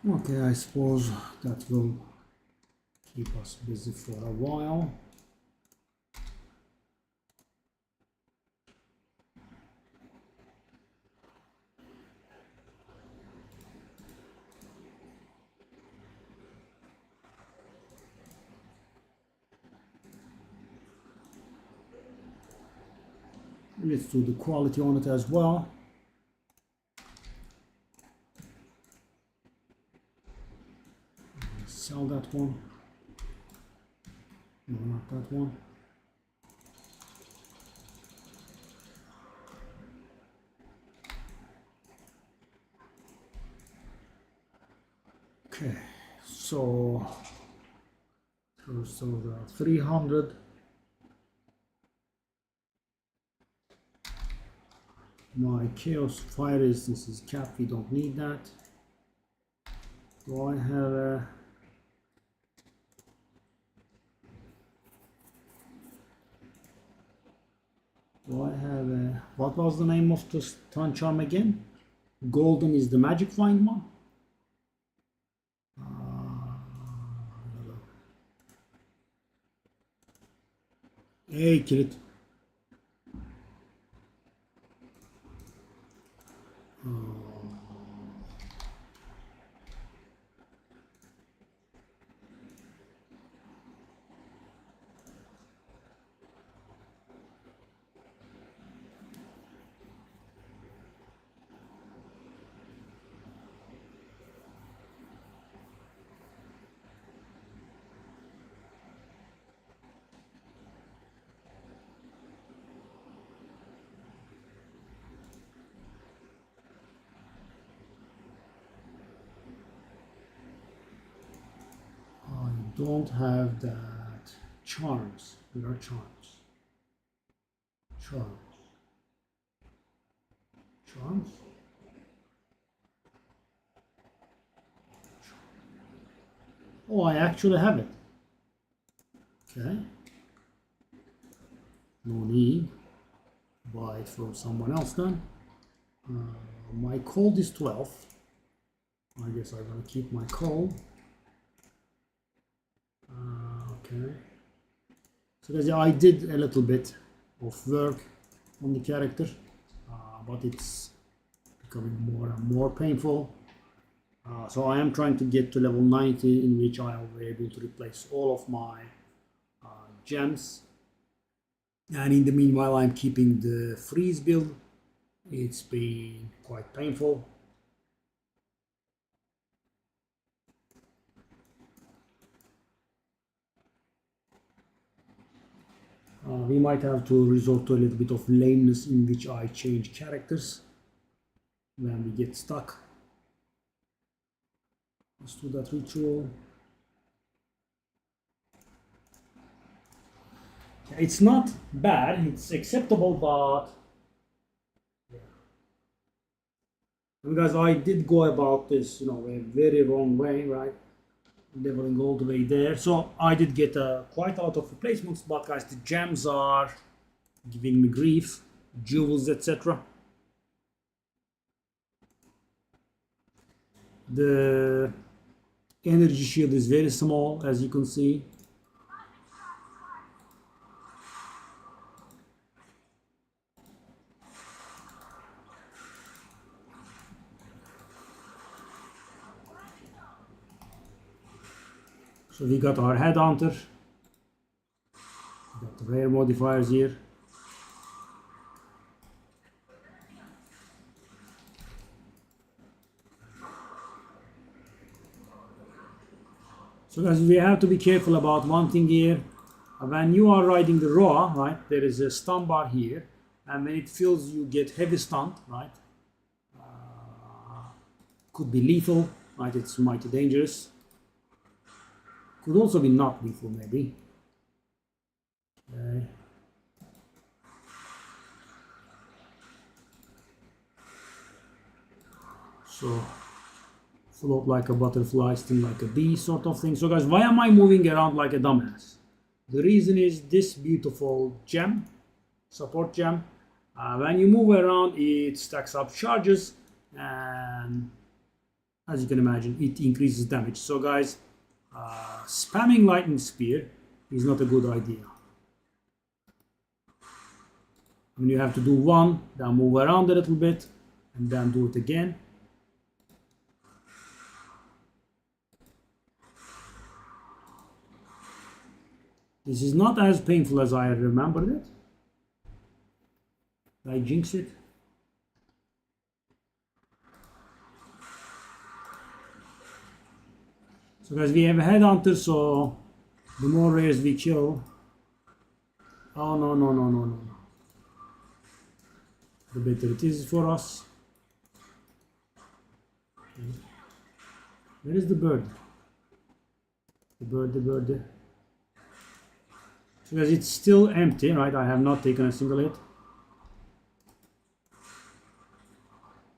Okay, I suppose that will keep us busy for a while. Let's do the quality on it as well. Sell that one. No, not that one. Okay, so 300. My Chaos Fire Resistance is capped, we don't need that. Do I have a... What was the name of the stun charm again? Golden is the magic find one? Hey, kill don't have that. Charms. Where are charms? Charms. Charms? Oh, I actually have it. Okay. No need. Buy it from someone else then. My cold is 12. I guess I'm gonna keep my cold. Okay. So guys, I did a little bit of work on the character, but it's becoming more and more painful. So I am trying to get to level 90, in which I will be able to replace all of my gems. And in the meanwhile, I'm keeping the freeze build It's been quite painful. We might have to resort to a little bit of lameness in which I change characters when we get stuck. Let's do that ritual. It's not bad, it's acceptable, but because I did go about this, a very wrong way, right? Leveling all the way there. So I did get quite a lot of replacements, but guys, the gems are giving me grief, jewels, etc. The energy shield is very small, as you can see. So we got our headhunter. We got the rare modifiers here. So guys, we have to be careful about one thing here. When you are riding the Roa, right, there is a stun bar here, and when it fills, you get heavy stunned, right? Could be lethal, right? It's mighty dangerous. Could also be not lethal, maybe. Okay. So float like a butterfly, sting like a bee, sort of thing. So guys, why am I moving around like a dumbass? The reason is this beautiful gem, support gem. When you move around, it stacks up charges, and as you can imagine, it increases damage. So guys, spamming lightning spear is not a good idea. I mean, you have to do one, then move around a little bit, and then do it again. This is not as painful as I remembered it. Did I jinx it? So guys, we have a headhunter, so the more rares we kill. Oh no, no, no, no, no. The better it is for us. Okay. Where is the bird? The bird. So guys, it's still empty, right? I have not taken a single hit.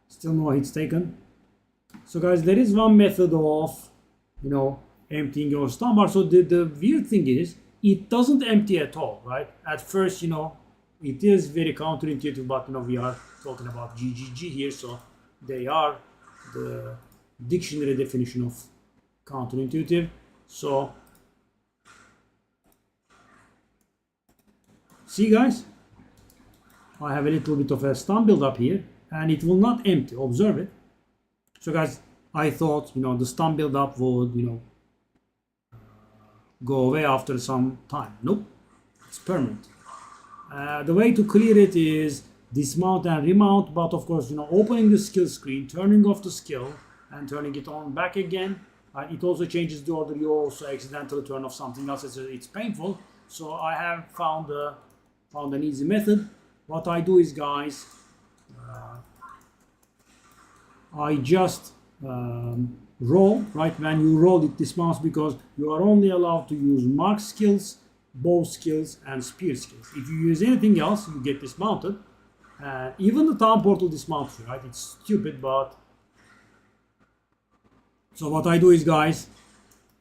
Still no hits taken. So guys, there is one method of, emptying your stun bar. So the weird thing is, it doesn't empty at all, right? At first, it is very counterintuitive, but we are talking about GGG here, so they are the dictionary definition of counterintuitive. So see guys, I have a little bit of a stun build up here, and it will not empty. Observe it. So guys, I thought the stun build up would go away after some time. Nope, it's permanent. The way to clear it is dismount and remount, but of course, opening the skill screen, turning off the skill, and turning it on back again. It also changes the order. You also accidentally turn off something else. It's painful. So I have found an easy method. What I do is, guys, I just roll, right? When you roll, it dismounts because you are only allowed to use mark skills, bow skills, and spear skills. If you use anything else, you get dismounted. Even the town portal dismounts you, right? It's stupid, but so what I do is, guys,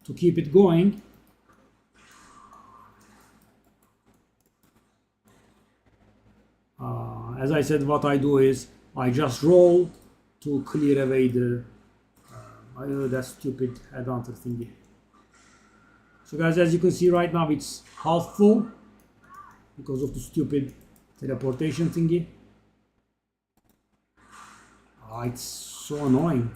to keep it going, as I said, what I do is I just roll to clear away the I know that stupid headhunter thingy. So guys, as you can see right now, it's half full because of the stupid teleportation thingy. It's so annoying.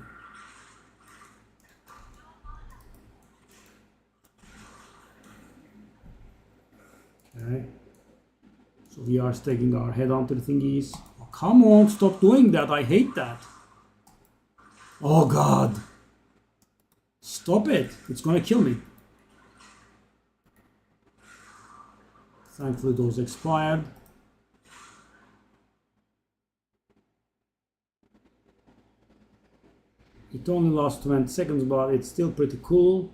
Okay. So we are stacking our headhunter thingies. Oh, Come on, stop doing that. I hate that. Oh God. Stop it. It's gonna kill me. Thankfully those expired. It only lasts 20 seconds, but it's still pretty cool.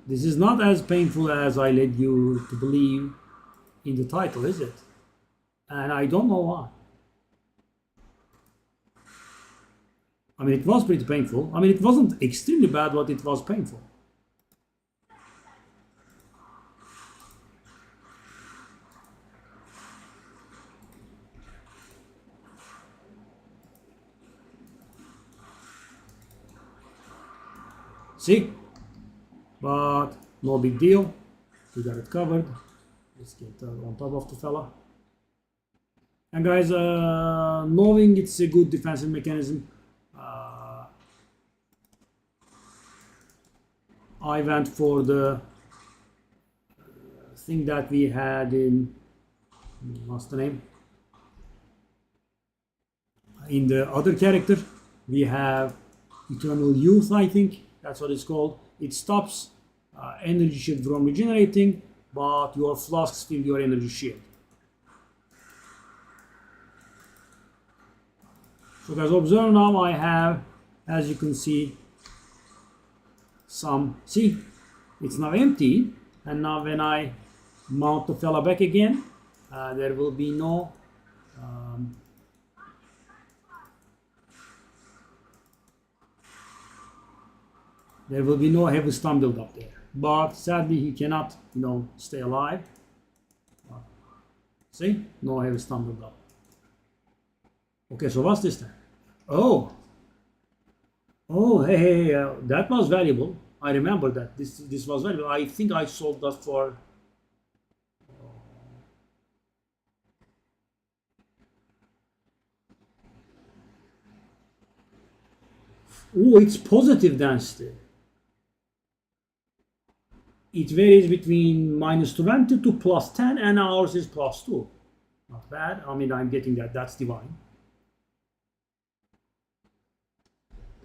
This is not as painful as I led you to believe in the title, is it? And I don't know why. I mean, it was pretty painful. I mean, it wasn't extremely bad, but it was painful. See? But no big deal. We got it covered. Let's get on top of the fella. And guys, knowing it's a good defensive mechanism, I went for the thing that we had in, what's the name? In the other character, we have Eternal Youth, I think. That's what it's called. It stops energy shield from regenerating, but your flasks fill your energy shield. So guys, observe now I have, as you can see, see, it's now empty, and now when I mount the fella back again, there will be no heavy stun build up there. But sadly he cannot, stay alive. See, no heavy stun build up. Okay, so what's this then? Oh, hey, that was valuable. I remember that this was valuable. I think I sold that for. Oh, it's positive density. It varies between -20 to +10, and ours is +2. Not bad. I mean, I'm getting that. That's divine.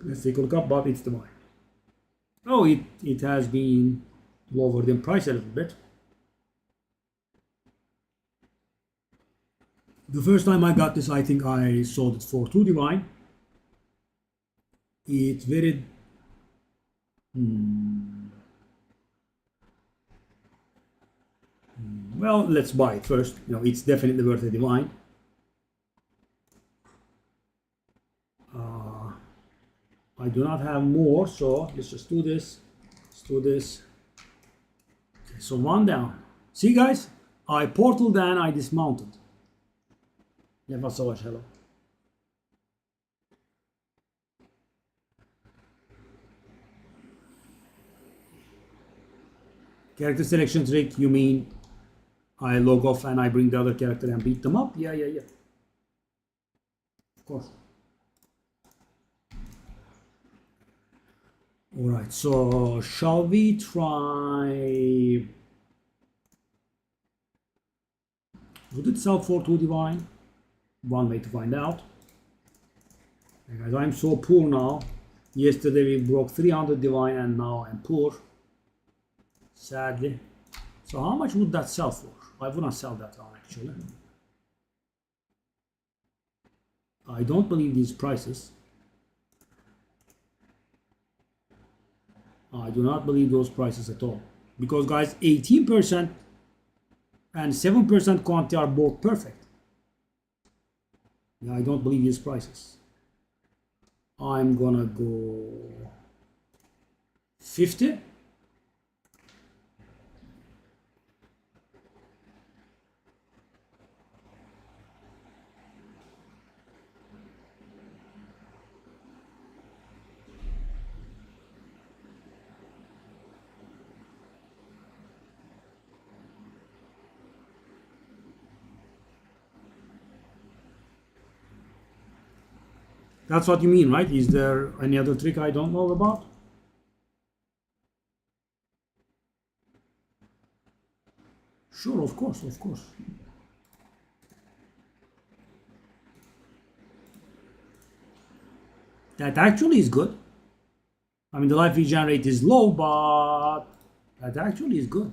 Let's take a look up, but it's divine. Oh, it has been lowered in price a little bit. The first time I got this, I think I sold it for 2 divine. It varied. Well, let's buy it first. It's definitely worth a divine. I do not have more, so let's just do this. Let's do this. Okay, so 1 down. See, guys, I portaled and I dismounted. Never so much hello. Character selection trick, you mean I log off and I bring the other character and beat them up? Yeah. Of course. Alright, so shall we try... Would it sell for 2 divine? One way to find out. Hey guys, I'm so poor now. Yesterday we broke 300 divine and now I'm poor. Sadly. So how much would that sell for? I wouldn't sell that one actually. I don't believe these prices. I do not believe those prices at all. Because guys, 18% and 7% quantity are both perfect. Yeah, I don't believe these prices. I'm gonna go 50. That's what you mean, right? Is there any other trick I don't know about? Sure, of course, of course. That actually is good. I mean, the life regen rate is low, but that actually is good.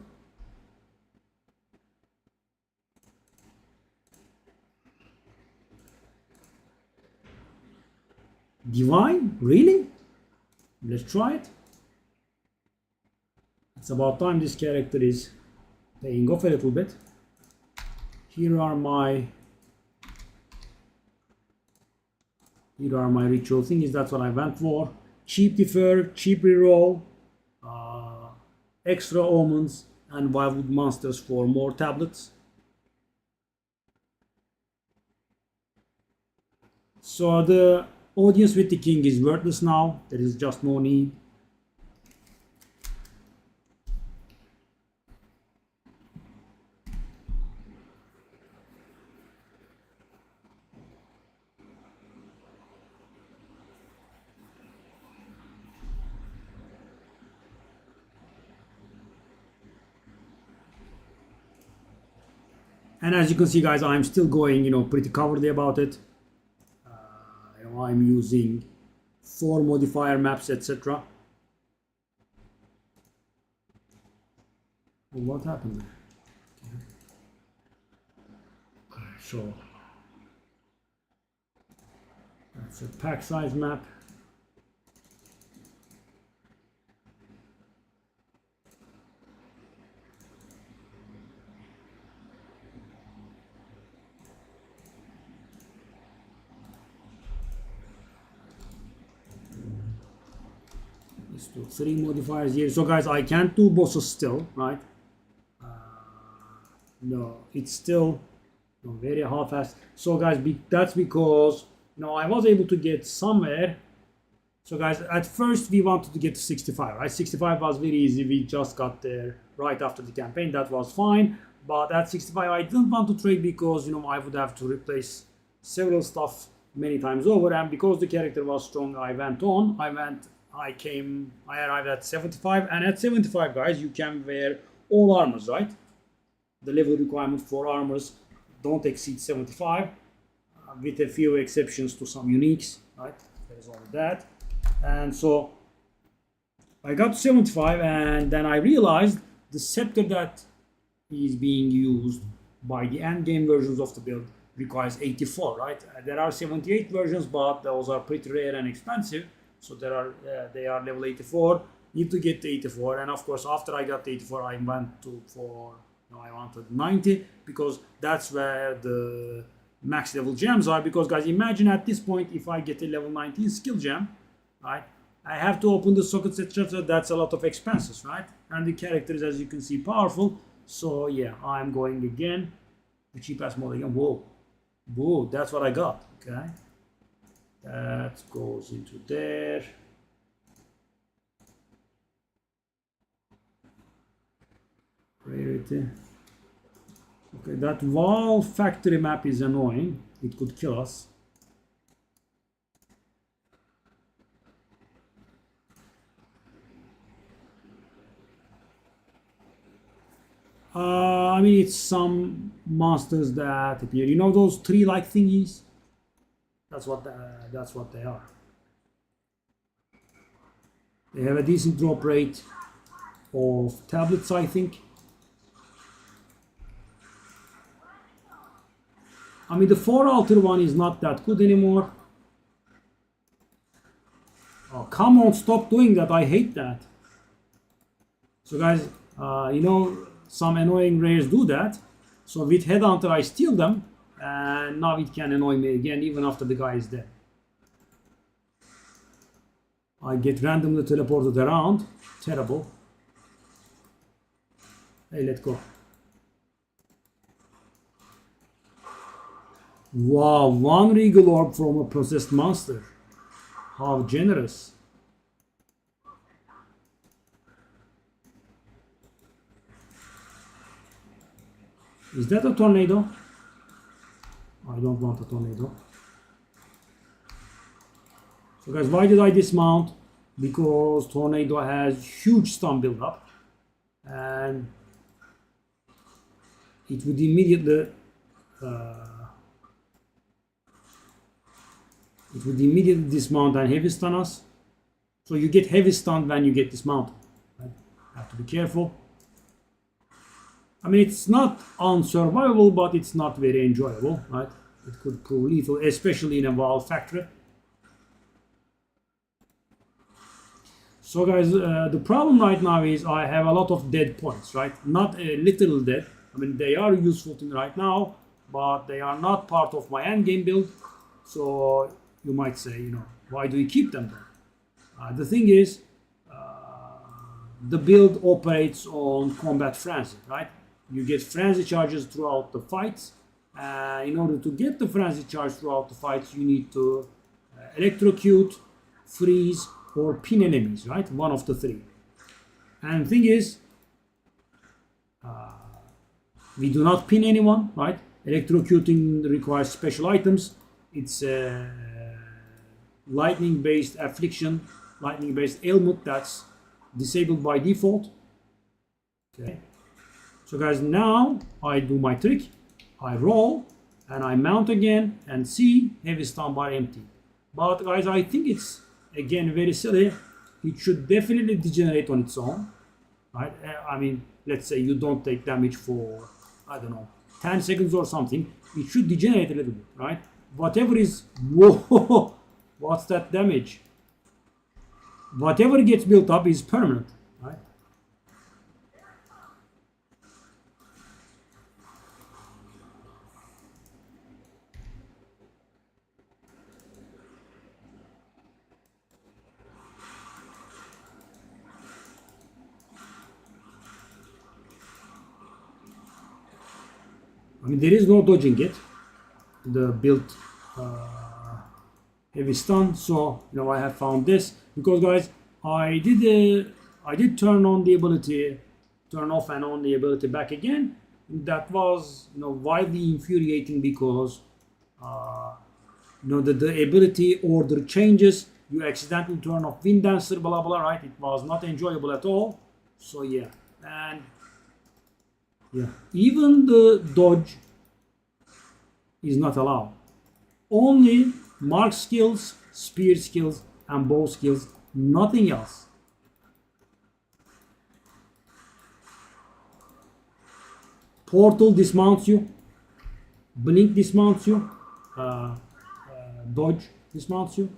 Divine? Really? Let's try it. It's about time this character is paying off a little bit. Here are my ritual thingies. That's what I went for. Cheap defer, cheap reroll, extra omens, and wildwood monsters for more tablets. So the audience with the king is worthless now. There is just no need. And as you can see, guys, I'm still going, pretty cowardly about it. I'm using 4 modifier maps, etc. What happened there? Okay. So that's a pack size map. Let's do 3 modifiers here. So guys, I can't do bosses still, right? No, it's still very half-assed. So guys, that's because I was able to get somewhere. So guys, at first we wanted to get to 65, right? 65 was very easy. We just got there right after the campaign. That was fine. But at 65, I didn't want to trade because I would have to replace several stuff many times over. And because the character was strong, I went on. I arrived at 75, and at 75, guys, you can wear all armors, right? The level requirement for armors don't exceed 75, with a few exceptions to some uniques, right? There's only that. And so I got to 75, and then I realized the scepter that is being used by the end game versions of the build requires 84, right? There are 78 versions, but those are pretty rare and expensive. So they are level 84. Need to get to 84, and of course after I got to 84, I went I wanted 90 because that's where the max level gems are. Because guys, imagine at this point if I get a level 19 skill gem, right? I have to open the sockets, etc. That's a lot of expenses, right? And the character is, as you can see, powerful. So yeah, I'm going again. The cheapest mod again. Whoa, that's what I got. Okay. That goes into there. Rarity. Okay, that wall factory map is annoying. It could kill us. I mean, it's some monsters that appear. Those tree-like thingies? That's what they are. They have a decent drop rate of tablets, I think. I mean, the 4 altar one is not that good anymore. Oh, come on, stop doing that. I hate that. So guys, some annoying rares do that. So with Headhunter, I steal them. And now it can annoy me again, even after the guy is dead. I get randomly teleported around. Terrible. Hey, let's go. Wow, 1 regal orb from a processed monster. How generous. Is that a tornado? I don't want a tornado. So guys, why did I dismount? Because tornado has huge stun build up. And it would immediately uh, dismount and heavy stun us. So you get heavy stun when you get dismounted. Right? Have to be careful. I mean, it's not unsurvivable, but it's not very enjoyable, right? It could prove lethal, especially in a Valve factory. So guys, the problem right now is I have a lot of dead points, right? Not a little dead. I mean, they are useful to me right now, but they are not part of my endgame build. So you might say, you know, why do you keep them then? The thing is, the build operates on combat frenzy, right? You get frenzy charges throughout the fights. In order to get the frenzy charge throughout the fights, you need to electrocute, freeze, or pin enemies, right? One of the three. And the thing is, we do not pin anyone, right? Electrocuting requires special items. It's a lightning-based affliction, lightning-based ailment that's disabled by default. Okay. So guys, now I do my trick. I roll and I mount again and see heavy stun bar empty. But guys, I think it's again very silly. It should definitely degenerate on its own, right? I mean, let's say you don't take damage for, I don't know, 10 seconds or something. It should degenerate a little bit, right? Whatever is, whoa, what's that damage? Whatever gets built up is permanent, right? I mean, there is no dodging it. The build heavy stun. So you know, I have found this because guys, I did turn on the ability, turn off and on the ability back again. That was, you know, wildly infuriating because you know, the ability order changes. You accidentally turn off Wind Dancer, blah blah, right? It was not enjoyable at all. So yeah, and yeah, even the dodge is not allowed. Only mark skills, spear skills, and bow skills, nothing else. Portal dismounts you, blink dismounts you, dodge dismounts you.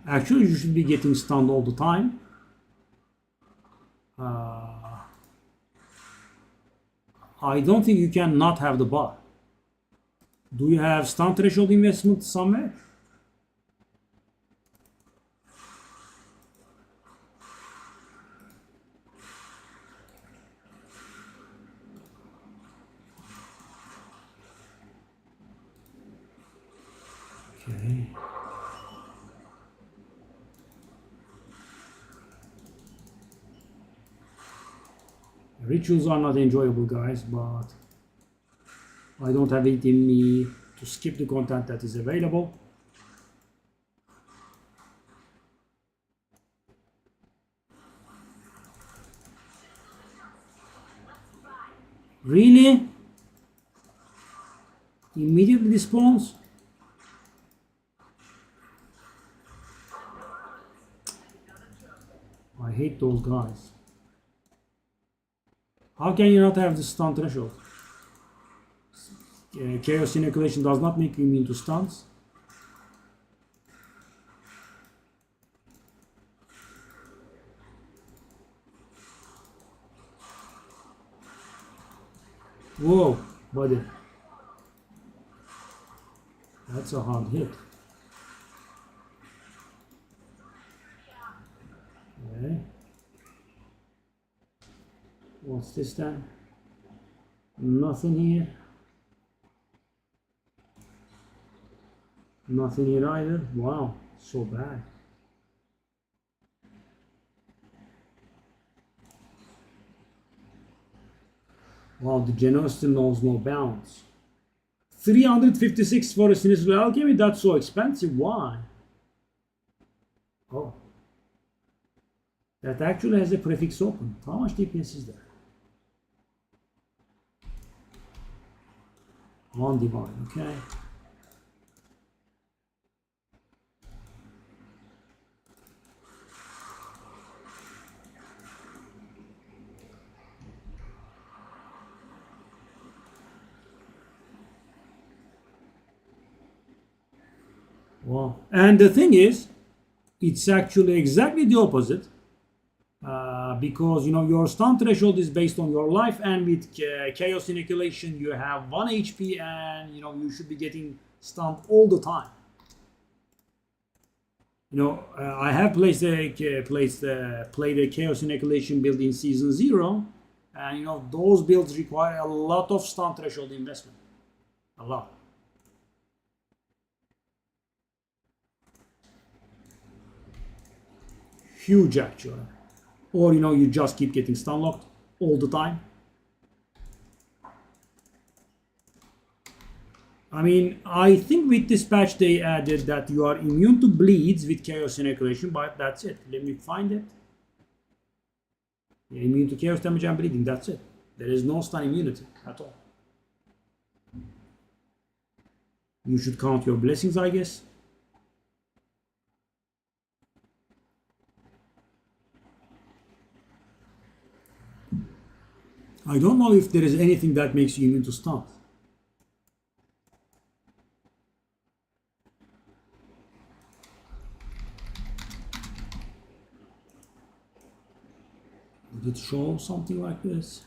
Actually, you should be getting stunned all the time. I don't think you can not have the bar. Do you have stun threshold investment somewhere? Okay. Rituals are not enjoyable, guys, but I don't have it in me to skip the content that is available. Really? Immediately despawns? I hate those guys. How can you not have the stun threshold? Chaos inoculation does not make you immune to stuns. Whoa, buddy. That's a hard hit. Okay. What's this then? Nothing here. Nothing here either. Wow, so bad. Wow, the generosity knows no bounds. 356 for a Sinister Alchemy? That's so expensive. Why? Oh. That actually has a prefix open. How much DPS is there? One divine, okay. Wow. And the thing is, it's actually exactly the opposite. Because you know your stun threshold is based on your life, and with chaos inoculation you have 1 HP, and you know you should be getting stunned all the time. You know, I have played the chaos inoculation build in season 0, and you know those builds require a lot of stun threshold investment, a lot. Huge actually. Or you know you just keep getting stun locked all the time. I mean, I think with this patch they added that you are immune to bleeds with chaos inoculation, but that's it. Let me find it. You're immune to chaos damage and bleeding, that's it. There is no stun immunity at all. You should count your blessings, I guess. I don't know if there is anything that makes you immune to stun. Did it show something like this?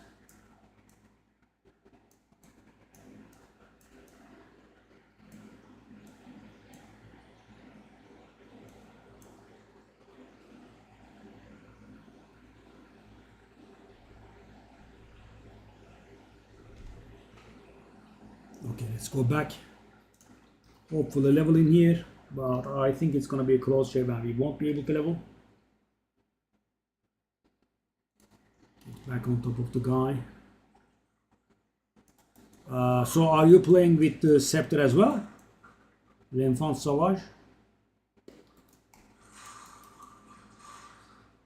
Okay, let's go back. Hopefully level in here, but I think it's gonna be a close shave and we won't be able to level. Get back on top of the guy. So are you playing with the Scepter as well? L'Enfant Sauvage?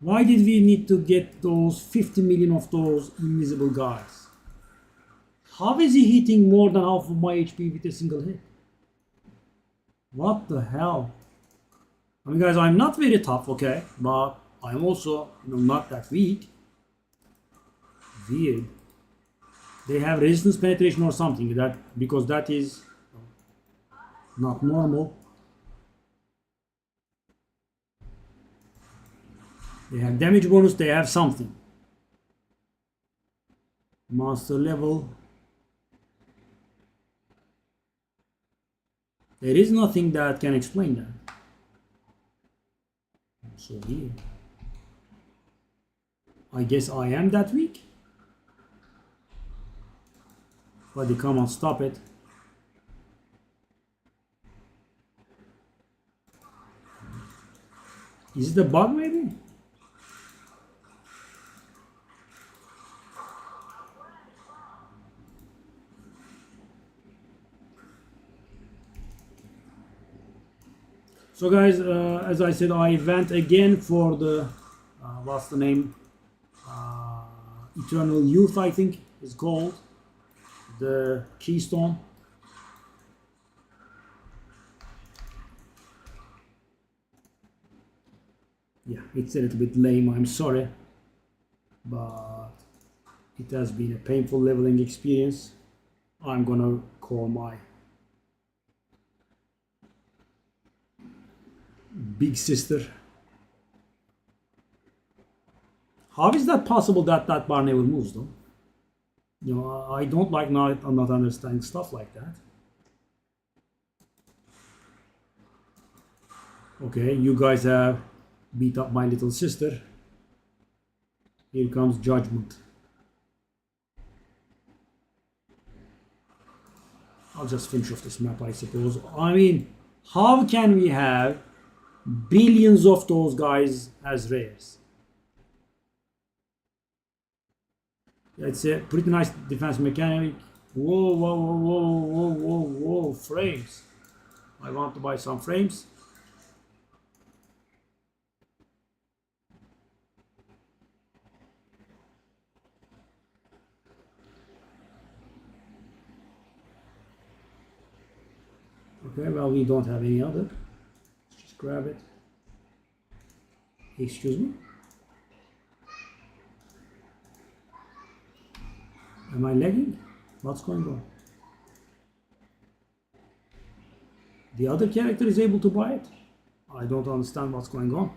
Why did we need to get those 50 million of those invisible guys? How is he hitting more than half of my HP with a single hit? What the hell? I mean guys, I'm not very tough, okay? But I'm also, you know, not that weak. Weird. They have resistance penetration or something, that because that is not normal. They have damage bonus, they have something. Master level. There is nothing that can explain that. So here. I guess I am that weak. Buddy, come on, stop it. Is it a bug maybe? So guys, as I said, I went again for the, what's the name? Eternal Youth, I think is called. The Keystone. Yeah, it's a little bit lame, I'm sorry. But it has been a painful leveling experience. I'm gonna call my big sister. How is that possible that that bar never moves though? You know, I don't like not understanding stuff like that. Okay, you guys have beat up my little sister. Here comes Judgment. I'll just finish off this map, I suppose. I mean, how can we have billions of those guys as rares? It's a pretty nice defense mechanic. Whoa, whoa, whoa, whoa, whoa, whoa, whoa, frames. I want to buy some frames. Okay, well, we don't have any other. Let's just grab it. Excuse me. Am I lagging? What's going on? The other character is able to buy it? I don't understand what's going on.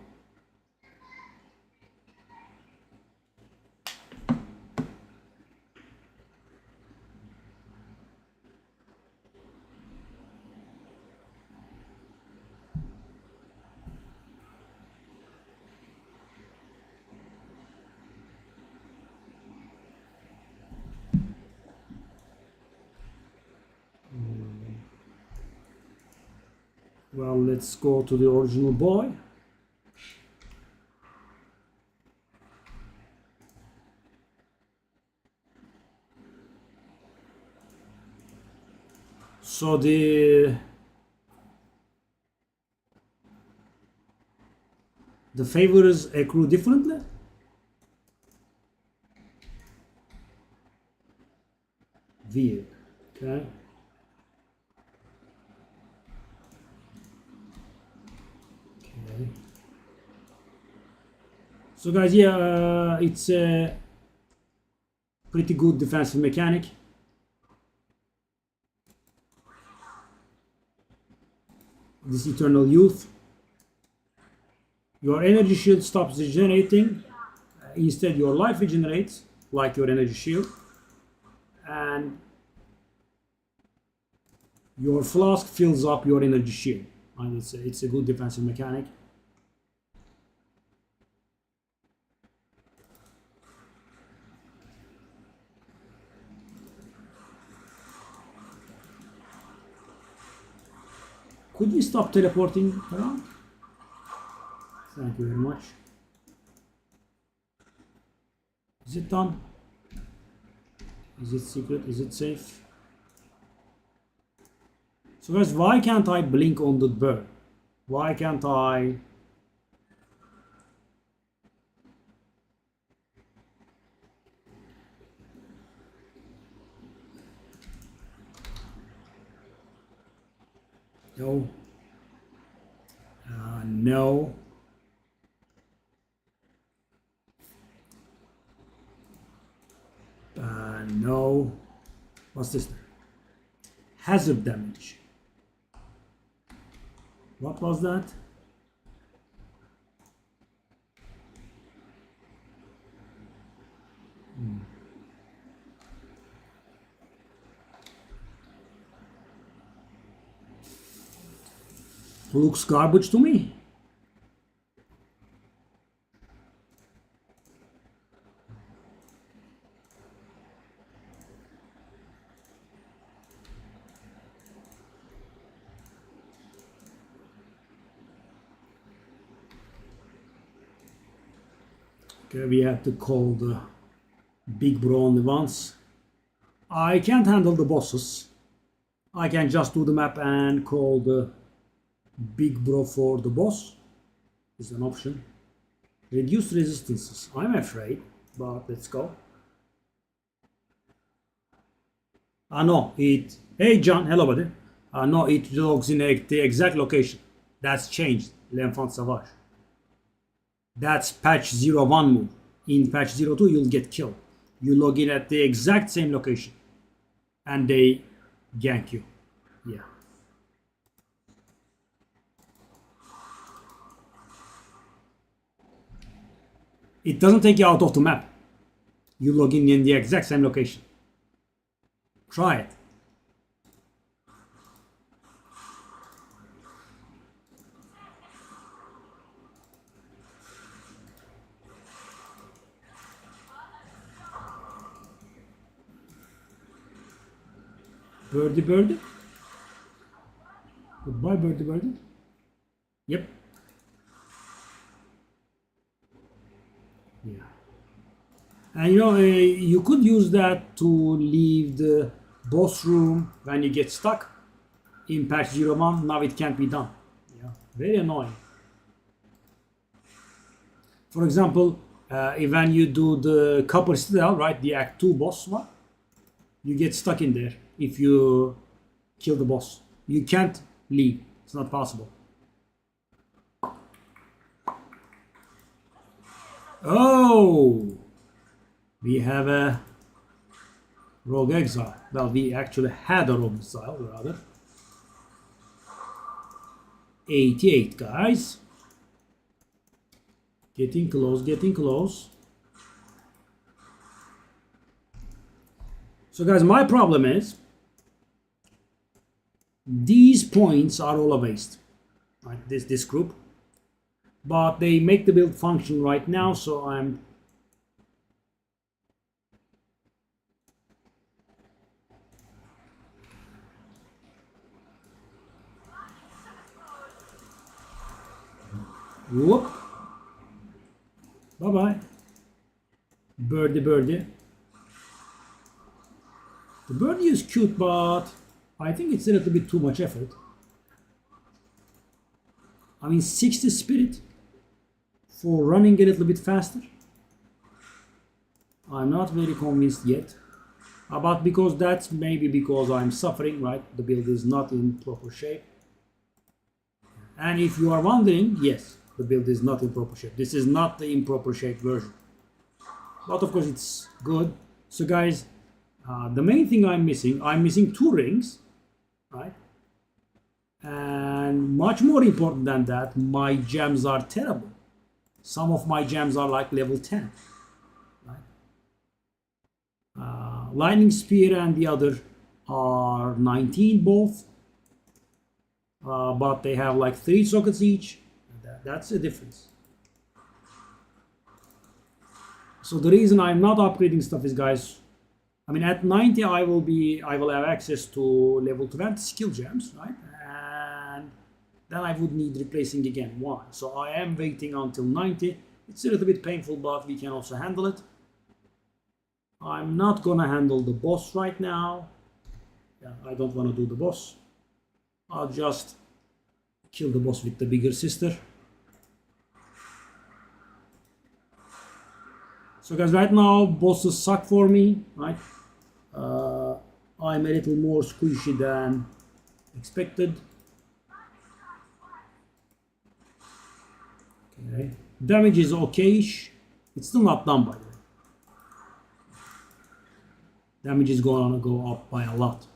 Well, let's go to the original boy. So the favors accrue differently? Weird. Okay. Okay. So guys, yeah, it's a pretty good defensive mechanic. This Eternal Youth. Your energy shield stops regenerating. Instead, your life regenerates, like your energy shield. And your flask fills up your energy shield. And it's a good defensive mechanic. Could you stop teleporting around? Thank you very much. Is it done? Is it secret? Is it safe? So guys, why can't I blink on the bird? Why can't I? No. No. No. What's this? Hazard damage. What was that? Looks garbage to me. Okay, we have to call the big bro only once. I can't handle the bosses. I can just do the map and call the big bro for the boss. Is an option. Reduce resistances. I'm afraid, but let's go. No, it. Hey John, hello buddy. No, it logs in the exact location. That's changed. L'Enfant Sauvage. That's patch 01 move. In patch 02, you'll get killed. You log in at the exact same location. And they gank you. Yeah. It doesn't take you out of the map. You log in the exact same location. Try it. Birdie birdie. Goodbye birdie birdie. Yep. Yeah. And you could use that to leave the boss room when you get stuck in patch 01. Now it can't be done. Yeah, very annoying. For example, when you do the Copper Citadel, right, the Act 2 boss one, you get stuck in there if you kill the boss. You can't leave. It's not possible. Oh! We have a Rogue Exile. Well, we actually had a Rogue Exile, rather. 88, guys. Getting close, getting close. So, guys, my problem is these points are all a waste. Right? This group. But they make the build function right now, so I'm... Whoop. Bye-bye. Birdie, birdie. The birdie is cute, but I think it's a little bit too much effort. I mean, 60 spirit for running a little bit faster. I'm not very convinced yet. But because that's maybe because I'm suffering, right? The build is not in proper shape. And if you are wondering, yes, the build is not in proper shape. This is not the improper shape version. But of course it's good. So guys, the main thing I'm missing 2 rings, right? And much more important than that, my gems are terrible. Some of my gems are like level 10. Right? Lightning Spear and the other are 19 both. But they have like 3 sockets each. That's the difference. So the reason I'm not upgrading stuff is, guys, I mean, at 90 I will have access to level 20 skill gems, right? And then I would need replacing again 1. So I am waiting until 90. It's a little bit painful, but we can also handle it. I'm not gonna handle the boss right now. Yeah, I don't want to do the boss. I'll just kill the boss with the bigger sister. So guys, right now bosses suck for me, right? I'm a little more squishy than expected. Okay, damage is okayish. It's still not done, by the way. Damage is gonna go up by a lot.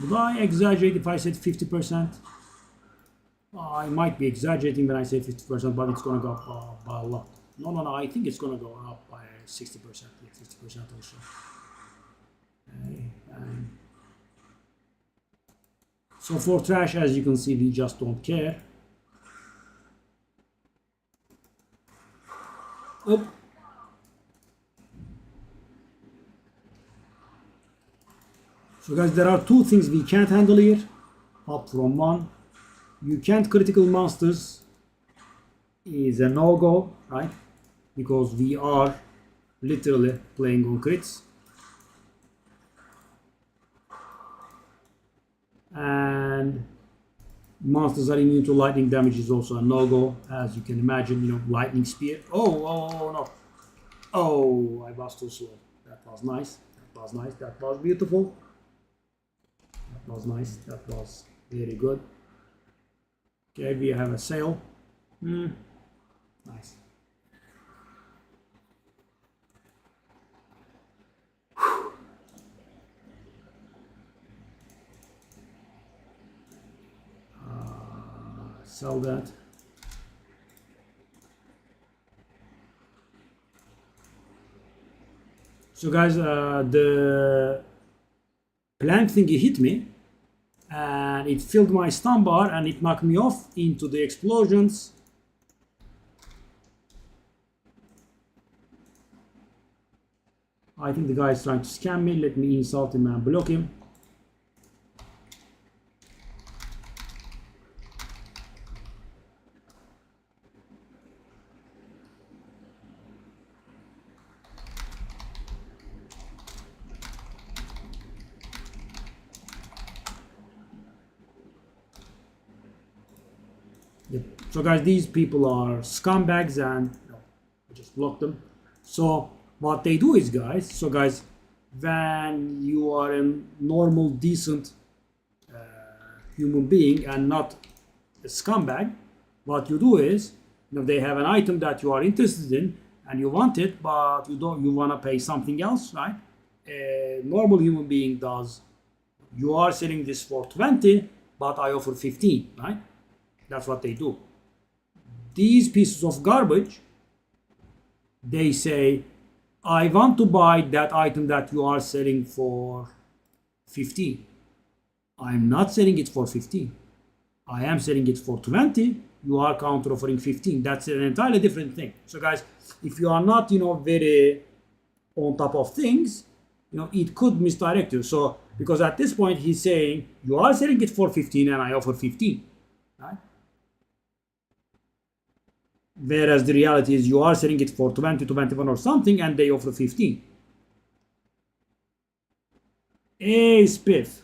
Would I exaggerate if I said 50%? I might be exaggerating when I say 50%, but it's going to go up by a lot. No, I think it's going to go up by 60%, yeah, 50% also. Okay, so for trash, as you can see, we just don't care. Oh. So guys, there are 2 things we can't handle here, up from 1. You can't critical monsters is a no-go, right? Because we are literally playing on crits. And monsters are immune to lightning damage is also a no-go, as you can imagine, lightning spear. Oh no. Oh, I was too slow. That was nice. That was nice. That was beautiful. That was nice. That was very good. Okay, we have a sail. Nice. Sell that. So guys, the plank thingy hit me and it filled my stun bar and it knocked me off into the explosions. I think the guy is trying to scam me. Let me insult him and block him. Yep. So guys, these people are scumbags and I just block them. So what they do is guys, when you are a normal, decent human being and not a scumbag, what you do is, they have an item that you are interested in and you want it, but you want to pay something else, right? A normal human being does. You are selling this for 20, but I offer 15, right? That's what they do. These pieces of garbage, they say, I want to buy that item that you are selling for 15. I'm not selling it for 15. I am selling it for 20. You are counter offering 15. That's an entirely different thing. So guys, if you are not, very on top of things, it could misdirect you. So because at this point he's saying you are selling it for 15 and I offer 15, right? Whereas the reality is you are selling it for 20, 21 or something and they offer 15. Hey, spiff.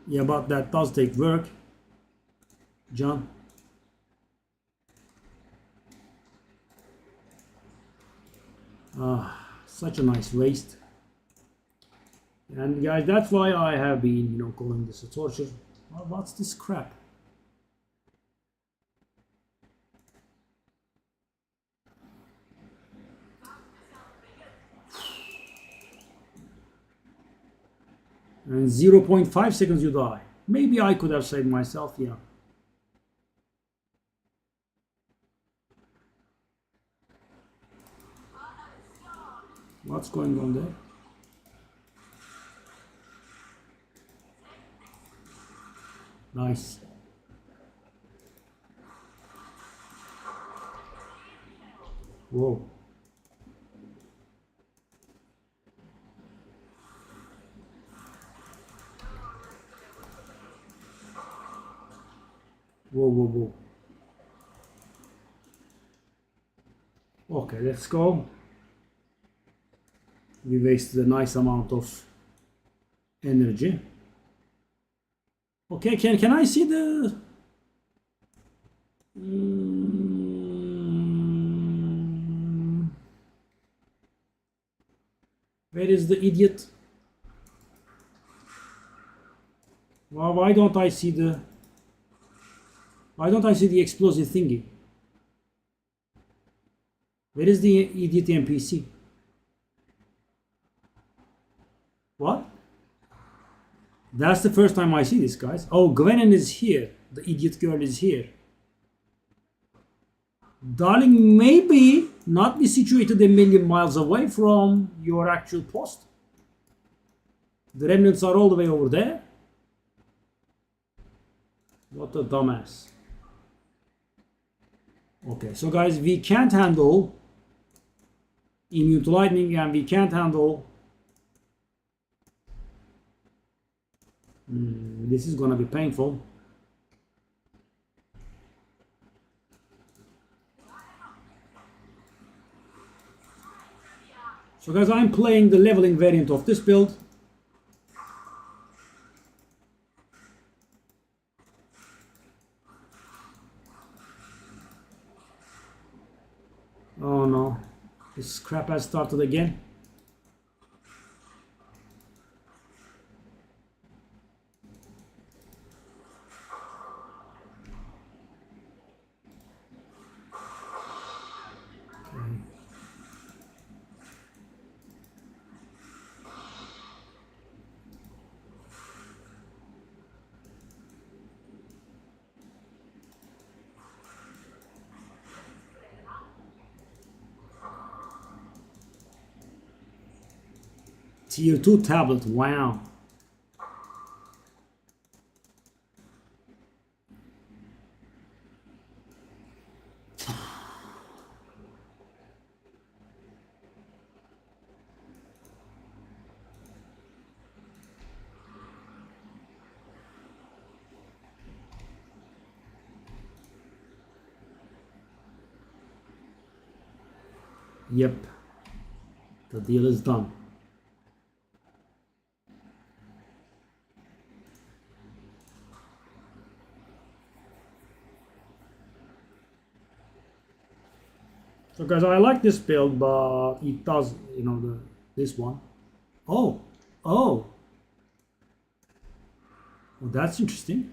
Yeah, but that does take work, John. Such a nice waste. And guys, that's why I have been, calling this a torture. Well, what's this crap? And 0.5 seconds you die. Maybe I could have saved myself, yeah. What's going on there? Nice. Whoa. Whoa, whoa, whoa. Okay, let's go. We wasted a nice amount of energy. Okay, can I see the... Where is the idiot? Well, why don't I see the... Why don't I see the explosive thingy? Where is the idiot NPC? What? That's the first time I see this, guys. Oh, Gwennen is here. The idiot girl is here. Darling, maybe not be situated a million miles away from your actual post. The remnants are all the way over there. What a dumbass. Okay, so guys, we can't handle immune to lightning and we can't handle... this is gonna be painful. So guys, I'm playing the leveling variant of this build. Oh no, this crap has started again. Tier 2 tablet, wow. Yep, the deal is done. So guys, I like this build, but it does, this one. Oh, oh, well, that's interesting.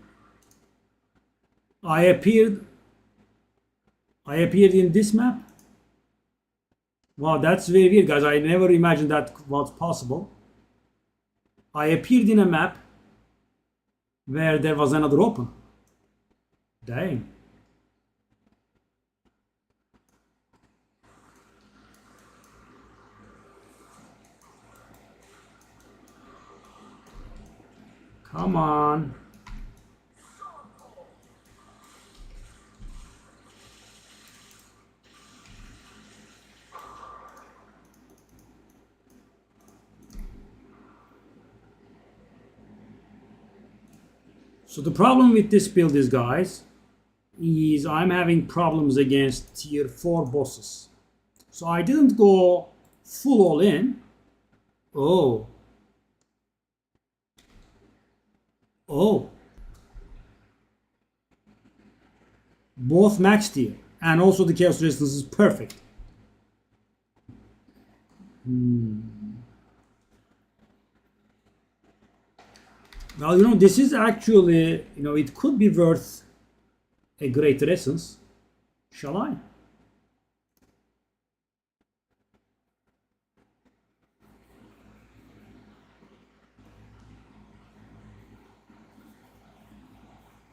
I appeared in this map. Wow, that's very weird, guys. I never imagined that was possible. I appeared in a map where there was another open. Dang. Come on. So the problem with this build is, guys, is I'm having problems against tier 4 bosses. So I didn't go full all in. Oh. Oh. Both max tier. And also the chaos resistance is perfect. Well, this is actually, it could be worth a greater essence. Shall I?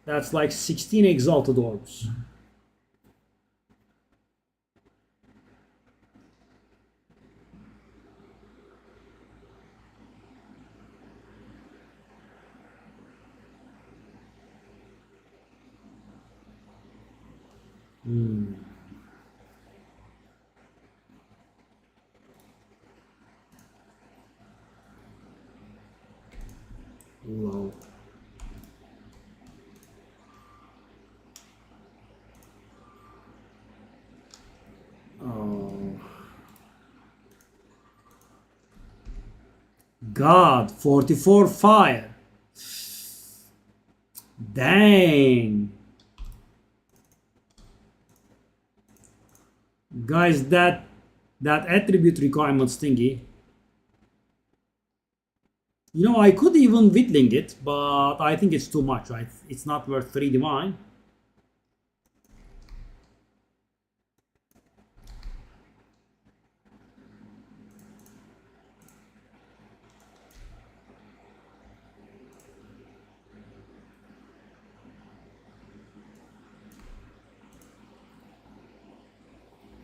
That's like 16 exalted orbs. Wow. Oh. God, 44 fire. Dang. Guys, that attribute requirements thingy. I could even whittling it, but I think it's too much, right? It's not worth 3 divine.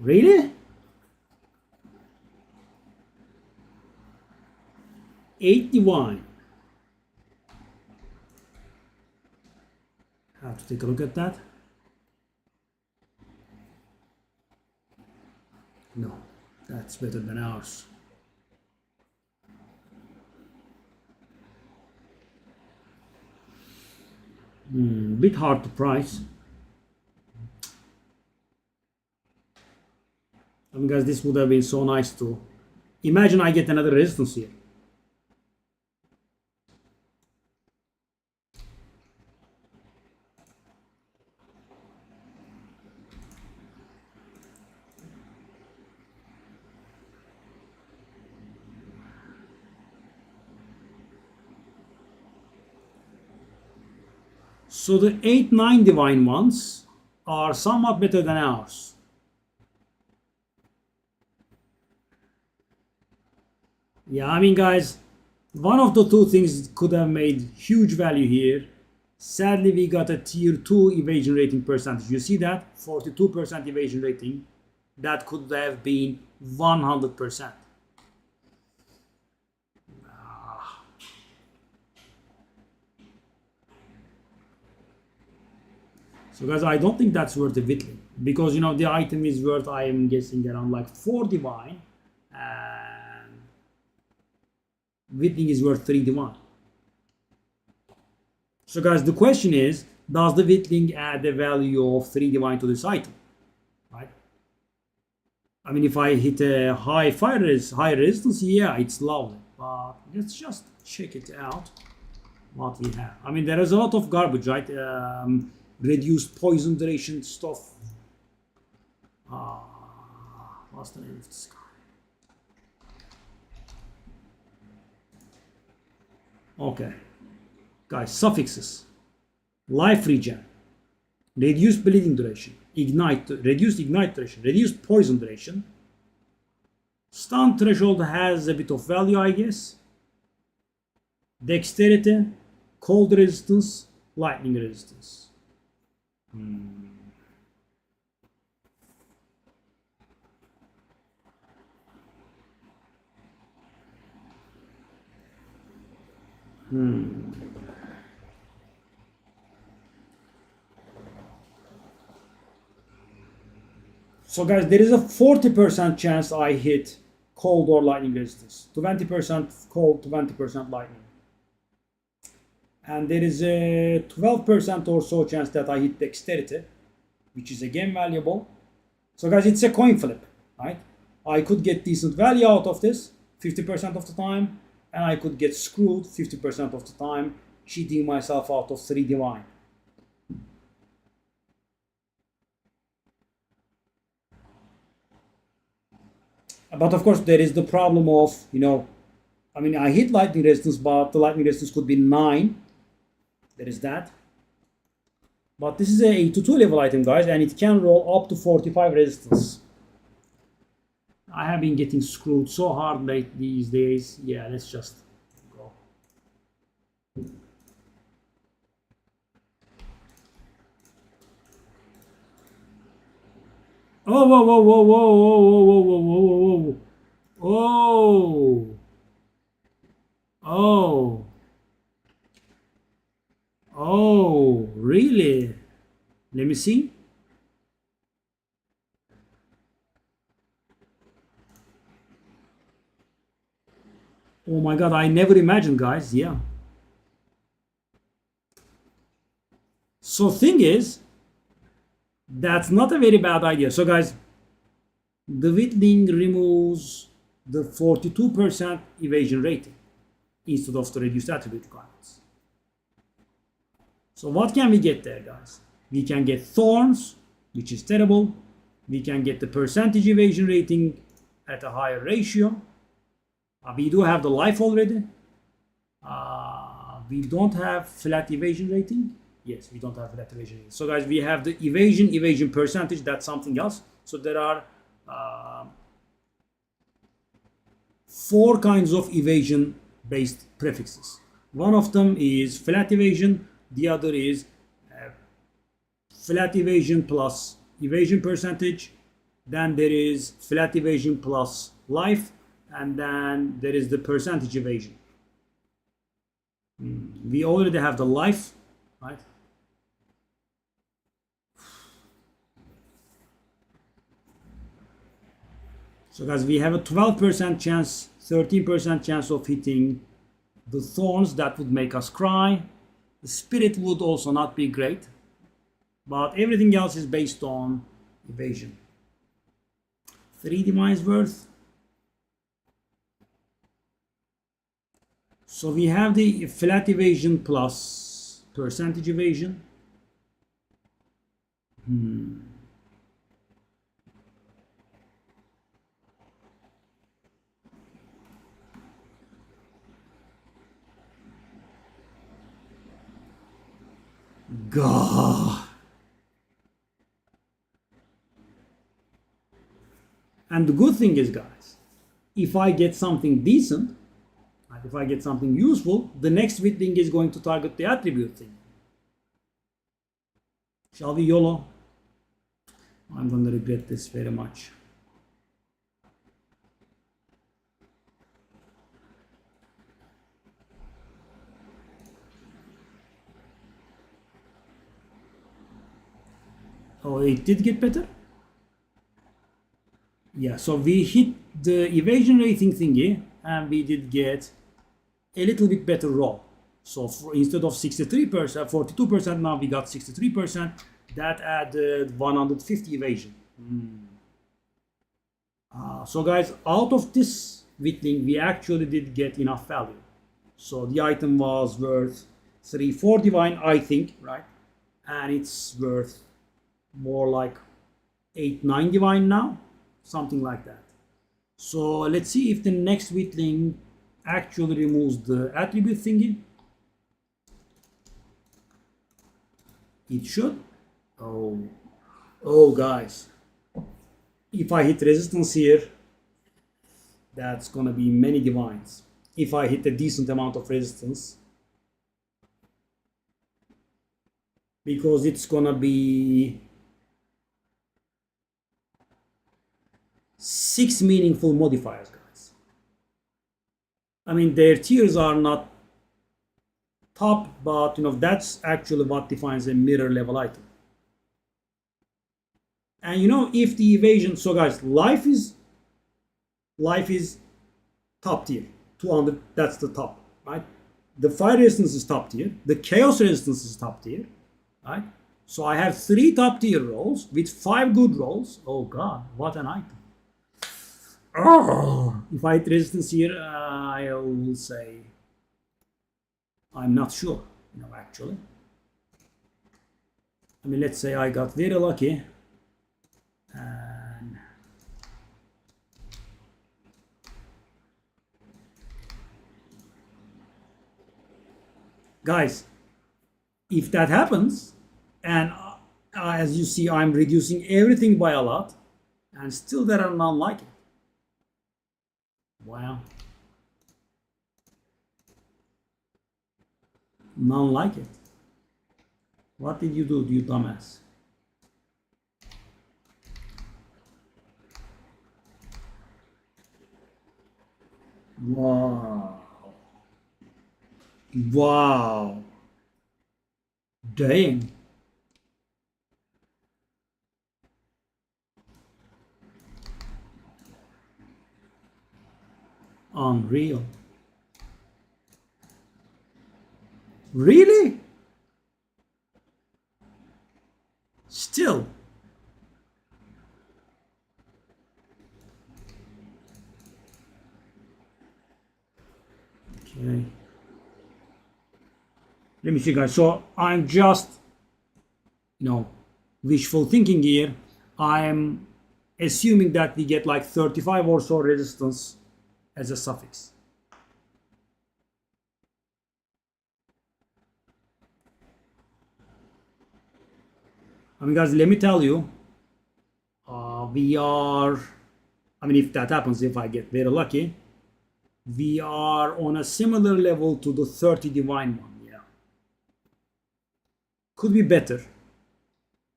Really? 8 divine. Have to take a look at that. No, that's better than ours. Bit hard to price. Guys, this would have been so nice to imagine. I get another resistance here. So the 8-9 divine ones are somewhat better than ours. Yeah, guys, one of the two things could have made huge value here. Sadly, we got a tier 2 evasion rating percentage. You see that? 42% evasion rating. That could have been 100%. So guys, I don't think that's worth the whittling, because the item is worth, I am guessing, around like 4 divine, and whittling is worth 3 divine. So guys, the question is, does the whittling add the value of 3 divine to this item, right? I mean, if I hit a high high resistance, yeah, it's lovely. But let's just check it out. What we have. I mean, there is a lot of garbage, right? Reduced poison duration stuff. What's the name of this guy? Okay, guys, suffixes: life regen, reduced bleeding duration, reduced ignite duration, reduced poison duration. Stun threshold has a bit of value, I guess. Dexterity, cold resistance, lightning resistance. So guys, there is a 40% chance I hit cold or lightning resistance. 20% cold, 20% lightning. And there is a 12% or so chance that I hit dexterity, which is again valuable. So guys, it's a coin flip, right? I could get decent value out of this 50% of the time, and I could get screwed 50% of the time, cheating myself out of 3 divine. But of course, there is the problem of, I mean, I hit lightning resistance, but the lightning resistance could be 9. There is that. But this is a 82 level item, guys, and it can roll up to 45 resistance. I have been getting screwed so hard late these days. Yeah, let's just go. Oh, whoa, whoa, whoa, whoa, whoa, whoa, whoa, whoa, whoa, whoa. Oh. Oh, really? Let me see. Oh my god, I never imagined, guys. Yeah. So thing is, that's not a very bad idea. So guys, the whittling removes the 42% evasion rating instead of the reduced attribute requirements. So what can we get there, guys? We can get thorns, which is terrible. We can get the percentage evasion rating at a higher ratio. We do have the life already. We don't have flat evasion rating. Yes, we don't have flat evasion rating. So guys, we have the evasion percentage. That's something else. So there are 4 kinds of evasion based prefixes. One of them is flat evasion. The other is flat evasion plus evasion percentage. Then there is flat evasion plus life. And then there is the percentage evasion. We already have the life, right? So guys, we have a 12% chance, 13% chance of hitting the thorns. That would make us cry. The spirit would also not be great. But everything else is based on evasion. 3 divines worth. So we have the flat evasion plus percentage evasion. God. And the good thing is, guys, if I get something decent, if I get something useful, the next whittling is going to target the attribute thing. Shall we YOLO? I'm going to regret this very much. Oh, it did get better? Yeah, so we hit the evasion rating thingy and we did get a little bit better roll. So instead of 63%, 42%, now we got 63%. That added 150 evasion. So guys, out of this whittling, we actually did get enough value. So the item was worth 3-4 divine, I think, right? And it's worth more like 8-9 divine now, something like that. So let's see if the next whittling actually removes the attribute thingy. It should. Oh guys, if I hit resistance here, that's gonna be many divines. If I hit a decent amount of resistance, because it's gonna be 6 meaningful modifiers, guys. I mean, their tiers are not top, but that's actually what defines a mirror level item. And if the evasion, so guys, life is top tier, 200, that's the top, right? The fire resistance is top tier, the chaos resistance is top tier, right? So I have 3 top tier rolls with 5 good rolls. Oh god, what an item. Oh, if I hit resistance here, I will say I'm not sure, actually. I mean, let's say I got very lucky and guys, if that happens, and as you see, I'm reducing everything by a lot, and still there are none like it. Wow. None like it. What did you do, you dumbass? Wow. Wow. Dang. Unreal. Really? Still. Okay. Let me see, guys. So I'm just, wishful thinking here. I'm assuming that we get like 35 or so resistance as a suffix. I mean, guys, let me tell you, we are, I mean, if that happens, if I get very lucky, we are on a similar level to the 30 divine one. Yeah. Could be better.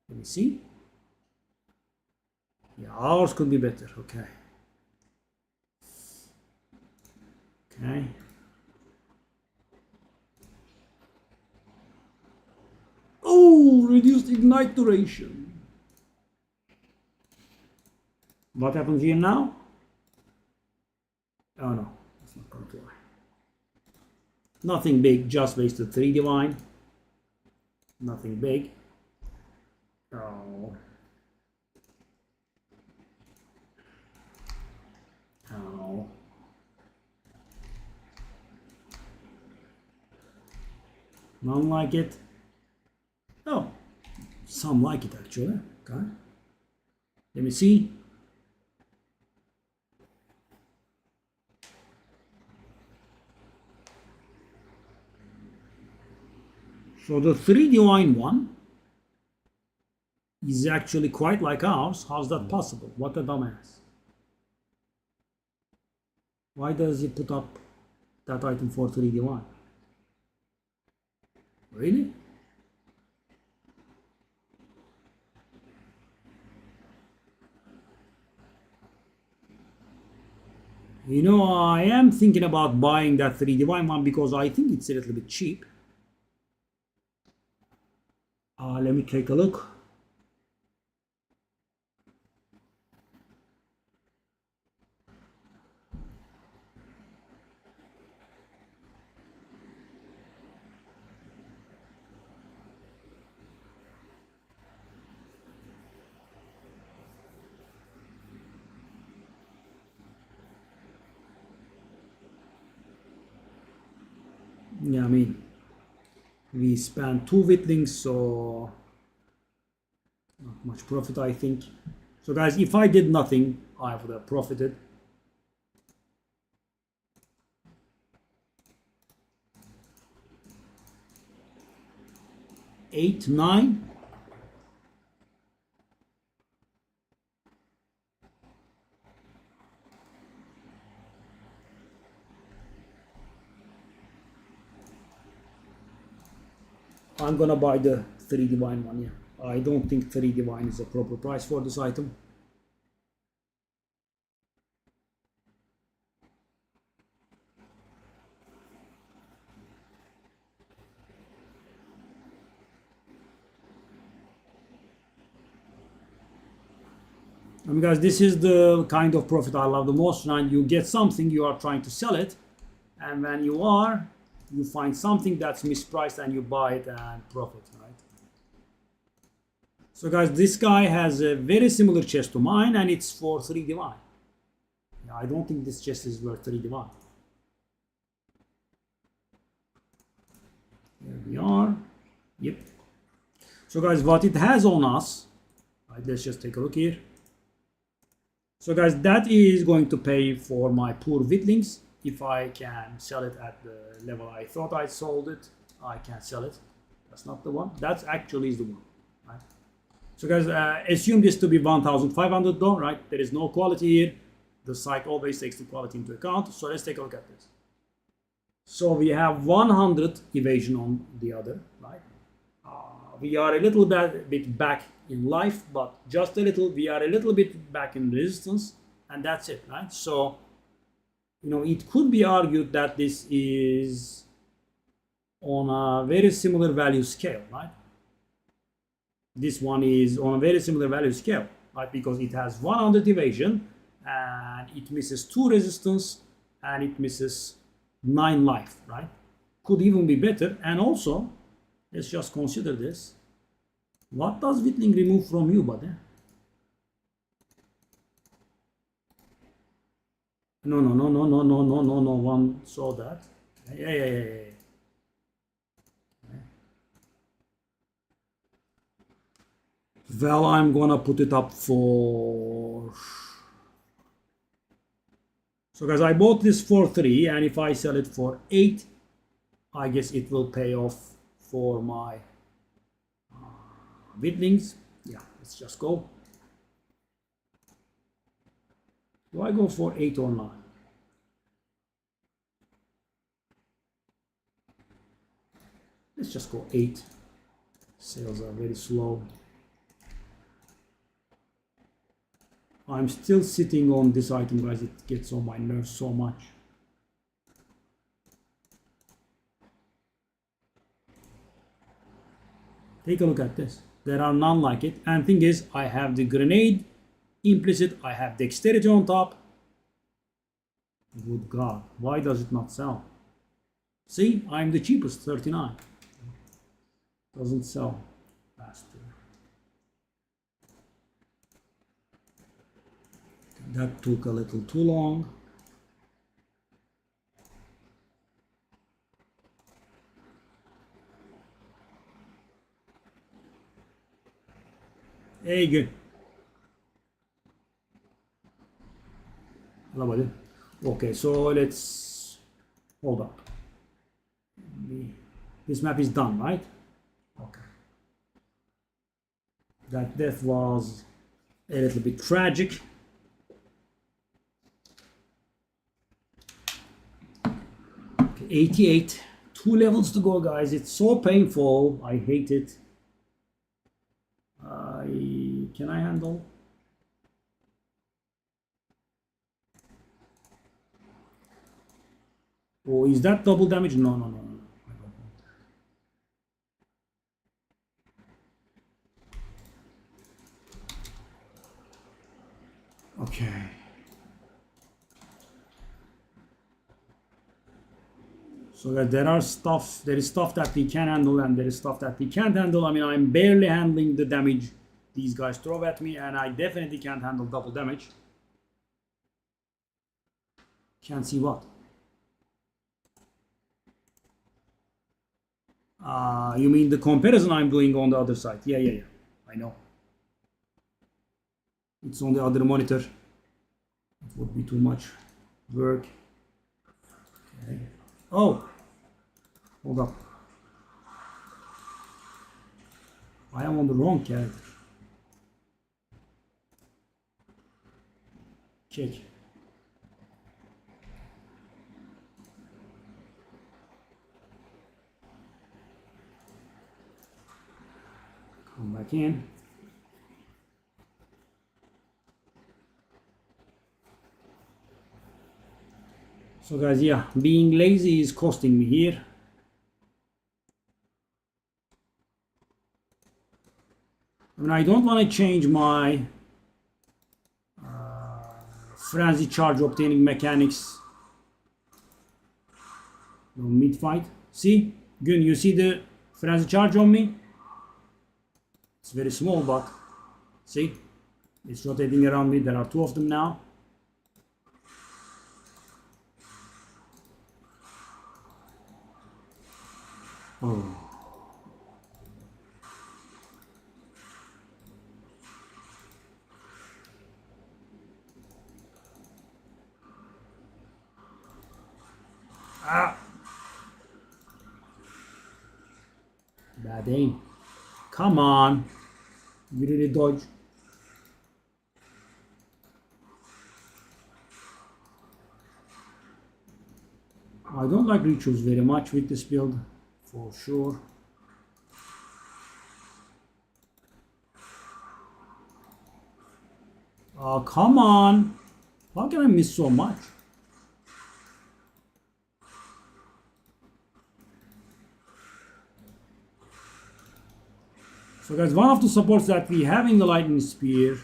Let me see. Yeah, ours could be better. Okay. Okay. Oh, reduced ignite duration. What happens here now? Oh no, that's not going to fly. Nothing big, just wasted 3 divine. Nothing big. Oh. Oh. None like it. Oh, some like it actually. Okay. Let me see. So the 3 divine one is actually quite like ours. How's that possible? What a dumbass. Why does he put up that item for 3 divine? Really? I am thinking about buying that 3 divine one because I think it's a little bit cheap. Let me take a look. Yeah, I mean, we spent 2 Witlings, so not much profit, I think. So guys, if I did nothing, I would have profited. Eight, 9. I'm gonna buy the 3 divine one, yeah. I don't think 3 divine is a proper price for this item. I mean, guys, this is the kind of profit I love the most, right? You get something, you are trying to sell it, and when you find something that's mispriced and you buy it and profit, right? So guys, this guy has a very similar chest to mine, and it's for 3 divine. Yeah, I don't think this chest is worth 3 divine. There we are. Yep. So guys, what it has on us, right, let's just take a look here. So guys, that is going to pay for my poor Witlings. If I can sell it at the level I thought I sold it, I can sell it. That's not the one. That actually is the one, right? So guys, assume this to be 1,500 though, right? There is no quality here. The site always takes the quality into account. So let's take a look at this. So we have 100 evasion on the other, right? We are a little bit back in life, but just a little. We are a little bit back in resistance, and that's it, right? So, you know, it could be argued that this is on a very similar value scale, right? This one is on a very similar value scale, right? Because it has 100 evasion, and it misses 2 resistance, and it misses 9 life, right? Could even be better. And also, let's just consider this. What does Witling remove from you, buddy? No. One saw that. Yeah. Well, I'm gonna put it up for. So guys, I bought this for 3, and if I sell it for 8, I guess it will pay off for my Witlings. Yeah, let's just go. Do I go for 8 or 9? Let's just go 8. Sales are very slow. I'm still sitting on this item, guys. It gets on my nerves so much. Take a look at this. There are none like it. And thing is, I have the grenade implicit. I have dexterity on top. Good God. Why does it not sell? See, I'm the cheapest, 39. Doesn't sell faster. That took a little too long. Hey, good. Hello, buddy. Okay, so let's hold up. This map is done, right? Okay. That death was a little bit tragic. Okay, 88. 2 levels to go, guys. It's so painful. I hate it. Can I handle? Oh, is that double damage? No. Okay. So that there is stuff that we can handle, and there is stuff that we can't handle. I mean, I'm barely handling the damage these guys throw at me, and I definitely can't handle double damage. Can't see what? You mean the comparison I'm doing on the other side? Yeah. I know. It's on the other monitor. It would be too much work. Okay. Oh, hold up. I am on the wrong character. Check. Come back in. So guys, yeah, being lazy is costing me here. I mean, I don't want to change my frenzy charge obtaining mechanics mid fight. See, Gün, you see the frenzy charge on me? It's very small, but see, it's rotating around me. There are two of them now. Oh. Ah. Bad aim. Come on. You really dodge. I don't like rituals very much with this build, for sure. Oh, come on. How can I miss so much? So guys, one of the supports that we have in the lightning spear,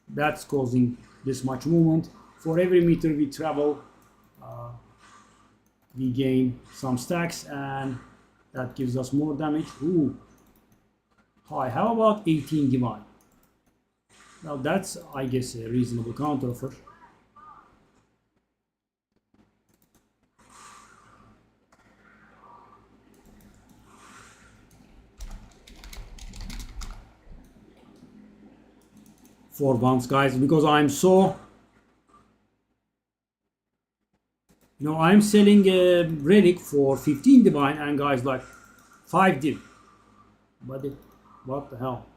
that's causing this much movement. For every meter we travel, we gain some stacks, and that gives us more damage. Ooh. Hi, how about 18 divine? Now that's, I guess, a reasonable counter offer. For once, guys, because I'm so, I'm selling a relic for 15 divine, and guys like 5 div. But what the hell?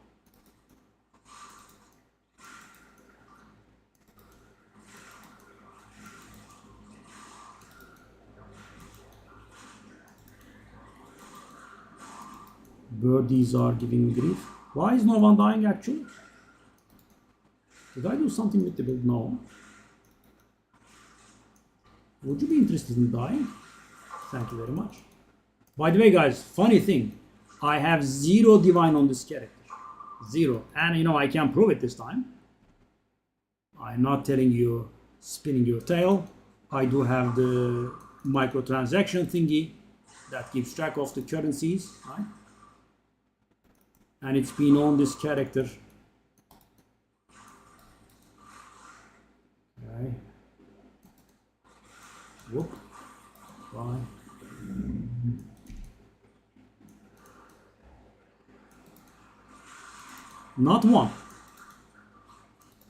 Birdies are giving me grief. Why is no one dying actually? Did I do something with the build? No. Would you be interested in dying? Thank you very much. By the way, guys, funny thing, I have 0 divine on this character. 0. And I can prove it this time. I'm not telling you spinning your tail. I do have the microtransaction thingy that keeps track of the currencies, right? And it's been on this character. Okay. Whoop. Bye. Not one.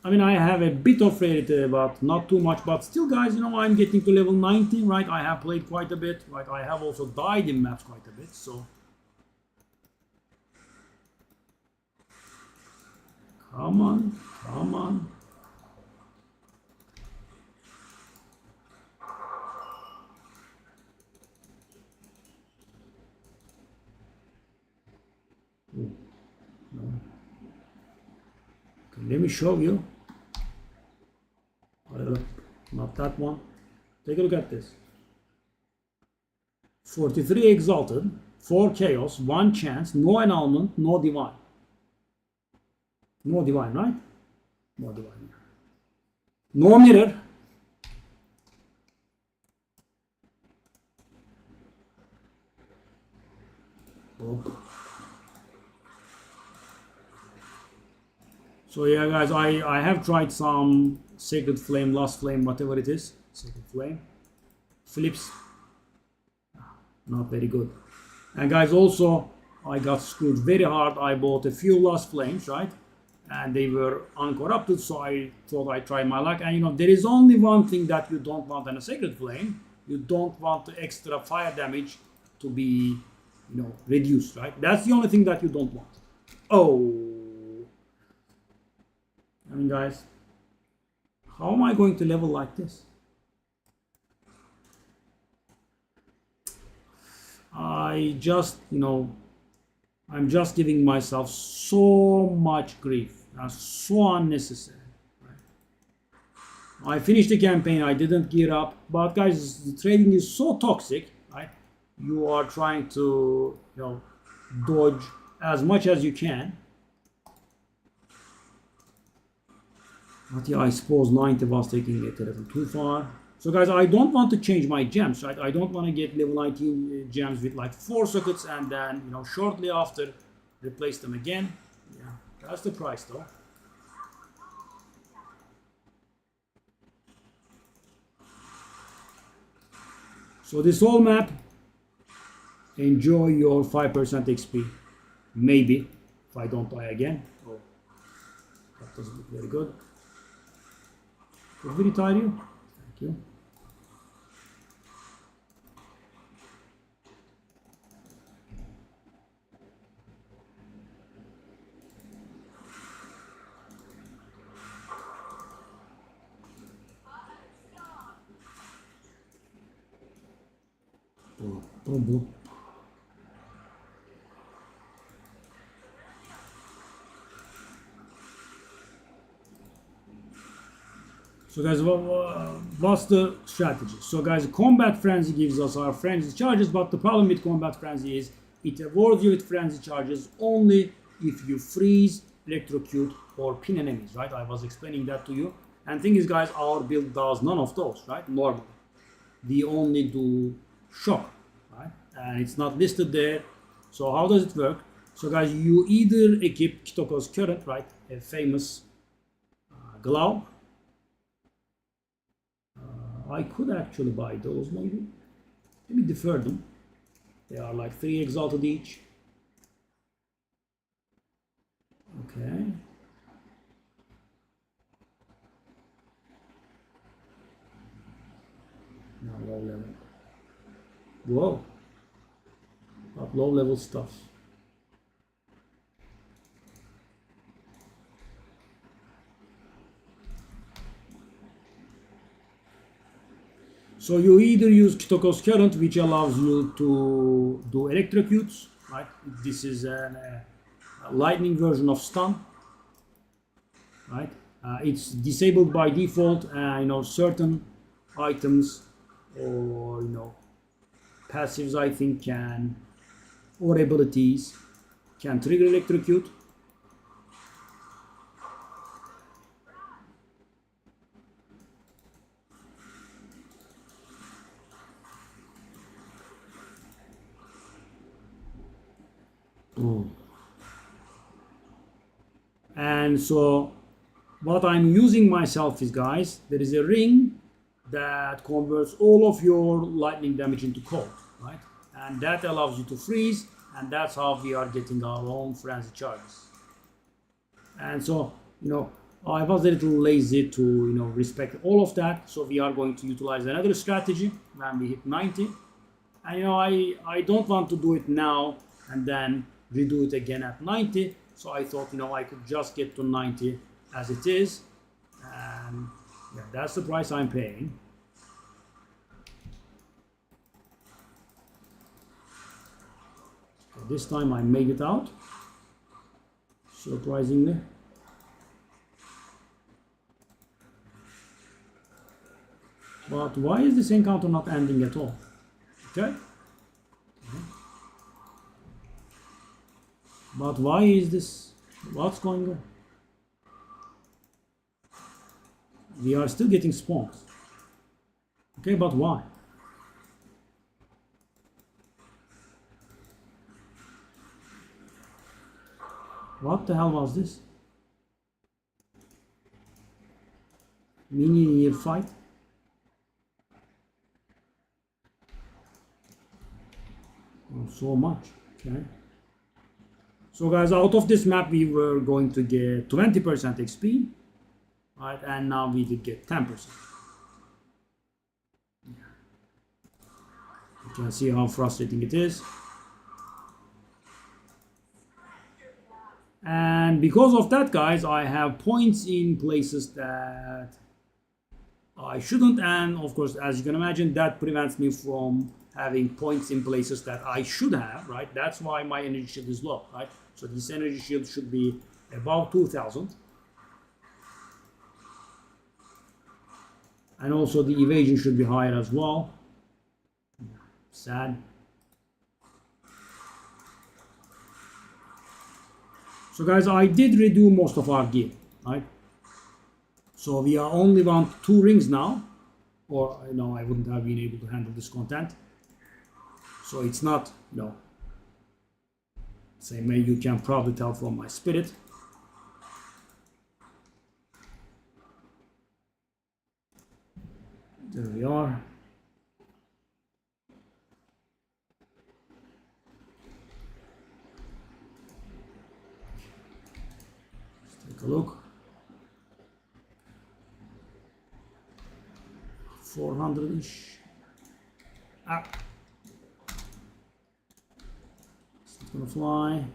I mean, I have a bit of rarity, but not too much. But still, guys, I'm getting to level 19, right? I have played quite a bit. Right? I have also died in maps quite a bit, so. Come on, come on. Ooh, no. Okay, let me show you. Not that one. Take a look at this. 43 exalted, 4 chaos, 1 chance, no annulment, no divine. No divine, right? No divine. No mirror. Oh. So yeah, guys, I have tried some Sacred Flame, Lost Flame, whatever it is. Sacred Flame. Flips. Not very good. And guys, also, I got screwed very hard. I bought a few Lost Flames, right? And they were uncorrupted, so I thought I'd try my luck. And you know, there is only one thing that you don't want in a Sacred Flame. You don't want the extra fire damage to be, you know, reduced, right? That's the only thing that you don't want. Oh. I mean, guys, how am I going to level like this? I just, you know, I'm just giving myself so much grief. That's so unnecessary. Right? I finished the campaign, I didn't gear up, but guys, the trading is so toxic, right? You are trying to, you know, dodge as much as you can. But yeah, I suppose 90 was taking it a little too far. So guys, I don't want to change my gems, right? I don't want to get level 19 gems with like 4 sockets and then, you know, shortly after replace them again. Yeah, that's the price though. So this whole map, enjoy your 5% XP. Maybe, if I don't die again. Oh, that doesn't look very good. Did we retire you? Thank you. Boom, boom. So guys, what's the strategy? So guys, Combat Frenzy gives us our frenzy charges, but the problem with Combat Frenzy is it awards you with frenzy charges only if you freeze, electrocute, or pin enemies, right? I was explaining that to you. And thing is, guys, our build does none of those, right? Normally. We only do shock, right? And it's not listed there. So how does it work? So guys, you either equip Kitoko's Current, right? A famous glove. I could actually buy those, maybe. Let me defer them. They are like 3 exalted each. Okay. Now low level. Whoa. Got low level stuff. So you either use Kitoko's Current, which allows you to do electrocutes, right? This is a lightning version of stun, right? It's disabled by default, you know, certain items or, you know, passives, I think, can, or abilities can trigger electrocute. And so what I'm using myself is, guys, there is a ring that converts all of your lightning damage into cold, right? And that allows you to freeze, and that's how we are getting our own frenzy charges. And so, you know, I was a little lazy to, you know, respect all of that. So we are going to utilize another strategy when we hit 90. And, you know, I don't want to do it now and then redo it again at 90. So I thought, you know, I could just get to 90 as it is. And yeah, that's the price I'm paying. So this time I made it out, surprisingly. But why is this encounter not ending at all? Okay. But why is this? What's going on? We are still getting spawns. Okay, but why? What the hell was this? Minion year fight? Not so much. Okay. So guys, out of this map, we were going to get 20% XP, right? And now we did get 10%. You can see how frustrating it is. And because of that, guys, I have points in places that I shouldn't. And of course, as you can imagine, that prevents me from having points in places that I should have, right? That's why my energy shield is low, right? So this energy shield should be above 2000. And also the evasion should be higher as well. Sad. So guys, I did redo most of our gear, right? So we are only want 2 rings now, or I wouldn't have been able to handle this content. So it's not, same way you can probably tell from my spirit. There we are. Let's take a look. 400-ish. It's not gonna fly.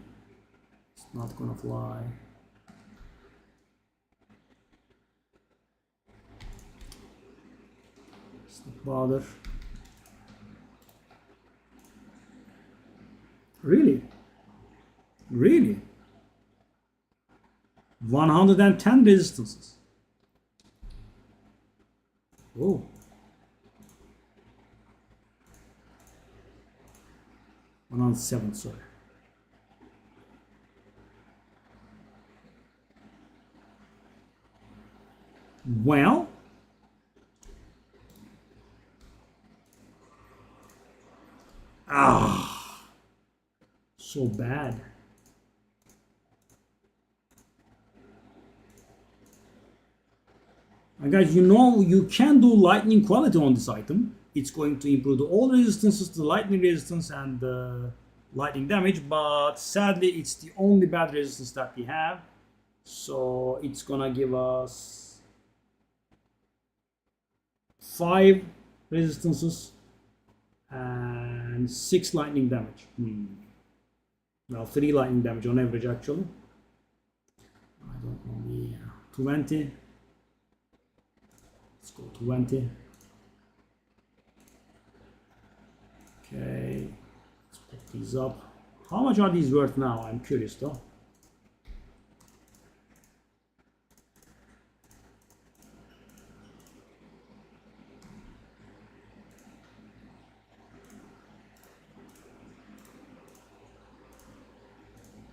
It's not gonna fly. It's not bother. Really? Really? 110 resistances. Oh. 107, sorry. Well, so bad. And guys, you can do lightning quality on this item. It's going to improve all resistances to lightning resistance and lightning damage, but sadly it's the only bad resistance that we have. So it's gonna give us 5 resistances and 6 lightning damage. Well, 3 lightning damage on average actually. I don't know, yeah, 20. Let's go 20. Okay, let's put these up. How much are these worth now? I'm curious though.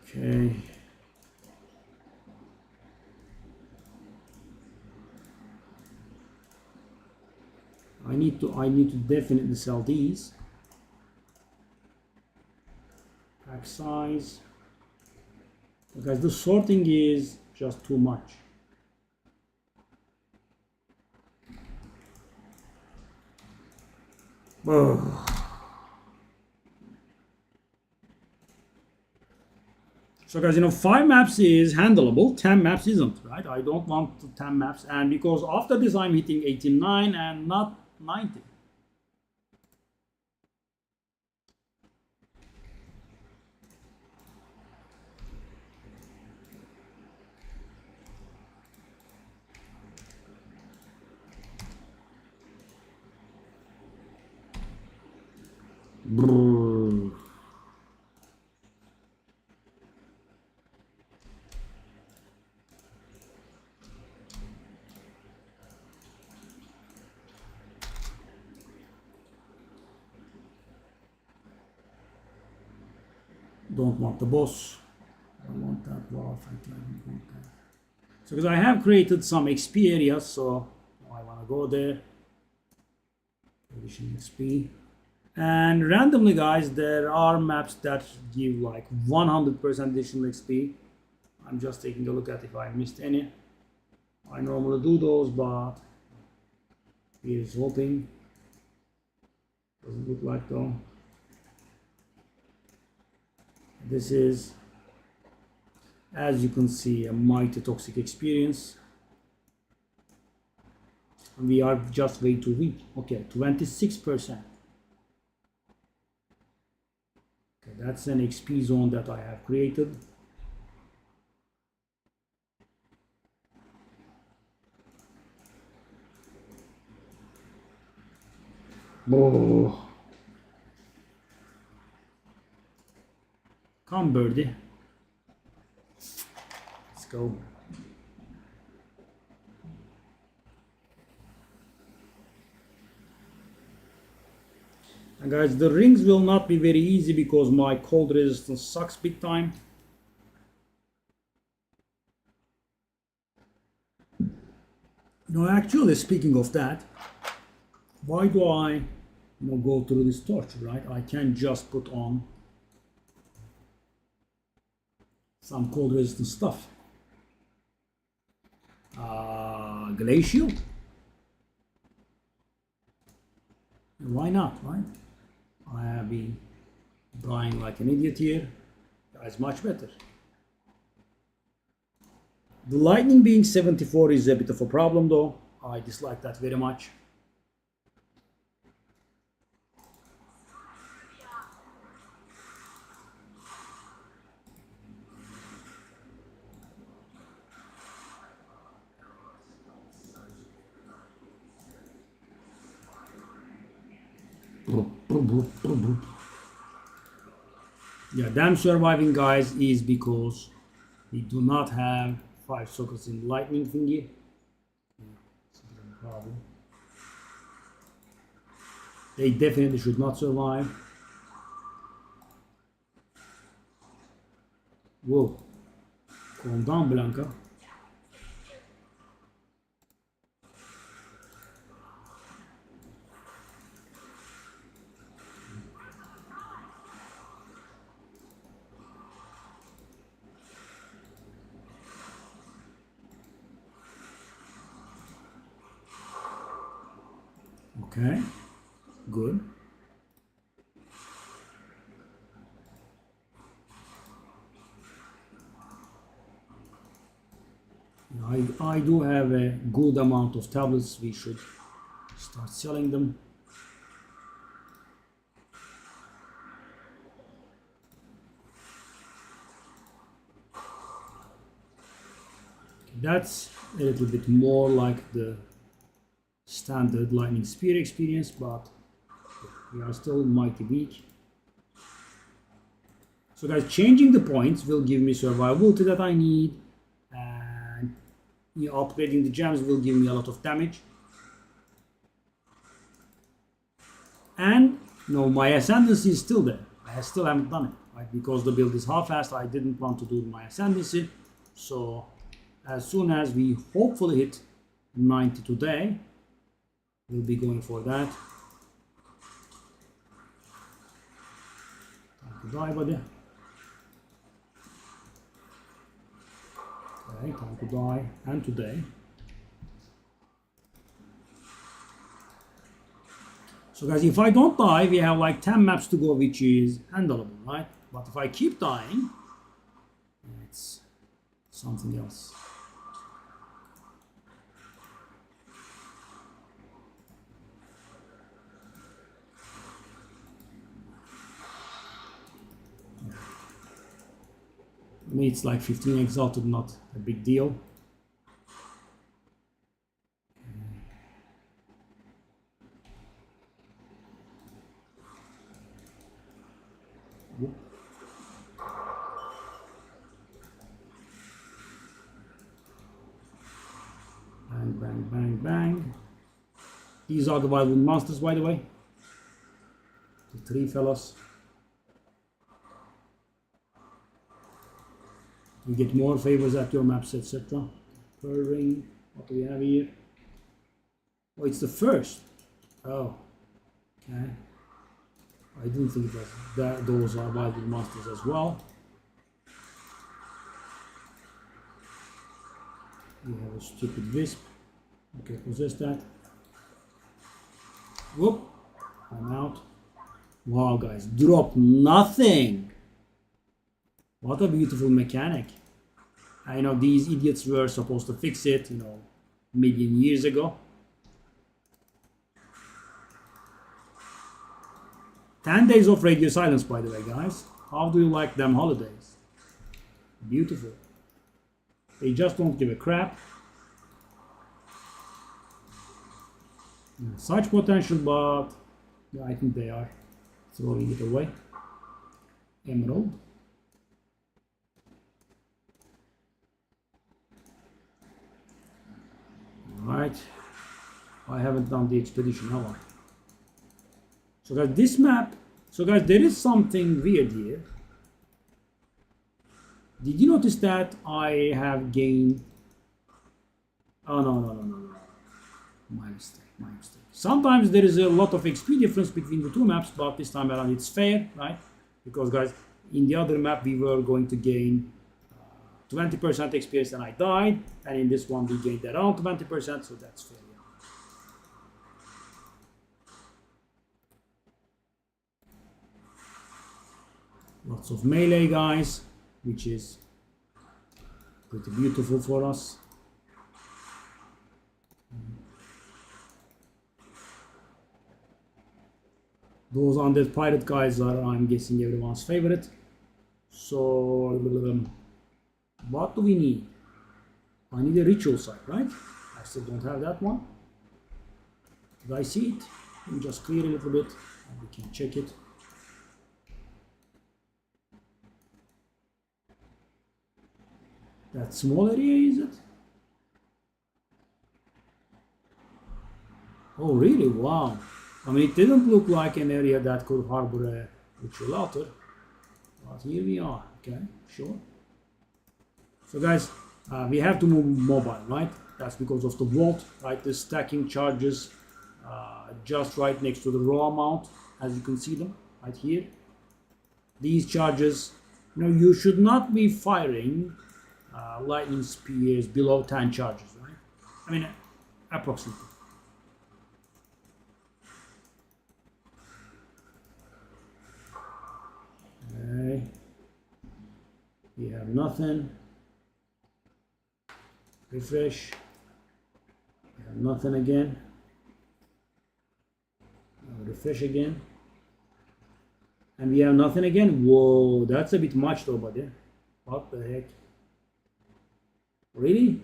Okay. I need to definitely sell these. Pack size. Because the sorting is just too much. Ugh. So guys, 5 maps is handleable, 10 maps isn't, right? I don't want 10 maps, and because after this I'm hitting 89 and not 90. Brrr. Don't want the boss. I want that wall. I don't want that. So because I have created some XP areas, so I want to go there. Additional XP. And randomly, guys, there are maps that give like 100% additional XP. I'm just taking a look at if I missed any. I normally do those, but here's hoping. Doesn't look like though. This is, as you can see, a mighty toxic experience. We are just way too weak. Okay, 26%. Okay, that's an XP zone that I have created. Oh. Come, birdie. Let's go. And guys, the rings will not be very easy because my cold resistance sucks big time. Actually, speaking of that, why do I go through this torch, right? I can just put on some cold resistant stuff. Glacial? Why not, right? I have been dying like an idiot here. That's much better. The lightning being 74 is a bit of a problem though. I dislike that very much. Yeah, them surviving, guys, is because we do not have 5 sockets in lightning thingy. It's a problem. They definitely should not survive. Whoa. Calm down, Blanca. Okay, good. I do have a good amount of tablets. We should start selling them. That's a little bit more like the standard lightning spear experience, but we are still mighty weak. So guys, changing the points will give me survivability that I need, and upgrading the gems will give me a lot of damage. And my ascendancy is still there. I still haven't done it, right? Because the build is half-assed, I didn't want to do my ascendancy. So as soon as we hopefully hit 90 today, we'll be going for that. Time to die, buddy. Okay, time to die, and today. So guys, if I don't die, we have like 10 maps to go, which is handleable, right? But if I keep dying, it's something else. For me, it's like 15 exalted, not a big deal. Bang, bang, bang, bang. These are the Wildwood monsters, by the way. The 3 fellas. You get more favors at your maps, etc. Per ring. What do we have here? Oh, it's the first. Oh, okay. I didn't think that those are Wildwood monsters as well. We have a stupid wisp. Okay, possess that. Whoop! I'm out. Wow, guys, drop nothing. What a beautiful mechanic. I know these idiots were supposed to fix it, you know, a million years ago. 10 days of radio silence, by the way, guys. How do you like them holidays? Beautiful. They just don't give a crap. Such potential, but yeah, I think they are throwing it away. Emerald. Alright. I haven't done the expedition, have I? So guys, this map, so guys, there is something weird here. Did you notice that I have gained, oh no. My mistake. Sometimes there is a lot of XP difference between the two maps, but this time around it's fair, right? Because guys, in the other map we were going to gain 20% experience and I died, and in this one we gained around 20%, so that's fair. Lots of melee guys, which is pretty beautiful for us. Those undead pirate guys are, I'm guessing, everyone's favorite. So, what do we need? I need a ritual site, right? I still don't have that one. Did I see it? Let me just clear a little bit and we can check it. That small area, is it? Oh, really? Wow. I mean, it didn't look like an area that could harbor a ritual altar. But here we are. Okay, sure. So guys, we have to move mobile, right? That's because of the vault, right? The stacking charges just right next to the raw amount, as you can see them right here. These charges, you know, you should not be firing lightning spears below 10 charges, right? I mean, approximately. Okay. We have nothing. Refresh. We have nothing again. Refresh again. And we have nothing again. Whoa, that's a bit much though, buddy. What the heck? Really?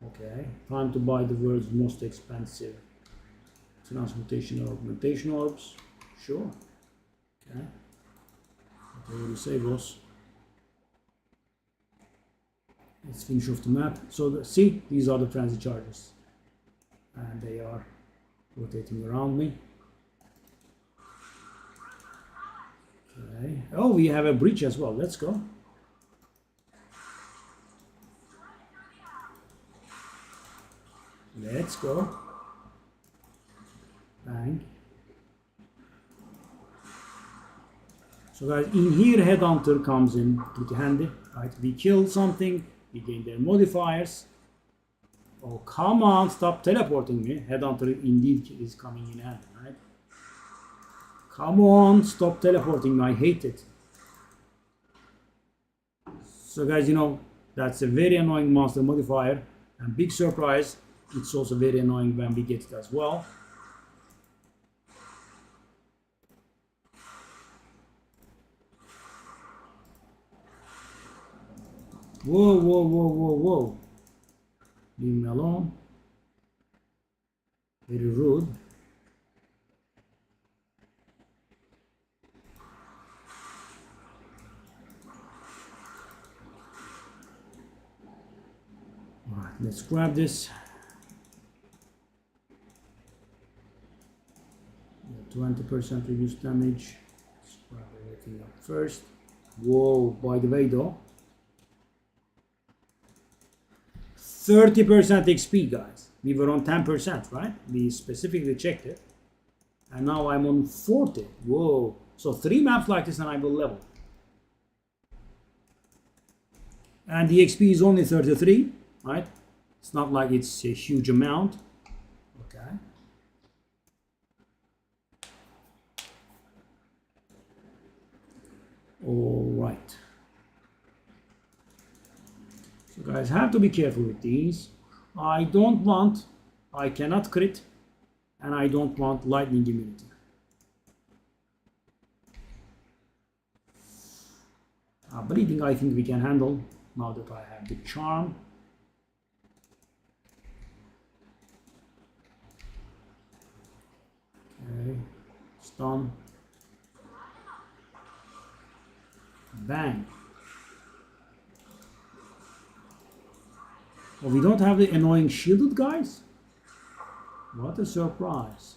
Okay. Time to buy the world's most expensive transmutation or augmentation orbs. Sure. Okay. Whatever you say, boss. Let's finish off the map. So see, these are the transit charges. And they are rotating around me. Okay. Oh, we have a breach as well. Let's go. Let's go. Bang. So guys, in here Headhunter comes in pretty handy, right? We kill something, we gain their modifiers. Oh, come on, stop teleporting me. Headhunter indeed is coming in handy, right? Come on, stop teleporting me, I hate it. So guys, you know, that's a very annoying monster modifier, and big surprise, it's also very annoying when we get it as well. Whoa. Leave me alone. Very rude. Alright, let's grab this. 20% reduced damage. Let's grab everything up first. Whoa, by the way though, 30% XP, guys. We were on 10%, right? We specifically checked it. And now I'm on 40. Whoa. So 3 maps like this and I will level. And the XP is only 33, right? It's not like it's a huge amount. Okay. All Right. So guys, have to be careful with these. I cannot crit, and I don't want lightning immunity. Bleeding I think we can handle now that I have the charm. Okay, stun. Bang. Oh, we don't have the annoying shielded guys? What a surprise.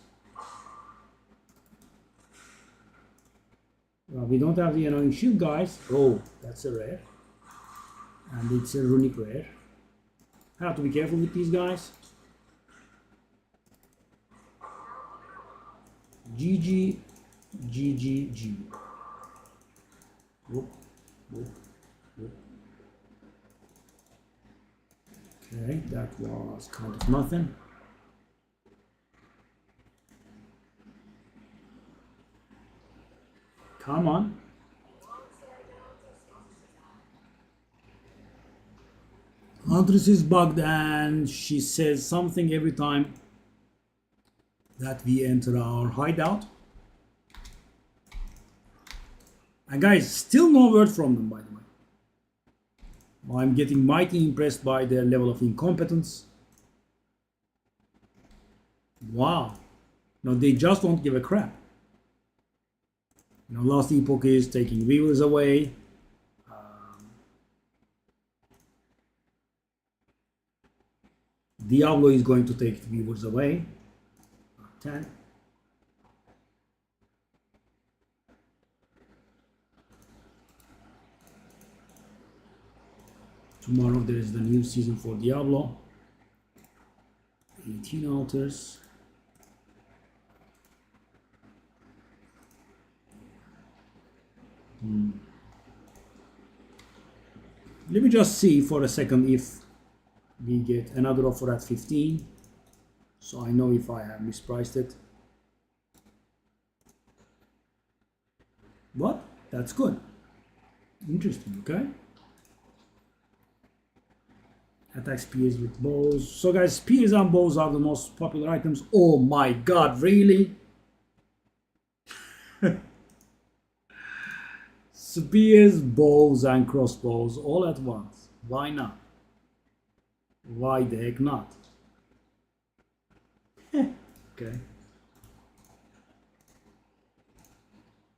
Well, we don't have the annoying shield guys. Oh, that's a rare. And it's a runic rare. Have to be careful with these guys. GG, GG. Whoop, whoop, whoop. Okay, that was kind of nothing. Come on. Huntress is bugged and she says something every time that we enter our hideout. And guys, still no word from them, by the way. I'm getting mighty impressed by their level of incompetence. Wow. No, they just don't give a crap. You know, Last Epoch is taking Weavers away. Diablo is going to take Weavers away. 10. Tomorrow there is the new season for Diablo. 18 altars. Let me just see for a second if we get another offer at 15. So I know if I have mispriced it. But that's good. Interesting, okay? Attack spears with bows. So guys, spears and bows are the most popular items. Oh my god, really? Spears, bows and crossbows all at once. Why not? Why the heck not? Okay.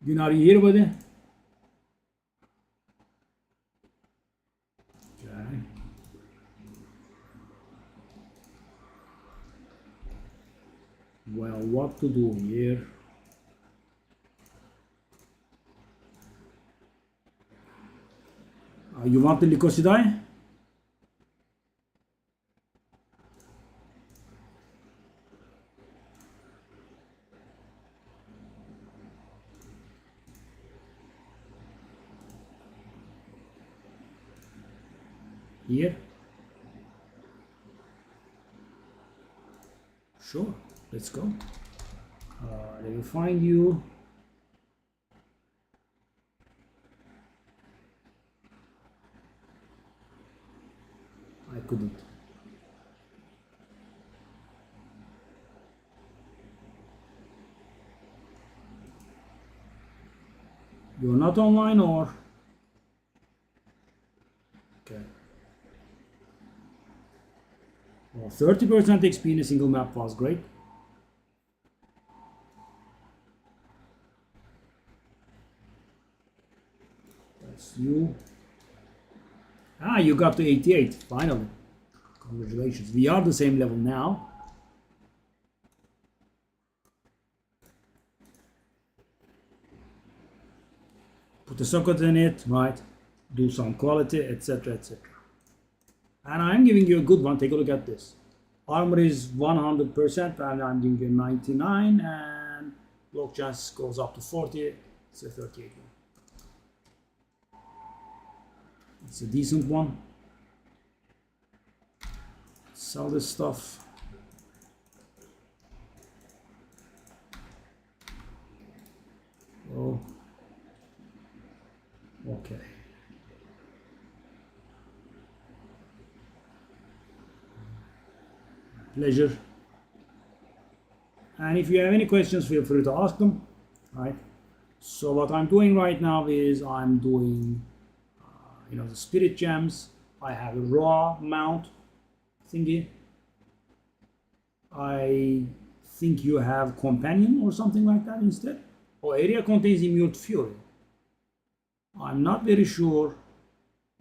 Gun, are you here, buddy? Okay. Well, what to do here? You want the Lycosidai? Here? Sure, let's go. Let me find you. I couldn't. You're not online or? Okay. Well, 30% XP in a single map was great. That's you. Ah, you got to 88, finally. Congratulations. We are the same level now. Put a socket in it, right? Do some quality, etc, etc. And I'm giving you a good one. Take a look at this. Armor is 100% and I'm giving you 99, and block chance goes up to 40. It's a 38 one. It's a decent one. Sell this stuff. Oh. Okay. pleasure. And if you have any questions, feel free to ask them. Right. So what I'm doing right now is I'm doing, the spirit gems. I have a raw mount thingy. I think you have companion or something like that instead. Or area contains immune fury. I'm not very sure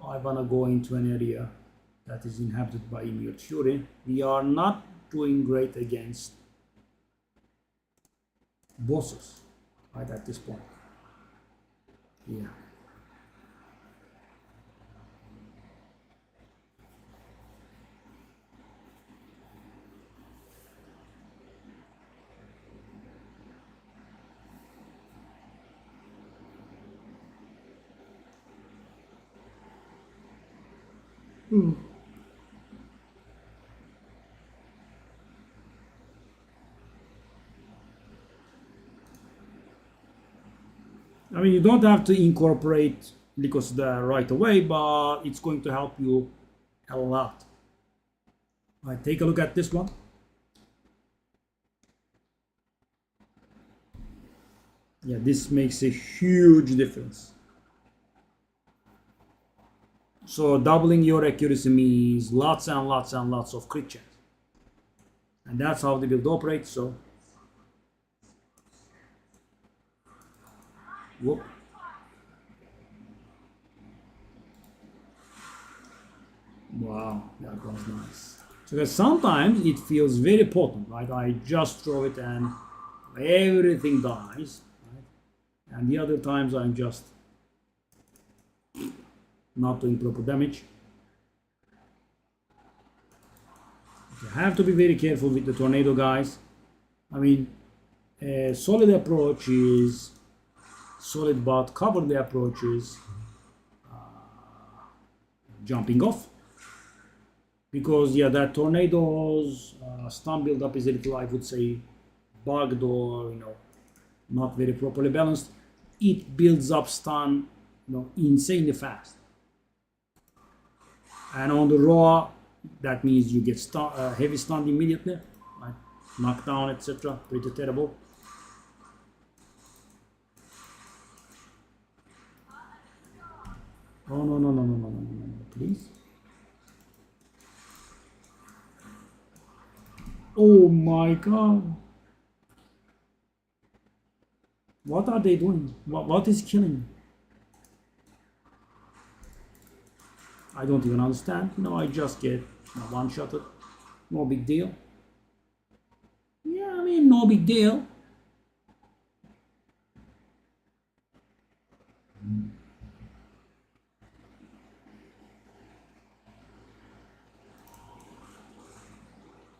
I wanna go into an area that is inhabited by immune fury. We are not doing great against bosses right at this point. Yeah. I mean, you don't have to incorporate Lycos right away, but it's going to help you a lot. All right, take a look at this one. Yeah, this makes a huge difference. So doubling your accuracy means lots and lots and lots of crit chance. And that's how the build operates, so. Whoop. Wow, that was nice. So sometimes it feels very potent, right? I just throw it and everything dies, right? And the other times I'm just not doing proper damage. You have to be very careful with the tornado, guys. I mean, a solid approach is solid, but cowardly approach is jumping off. Because yeah, that tornado's stun build up is a little, I would say, bugged or not very properly balanced. It builds up stun, insanely fast. And on the raw, that means you get heavy stunned immediately, right? Knockdown, etc. Pretty terrible. Oh no, please. Oh my god. What are they doing? What is killing? I don't even understand. I just get one-shotted. No big deal. Yeah, I mean, no big deal.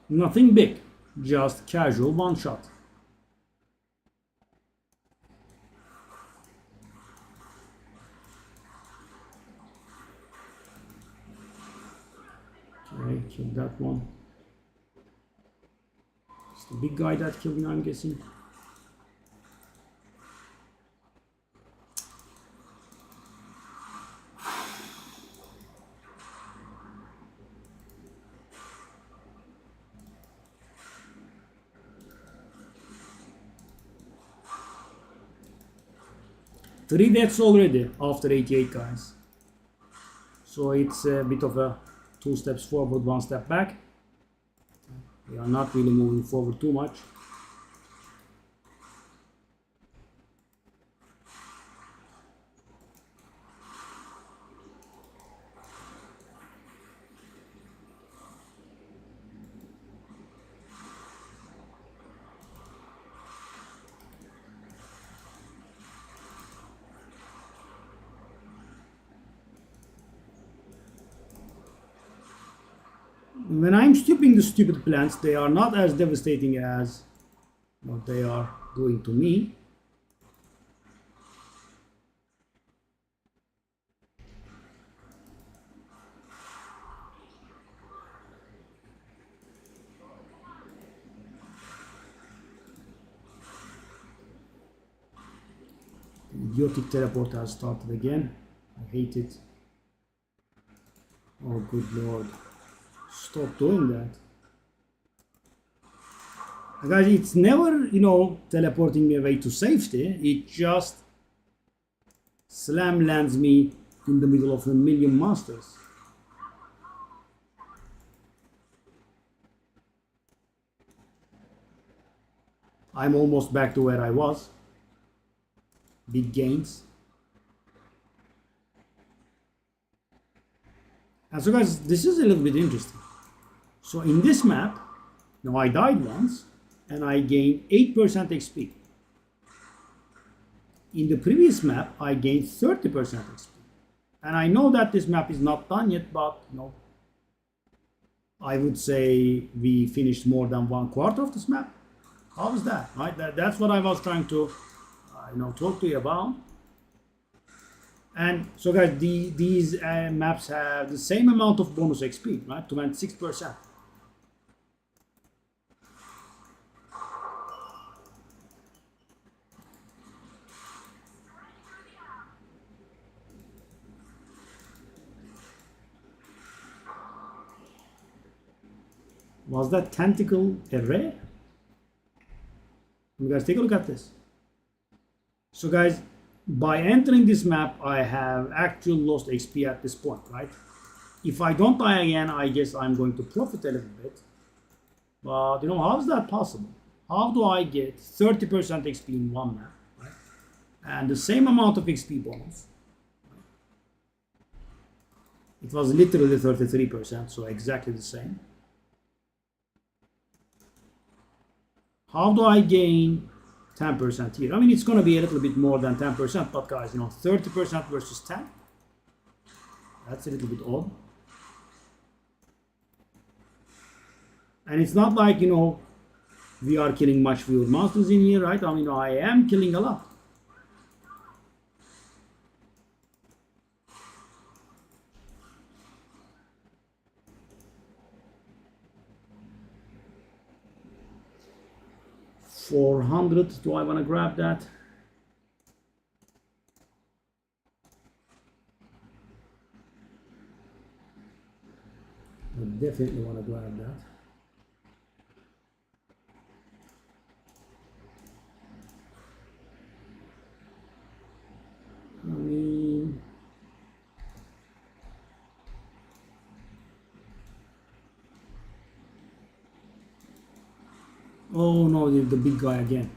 Nothing big, just casual one-shot. Okay, kill that one. It's the big guy that killed me, I'm guessing. Three deaths already after 88 guys. So it's a bit of a 2 steps forward, 1 step back. We are not really moving forward too much. When I'm stooping the stupid plants, they are not as devastating as what they are doing to me. The idiotic teleport has started again. I hate it. Oh, good lord. Stop doing that. Guys, it's never, teleporting me away to safety. It just slam lands me in the middle of a million monsters. I'm almost back to where I was. Big gains. And so guys, this is a little bit interesting. So in this map, now I died once and I gained 8% XP. In the previous map, I gained 30% XP. And I know that this map is not done yet, but I would say we finished more than 1/4 of this map. How is that? Right? That's what I was trying to talk to you about. And so guys, these maps have the same amount of bonus XP, right? 26%. Was that tentacle a rare? You guys take a look at this. So guys, by entering this map, I have actually lost XP at this point, right? If I don't die again, I guess I'm going to profit a little bit. But how is that possible? How do I get 30% XP in one map, right? And the same amount of XP bonus? It was literally 33%, so exactly the same. How do I gain 10% here? I mean, it's going to be a little bit more than 10%, but guys, 30% versus 10, that's a little bit odd. And it's not like, we are killing much fewer monsters in here, right? I mean, I am killing a lot. $400, do I want to grab that? I definitely want to grab that. I mean, oh no, the big guy again.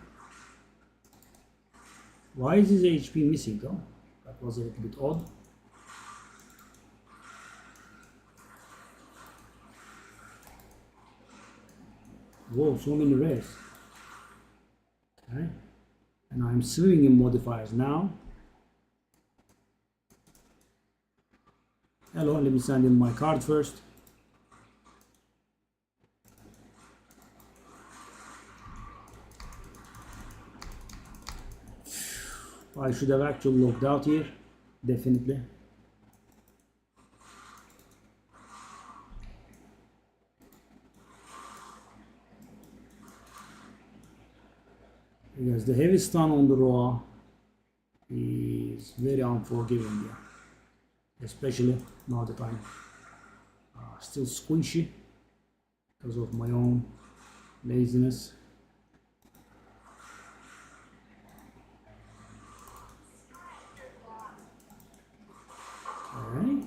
Why is his HP missing though? That was a little bit odd. Whoa, so many rares. Okay. And I'm swimming in modifiers now. Hello, let me send in my card first. I should have actually logged out here, definitely. Because the heavy stun on the raw is very unforgiving here. Especially now that I'm still squishy because of my own laziness. Alright.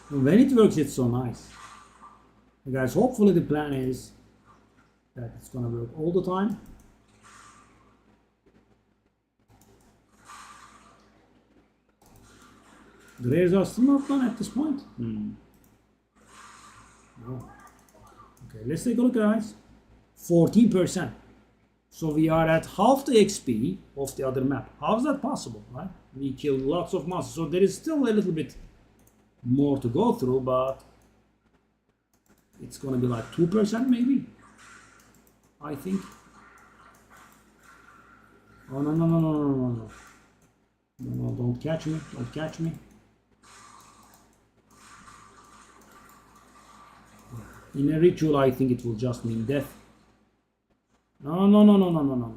When it works, it's so nice. Guys, hopefully the plan is that it's gonna work all the time. The rares are still not done at this point. No. Okay, let's take a look, guys. 14%. So we are at half the XP of the other map. How is that possible, right? We killed lots of monsters, so there is still a little bit more to go through, but it's gonna be like 2% maybe, I think. Oh no, no, no, no, no, no, no. No, no, don't catch me, don't catch me. In a ritual, I think it will just mean death. No, no, no, no, no, no, no.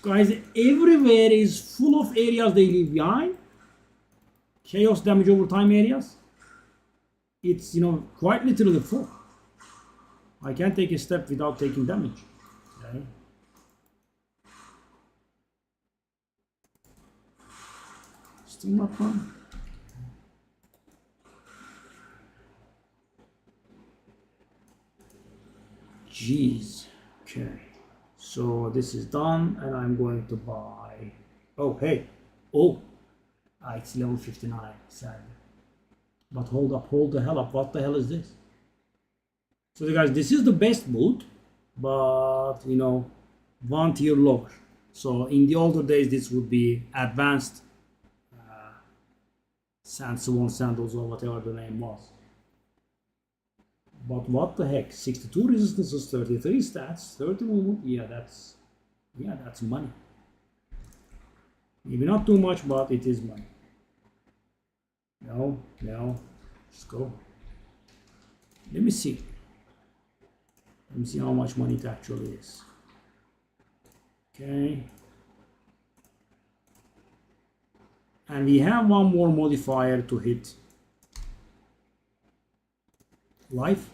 Guys, everywhere is full of areas they leave behind. Chaos damage over time areas. it's, quite literally full. I can't take a step without taking damage. Okay. Still not fun. Jeez. Okay. So this is done, and I'm going to buy. Oh, hey. Oh. It's level 59. Sad. But hold up. Hold the hell up. What the hell is this? So, guys, this is the best boot, but, one tier lower. So, in the older days, this would be advanced Sand Sandals or whatever the name was. But what the heck? 62 resistances, 33 stats, 30 movement. Yeah, that's money. Maybe not too much, but it is money. No, let's go. Let me see. Let me see how much money it actually is. Okay. And we have one more modifier to hit life.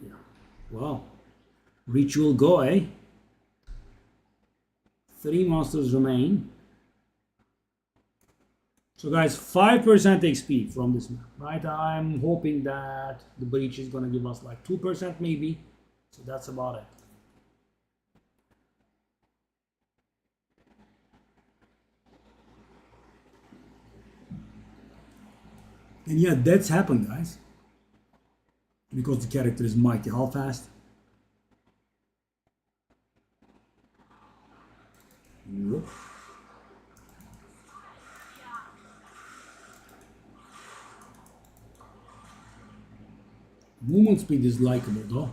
Yeah. Wow. Ritual go, eh? 3 monsters remain. So guys, 5% XP from this map, right? I'm hoping that the breach is gonna give us like 2% maybe. So that's about it. And yeah, that's happened, guys. Because the character is mighty. How fast? Yep. Movement speed is likable though.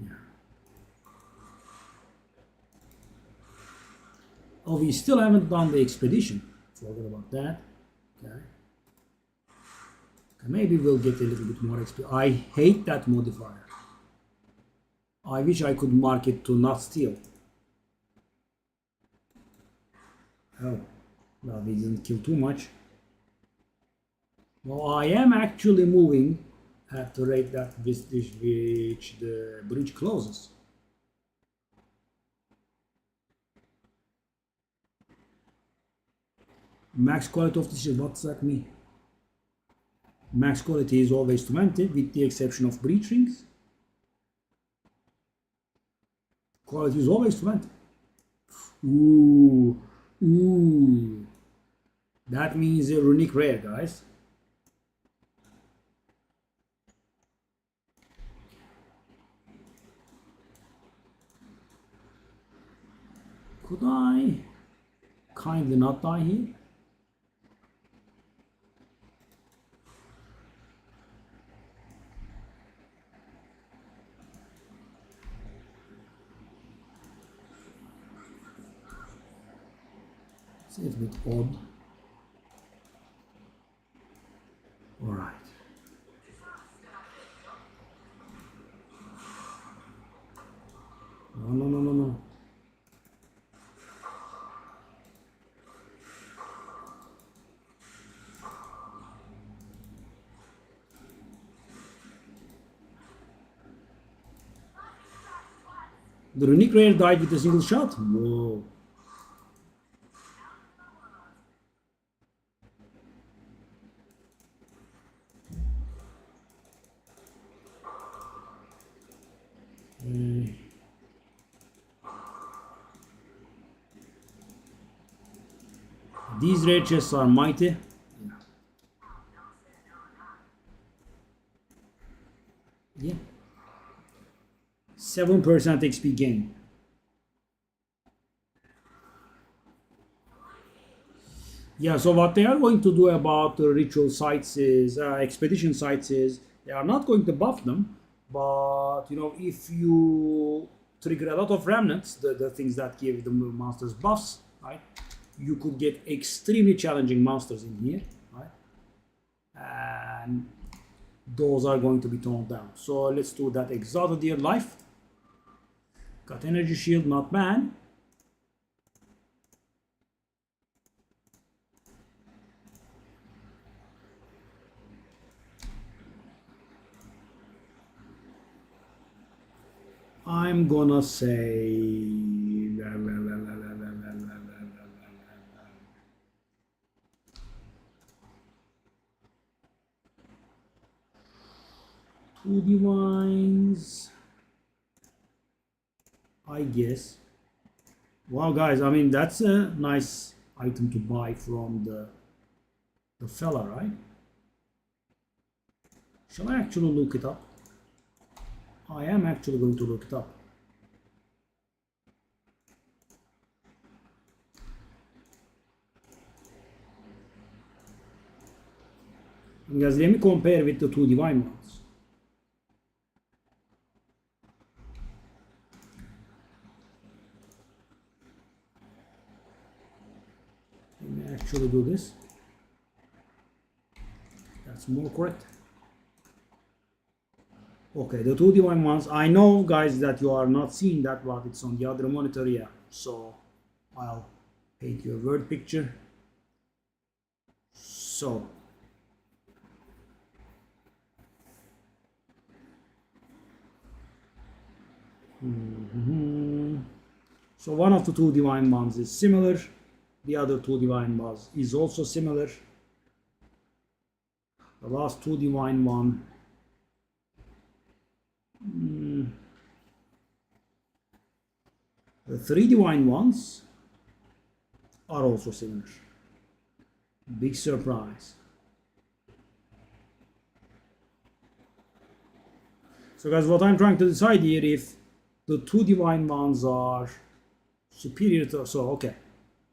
Yeah. Oh, we still haven't done the expedition. Forget about that. Okay. Maybe we'll get a little bit more XP. I hate that modifier. I wish I could mark it to not steal. Oh, well, we didn't kill too much. Well, I am actually moving at the rate that which the bridge closes. Max quality of this is what does that mean? Max quality is always 20 with the exception of breach rings. Quality is always 20. Ooh. That means a runic rare, guys. Could I kindly not die here? It's a bit odd. Alright. No. The runic rare died with a single shot? Whoa. These rare chests are mighty. Yeah. 7% XP gain. Yeah, so what they are going to do about the ritual sites is, expedition sites is, they are not going to buff them, but if you trigger a lot of remnants, the things that give the monsters buffs, right? You could get extremely challenging monsters in here, right? And those are going to be toned down. So let's do that. Exalted Dear Life. Got energy shield, not bad. I'm gonna say 2 divines, I guess. Wow, guys, I mean, that's a nice item to buy from the fella, right? Shall I actually look it up? I am actually going to look it up. Guys, let me compare with the 2 divine ones. Let me actually do this. That's more correct. Okay, the 2 divine ones. I know, guys, that you are not seeing that, but it's on the other monitor, yeah. So I'll paint you a word picture. So so one of the 2 divine ones is similar. The other 2 divine ones is also similar. The last 2 divine one. The 3 divine ones are also similar. Big surprise. So guys, what I'm trying to decide here, if the 2 divine ones are superior to, so okay,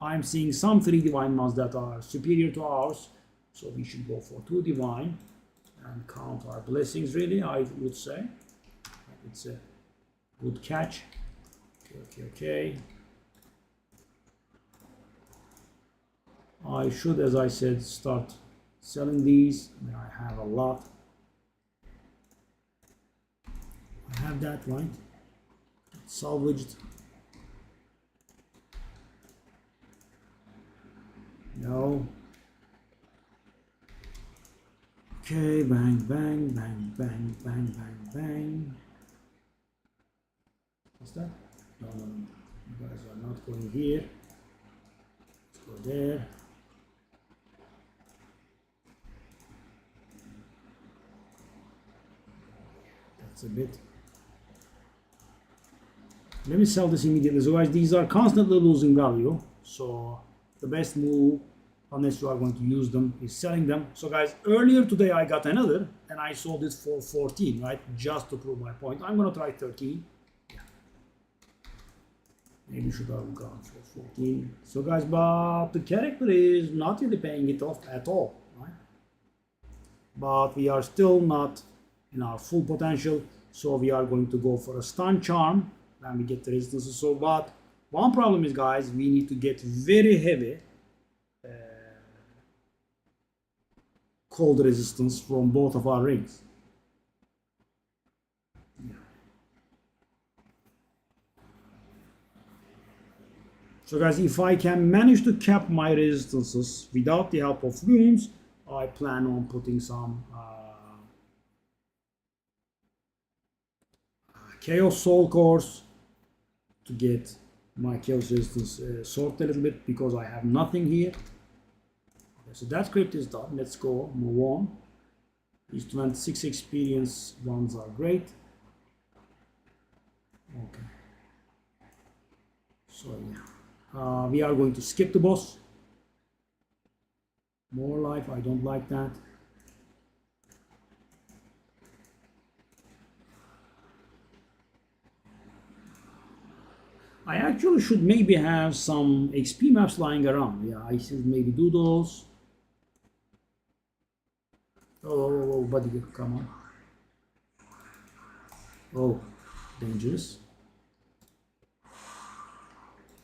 I'm seeing some 3 divine ones that are superior to ours, so we should go for 2 divine and count our blessings, really, I would say. It's a good catch. Okay. I should, as I said, start selling these. I have a lot. I have that, right? It's salvaged. No. Okay, bang, bang, bang, bang, bang, bang, bang. What's that? No. You guys are not going here. Let's go there. That's a bit. Let me sell this immediately. So guys, these are constantly losing value. So the best move, unless you are going to use them, is selling them. So guys, earlier today I got another and I sold it for 14, right? Just to prove my point. I'm gonna try 13. Yeah. Maybe should have gone for 14. So guys, but the character is not really paying it off at all, right? But we are still not in our full potential. So we are going to go for a stun charm when we get the resistances. So but one problem is, guys, we need to get very heavy cold resistance from both of our rings. Yeah. So guys, if I can manage to cap my resistances without the help of runes, I plan on putting some Chaos Soul Cores to get my Chaos resistance sorted a little bit, because I have nothing here. Okay, so that script is done. Let's go move on. These 26 experience ones are great. Okay. So yeah, we are going to skip the boss. More life, I don't like that. I actually should maybe have some XP maps lying around. Yeah, I should maybe do those. Oh, buddy, come on. Oh, dangerous.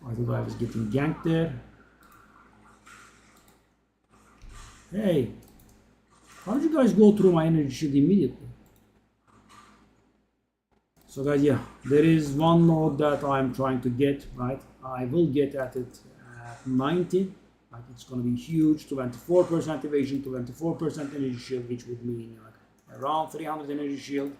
I thought I was getting ganked there. Hey, how did you guys go through my energy shield immediately? So guys, yeah, there is one node that I'm trying to get, right? I will get at it at 90, right? It's going to be huge. 24% evasion, 24% energy shield, which would mean like around 300 energy shield.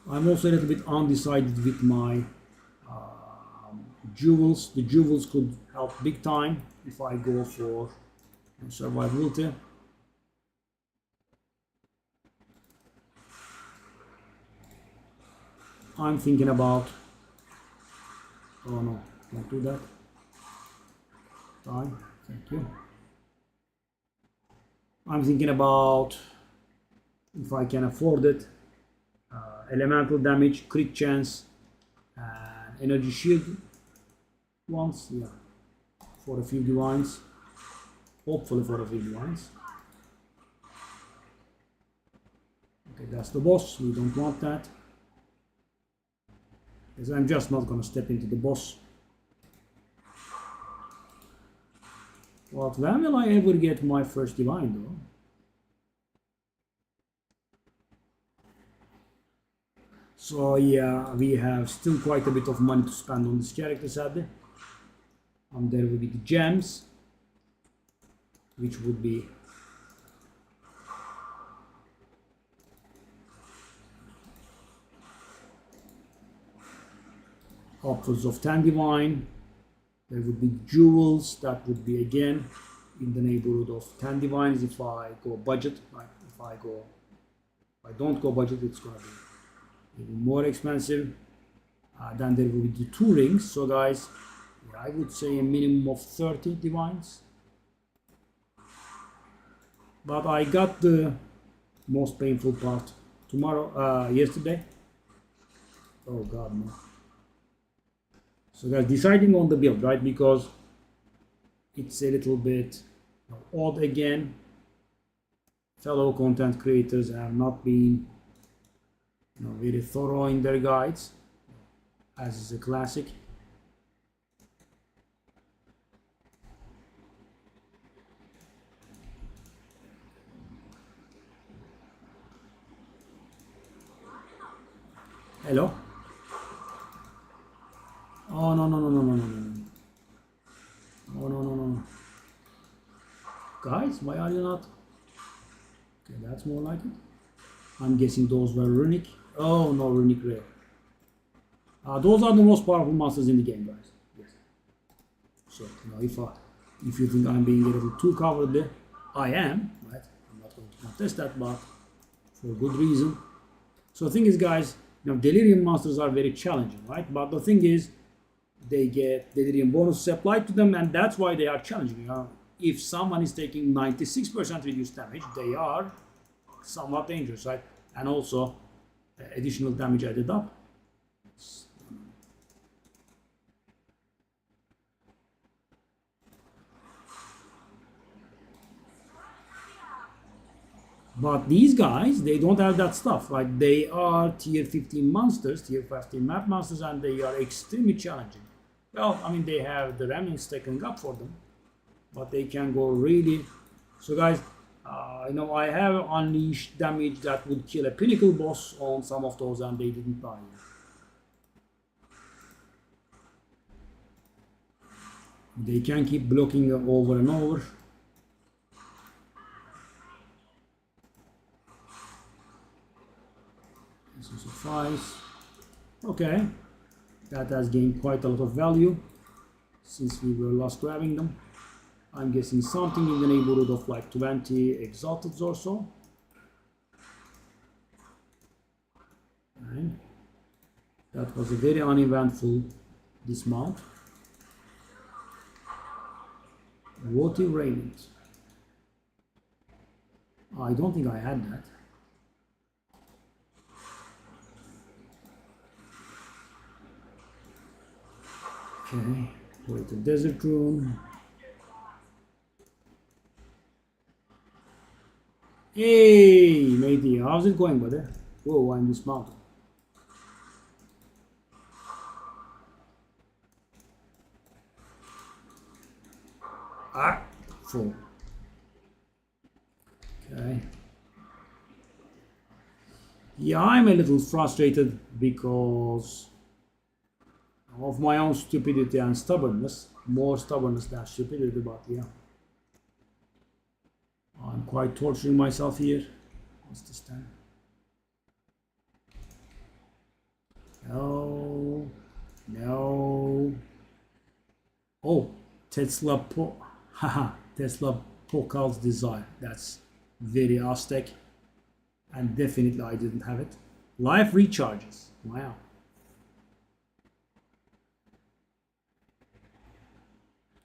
I'm also a little bit undecided with my jewels. The jewels could help big time if I go for survivability. I'm thinking about, oh no, don't do that. Die, thank you. I'm thinking about, if I can afford it, elemental damage, crit chance, and energy shield once, yeah, for a few divines. Hopefully for a few divines. Okay, that's the boss. We don't want that. Because I'm just not gonna step into the boss. But when will I ever get my first divine though? So yeah, we have still quite a bit of money to spend on this character sadly. There will be the gems, which would be upwards of 10 divine. There would be jewels, that would be again in the neighborhood of 10 divines if I go budget. Like if I don't go budget, it's gonna be even more expensive. Then there will be the 2 rings. So guys, yeah, I would say a minimum of 30 divines. But I got the most painful part yesterday. Oh god, no. So guys, deciding on the build, right? Because it's a little bit odd again. Fellow content creators have not been very thorough in their guides, as is a classic. Hello? Oh no no no no no no no. Oh no no no no. Guys, why are you not? Okay, that's more like it. I'm guessing those were runic. Oh no, runic rare. Those are the most powerful monsters in the game, guys. Yes. So if you think I'm being a little too cowardly, I am. Right? I'm not going to contest that, but for good reason. So the thing is, guys, delirium monsters are very challenging, right? But the thing is, they get delirium bonuses applied to them, and that's why they are challenging. If someone is taking 96% reduced damage, they are somewhat dangerous, right? And also additional damage added up. But these guys, they don't have that stuff. Like they are tier 15 monsters, tier 15 map monsters, and they are extremely challenging. Well, I mean, they have the remnants taken up for them, but they can go really. So, guys, I have unleashed damage that would kill a pinnacle boss on some of those, and they didn't die. They can keep blocking over and over. This will suffice. Okay, that has gained quite a lot of value since we were last grabbing them. I'm guessing something in the neighborhood of like 20 exalteds or so. And that was a very uneventful dismount. Votive raiment. I don't think I had that. Okay, wait, the desert room. Hey, matey, how's it going, brother? Whoa, I'm dismounted. Full. Okay. Yeah, I'm a little frustrated because of my own stupidity and stubbornness. More stubbornness than stupidity, but yeah. I'm quite torturing myself here. What's this time? No. No. Oh, Tesla haha, Tesla Pocal's Desire. That's very Aztec. And definitely I didn't have it. Life recharges. Wow.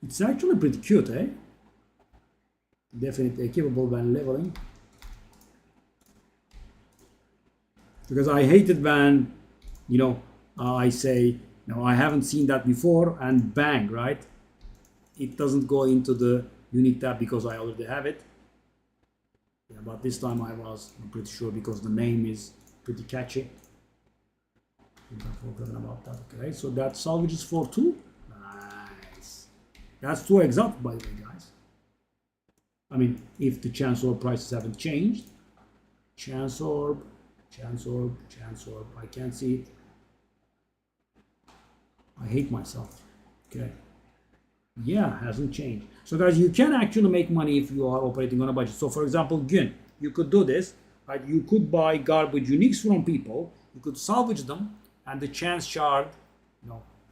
It's actually pretty cute, eh? Definitely capable when leveling. Because I hate it when, I say, no, I haven't seen that before, and bang, right? It doesn't go into the unique tab because I already have it. Yeah, but this time I was pretty sure because the name is pretty catchy. I've forgotten about that. Okay, so that salvages for 2. Nice. That's 2 exalted, by the way, guys. I mean, if the chance orb prices haven't changed. Chance orb, chance orb, chance orb. I can't see it. I hate myself. Okay. Yeah, hasn't changed. So guys, you can actually make money if you are operating on a budget. So for example, Gün, you could do this. Right? You could buy garbage uniques from people. You could salvage them, and the chance shard,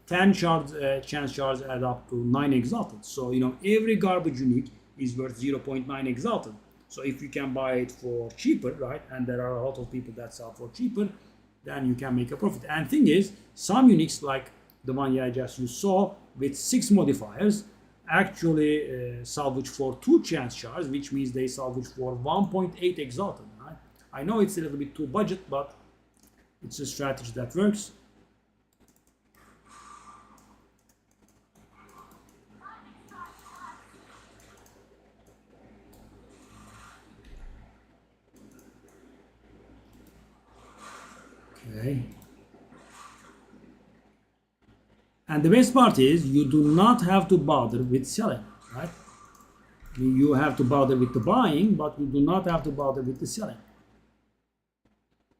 10 shards, chance shards add up to 9 exalted. So every garbage unique is worth 0.9 exalted. So if you can buy it for cheaper, right, and there are a lot of people that sell for cheaper, then you can make a profit. And thing is, some uniques like the one you saw with 6 modifiers actually salvage for 2 chance shards, which means they salvage for 1.8 exalted. Right? I know it's a little bit too budget, but it's a strategy that works. Okay. And the best part is you do not have to bother with selling, right? You have to bother with the buying, but you do not have to bother with the selling.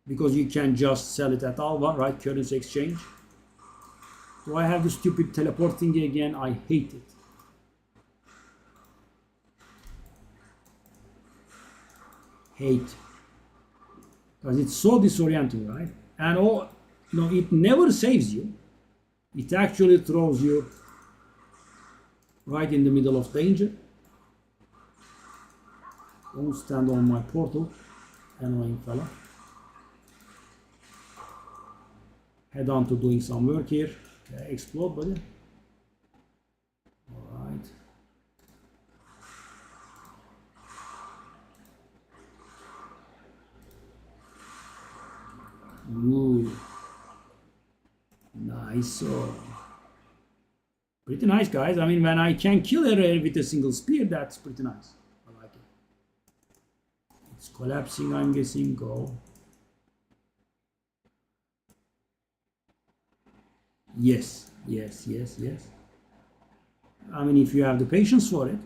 Because you can just sell it at Alva, right? Currency exchange. Do I have the stupid teleport thingy again? I hate it. Hate. Because it's so disorienting, right? And it never saves you. It actually throws you right in the middle of danger. Don't stand on my portal, annoying fella. Head on to doing some work here. Okay, explode, buddy. Alright. Ooh. Nice. Pretty nice, guys. I mean, when I can kill a rare with a single spear, that's pretty nice. I like it. It's collapsing, I'm guessing. Go. Yes, yes, yes, yes. I mean, if you have the patience for it,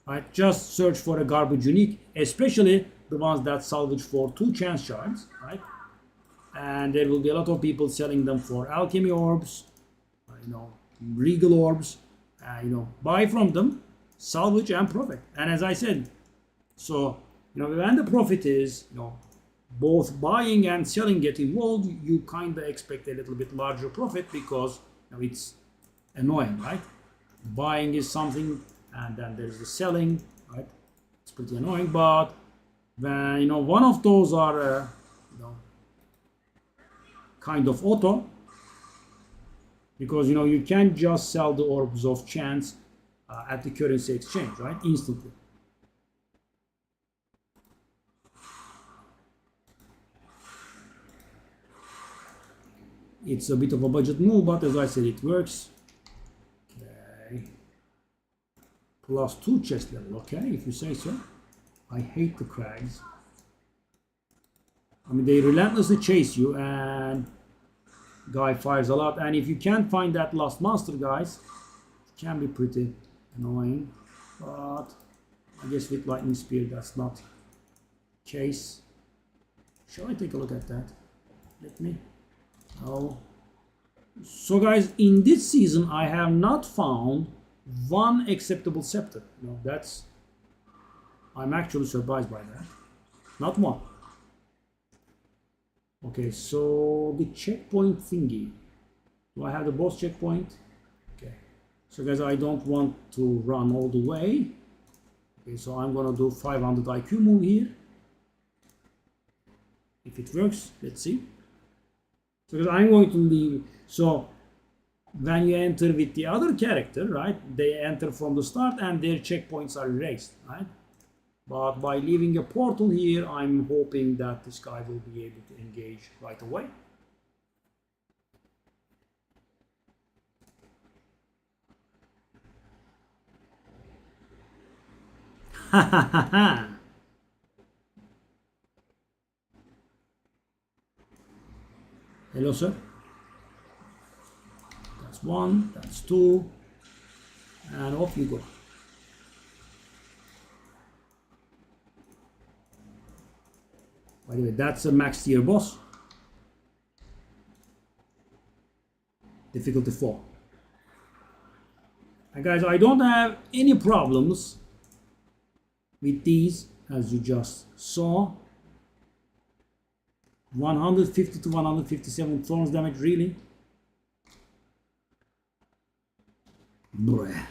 right? Just search for a garbage unique, especially the ones that salvage for 2 chance shards, right? And there will be a lot of people selling them for alchemy orbs, regal orbs. Buy from them, salvage and profit. And as I said, so when the profit is both buying and selling get involved, you kind of expect a little bit larger profit because it's annoying, right? Buying is something, and then there's the selling, right? It's pretty annoying, but when one of those are kind of auto, because you can't just sell the orbs of chance at the currency exchange, right? Instantly. It's a bit of a budget move, but as I said, it works. Okay. +2 chest level, okay, if you say so. I hate the crags. I mean, they relentlessly chase you, and guy fires a lot. And if you can't find that last monster, guys, it can be pretty annoying. But I guess with lightning spear, that's not the case. Shall I take a look at that? Let me. Oh. So guys, in this season, I have not found one acceptable scepter. I'm actually surprised by that. Not one. Okay, so the checkpoint thingy. Do I have the boss checkpoint? Okay. So guys, I don't want to run all the way. Okay, so I'm gonna do 500 IQ move here. If it works, let's see. So guys, I'm going to leave. So when you enter with the other character, right, they enter from the start and their checkpoints are erased, right? But by leaving a portal here, I'm hoping that this guy will be able to engage right away. Ha ha ha ha! Hello, sir. That's one, that's two, and off you go. By the way, that's a max tier boss. Difficulty 4. And guys, I don't have any problems with these, as you just saw. 150 to 157 thorns damage, really? Bruh.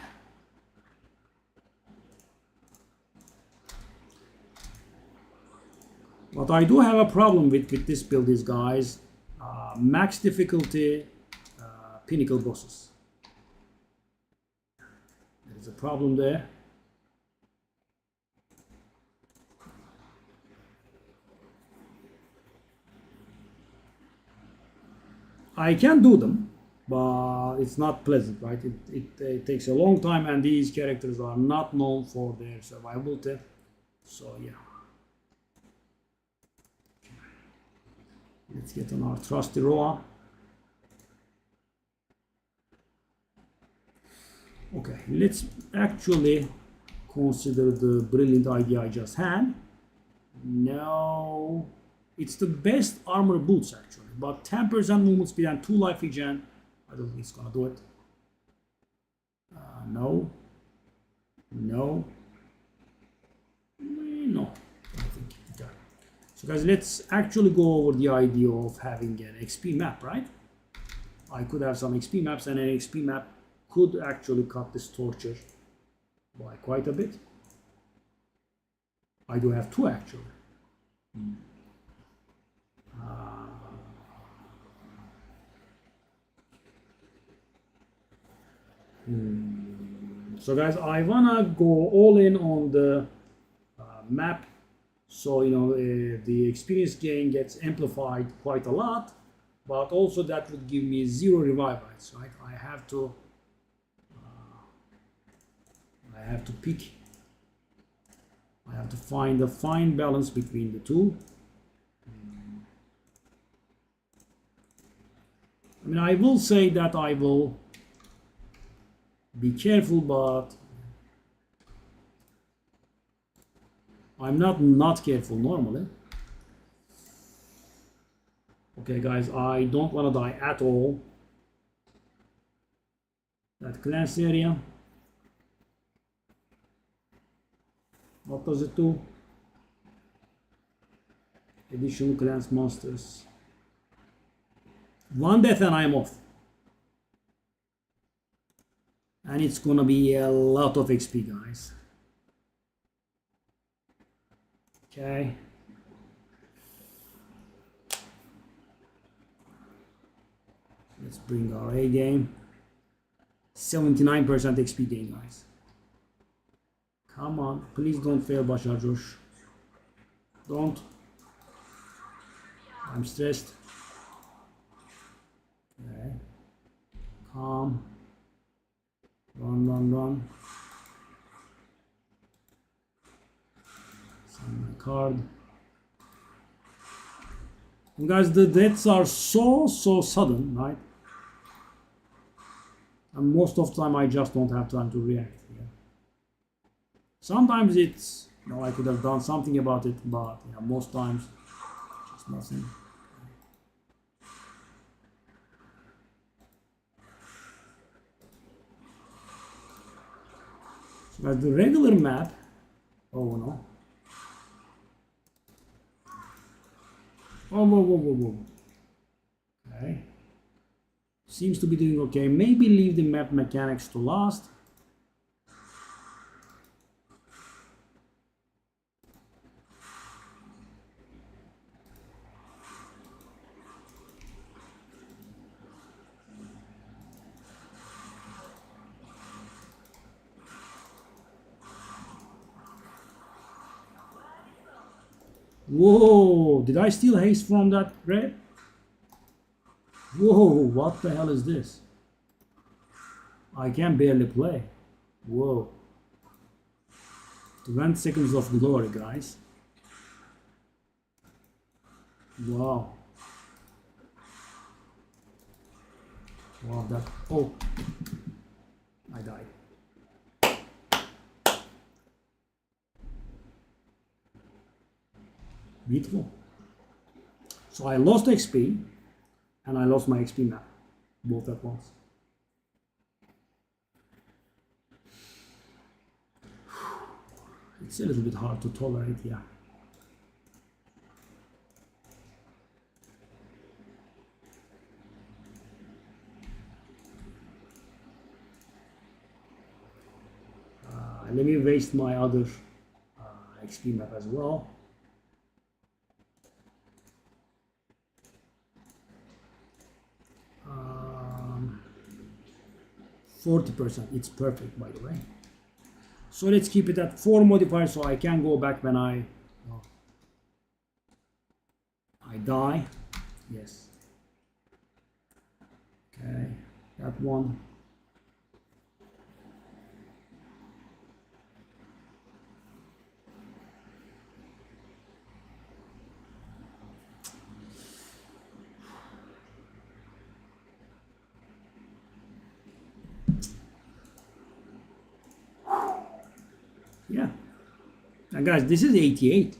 What I do have a problem with this build is, guys, max difficulty pinnacle bosses. There's a problem there. I can do them, but it's not pleasant, right? It takes a long time, and these characters are not known for their survivability. So yeah. Let's get on our trusty Roa. Okay, let's actually consider the brilliant idea I just had. No, it's the best armor boots actually, but 10% movement speed and 2 life regen. I don't think it's gonna do it. No. No. No. I think it got it. So guys, let's actually go over the idea of having an XP map, right? I could have some XP maps, and an XP map could actually cut this torture by quite a bit. I do have 2 actually. So guys, I wanna go all in on the map, so you know the experience gain gets amplified quite a lot, but also that would give me 0 revive rights, right? I have to pick. I have to find a fine balance between the two. I mean, I will say that I will be careful, but I'm not careful normally. Okay, guys, I don't want to die at all. That class area. What does it do? Additional class monsters. 1 death and I'm off. And it's gonna be a lot of XP, guys. Okay. Let's bring our A game. 79% XP gain, guys. Come on, please don't fail, Bashar Josh. Don't. I'm stressed. Okay. Calm. Run. Send my card. And guys, the deaths are so sudden, right? And most of the time I just don't have time to react. Yeah. Sometimes it's, you know, I could have done something about it, but yeah, most times just nothing. So as the regular map, oh no, Oh, whoa, whoa, whoa, whoa. Okay. Seems to be doing okay. Maybe leave the map mechanics to last. Whoa, did I steal haste from that grave? Whoa, what the hell is this? I can barely play. Whoa. 20 seconds of glory, guys. Wow. Wow, that. Oh. I died. Beautiful. So I lost XP and I lost my XP map. Both at once. It's a little bit hard to tolerate, yeah. Let me waste my other XP map as well. 40%, it's perfect, by the way. So let's keep it at 4 modifiers so I can go back when I die. Yes. Okay, that one. Yeah. And guys, this is 88.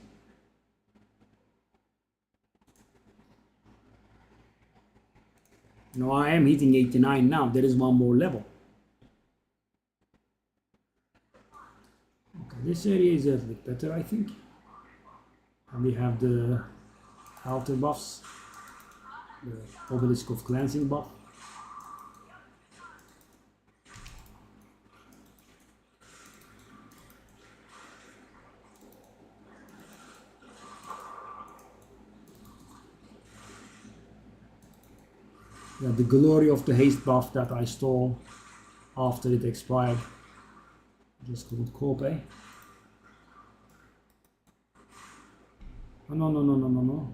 No, I am hitting 89 now. There is one more level. Okay, this area is a little bit better, I think. And we have the outer buffs, the Obelisk of Cleansing buff. Yeah, the glory of the haste buff that I stole after it expired. Just called Kope. Oh, no, no, no, no, no, no.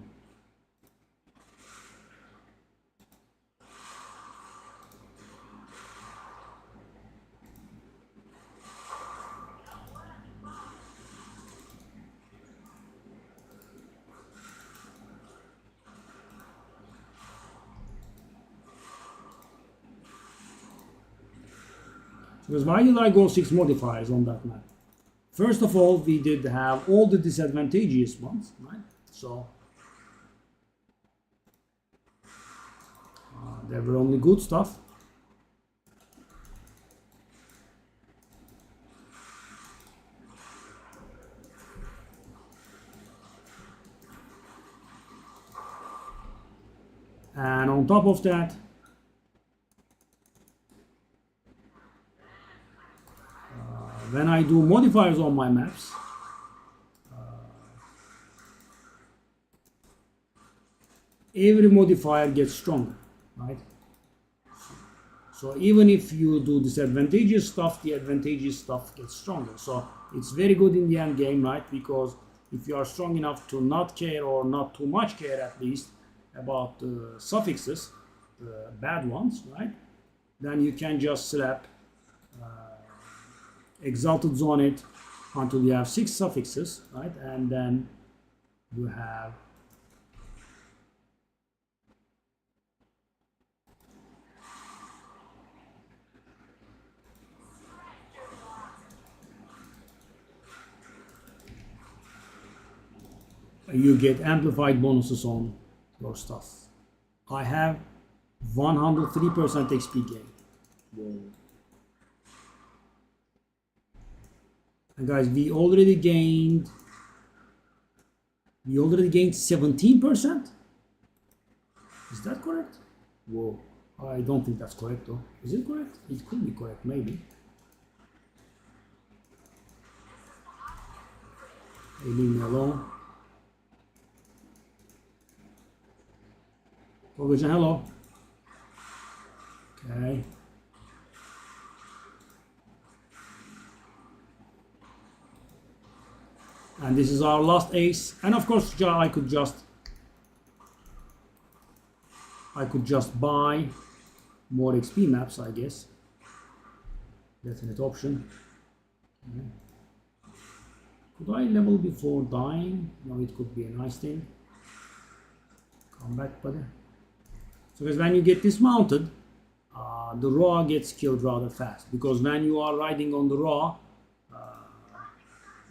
Because why did I go 6 modifiers on that map? First of all, we did have all the disadvantageous ones, right? So there were only good stuff. And on top of that, when I do modifiers on my maps, every modifier gets stronger, right? So even if you do disadvantageous stuff, the advantageous stuff gets stronger. So it's very good in the end game, right? Because if you are strong enough to not care, or not too much care at least, about the suffixes, the bad ones, right? Then you can just slap Exalted Zone it until you have 6 suffixes, right? And then you have you get amplified bonuses on your stuff. I have 103% XP gain. Whoa. And guys, we already gained 17%. Is that correct? Whoa. I don't think that's correct though. Is it correct? It could be correct, maybe. Hey, leave me alone. Provision, hello. Okay. And this is our last ace. And of course, I could just buy more XP maps, I guess. Definite option. Okay. Could I level before dying? No, it could be a nice thing. Come back, buddy. So because when you get dismounted, the Ra gets killed rather fast. Because when you are riding on the Ra,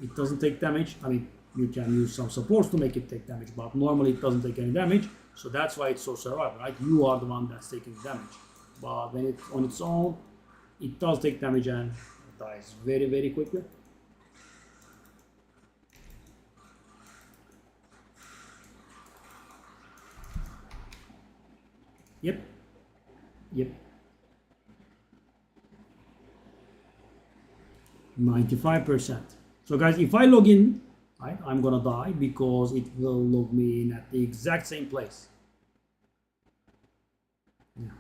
it doesn't take damage. I mean, you can use some supports to make it take damage, but normally it doesn't take any damage. So that's why it's so survivable, right? You are the one that's taking damage. But when it's on its own, it does take damage and it dies very, very quickly. Yep. Yep. 95%. So guys, if I log in, right, I'm gonna die because it will log me in at the exact same place. Yeah.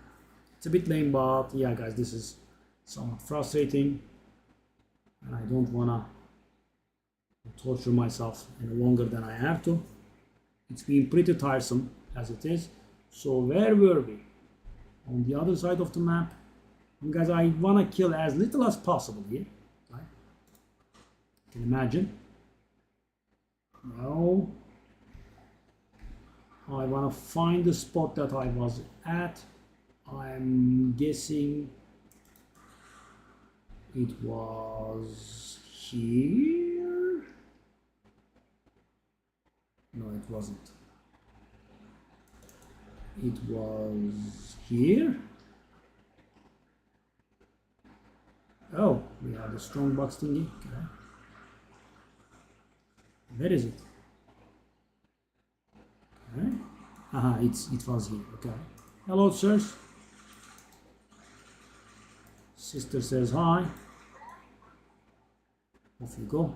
It's a bit lame, but yeah, guys, this is somewhat frustrating, and I don't wanna torture myself any longer than I have to. It's been pretty tiresome as it is. So where were we? On the other side of the map. And guys, I wanna kill as little as possible here. Right? You can imagine. Now I wanna find the spot that I was at. I'm guessing it was here. No, it wasn't. It was here. Oh, we have the strong box thingy. Okay. Where is it? Okay. Aha, it was here. Okay. Hello, sirs. Sister says hi. Off you go.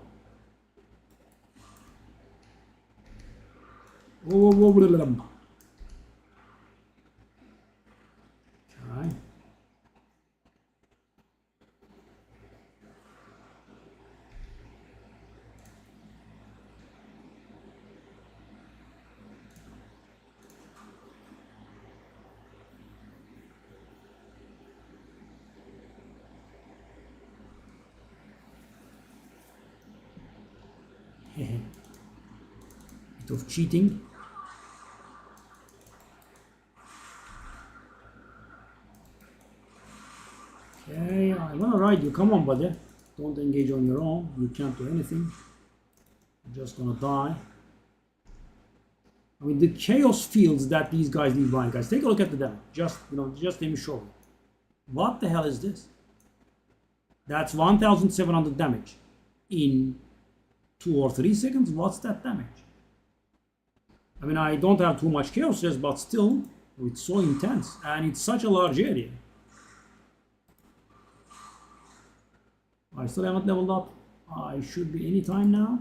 Whoa, whoa, whoa, whoa, whoa. Okay. Bit of cheating. Okay, I wanna ride you. Come on, buddy. Don't engage on your own. You can't do anything. You're just gonna die. I mean, the chaos fields that these guys leave behind, guys. Take a look at the damage. Just let me show you. What the hell is this? That's 1,700 damage in 2 or 3 seconds. What's that damage? I mean, I don't have too much chaos just, but still, it's so intense and it's such a large area. I still haven't leveled up. I should be anytime now.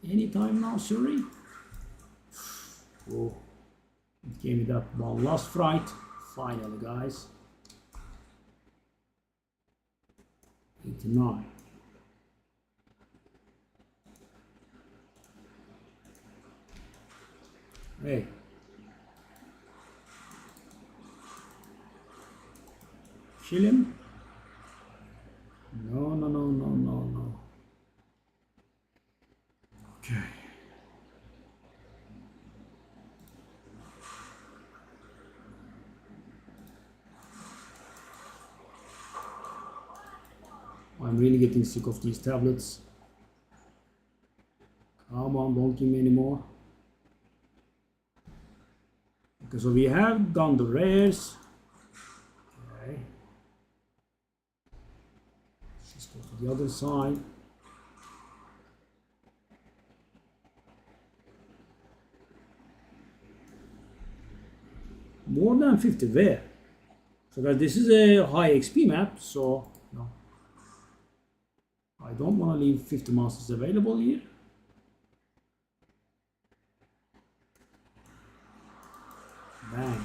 Anytime now, sorry. Oh, it gave me that one last fright. Finally, guys. 89. Hey. Kill him. No, no, no, no, no, no. Okay. I'm really getting sick of these tablets. Come on, don't give me anymore. Okay, so we have done the rares. Okay. Let's go to the other side. More than 50, where? So guys, this is a high XP map, so no. I don't want to leave 50 monsters available here. Bang.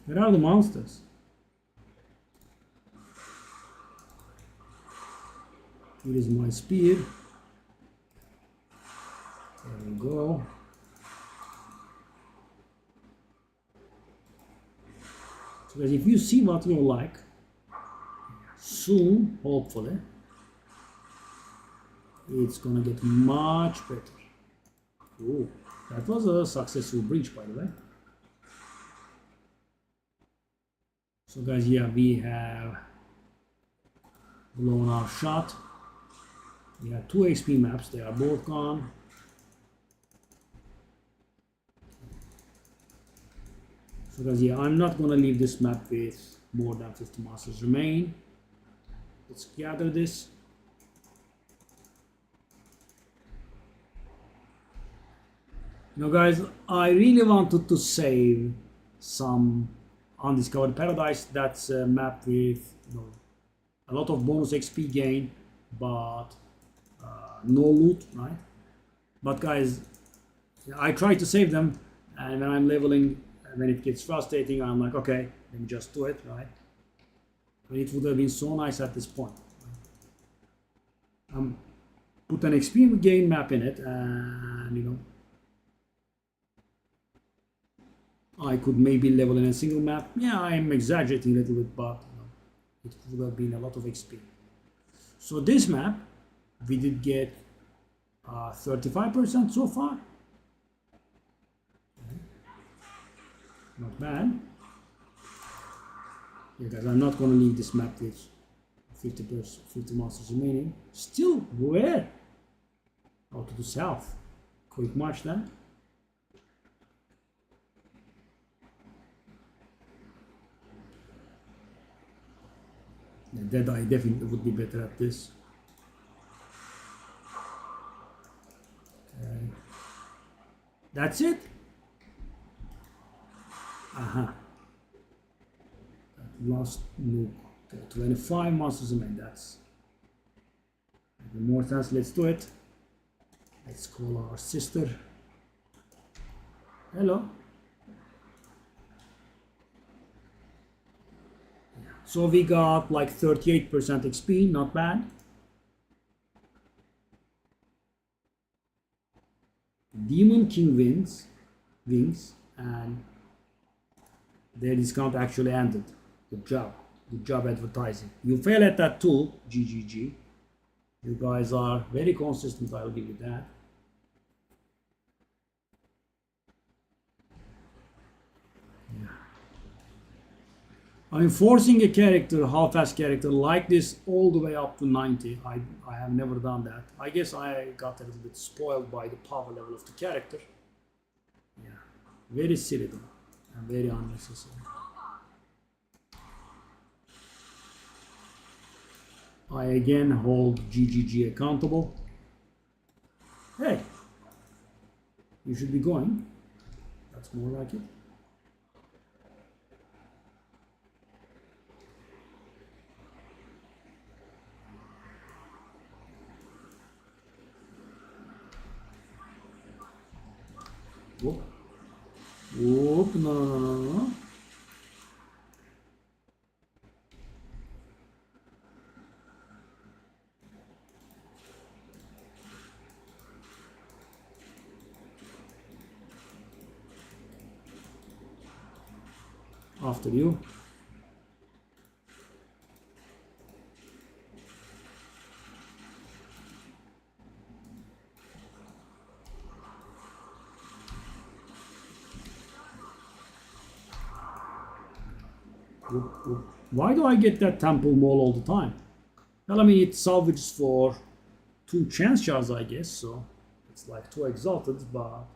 Where are the monsters? Here is my spear. There we go. So guys, if you see what you like, soon, hopefully, it's gonna get much better. Ooh, that was a successful breach, by the way. So guys, yeah, we have blown our shot. We have 2 XP maps, they are both gone. So guys, yeah, I'm not gonna leave this map with more than 50 monsters remain. Let's gather this. You know guys, I really wanted to save some Undiscovered Paradise. That's a map with, you know, a lot of bonus XP gain, but no loot, right? But guys, I try to save them, and when I'm leveling, when it gets frustrating, I'm like, okay, let me just do it, right? But it would have been so nice at this point. Put an XP gain map in it, and you know, I could maybe level in a single map. Yeah, I'm exaggerating a little bit, but you know, it would have been a lot of XP. So this map, we did get 35% so far. Okay. Not bad. Yeah, guys, I'm not going to leave this map with 50 monsters remaining. Still, where? Out to the south. Quick march then. The Deadeye definitely would be better at this. Okay. That's it? Aha. Last nuke. Okay, 25 monsters remain. That's more chance. Let's do it. Let's call our sister. Hello. So we got like 38% XP, not bad. Demon King wings, and their discount actually ended. Good job advertising. You fail at that too, GGG. You guys are very consistent, I'll give you that. Yeah. I'm forcing a character, half-assed character like this all the way up to 90. I have never done that. I guess I got a little bit spoiled by the power level of the character. Yeah, very silly though, and very unnecessary. I again hold GGG accountable. Hey, you should be going. That's more like it. Whoop. Whoop, no. After you. Why do I get that temple mole all the time? Well, I mean, it salvages for 2 chance shards, I guess, so it's like 2 exalted, but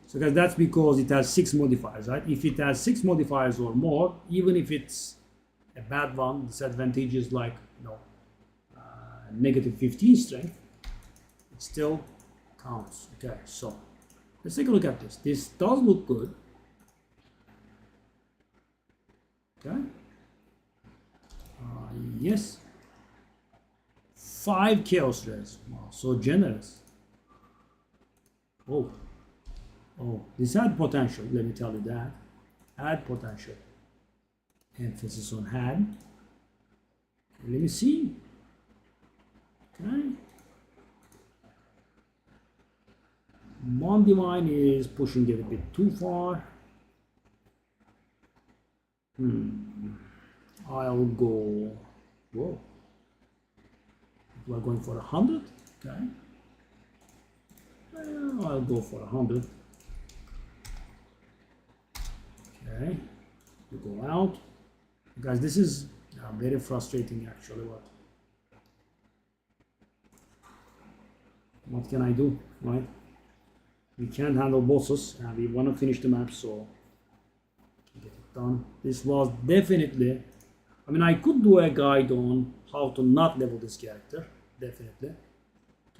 So guys, that's because it has 6 modifiers, right? If it has 6 modifiers or more, even if it's a bad one, disadvantage is like, negative 15 strength, it still counts. Okay, so let's take a look at this. This does look good. Okay. Yes. 5 chaos rays. Wow, so generous. Oh, this had potential. Let me tell you that. Had potential. Emphasis on had. Let me see. Okay. Mon Divine is pushing it a bit too far. I'll go. Whoa. We're going for 100. Okay. I'll go for 100. Okay. You go out. Guys, this is very frustrating actually. What can I do, right? We can't handle bosses and we want to finish the map, so get it done. This was definitely, I mean, I could do a guide on how to not level this character, definitely.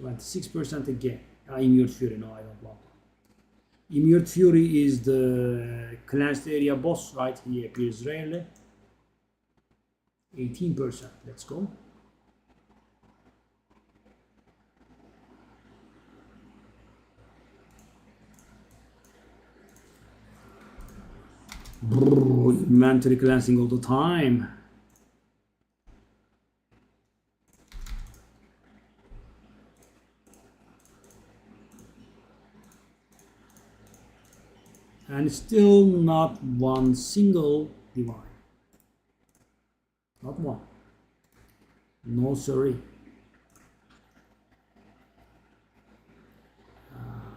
26% again. Immured Fury, no, I don't want that. Immured Fury is the cleansed area boss, right? He appears rarely. 18%, let's go. Inventory cleansing all the time. And still not one single divine. Not one. No, sorry. I'll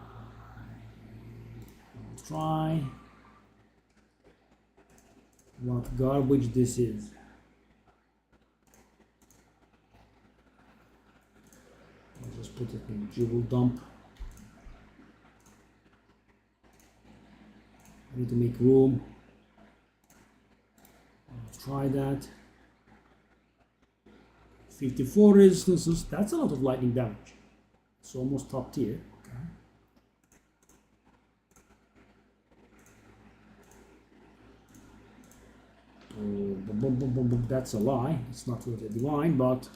try. What garbage this is. I'll just put it in jewel dump. I need to make room. I'll try that. 54 resistances. That's a lot of lightning damage. It's almost top tier. Okay. That's a lie. It's not really a divine, but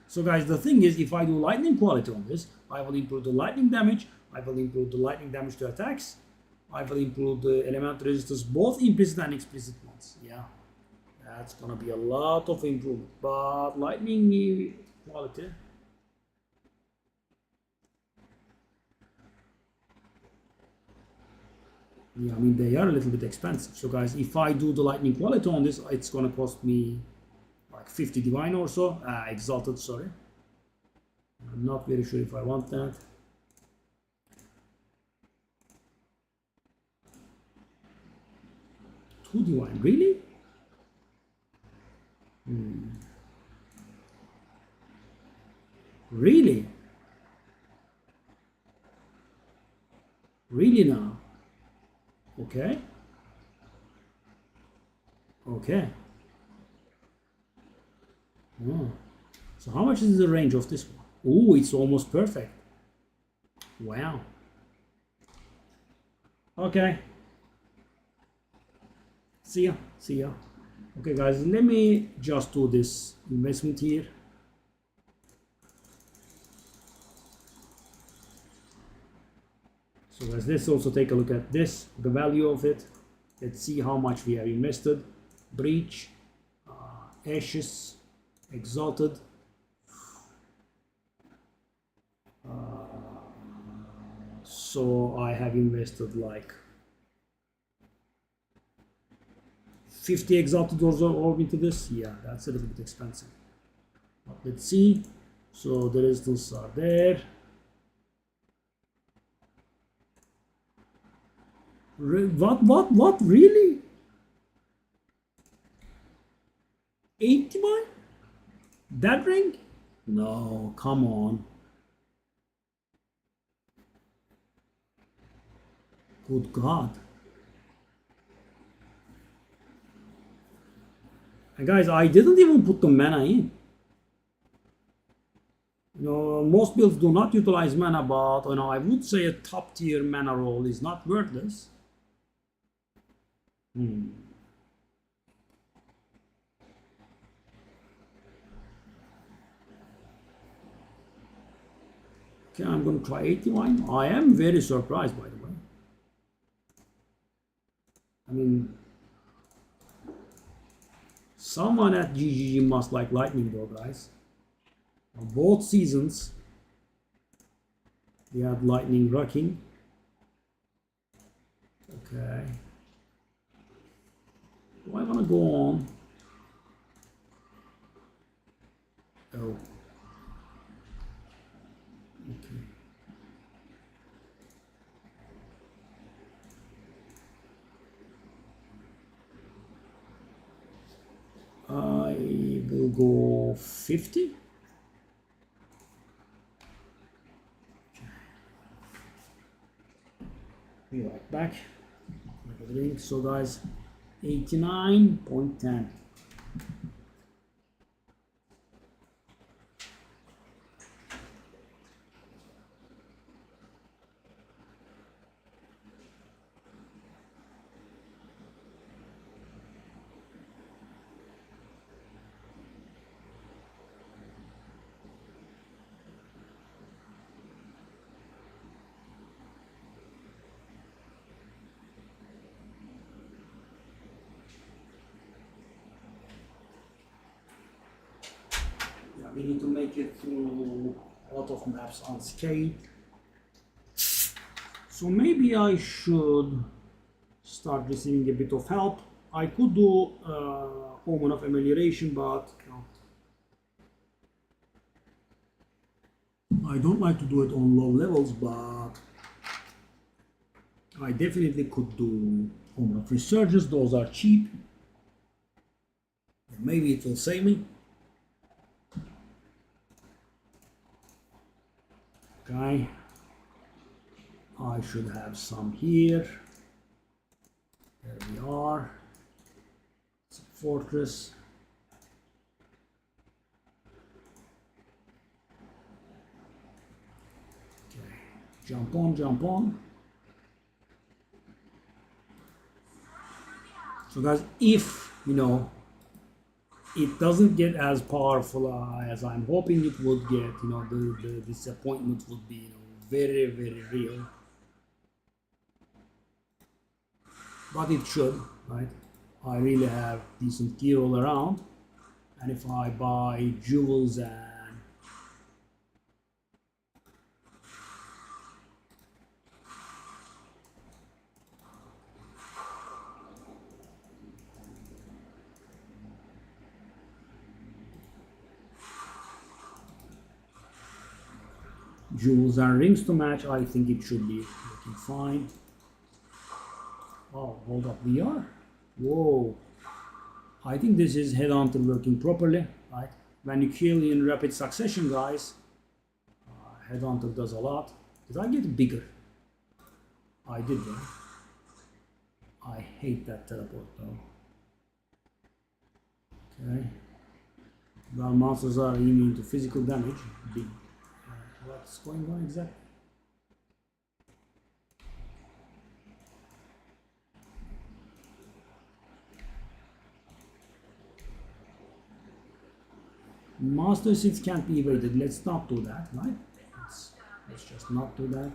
so guys, the thing is, if I do lightning quality on this, I will improve the lightning damage, I will improve the lightning damage to attacks, I will improve the elemental resistance, both implicit and explicit ones. Yeah, that's gonna be a lot of improvement. But lightning quality, yeah, I mean, they are a little bit expensive. So guys, if I do the lightning quality on this, it's gonna cost me like 50 divine or so. Exalted, sorry. I'm not very sure if I want that. Two divine, really? Really? Really now? Okay. Okay. Oh. So how much is the range of this one? Oh, it's almost perfect. Wow. Okay. See ya. See ya. Okay, guys, let me just do this investment here. So guys, let's also take a look at this, the value of it. Let's see how much we have invested. Breach, Ashes, Exalted. So I have invested like 50 Exalted Orb into this. Yeah, that's a little bit expensive. But let's see. So the resistance are there. What? Really? 80 mine? That ring? No, come on. Good God. And guys, I didn't even put the mana in. Most builds do not utilize mana, but I would say a top tier mana roll is not worthless. Okay, I'm going to try 89. I am very surprised, by the way. I mean, someone at GGG must like lightning though, guys. Both seasons, we had lightning rocking. Okay. Do I want to go on? Oh. Okay. I will go 50. Be right back. So guys, 89.10. We need to make it through a lot of maps unscathed. So maybe I should start receiving a bit of help. I could do Omen of Amelioration, but I don't like to do it on low levels, but I definitely could do Omen of Resurgence. Those are cheap. Maybe it will save me. Okay, I should have some here. There we are. It's a fortress. Okay, jump on, jump on. So guys, if it doesn't get as powerful as I'm hoping it would get, the disappointment would be very, very real. But it should, right? I really have decent gear all around, and if I buy jewels and jewels and rings to match, I think it should be looking fine. Oh, hold up, we are. Whoa. I think this is Headhunter working properly, right? When you kill in rapid succession, guys, Headhunter does a lot. Did I get bigger? I did, right? I hate that teleport though. Okay. Well, monsters are immune to physical damage. Big. What's going on exactly? Master seeds can't be evaded. Let's not do that, right? Let's just not do that.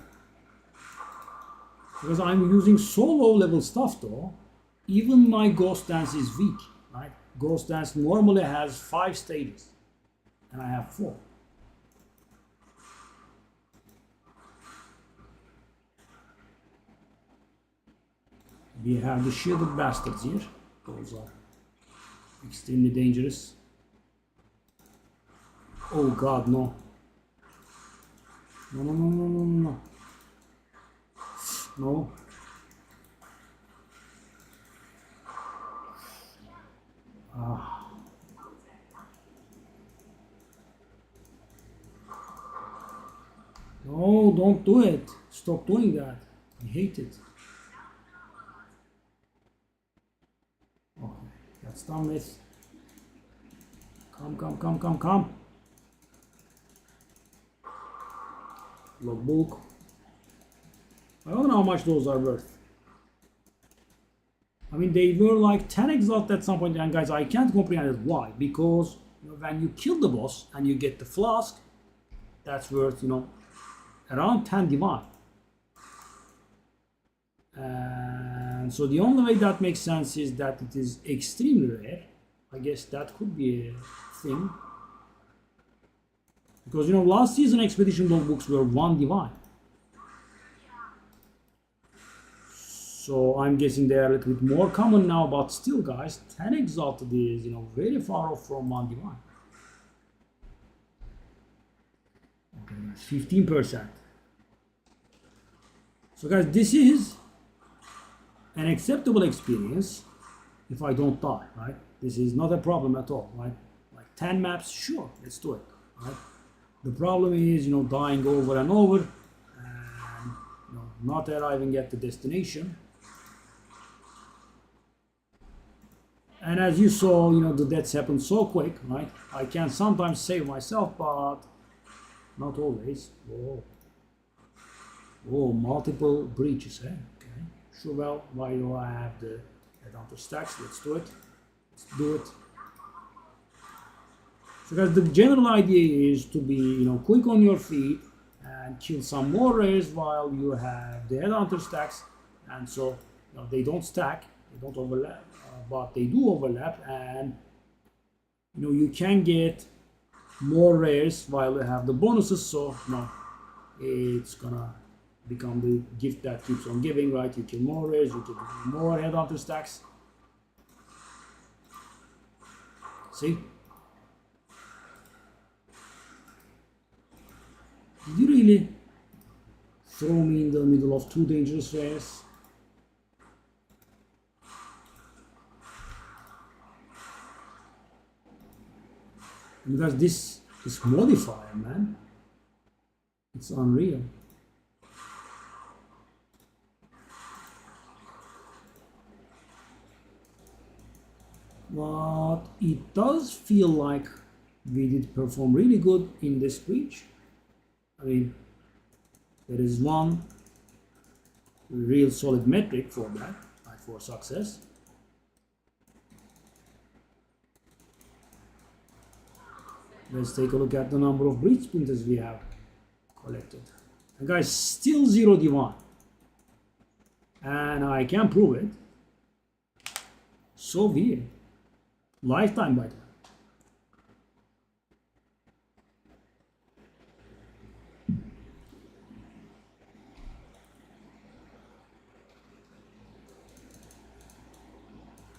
Because I'm using so low level stuff though, even my Ghost Dance is weak, right? Ghost Dance normally has 5 stages, and I have 4. We have the Shielded Bastards here. Those are extremely dangerous. Oh God, no. No, no, no, no, no, no. No. No, don't do it. Stop doing that. I hate it. That's done with. Come. Logbook. I don't know how much those are worth. I mean, they were like 10 exalt at some point, and guys, I can't comprehend why. Because when you kill the boss and you get the flask, that's worth, around 10 divine. And so the only way that makes sense is that it is extremely rare. I guess that could be a thing. Because, last season expedition logbooks were 1 divine. So I'm guessing they are a little bit more common now, but still, guys, 10 exalted is, very far off from 1 divine. Okay, 15%. So, guys, this is an acceptable experience if I don't die, right? This is not a problem at all, right? Like 10 maps, sure, let's do it, right? The problem is, dying over and over and, not arriving at the destination. And as you saw, the deaths happen so quick, right? I can sometimes save myself, but not always. Oh, multiple breaches, eh? Okay. Sure, well, why do I have the headhunter stacks? Let's do it. So guys, the general idea is to be, quick on your feet and kill some more rares while you have the headhunter stacks. And so, they don't stack, they don't overlap. But they do overlap, and you can get more rares while you have the bonuses. So it's gonna become the gift that keeps on giving, right? You kill more rares, you get more headhunter stacks. See? Did you really throw me in the middle of 2 dangerous rares? Because this is modifier, man. It's unreal. But it does feel like we did perform really good in this breach. I mean, there is one real solid metric for that, right, for success. Let's take a look at the number of breach splinters we have collected. And guys, still 0 divine. And I can prove it. So weird. Lifetime, by the way.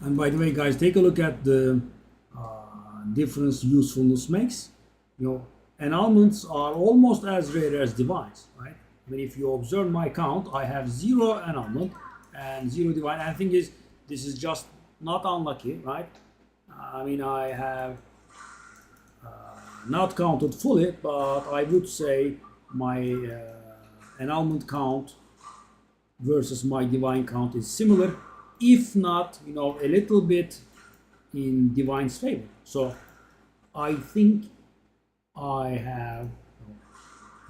And by the way, guys, take a look at the difference usefulness makes. Annulments are almost as rare as divines, right? I mean, if you observe my count, I have 0 annulment and 0 divine. And the thing is, this is just not unlucky, right? I mean, I have not counted fully, but I would say my annulment count versus my divine count is similar, if not, a little bit in divine's favor. So I think I have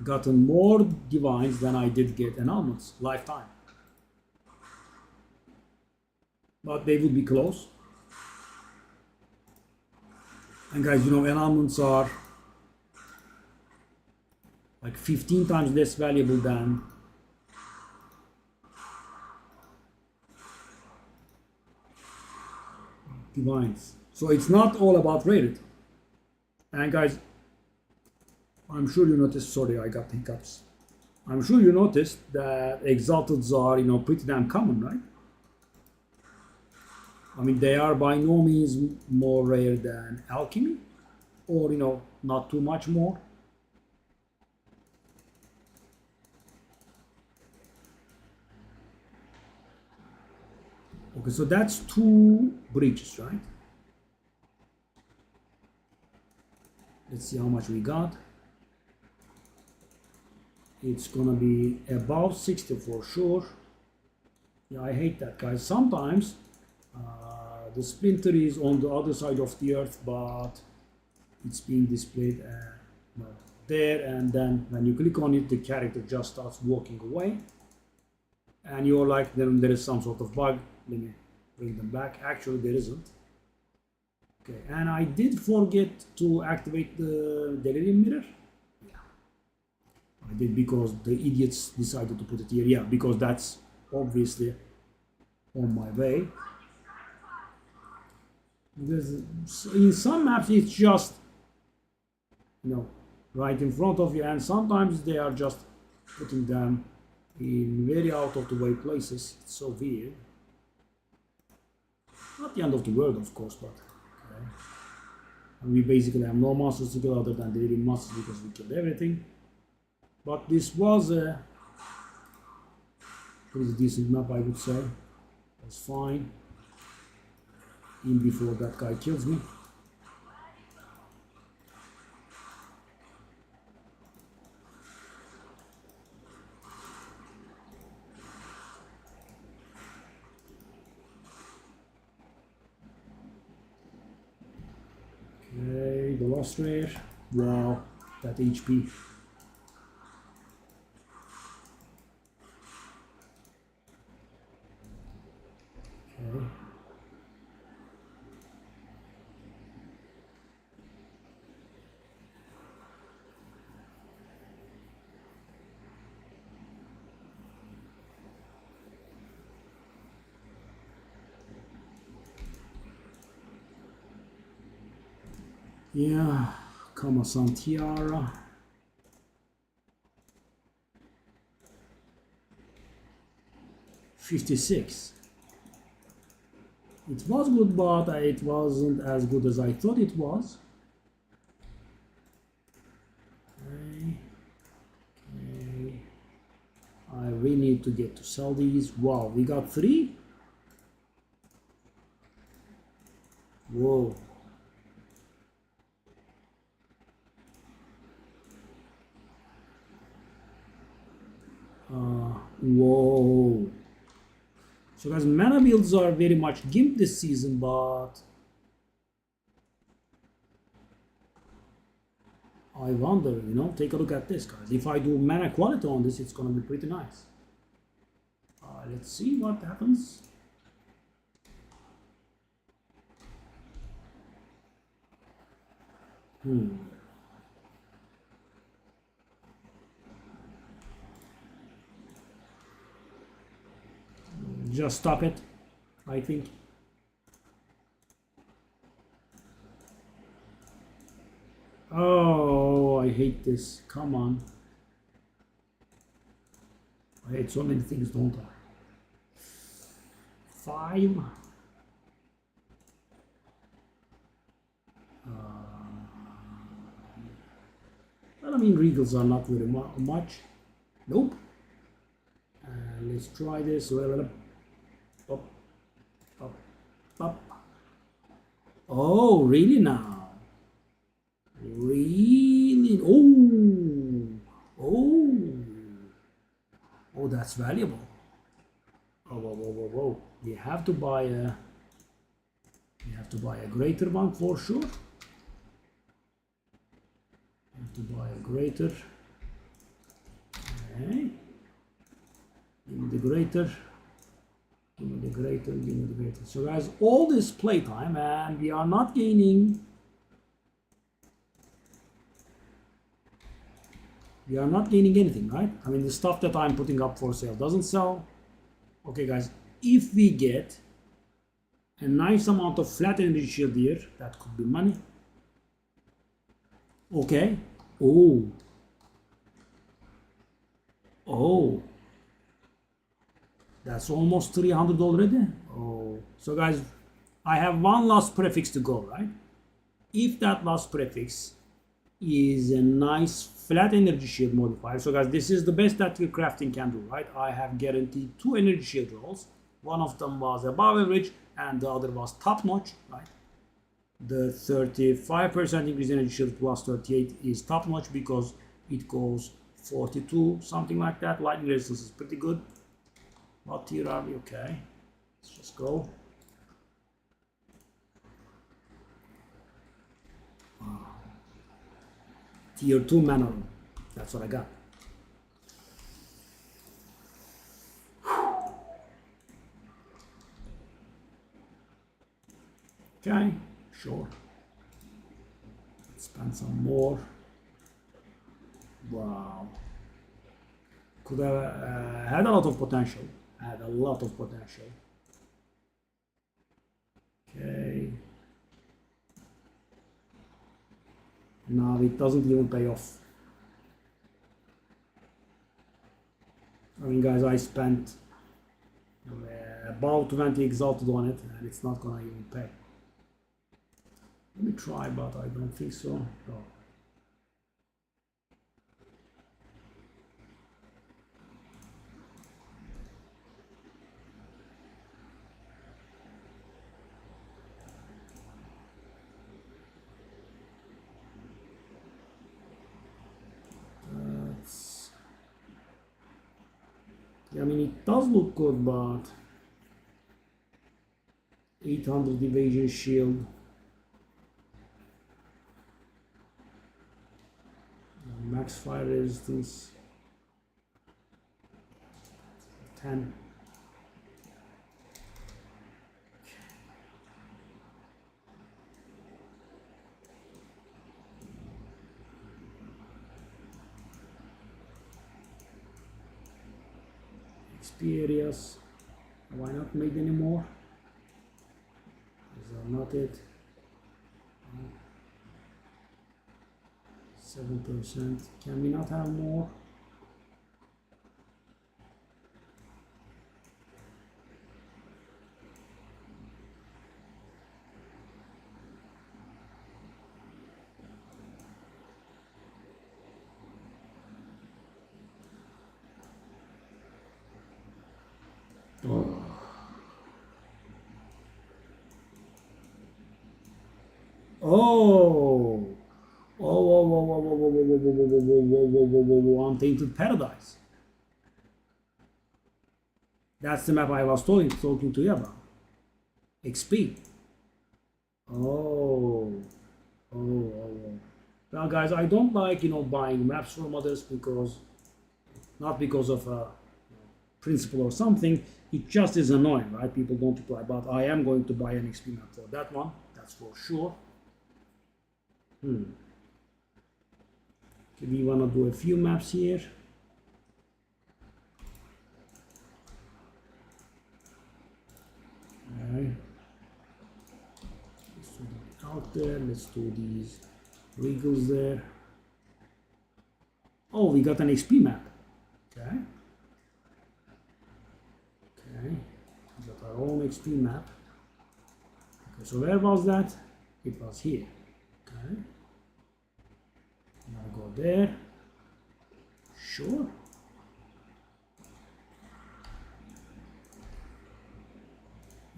gotten more divines than I did get annulments lifetime. But they would be close. And guys, annulments are like 15 times less valuable than divines. So it's not all about rated. And guys, I'm sure you noticed, sorry, I got hiccups. I'm sure you noticed that exalteds are, pretty damn common, right? I mean, they are by no means more rare than alchemy, or, not too much more. Okay, so that's 2 breaches, right? Let's see how much we got. It's gonna be above 60 for sure. Yeah, I hate that, guys. Sometimes the splinter is on the other side of the earth, but it's being displayed well, there, and then when you click on it, the character just starts walking away, and you're like, then there is some sort of bug. Let me bring them back. Actually, there isn't. Okay, and I did forget to activate the delirium mirror. Yeah, I did, because the idiots decided to put it here. Yeah, because that's obviously on my way. Because in some maps it's just, you know, right in front of you, and sometimes they are just putting them in very out of the way places. It's so weird. Not the end of the world, of course, but okay. And we basically have no monsters to kill other than the living monsters, because we killed everything. But this was a pretty decent map, I would say. That's fine. In before that guy kills me. Okay, the lost rare. Wow, that HP. Okay. Yeah, Kama-san Tiara. $56. It was good, but it wasn't as good as I thought it was. Okay. Okay. I really need to get to sell these. Wow, we got 3? Whoa. Whoa. So guys, mana builds are very much gimped this season, but I wonder, you know, take a look at this, guys. If I do mana quality on this, it's gonna be pretty nice. Let's see what happens. Just stop it, I think. Oh, I hate this. Come on. I hate so many things, don't I? 5. Well, I mean, regals are not very much. Nope. Let's try this. Up, up, up. Oh, really now? Really? Oh, that's valuable. Whoa. We have to buy a greater one for sure. Have to buy a greater. Okay. Give me the greater. Give me the greater. Give me the greater. So guys, all this playtime, and we are not gaining. We are not gaining anything, right? I mean, the stuff that I'm putting up for sale doesn't sell. Okay, guys, if we get a nice amount of flat energy shield here, that could be money. Okay. Oh. That's almost 300 already. Oh. So guys, I have one last prefix to go, right? If that last prefix is a nice flat energy shield modifier. So guys, this is the best that your crafting can do, right? I have guaranteed 2 energy shield rolls. One of them was above average and the other was top notch, right? The 35% increase in energy shield plus 38 is top notch because it goes 42, something like that. Lightning resistance is pretty good. What tier are we? Okay, let's just go. Tier 2 mana room. That's what I got. Okay, sure. Let's spend some more. Wow. Could have had a lot of potential. Had a lot of potential. Okay. Now it doesn't even pay off. I mean, guys, I spent about 20 exalted on it, and it's not gonna even pay. Let me try, but I don't think so. Oh. I mean, it does look good, but 800 evasion shield. Max fire resistance 10. XP areas. Why not make any more? These are not it. 7%. Can we not have more? Oh. Oh. Untainted Paradise. That's the map I was talking to you about. XP. Oh. Well, guys, I don't like, buying maps from others because, not because of a principle or something, it just is annoying, right? People don't apply, but I am going to buy an XP map for that one, that's for sure. Okay, we want to do a few maps here. Okay. Let's do that out there. Let's do these regals there. Oh, we got an XP map. Okay. Okay. We got our own XP map. Okay, so where was that? It was here. Okay. Now go there. Sure.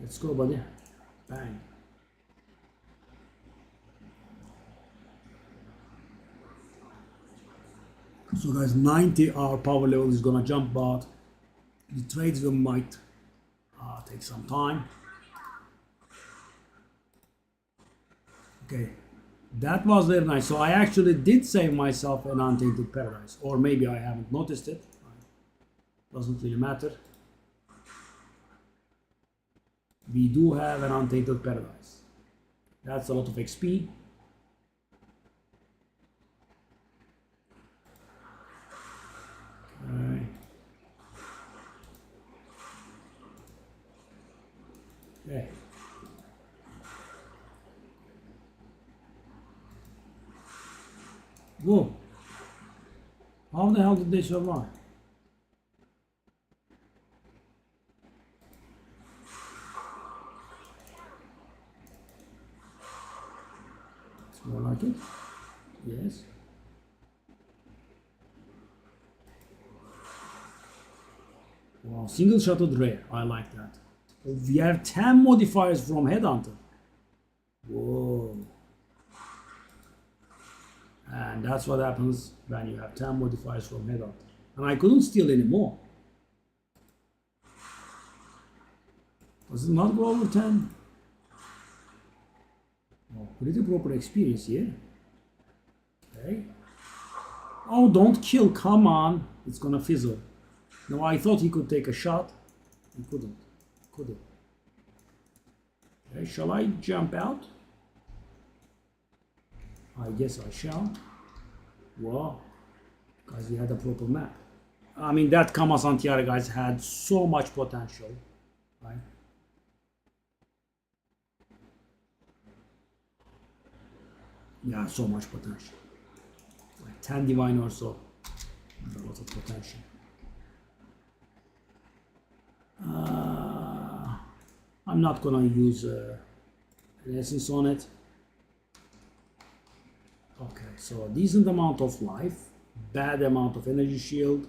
Let's go, buddy. Bang. So guys, 90 our power level is gonna jump, but the trades will might take some time. Okay, that was very nice. So I actually did save myself an Untainted Paradise, or maybe I haven't noticed it. Doesn't really matter. We do have an Untainted Paradise. That's a lot of XP. Okay. Okay. Whoa. How the hell did they survive? It's more like it. Yes. Wow, single shotted rare. I like that. We have 10 modifiers from Headhunter. Whoa. And that's what happens when you have 10 modifiers from Headhunter. And I couldn't steal any more. Does it not go over 10? Oh, pretty proper experience here. Okay. Oh, don't kill, come on. It's gonna fizzle. No, I thought he could take a shot. He couldn't. Couldn't. Okay, shall I jump out? I guess I shall. Wow. Guys, we had a proper map. I mean, that Kama Santiago, guys, had so much potential. Right? Yeah, so much potential. Like 10 divine or so. A lot of potential. I'm not gonna use an essence on it. Okay, so a decent amount of life, bad amount of energy shield,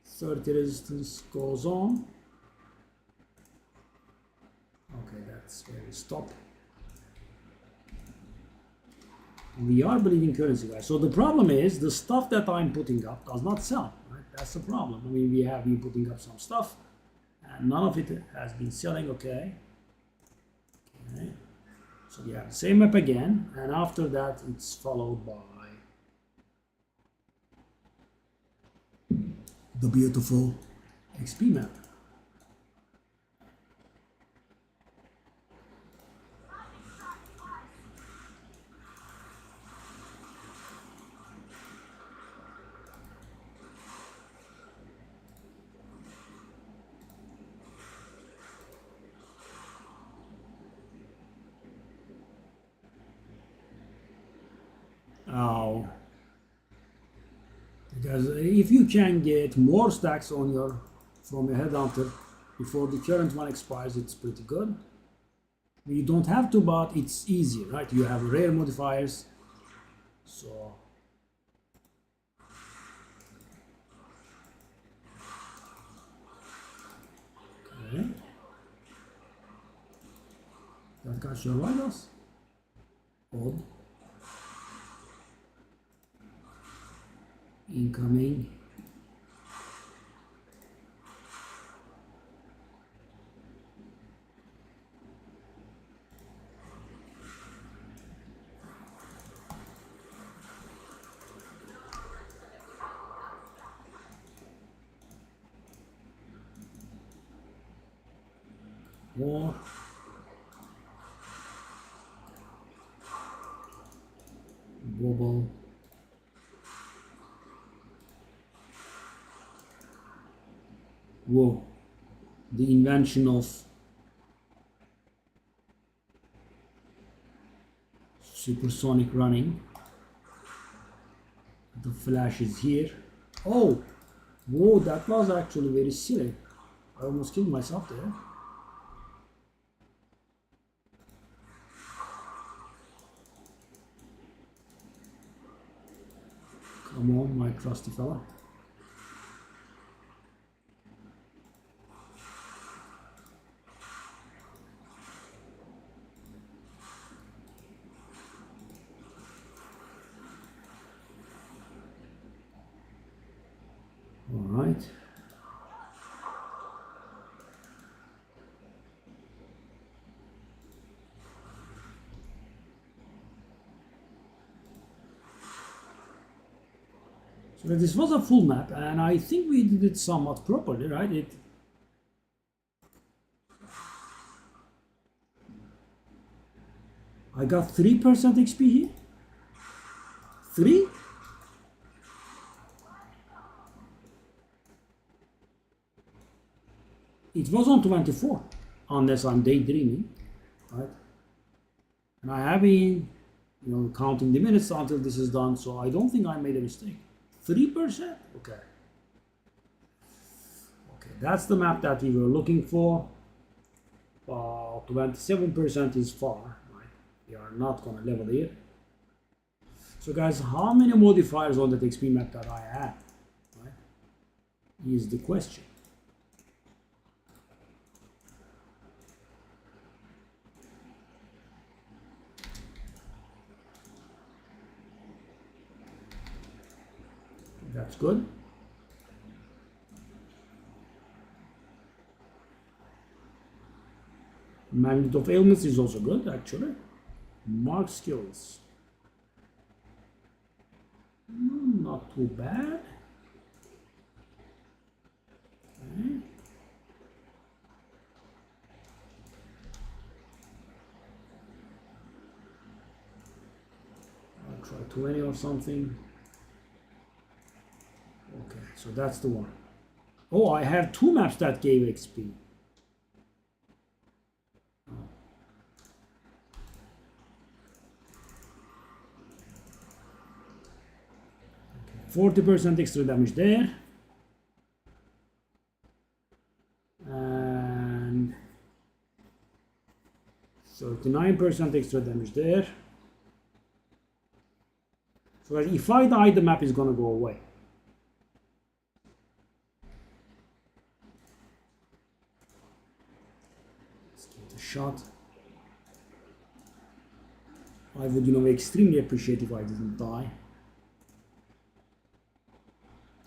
30 resistance goes on. Okay, that's where we stop. We are bleeding currency, guys. So the problem is the stuff that I'm putting up does not sell. Right? That's the problem. I mean, we have been putting up some stuff, and none of it has been selling. Okay. Okay. So we have the same map again, and after that, it's followed by the beautiful XP map. Oh, because if you can get more stacks on your from your headhunter before the current one expires, it's pretty good. You don't have to, but it's easy, right? You have rare modifiers, so okay. That guy survived us. Odd. Incoming. More. Wobble. Whoa. The invention of supersonic running. The flash is here. Oh! Whoa, that was actually very silly. I almost killed myself there. Come on, my trusty fella. All right. So this was a full map, and I think we did it somewhat properly, right? I got 3% XP here. 3? It was on 24, unless I'm daydreaming, right? And I have been, counting the minutes until this is done, so I don't think I made a mistake. 3%? Okay. Okay, that's the map that we were looking for. 27% is far, right? We are not gonna level here. So guys, how many modifiers on that XP map that I have, right, is the question. That's good. Magnet of Ailments is also good, actually. Mark skills. Not too bad. Okay. I'll try 20 or something. Okay, so that's the one. Oh, I have two maps that gave XP. 40% extra damage there. And 39% extra damage there. So if I die, the map is gonna go away. Let's give it a shot. I would, extremely appreciate if I didn't die.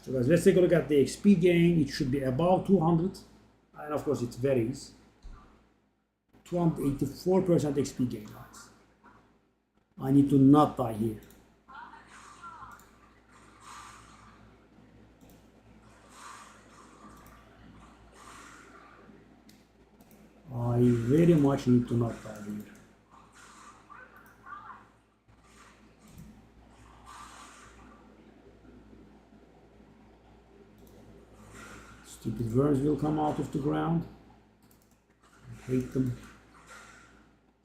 So guys, let's take a look at the XP gain. It should be above 200, and of course it varies. 284% XP gain, guys. I need to not die here. I very much need to not die here. Stupid worms will come out of the ground. I hate them.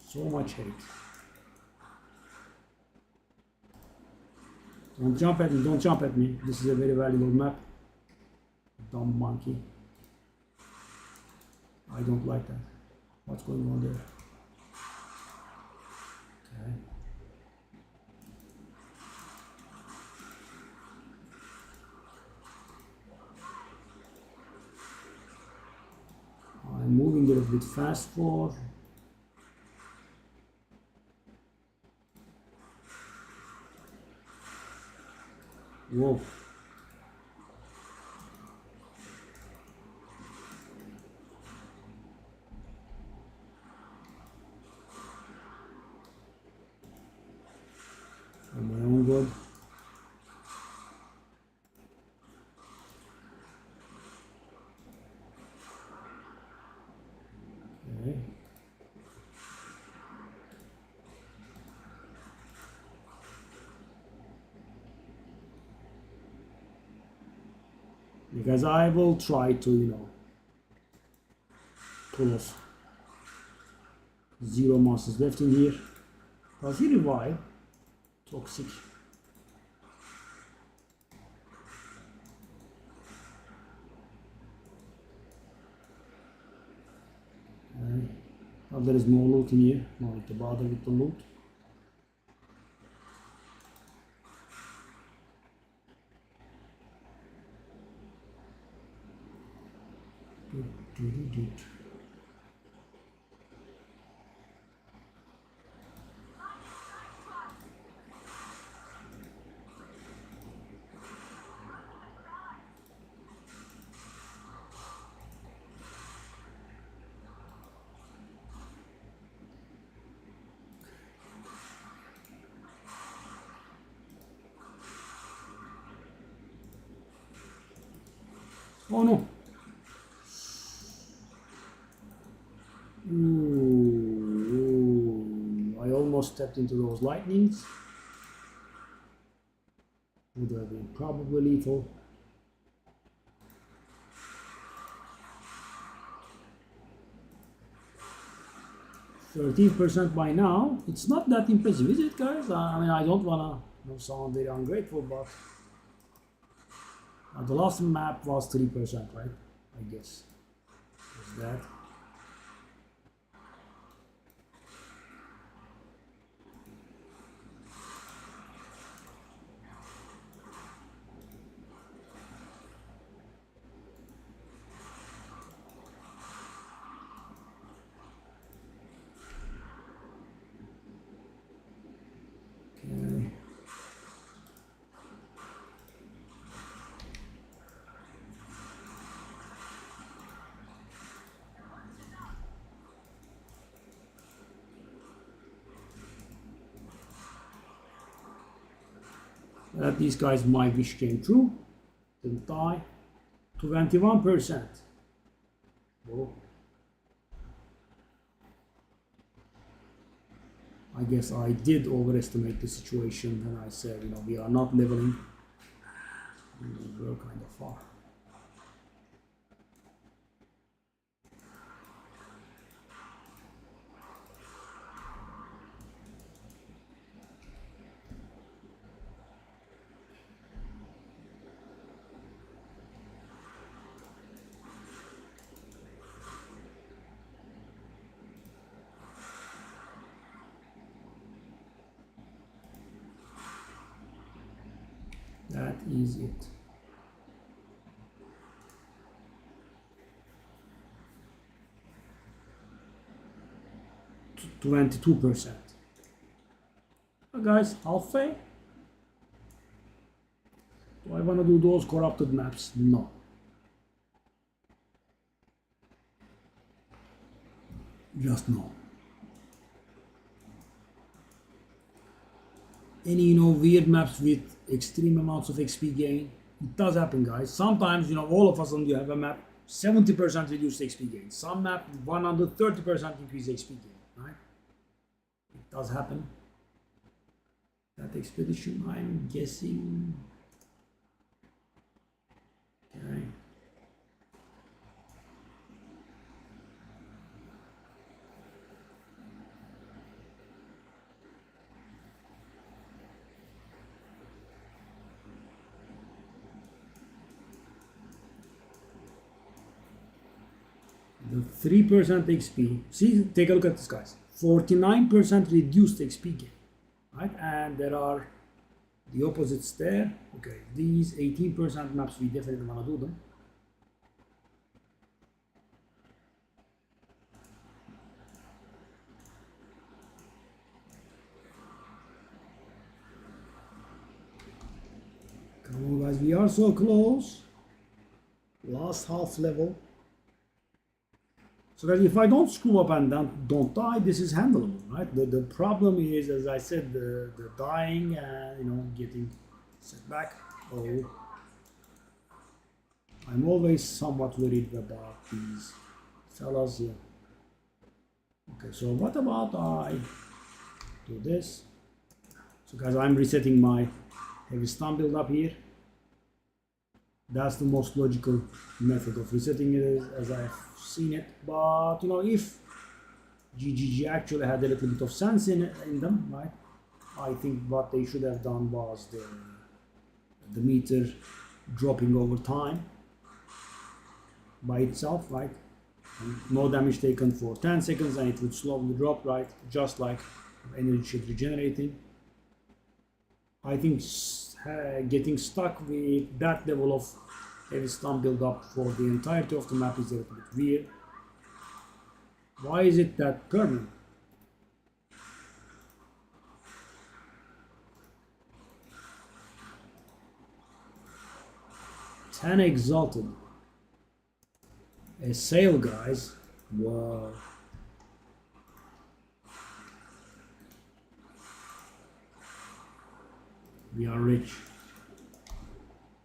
So much hate. Don't jump at me, don't jump at me. This is a very valuable map. Dumb monkey. I don't like that. What's going on there? Okay. I'm moving a little bit fast for. Whoa. Oh my own god. Okay. Because I will try to, pull off. 0 monsters left in here. Does he revive? Toxic. Okay. Now there is more loot in here. No need to bother with the loot. Oh no! Ooh, I almost stepped into those lightnings. Would have been probably lethal. %13% by now. It's not that impressive, is it, guys? I mean, I don't wanna sound very ungrateful, but the last map was 3%, right? I guess. Is that? Okay. that these guys, my wish came true. Didn't die. 21%. Whoa. I guess I did overestimate the situation when I said, you know, we are not leveling. We were kind of far. That is it. To 22%. Guys, halfway. Do I want to do those corrupted maps? No. Just no. Any, you know, weird maps with extreme amounts of XP gain. It does happen, guys. Sometimes, you know, all of a sudden you have a map 70% reduced XP gain. Some map 130% increased XP gain, right? It does happen. That expedition, I'm guessing. Okay. The 3% XP. See, take a look at this, guys. 49% reduced XP gain, right? And there are the opposites there. Okay, these 18% maps, we definitely want to do them. Come on, guys, we are so close. Last half level. So guys, if I don't screw up and don't die, this is handleable, right? The problem is, as I said, the dying and, you know, getting set back. Oh, I'm always somewhat worried about these fellas here. Okay, so what about I do this? So guys, I'm resetting my heavy stun build up here. That's the most logical method of resetting it, as I've seen it. But, you know, if GGG actually had a little bit of sense in them, right? I think what they should have done was the meter dropping over time by itself, right? And no damage taken for 10 seconds and it would slowly drop, right? Just like energy shield regenerating. I think getting stuck with that level of heavy stun build up for the entirety of the map is a little bit weird. Why is it that permanent? Ten exalted. A sail, guys. Wow. We are rich.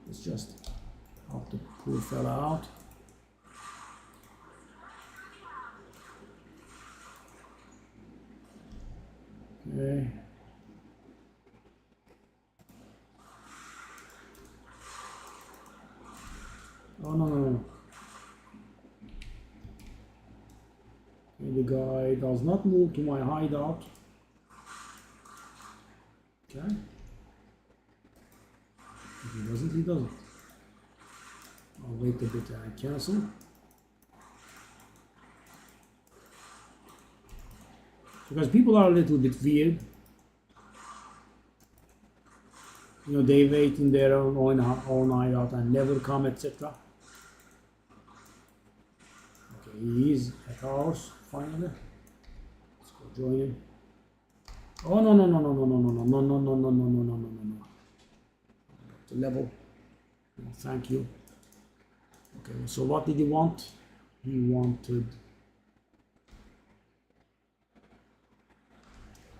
Let's just help the poor fella out. Okay. Oh, no. Okay, the guy does not move to my hideout. Okay. If he doesn't, he doesn't. I'll wait a bit and cancel. Because people are a little bit weird. You know, they wait in their own hideout and never come, etc. Okay, he is at ours finally. Let's go join him. Oh, no. The level. Oh, thank you. Okay, so what did he want? He wanted...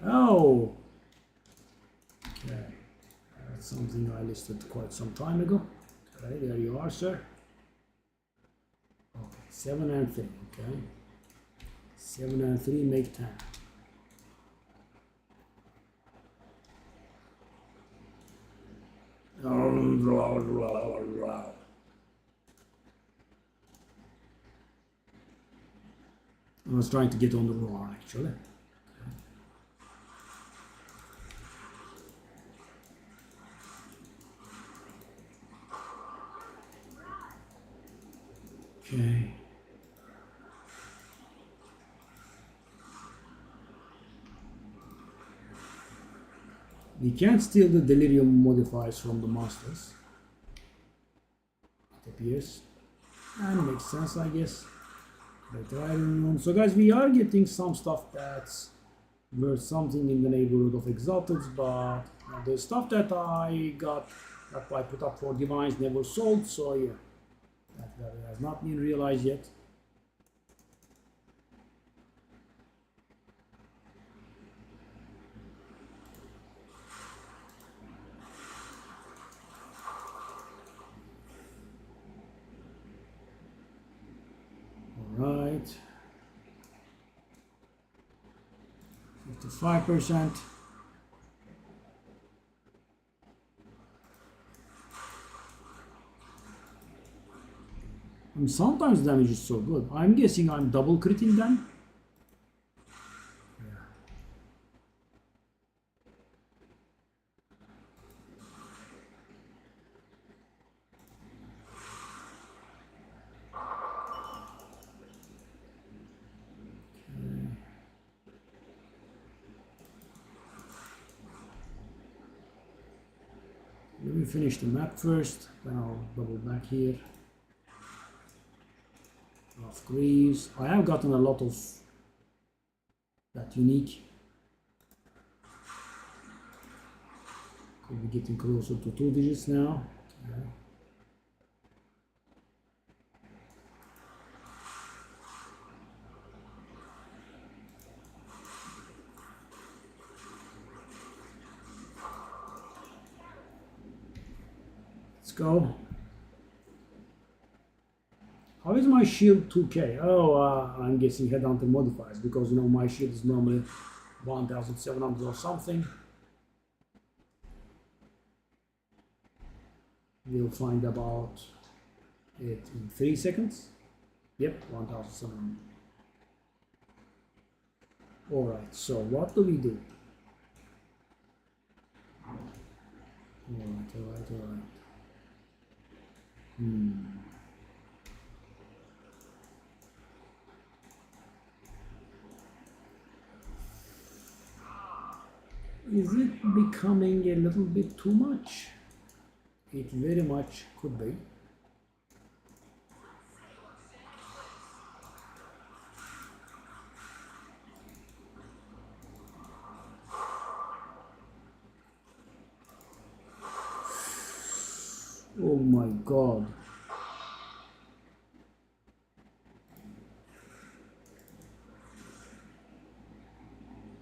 Oh! Okay, let's something I listed quite some time ago. Okay, there you are, sir. Okay, 7 and 3. Okay, 7 and 3 make 10. I was trying to get on the roar actually. Okay. We can't steal the delirium modifiers from the masters. It appears. And makes sense, I guess. So guys, we are getting some stuff that's worth something in the neighborhood of exalted, but the stuff that I got, that I put up for divines, never sold, so yeah, that has not been realized yet. Alright, 55%. And sometimes damage is so good. I'm guessing I'm double critting them. Let me finish the map first, then I'll double back here. Of Greaves. I have gotten a lot of that unique. Could be getting closer to 2 digits now. Okay. Let's go. How is my shield 2k? Oh, I'm guessing Headhunter modifiers because you know my shield is normally 1700 or something. We'll find about it in 3 seconds. Yep, 1700. Alright, so what do we do? Alright. Is it becoming a little bit too much? It very much could be. Oh my god.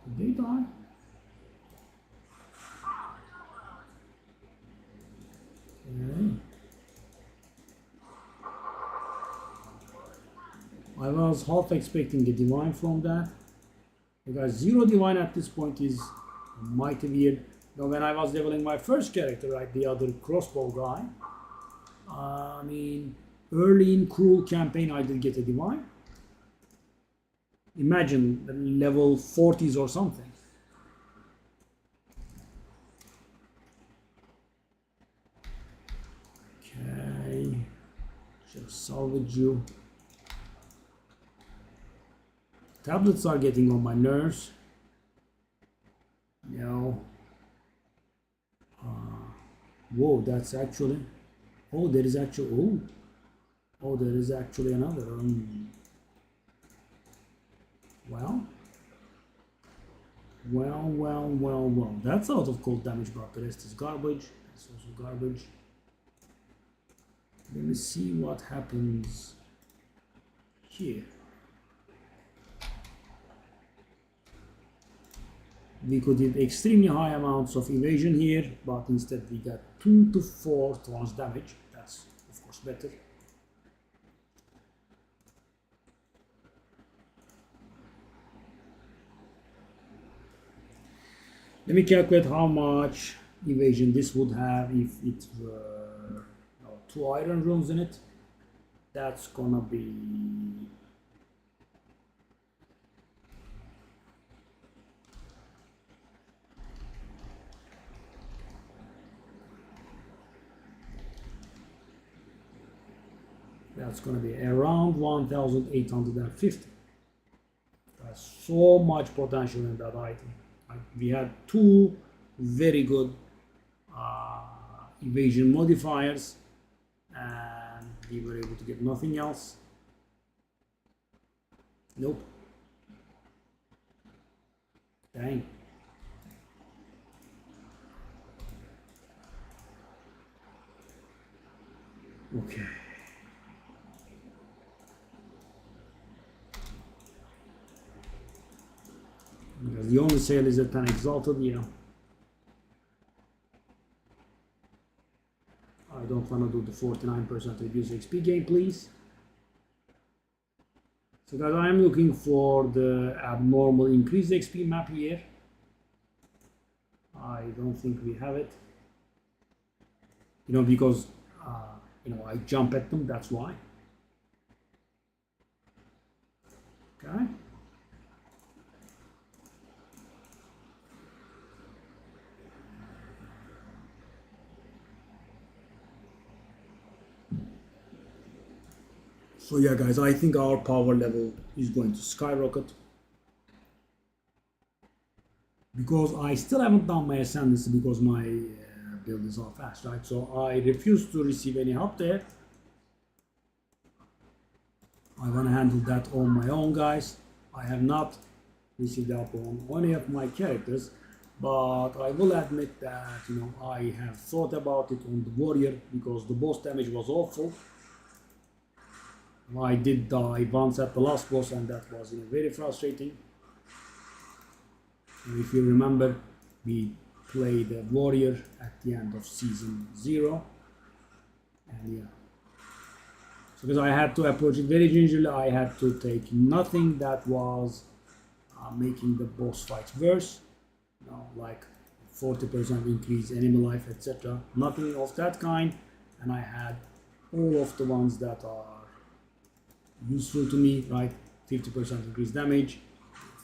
Did they die? Okay. I was half expecting a divine from that. Because 0 divine at this point is mighty weird. Now when I was leveling my first character, right, the other crossbow guy, I mean, early in Cruel campaign I did get a divine. Imagine level 40s or something. Okay, just salvage you. Tablets are getting on my nerves. No. Whoa, that's actually. Oh, there is actually. Oh, there is actually another. Well. That's out of cold damage, but the rest is garbage. That's also garbage. Let me see what happens here. we could hit extremely high amounts of evasion here, but instead we got 2 to 4 tons damage. That's of course better. Let me calculate how much evasion this would have if it were 2 iron runes in it. That's gonna be around 1850. There's so much potential in that item. We had 2 very good evasion modifiers, and we were able to get nothing else. Nope. Dang. Okay. Because the only sale is at 10 exalted, yeah. I don't want to do the 49% reduce XP gain, please. So guys, I am looking for the abnormal increased XP map here. I don't think we have it. Because I jump at them, that's why. Okay. So yeah guys, I think our power level is going to skyrocket. Because I still haven't done my ascendancy because my build is all fast, right? So I refuse to receive any help there. I want to handle that on my own, guys. I have not received help on any of my characters, but I will admit that I have thought about it on the warrior because the boss damage was awful. I did die once at the last boss, and that was very frustrating. And if you remember, we played a warrior at the end of season 0, and yeah. So because I had to approach it very gingerly, I had to take nothing that was making the boss fights worse, like 40% increase enemy life, etc. Nothing of that kind, and I had all of the ones that are useful to me, right? 50% increased damage,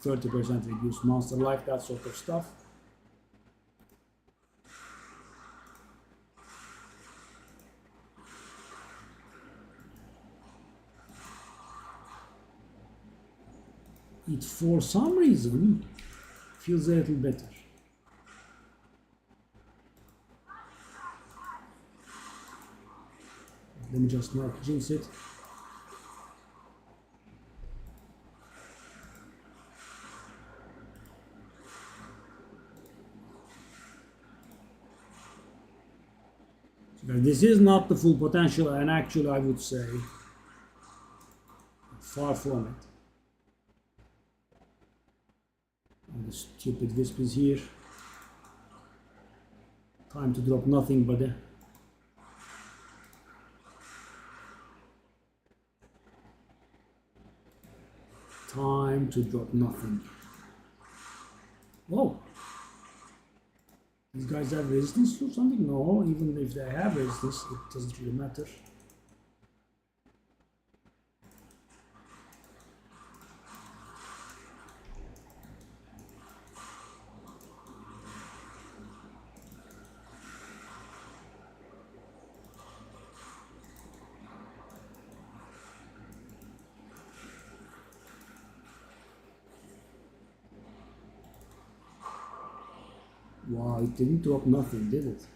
30% reduced monster life, that sort of stuff. It for some reason feels a little better. Let me just not jinx it. This is not the full potential, and actually I would say far from it. And the stupid wisp is here. Time to drop nothing but time to drop nothing. Whoa! These guys have resistance to something? No, even if they have resistance, it doesn't really matter. Wow, it didn't drop nothing, did it?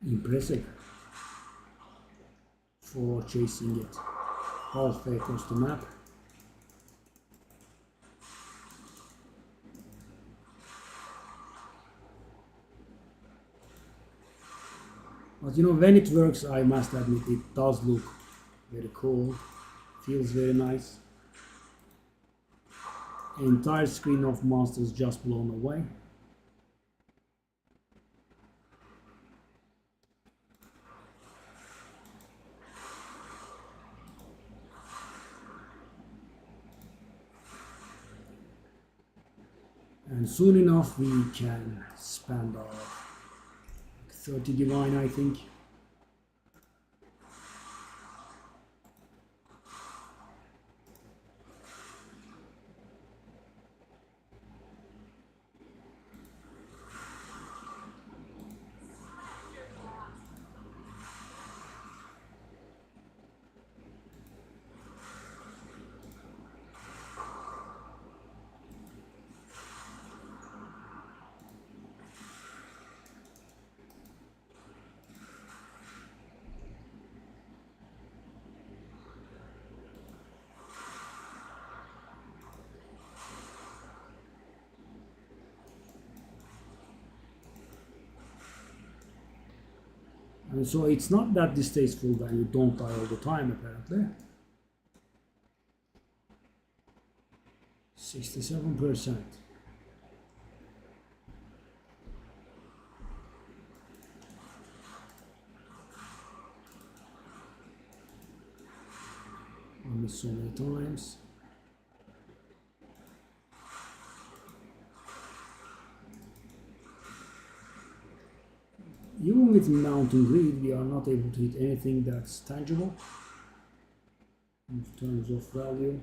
Impressive for chasing it halfway across the map. But when it works, I must admit, it does look very cool, feels very nice. Entire screen of monsters just blown away. And soon enough we can spend our 30 divine, I think. And so it's not that distasteful when you don't die all the time, apparently. 67%. I missed so many times. Even with Mountain Greed, we are not able to hit anything that's tangible in terms of value.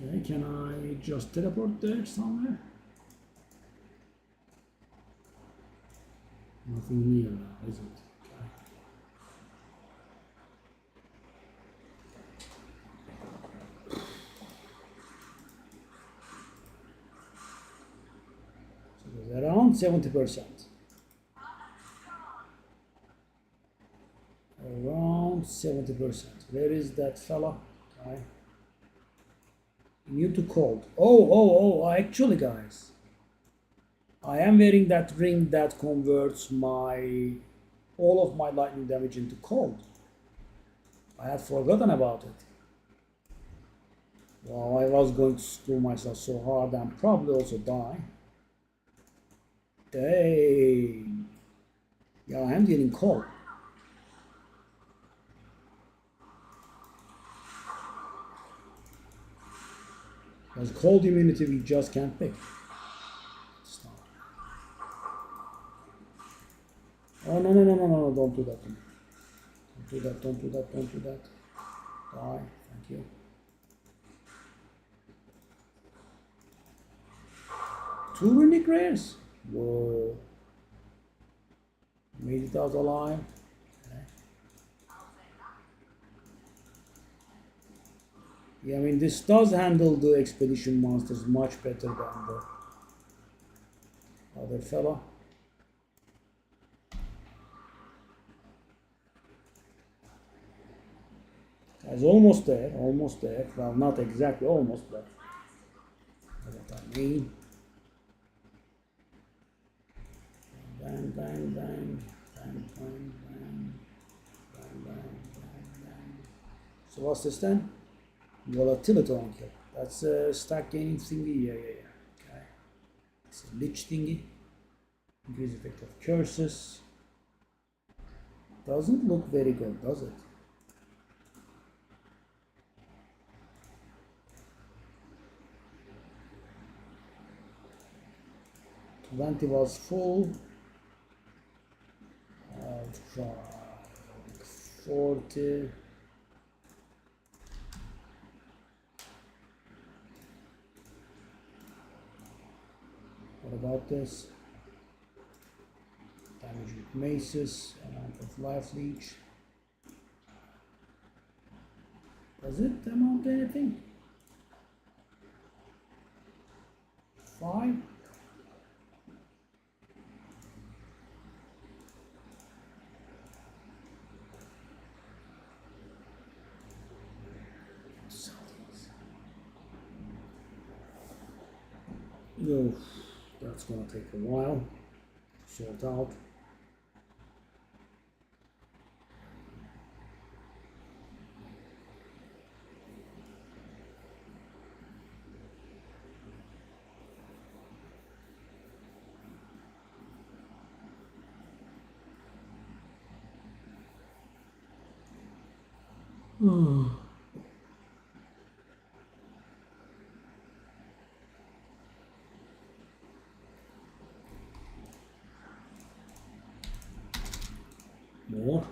Okay, can I just teleport there somewhere? Nothing near now, is it? Okay. So there's around 70%. Around 70%. Where is that fella? Okay. New to cold. Oh, actually, guys. I am wearing that ring that converts all of my lightning damage into cold. I had forgotten about it. Well, I was going to screw myself so hard and probably also die. Dang. Yeah, I am getting cold. Because cold immunity we just can't pick. Oh, no, don't do that to me. Don't do that, don't do that, don't do that. Die, thank you. Two runic rares? Whoa. Made it out alive. Okay. Yeah, I mean, this does handle the expedition monsters much better than the other fella. It's almost there, almost there. Well, not exactly almost, but what I mean. Bang, bang, bang, bang, bang, bang, bang, bang, bang, bang. So what's this then? Volatility on kill. That's a stack gaining thingy. Yeah. Okay. It's a lich thingy. Increase effect of curses. Doesn't look very good, does it? Twenty was full. 40. What about this? Damage with maces, amount of life leech. Does it amount to anything? 5? Oh, that's gonna take a while to sort out. More.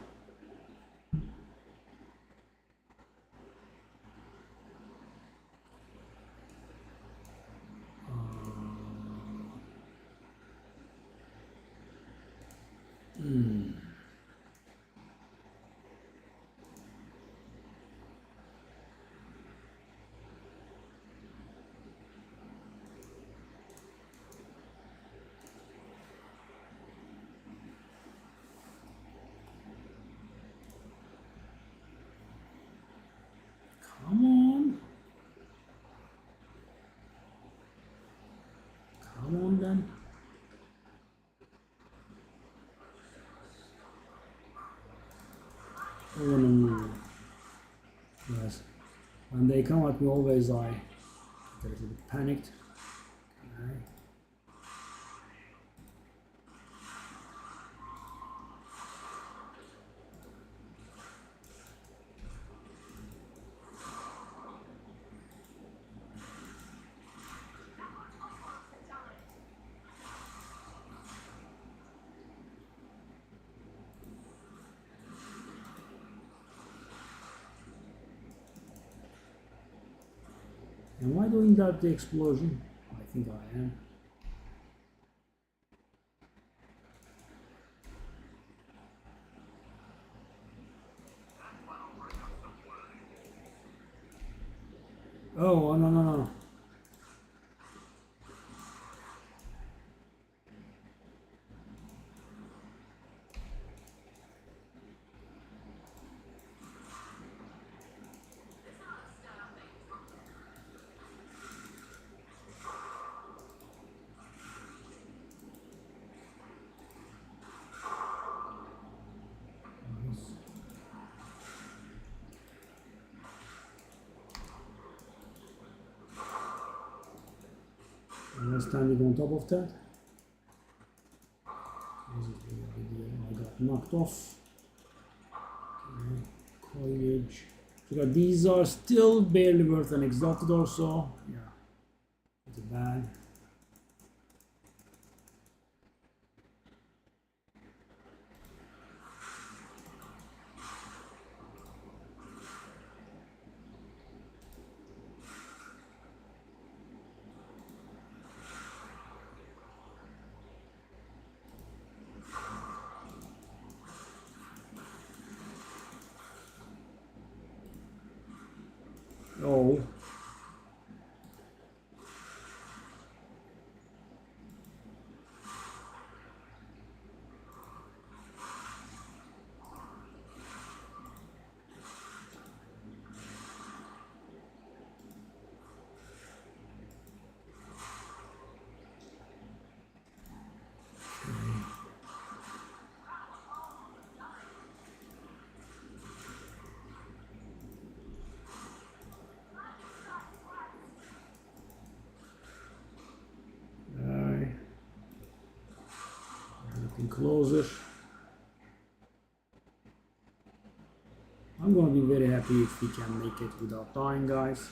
Come on. Come on then. Oh no. Yes. When they come at me always I get a little bit panicked. Okay. Am I doing that the explosion? I think I am. Oh no no no. Am I standing on top of that? I got knocked off. Okay. Coinage. So that these are still barely worth an exalted or so. Yeah, it's bad. Oh. Getting closer. I'm gonna be very happy if we can make it without dying, guys.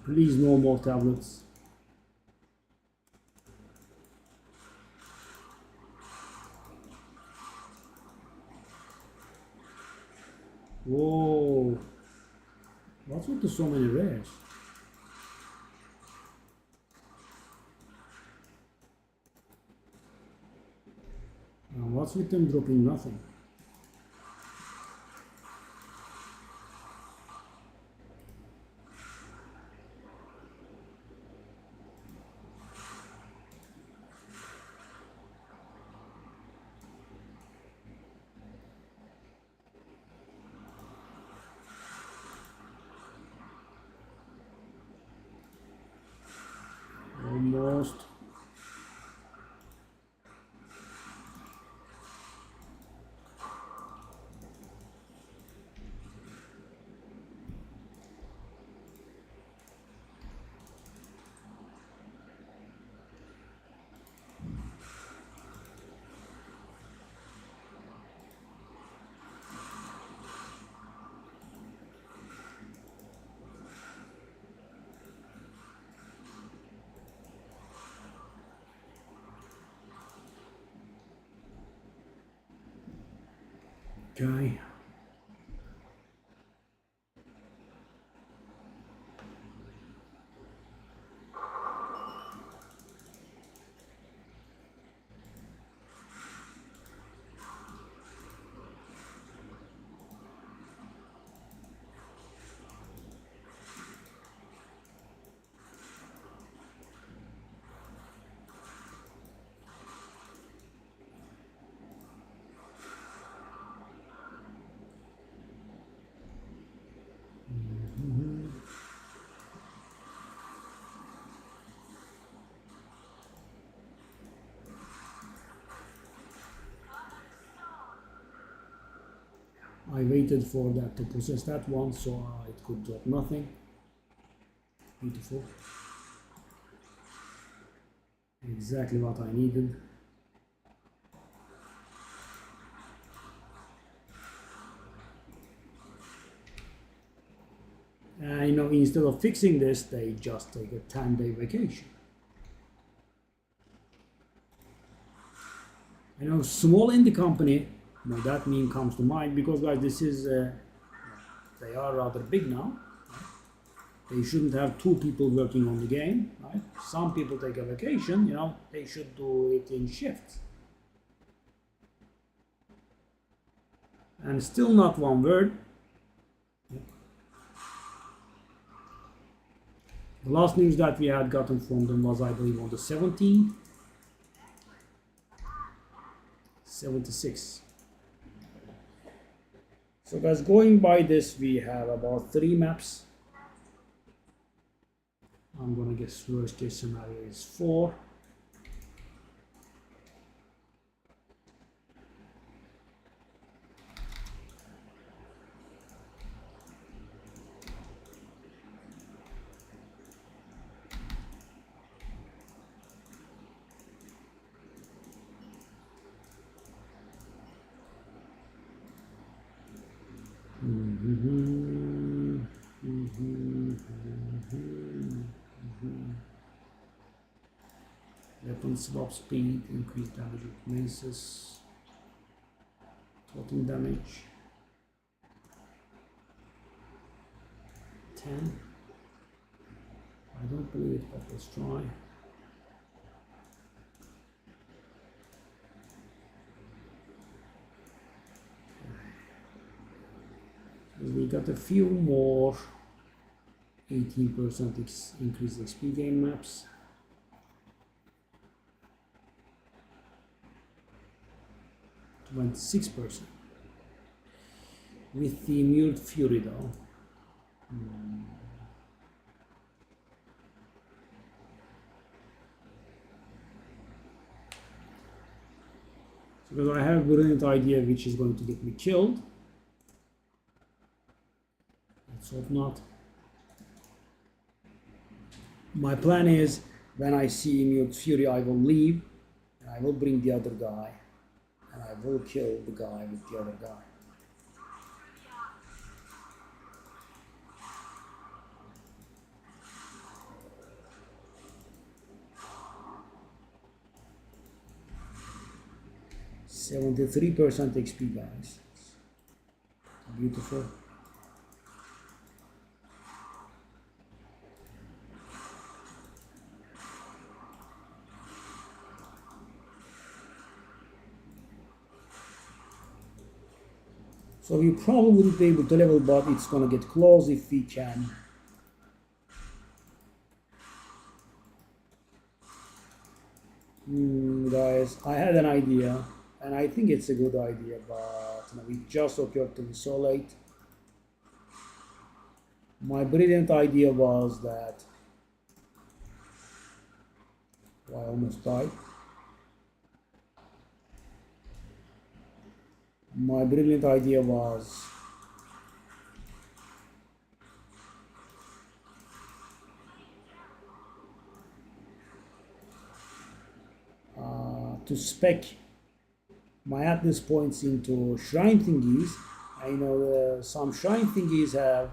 Please, no more tablets. Whoa. What's with the so many rares? What's with them dropping nothing? Almost. Okay. I waited for that to process that one, so it could drop nothing. Beautiful. Exactly what I needed. And you know, instead of fixing this, they just take a 10-day vacation. I know, small indie company, you know, that meme comes to mind because guys, this is they are rather big now. Right? They shouldn't have 2 people working on the game. Right? Some people take a vacation. You know, they should do it in shifts. And still not one word. The last news that we had gotten from them was, I believe, on the 17th. 76. So guys, going by this, we have about 3 maps. I'm gonna guess worst case scenario is 4. Weapon swap speed, increased damage with maces, total damage 10. I don't believe it, but let's try. We got a few more 18% increase XP game maps. Went 6% with the Immune Fury though. So because I have a brilliant idea which is going to get me killed. Let's hope not. My plan is when I see Immune Fury, I will leave and I will bring the other guy. And I will kill the guy with the other guy. %73% XP, guys. Beautiful. So we probably wouldn't be able to level, but it's gonna get close if we can. Guys, I had an idea, and I think it's a good idea, but it just occurred to me so late. My brilliant idea was that I almost died. My brilliant idea was to spec my Atlas points into shrine thingies. I know some shrine thingies have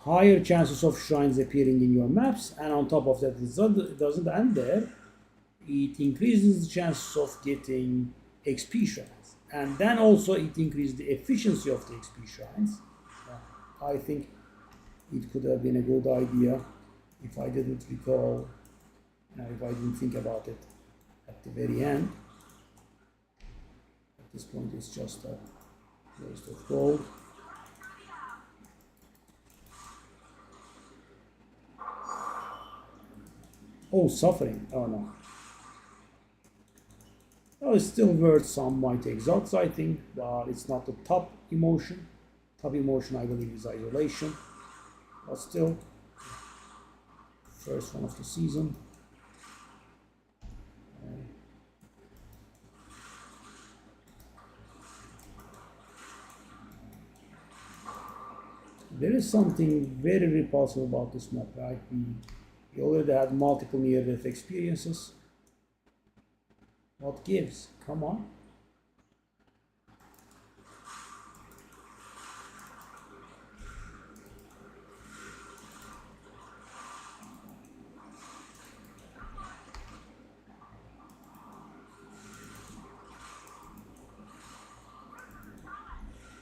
higher chances of shrines appearing in your maps, and on top of that, it doesn't end there. It increases the chances of getting XP shrines, and then also it increases the efficiency of the XP shrines. I think it could have been a good idea if I didn't recall, if I didn't think about it at the very end. At this point, it's just a waste of gold. Oh, suffering. Oh no. Oh, it's still worth some mighty exalts, I think, but it's not the top emotion. Top emotion, I believe, is isolation. But still, first one of the season. There is something very repulsive about this map, right? We already had multiple near-death experiences. What gives? Come on.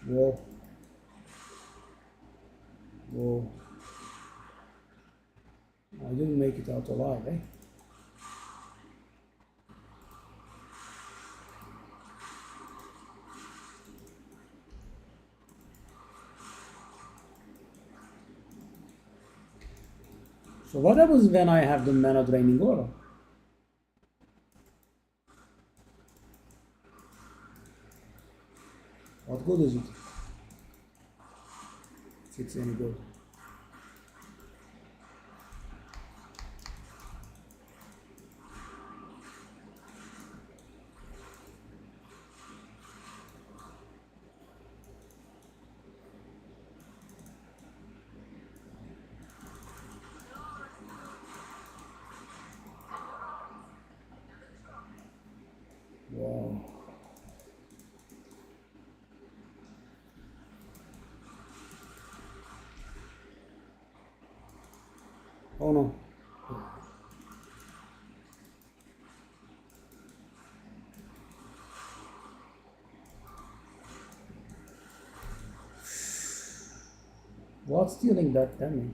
Whoa. Whoa. I didn't make it out alive, eh? So what happens when I have the mana draining aura? What good is it? If it's any good. Wow. Oh no. What's dealing that damage?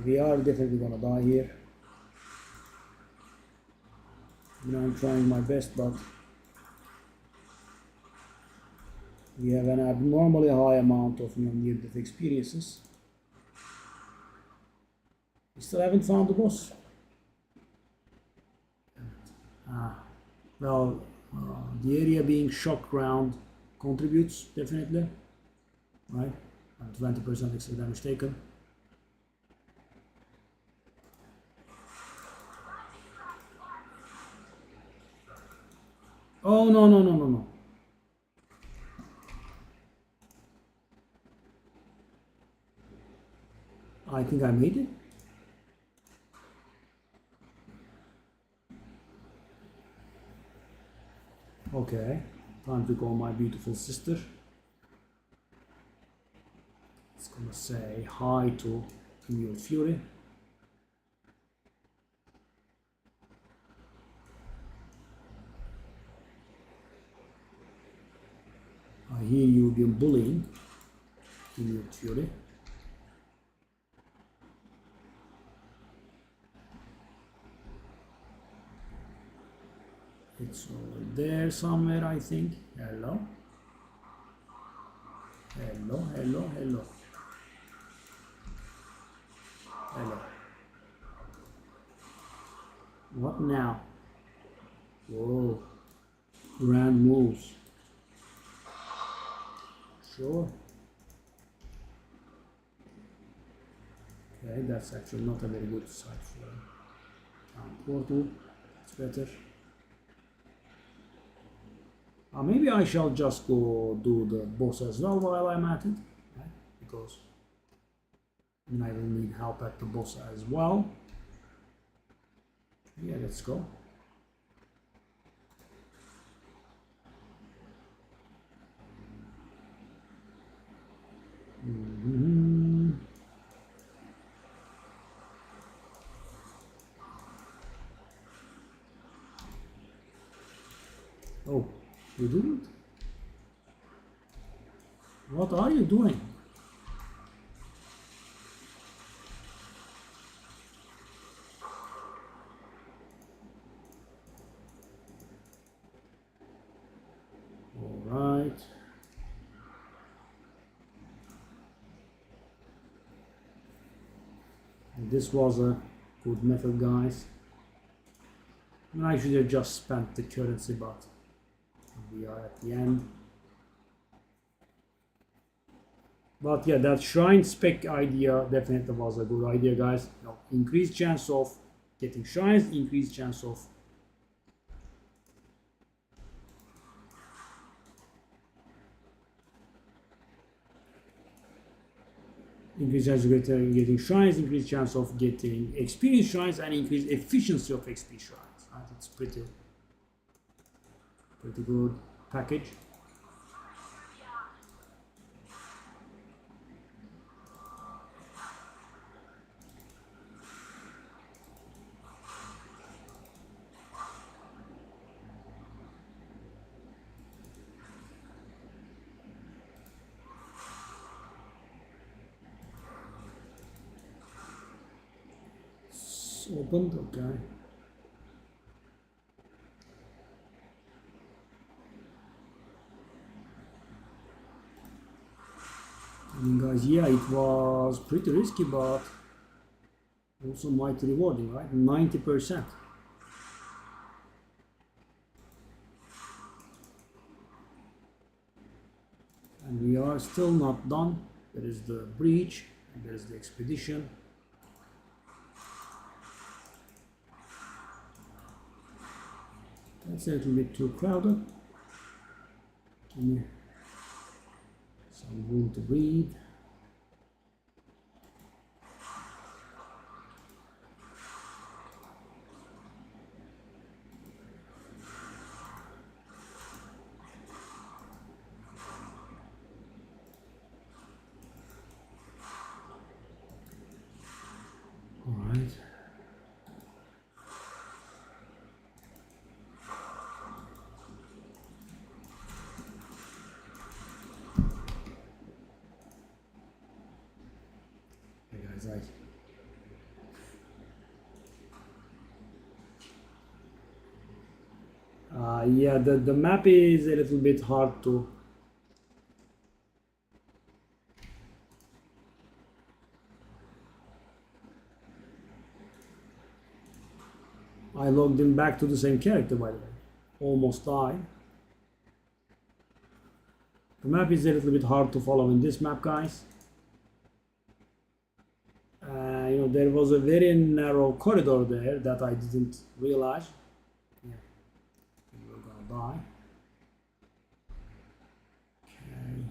We are definitely gonna die here. I'm trying my best, but we have an abnormally high amount of near-death experiences. We still haven't found the boss. Well, the area being shock ground contributes definitely, right? 20% extra damage taken. Oh no no no no no! I think I made it. Okay, time to call my beautiful sister. It's gonna say hi to Emil Fury. here you've been bullying in your theory. It's over there somewhere, I think. Hello. Hello, hello, hello. Hello. What now? Whoa. Grand moves. Sure. Okay, that's actually not a very good side for Town Portal. It's better. Maybe I shall just go do the boss as well while I'm at it, right? Because I will need help at the boss as well. Yeah, let's go. Oh, you didn't? What are you doing? All right. This was a good method, guys. I should have just spent the currency, but we are at the end. But yeah, that shrine spec idea definitely was a good idea, guys. You know, increased chance of getting shrines, increased chance of getting shrines, increased chance of getting experience shrines, and increased efficiency of XP shrines. Right? It's pretty good package. It's opened, okay. I mean, guys, yeah, it was pretty risky, but also mighty rewarding, right? 90%. And we are still not done. There is the breach, and there is the expedition. That's a little bit too crowded. Give me some room to breathe. All right. Hey guys, yeah, the map is a little bit hard to. I logged in back to the same character, by the way. Almost died. The map is a little bit hard to follow in this map, guys. You know, there was a very narrow corridor there that I didn't realize. Yeah, we're gonna die. Okay.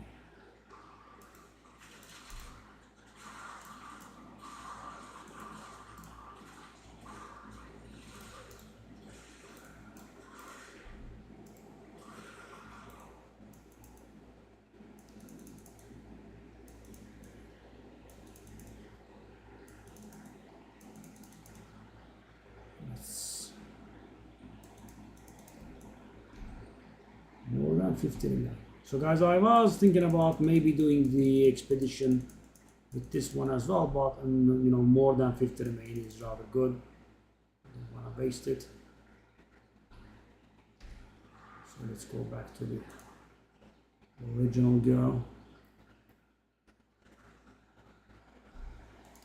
More than 50 million. So guys, I was thinking about maybe doing the expedition with this one as well, but you know, more than 50 remain is rather good. I don't want to waste it. So let's go back to the original girl.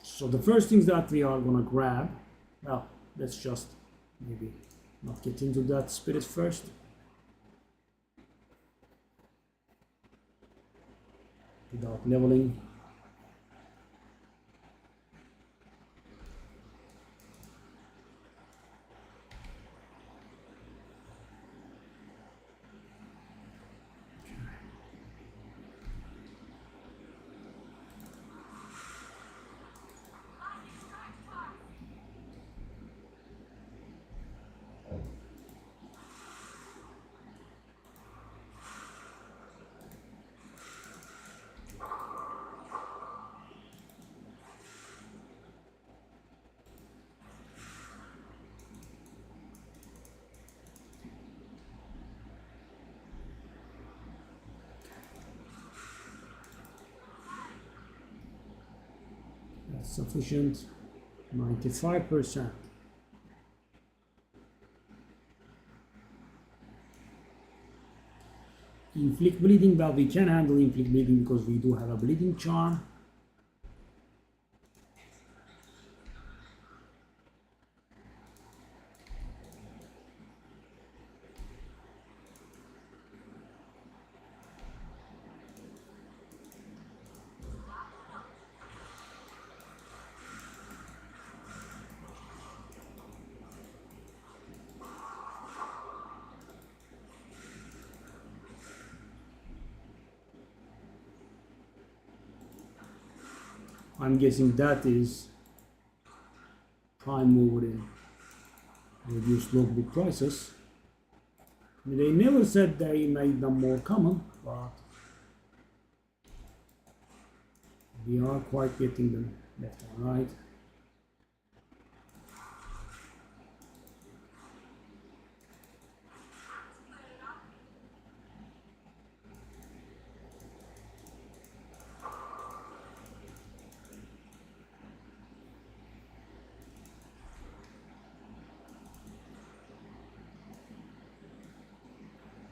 So the first things that we are gonna grab, well, let's just maybe not get into that spirit first. Without leveling. That's sufficient. 95%. Inflict bleeding, well, we can handle inflict bleeding because we do have a bleeding charm. I'm guessing that is prime mover in reduced logbook prices. I mean, they never said they made them more common, but we are quite getting them left and right.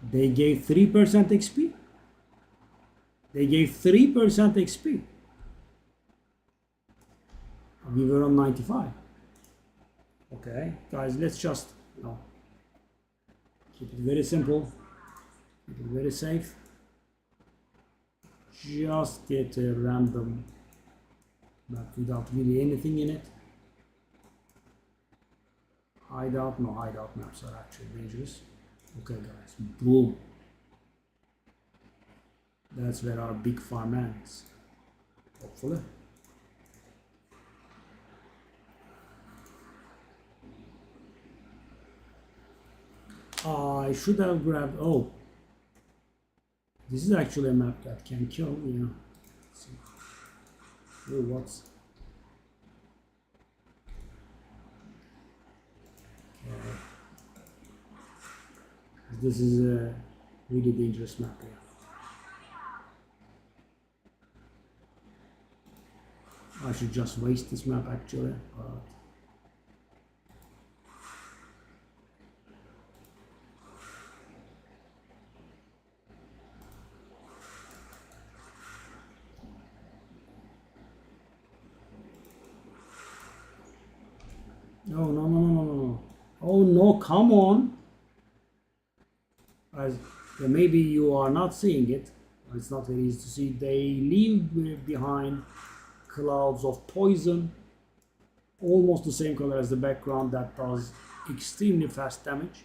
They gave 3% XP. They gave 3% XP. We were on 95. Okay, guys, let's just, you know, keep it very simple, keep it very safe. Just get a random map without really anything in it. Hideout, no, hideout maps are actually dangerous. Okay, guys, boom. That's where our big farm ends, hopefully. I should have grabbed, oh, this is actually a map that can kill, you know. Let's see. Oh, what's, okay. This is a really dangerous map here. I should just waste this map actually, but no, no, no, no, no, no. Oh no, come on. As maybe you are not seeing it. It's not very easy to see. They leave behind clouds of poison, almost the same color as the background, that does extremely fast damage.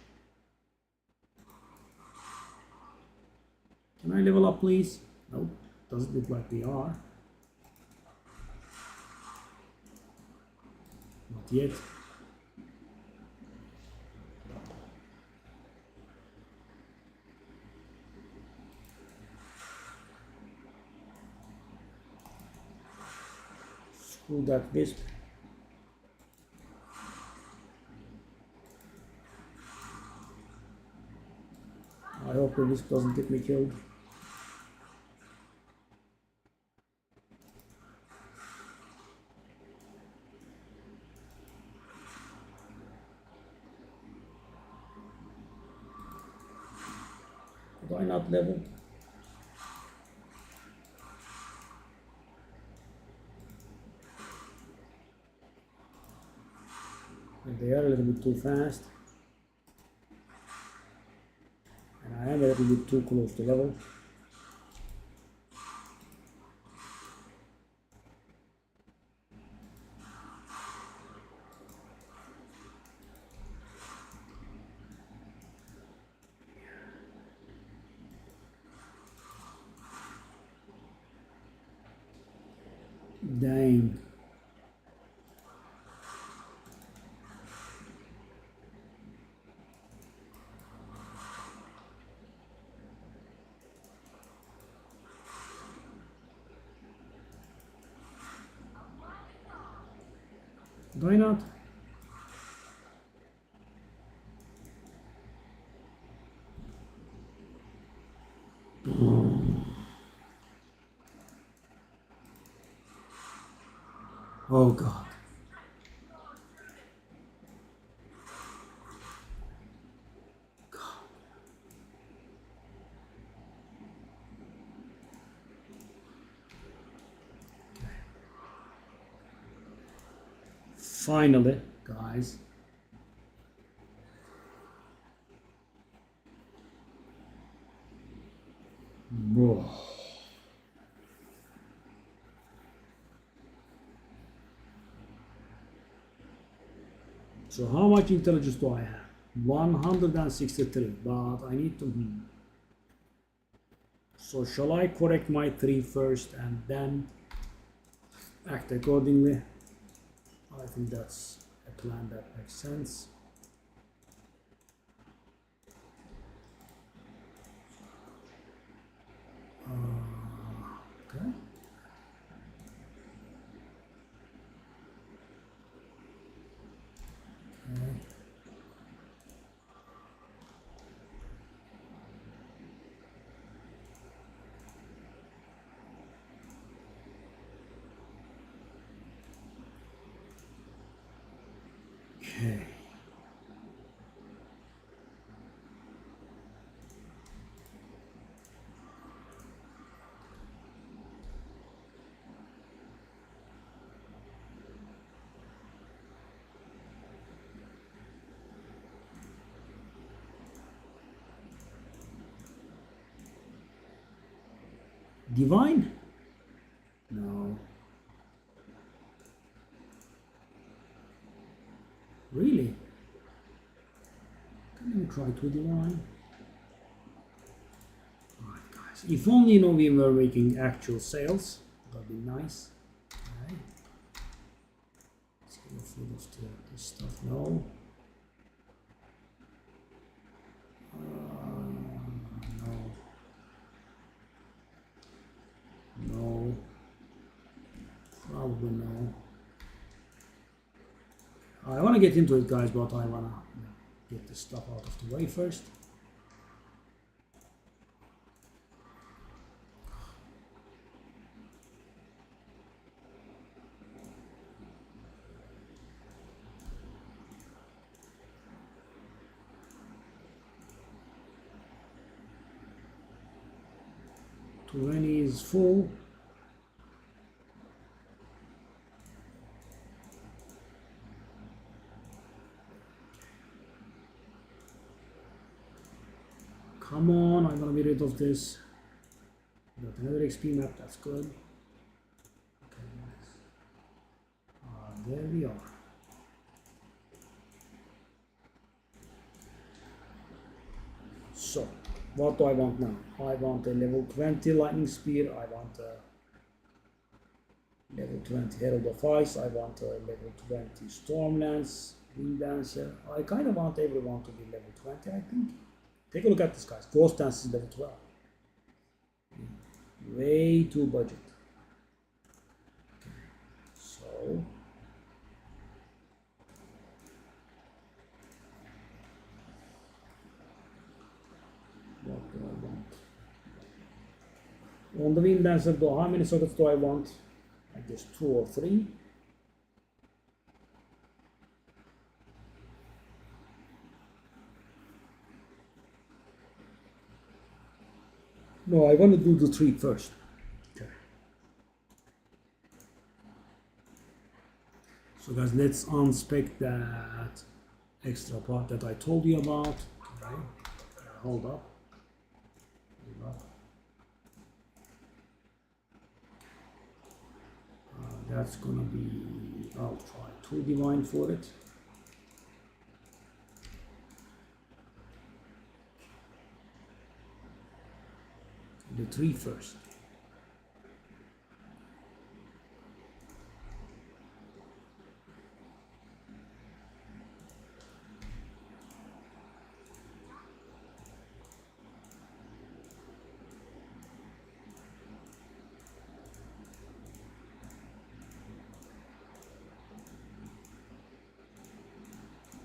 Can I level up, please? Nope, doesn't look like we are. Not yet. Screw that wisp. I hope the wisp doesn't get me killed. Do I not level? They are a little bit too fast. And I am a little bit too close to level. Dang. Why not? Oh God. Finally, guys. Whoa. So how much intelligence do I have? 163, but I need to... So shall I correct my 3 first and then act accordingly? I think that's a plan that makes sense. Okay. Okay. Divine? No. Really? Can you try to divine? Alright guys, if only we were making actual sales, that'd be nice. Okay. Let's get full of this stuff. No. No. Probably no. I want to get into it, guys, but I want to get this stuff out of the way first. Twenty is full. Come on, I'm gonna be rid of this. Got another XP map, that's good. Okay, nice. There we are. So, what do I want now? I want a level 20 lightning spear, I want a level 20 Herald of Ice, I want a level 20 Stormlance, Wind Dancer. I kind of want everyone to be level 20, I think. Take a look at this, guys. Ghost Dance is level 12. Way too budget. Okay. So what do I want? On the Wind Dancer, though, how many sockets do I want? I guess 2 or 3. No, I want to do the 3 first. Okay. So guys, let's unspec that extra part that I told you about. Okay. Hold up. Hold up. That's gonna be, I'll try 2 divine for it. The 3 first.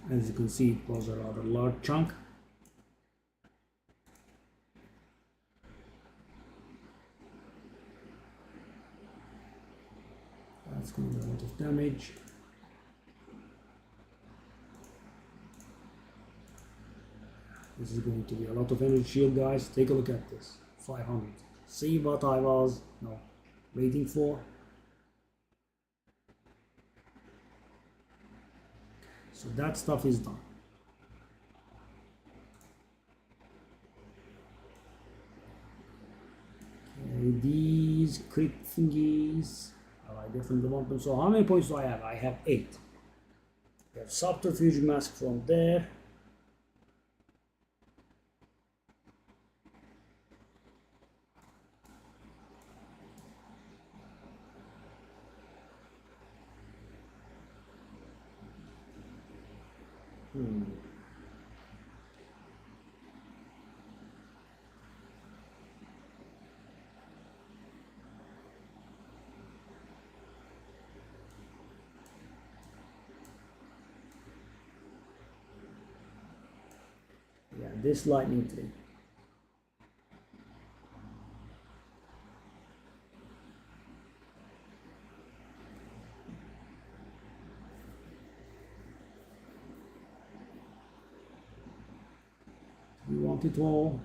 As you can see, it was a rather large chunk. That's going to be a lot of damage. This is going to be a lot of energy shield, guys. Take a look at this. 500. See what I was waiting for. So that stuff is done. Okay, these crit thingies, I definitely want them. So how many points do I have? I have 8. We have subterfuge mask from there. Yeah, this lightning thing. We want it all.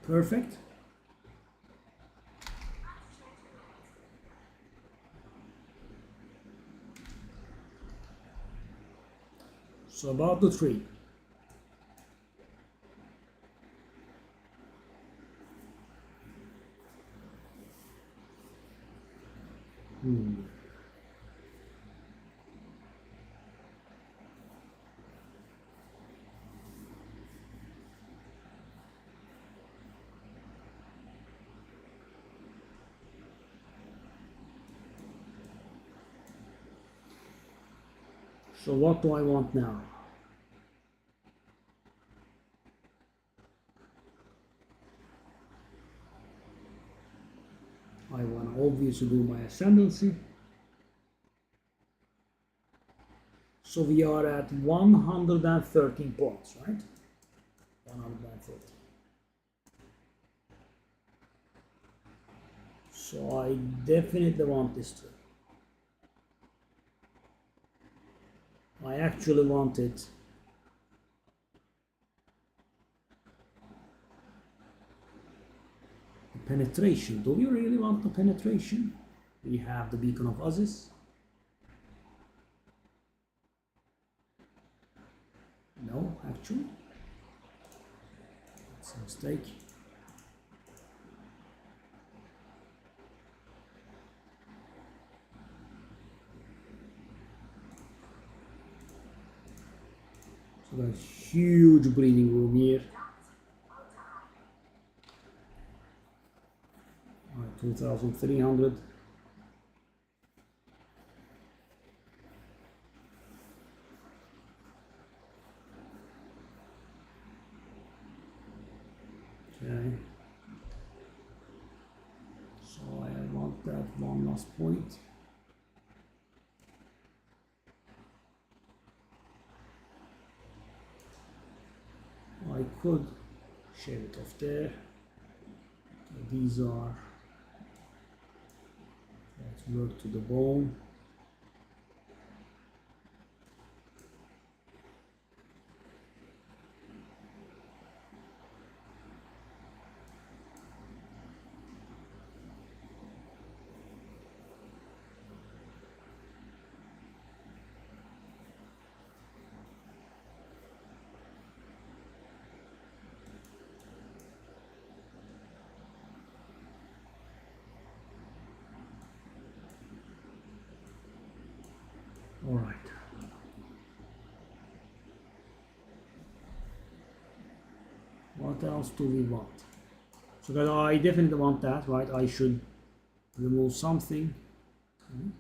Perfect. So about the 3. So what do I want now? I want to obviously do my ascendancy. So we are at 113 points, right? 113. So I definitely want this tree. I actually want it the penetration. Do we really want the penetration? We have the Beacon of Aziz. No, actually. That's a mistake. So there's huge breathing room here. 2,300. Okay. So I want that one last point. I could shave it off there. Okay, these are, that's work to the bone. All right. What else do we want? So guys, I definitely want that, right? I should remove something. Okay.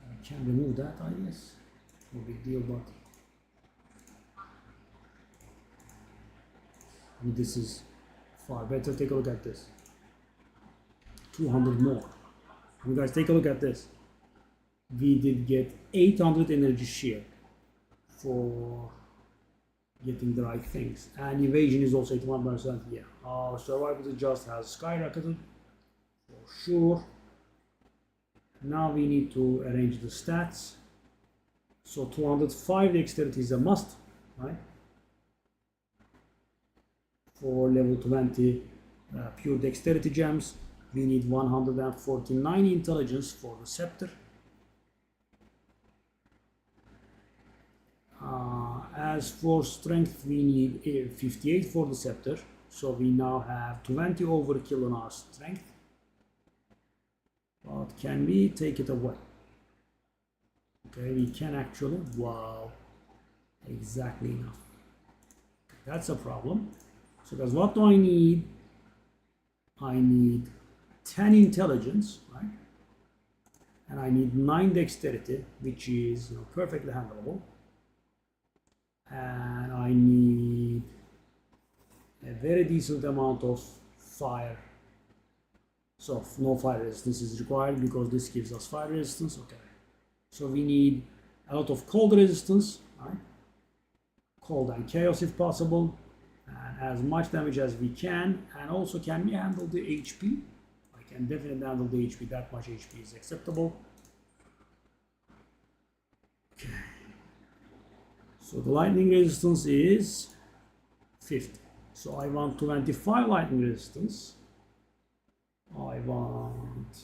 I can remove that, I guess. No big deal, but this is far better. Take a look at this. 200 more. You guys, take a look at this. We did get 800 energy share for getting the right things, and evasion is also 81%. Yeah, our survival just has skyrocketed for sure. Now we need to arrange the stats. So 205 dexterity is a must, right? For level 20 pure dexterity gems, we need 149 intelligence for the scepter. As for strength, we need 58 for the scepter, so we now have 20 overkill on our strength. But can we take it away? Okay, we can actually. Wow, exactly enough. That's a problem. So guys, what do I need? I need 10 intelligence, right? And I need 9 dexterity, which is perfectly handleable. And I need a very decent amount of fire. So no fire resistance is required because this gives us fire resistance. Okay. So we need a lot of cold resistance, right? Cold and chaos if possible, and as much damage as we can. And also, can we handle the HP? I can definitely handle the HP. That much HP is acceptable. Okay. So the lightning resistance is 50. So I want 25 lightning resistance. I want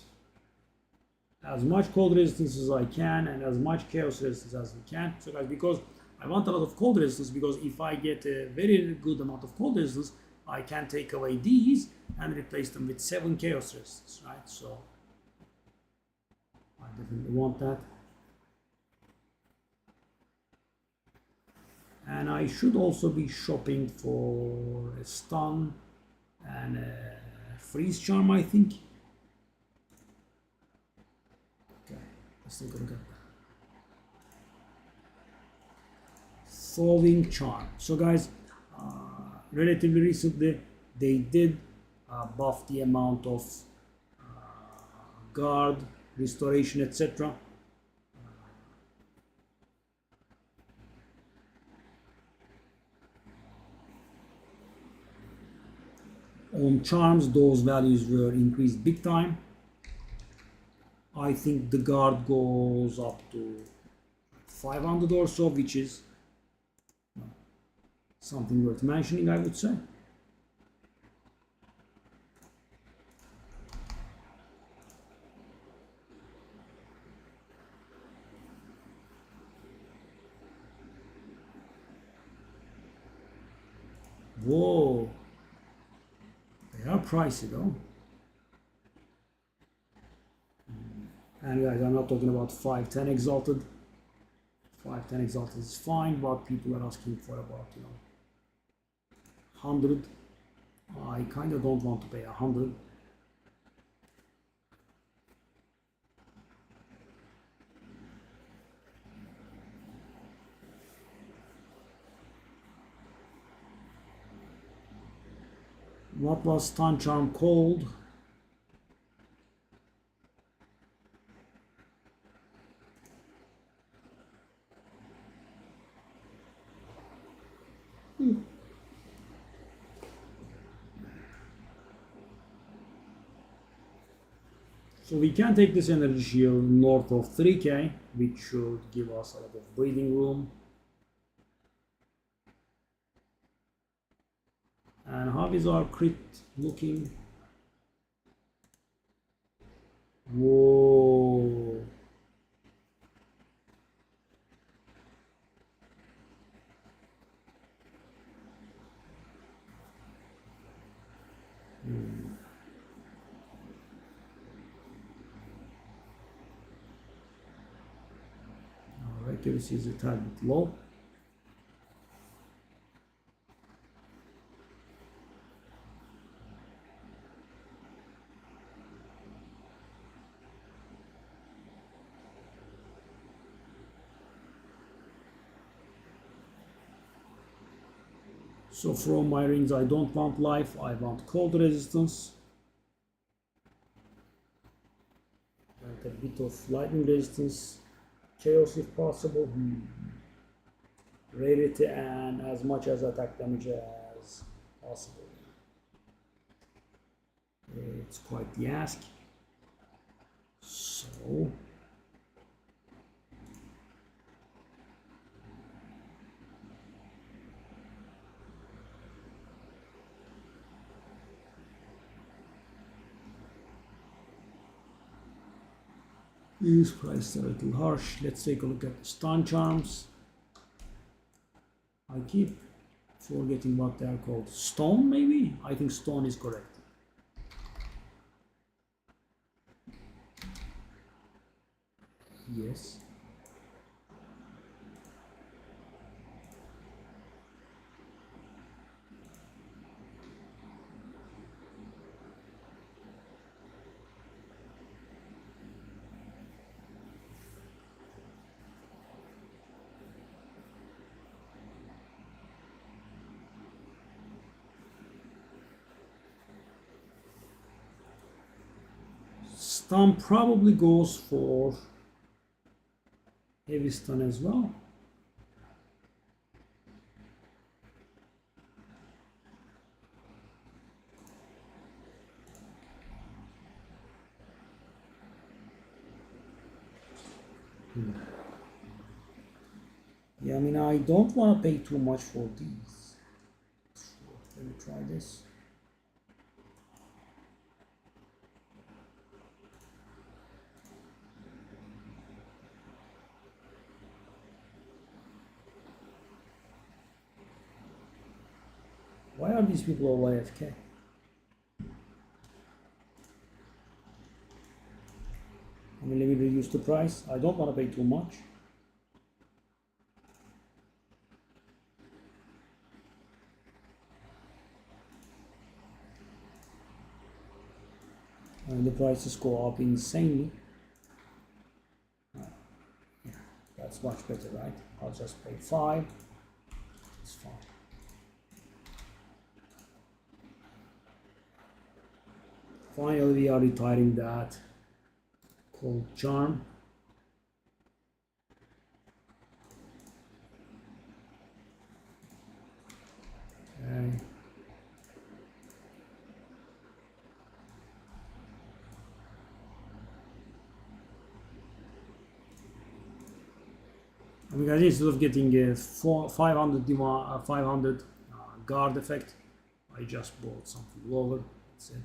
as much cold resistance as I can and as much chaos resistance as we can. So guys, because I want a lot of cold resistance, because if I get a very good amount of cold resistance, I can take away these and replace them with 7 chaos resistance, right? So I definitely want that. And I should also be shopping for a stun and a freeze charm, I think. Okay, let's take a look at that. Thawing charm. So guys, relatively recently they did buff the amount of guard, restoration, etc. On charms, those values were increased big time. I think the guard goes up to 500 or so, which is something worth mentioning, I would say. Whoa, they are pricey though. And guys, I'm not talking about 510 exalted. 510 exalted is fine, but people are asking for about 100. I kind of don't want to pay 100. What was stun charm called? So So we can take this energy shield north of 3k, which should give us a lot of breathing room. And how is our crit looking? Whoa. Our accuracy is a tad bit low. So from my rings, I don't want life, I want cold resistance. And a bit of lightning resistance, chaos if possible. Rarity and as much as attack damage as possible. It's quite the ask. So these prices are a little harsh. Let's take a look at the stun charms. I keep forgetting what they are called. Stone, maybe? I think stone is correct. Yes. Stun probably goes for heavy stun as well. Yeah, I mean, I don't want to pay too much for these. Let me try this. Why are these people all AFK? I mean, let me reduce the price. I don't want to pay too much. And the prices go up insanely. Yeah, that's much better, right? I'll just pay 5. It's fine. Finally, we are retiring that cold charm. Okay. I mean, guys, instead of getting a 500 guard effect, I just bought something lower. That's it.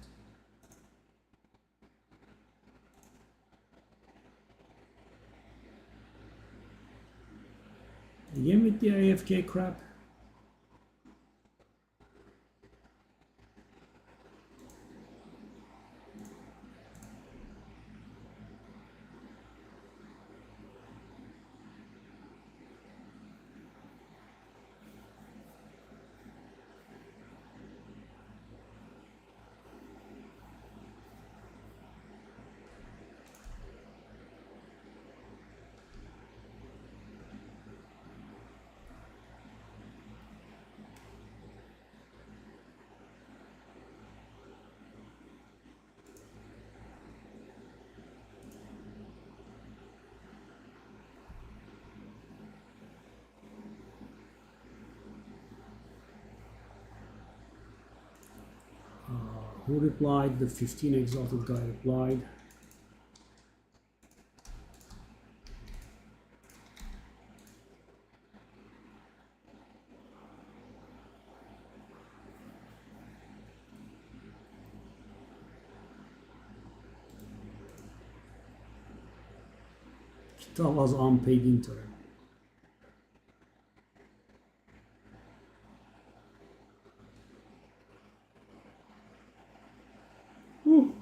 Again with the AFK crap. Who replied? The 15 exalted guy replied. That was unpaid intern. Whew.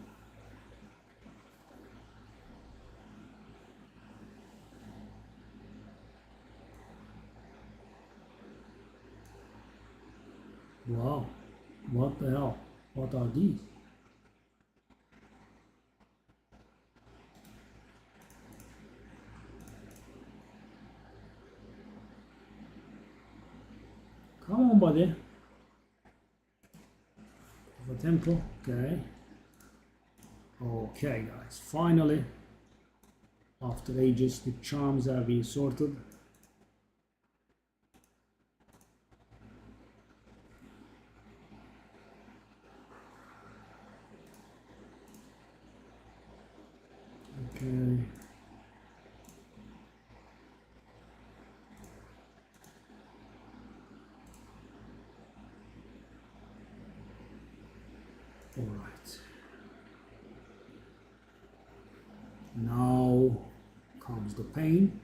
Wow, what the hell? What are these? Come on, buddy. The temple, okay. Okay, guys, finally, after ages, the charms have been sorted. Okay. All right. Now comes the pain.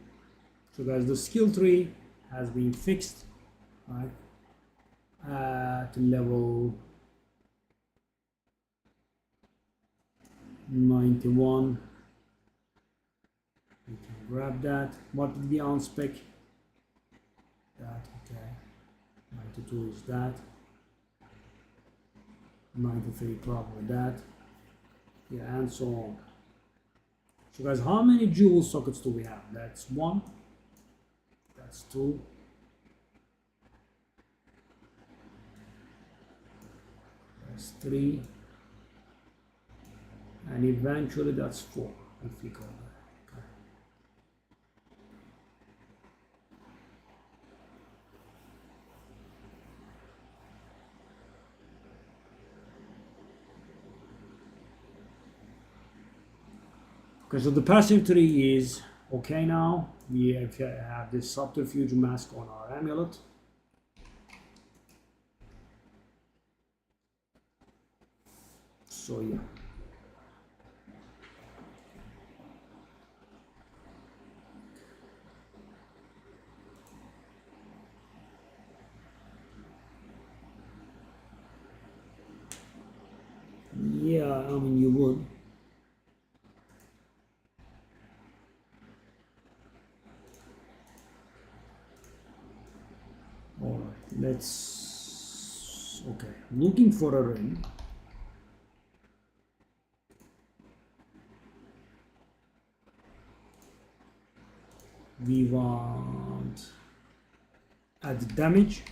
So guys, the skill tree has been fixed, right, at level 91. We can grab that. What did we unspec? That, okay. 92 is that. 93 probably that. Yeah, and so on. So guys, how many jewel sockets do we have? That's 1. That's 2. That's 3. And eventually that's 4, if we call that. Okay. Okay, so the passive tree is okay now. We have this subterfuge mask on our amulet. So yeah. Yeah, I mean you would. Alright, let's okay. Looking for a ring. We want add damage.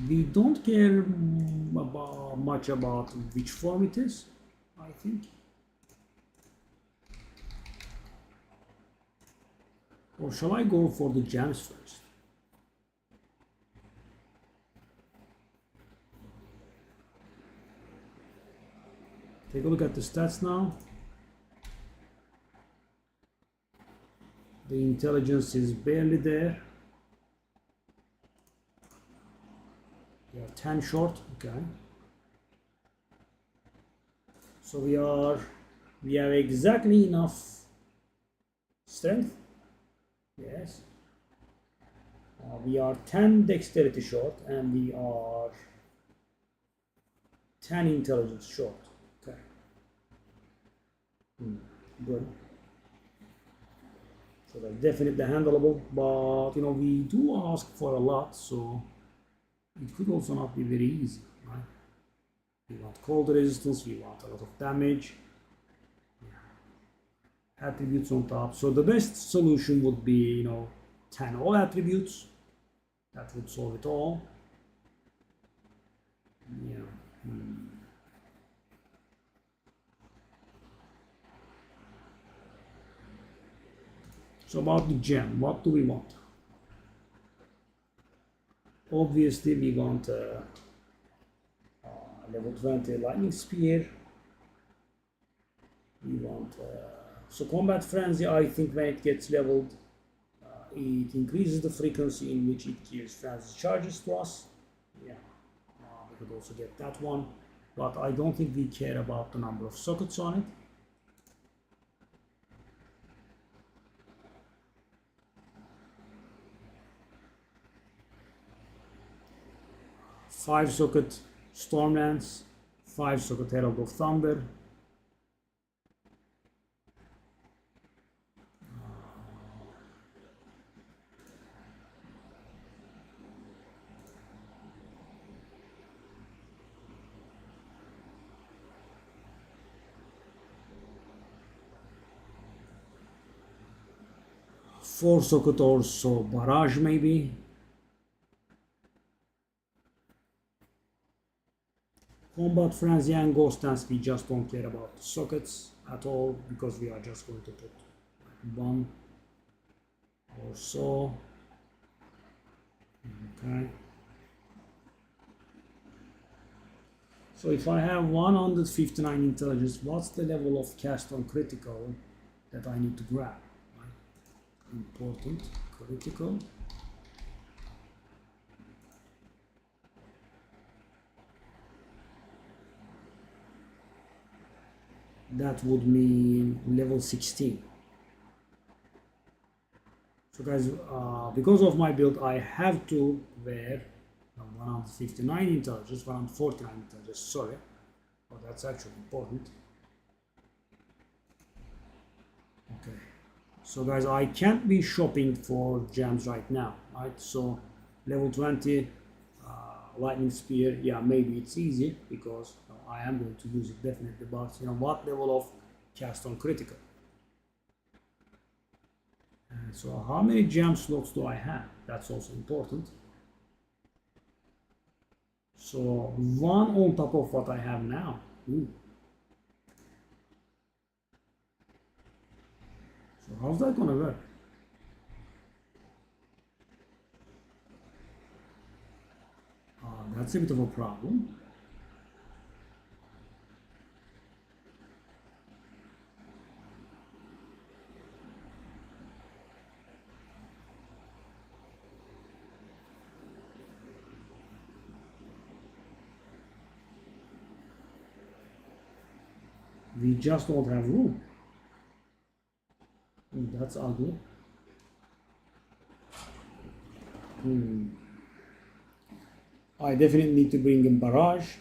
We don't care much about which form it is, I think. Or shall I go for the gems first? Take a look at the stats now. The intelligence is barely there. We are 10 short, okay. So we have exactly enough strength. Yes. We are 10 dexterity short and we are 10 intelligence short. Okay. Good. So that's definitely handleable, but you know, we do ask for a lot, so it could also not be very easy, right? We want cold resistance, we want a lot of damage. Attributes on top. So the best solution would be, you know, 10 all attributes. That would solve it all. Yeah. So about the gem, what do we want? Obviously, we want level 20 lightning spear. We want so combat frenzy. I think when it gets leveled, it increases the frequency in which it gives frenzy charges to us. Yeah, we could also get that one, but I don't think we care about the number of sockets on it. 5 socket Stormlance, 5 socket Herald of Thunder, 4 socket also Barrage maybe. Combat Frenzy and Ghost Dance, we just don't care about the sockets at all because we are just going to put one or so. Okay. So if I have 159 intelligence, what's the level of cast on critical that I need to grab? Right? Important, critical. That would mean level 16. So guys, because of my build, I have to wear 159 intelligence, 149 intelligence, sorry. Oh, that's actually important. Okay. So guys, I can't be shopping for gems right now, right? So level 20 lightning spear, yeah, maybe it's easy because I am going to use it definitely, but what level of cast on critical? And so how many gem slots do I have? That's also important. So one on top of what I have now. Ooh. So how's that gonna work? That's a bit of a problem. We just don't have room. That's ugly. I definitely need to bring in barrage.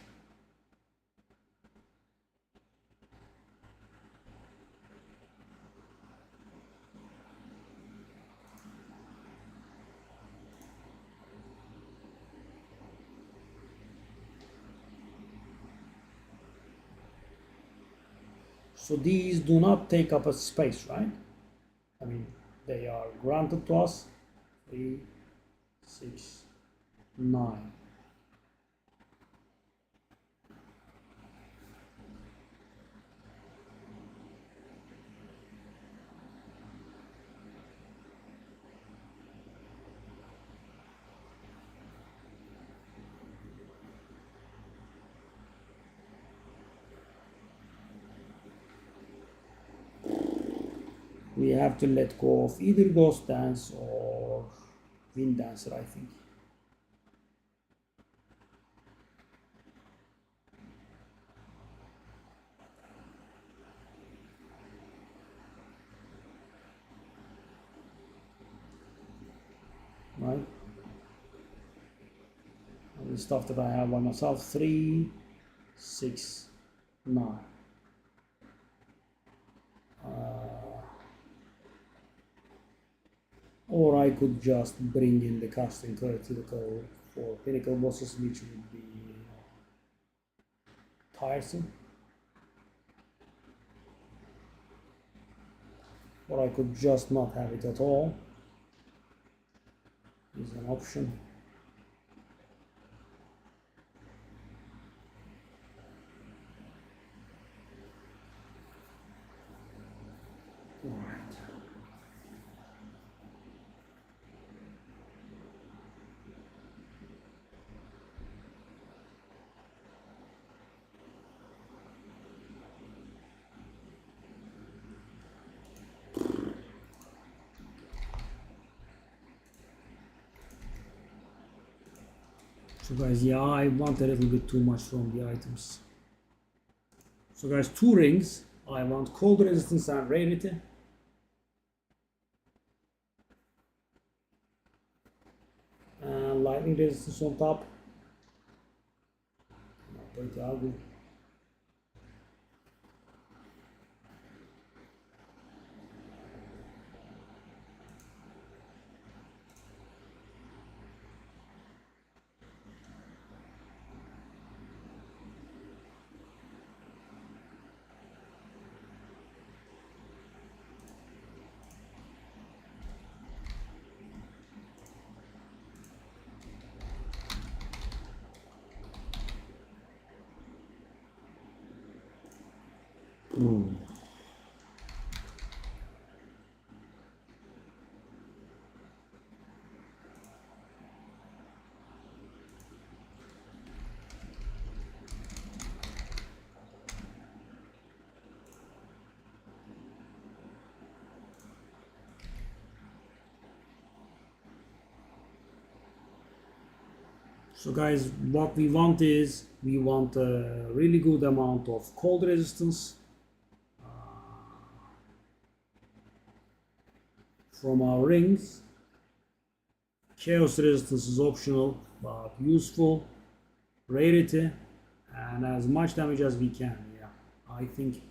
So these do not take up a space, right? I mean, they are granted to us. 3, 6, 9. We have to let go of either Ghost Dance or Wind Dancer, I think. Right? And the stuff that I have by myself, 3, 6, 9. Or I could just bring in the casting critical for pinnacle bosses, which would be tiresome. Or I could just not have it at all. Is an option. Alright. So guys, yeah, I want a little bit too much from the items. So guys, 2 rings. I want cold resistance and rarity. And lightning resistance on top. pretty ugly. So guys, what we want is we want a really good amount of cold resistance from our rings. Chaos resistance is optional but useful. Rarity and as much damage as we can. Yeah, I think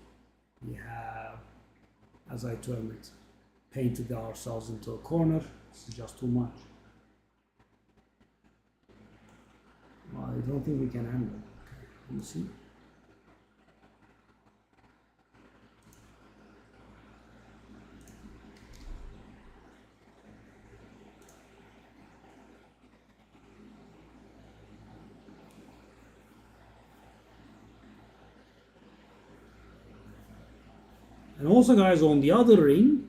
we have, as I term it, painted ourselves into a corner. This is just too much. I don't think we can handle it. Okay, let me see. And also guys, on the other ring,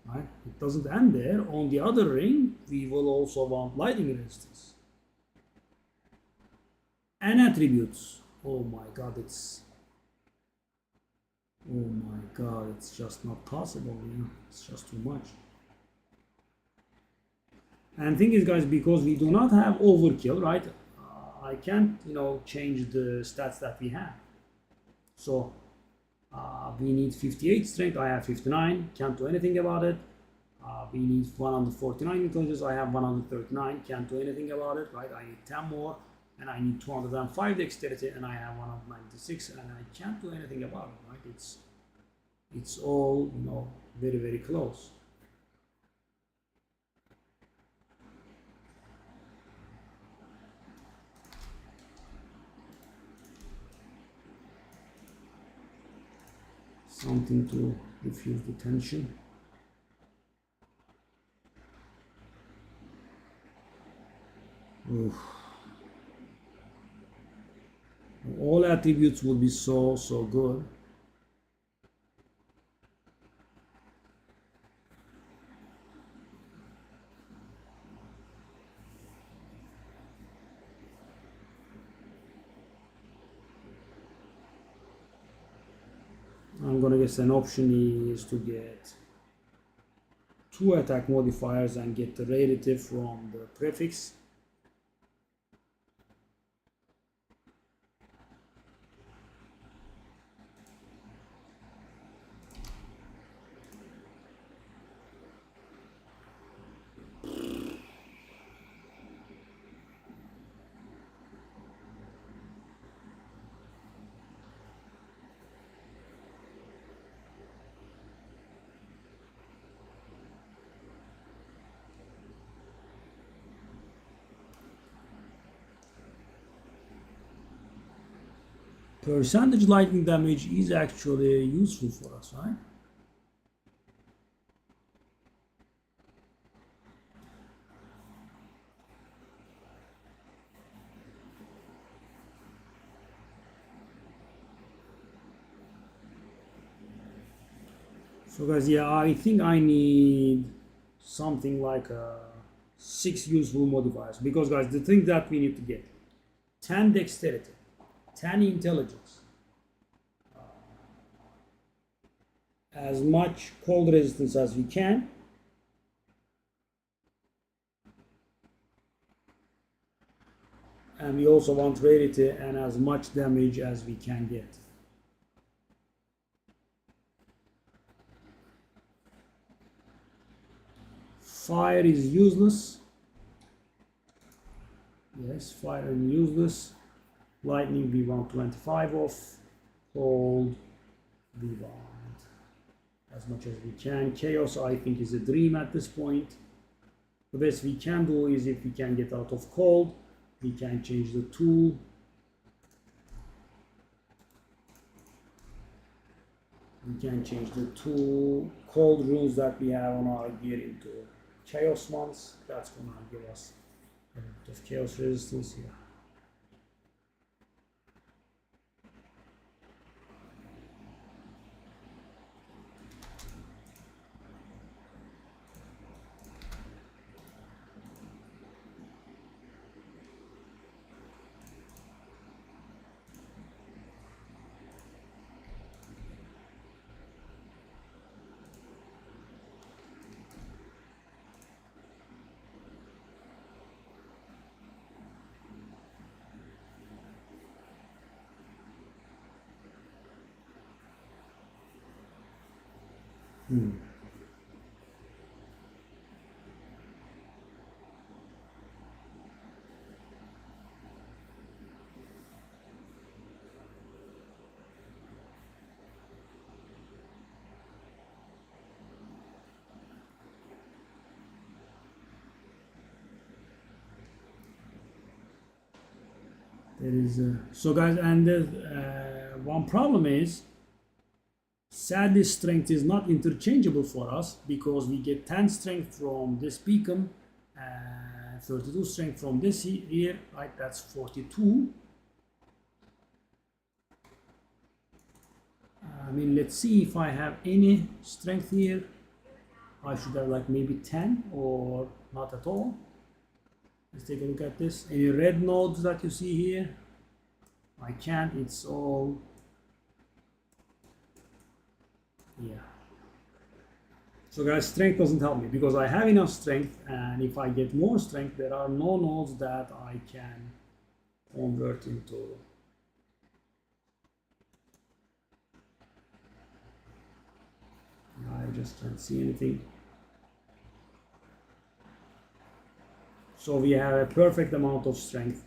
right, it doesn't end there. On the other ring, we will also want lightning resistance. And attributes. Oh my god, it's just not possible. Yeah, it's just too much. And thing is, guys, because we do not have overkill, right? I can't, change the stats that we have. So we need 58 strength. I have 59. Can't do anything about it. We need 149 intelligence. I have 139. Can't do anything about it, right? I need 10 more. And I need 205 dexterity, and I have 196, and I can't do anything about it, right? It's all, very, very close. Something to diffuse the tension. Oof. All attributes would be so good. I'm gonna guess an option is to get 2 attack modifiers and get the rarity from the prefix. Percentage lightning damage is actually useful for us, right? So guys, yeah, I think I need something like 6 useful modifiers, because guys, the thing that we need to get 10 dexterity, 10 intelligence, as much cold resistance as we can, and we also want rarity and as much damage as we can get. Fire is useless. Yes, fire is useless. Lightning we want 25 of, cold we want as much as we can. Chaos I think is a dream at this point. The best we can do is, if we can get out of cold, we can change the tool. We can change the two cold runes that we have on our gear into chaos ones. That's gonna give us a bit of chaos resistance here. There is so guys, and one problem is, sadly, strength is not interchangeable for us, because we get 10 strength from this beacon and 32 strength from this here, right? That's 42. I mean, let's see if I have any strength here. I should have like maybe 10 or not at all. Let's take a look at this. Any red nodes that you see here? I can't, it's all, yeah. So guys, strength doesn't help me, because I have enough strength, and if I get more strength, there are no nodes that I can convert into. I just can't see anything. So we have a perfect amount of strength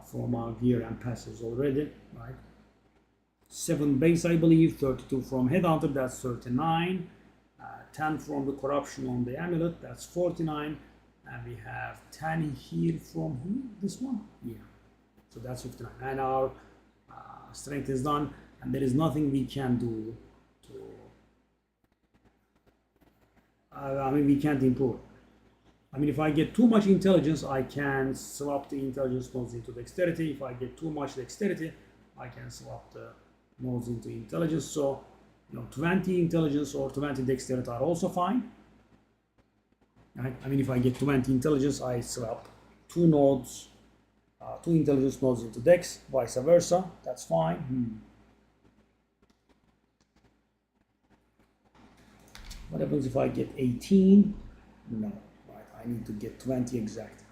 from our gear and passives already, right? 7 base, I believe, 32 from Headhunter, that's 39, 10 from the corruption on the amulet, that's 49, and we have 10 here from this one, yeah, so that's 59, and our strength is done, and there is nothing we can do to, I mean, we can't improve. I mean, if I get too much intelligence, I can swap the intelligence nodes into dexterity. If I get too much dexterity, I can swap the nodes into intelligence. So, 20 intelligence or 20 dexterity are also fine. Right? I mean, if I get 20 intelligence, I swap two nodes, two intelligence nodes into dex, vice versa. That's fine. What happens if I get 18? No. I need to get 20 exact.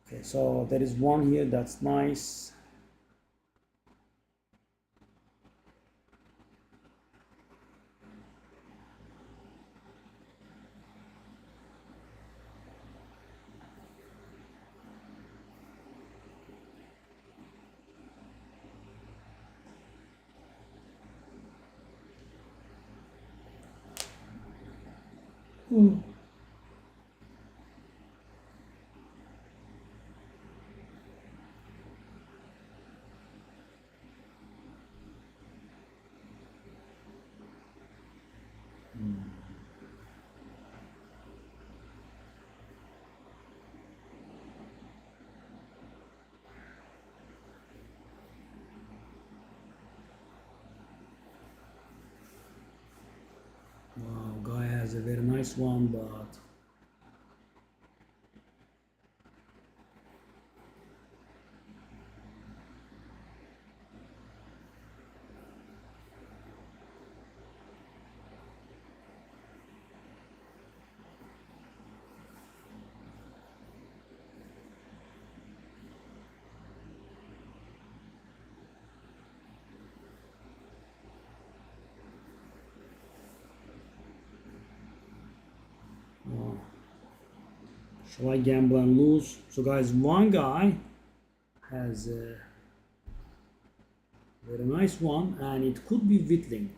Okay, so there is one here, that's nice. Wow, guy has a very nice one, but shall I gamble and lose? So guys, one guy has a very nice one, and it could be whittling.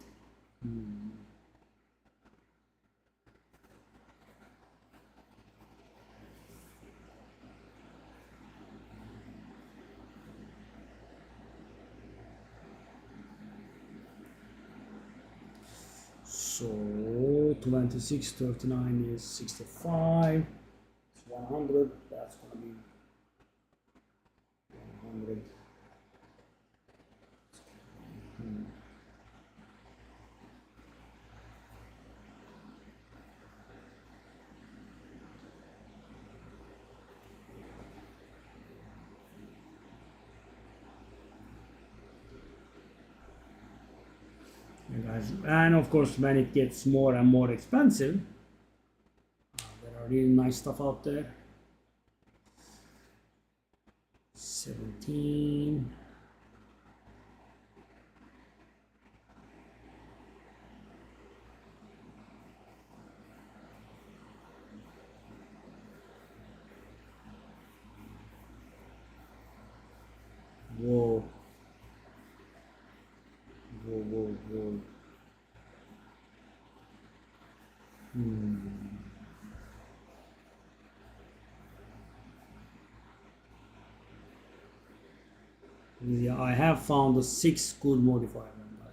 So 26, 39 is 65. It's 100. That's gonna be 100. Guys, and of course, when it gets more and more expensive, there are really nice stuff out there. 17. Whoa. Whoa. Yeah, I have found the 6 good modifier guys.